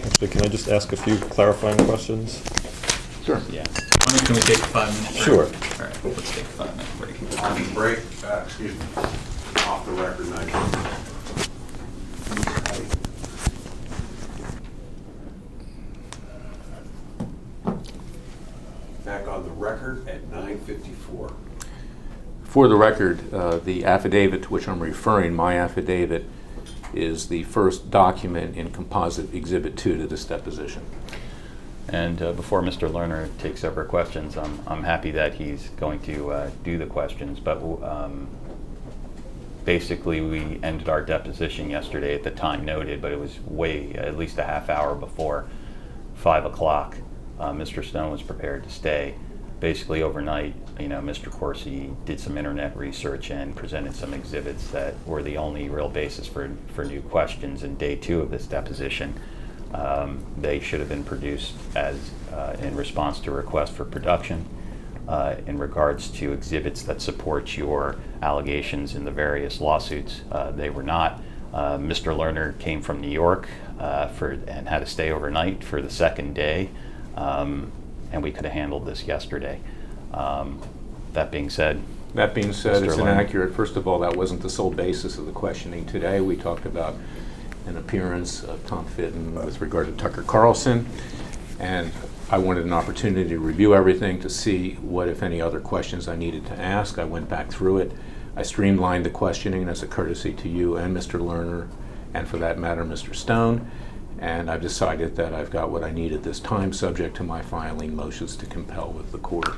Actually, can I just ask a few clarifying questions? Sure. Yeah. Can we take a 5-minute break? Sure. All right, let's take a 5-minute break. On the break, excuse me, off the record, 9:50. Back on the record at 9:54. For the record, the affidavit to which I'm referring, my affidavit, is the first document in Composite Exhibit 2 to this deposition. And before Mr. Lerner takes over questions, I'm happy that he's going to do the questions. But basically, we ended our deposition yesterday at the time noted, but it was at least a half hour before 5 o'clock. Mr. Stone was prepared to stay. Basically, overnight, Mr. Corsi did some internet research and presented some exhibits that were the only real basis for new questions in day 2 of this deposition. They should have been produced as in response to a request for production. In regards to exhibits that support your allegations in the various lawsuits, they were not. Mr. Lerner came from New York and had to stay overnight for the second day, and we could have handled this yesterday. That being said, Mr. It's Lerner. inaccurate. First of all, that wasn't the sole basis of the questioning today. We talked about an appearance of Tom Fitton with regard to Tucker Carlson, and I wanted an opportunity to review everything to see what, if any, other questions I needed to ask. I went back through it. I streamlined the questioning as a courtesy to you and Mr. Lerner, and for that matter, Mr. Stone, and I've decided that I've got what I need at this time, subject to my filing motions to compel with the court.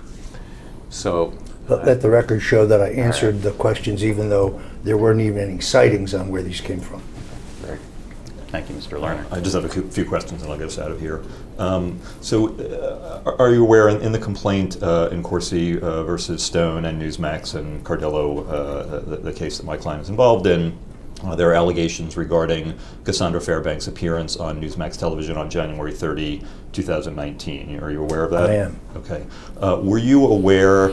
So, But let the record show that I answered the questions even though there weren't even any sightings on where these came from. thank you, Mr. Lerner. I just have a few questions and I'll get us out of here. Are you aware in the complaint in Corsi versus Stone and Newsmax and Cardillo, the case that my client is involved in, there are allegations regarding Cassandra Fairbanks' appearance on Newsmax television on January 30, 2019. Are you aware of that? I am. Okay. Were you aware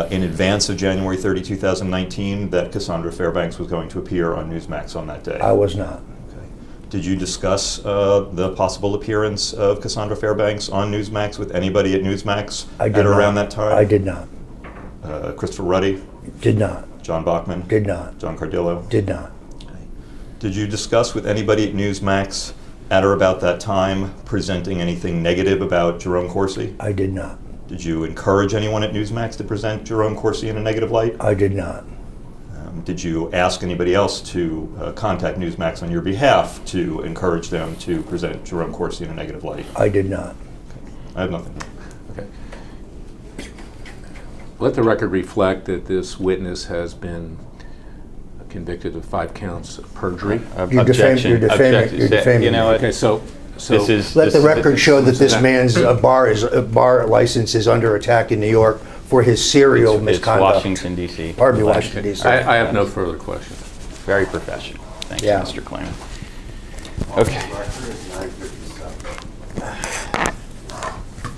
in advance of January 30, 2019 that Cassandra Fairbanks was going to appear on Newsmax on that day? I was not. Did you discuss the possible appearance of Cassandra Fairbanks on Newsmax with anybody at Newsmax I did at not. around that time? I did not. Christopher Ruddy? Did not. John Bachman? Did not. John Cardillo? Did not. Did you discuss with anybody at Newsmax at or about that time presenting anything negative about Jerome Corsi? I did not. Did you encourage anyone at Newsmax to present Jerome Corsi in a negative light? I did not. Did you ask anybody else to contact Newsmax on your behalf to encourage them to present Jerome Corsi in a negative light? I did not. I have nothing. okay. Let the record reflect that this witness has been convicted of 5 counts of perjury. You're defaming- you're defaming You know me. what? Okay, so This is- Let the record show that this that- man's bar license is under attack in New York for his serial It's misconduct. Washington, D.C. Pardon me, Washington, D.C. I have no further questions. Very professional. Thank Yeah. you, Mr. Klayman. On Okay. the record at 9:54.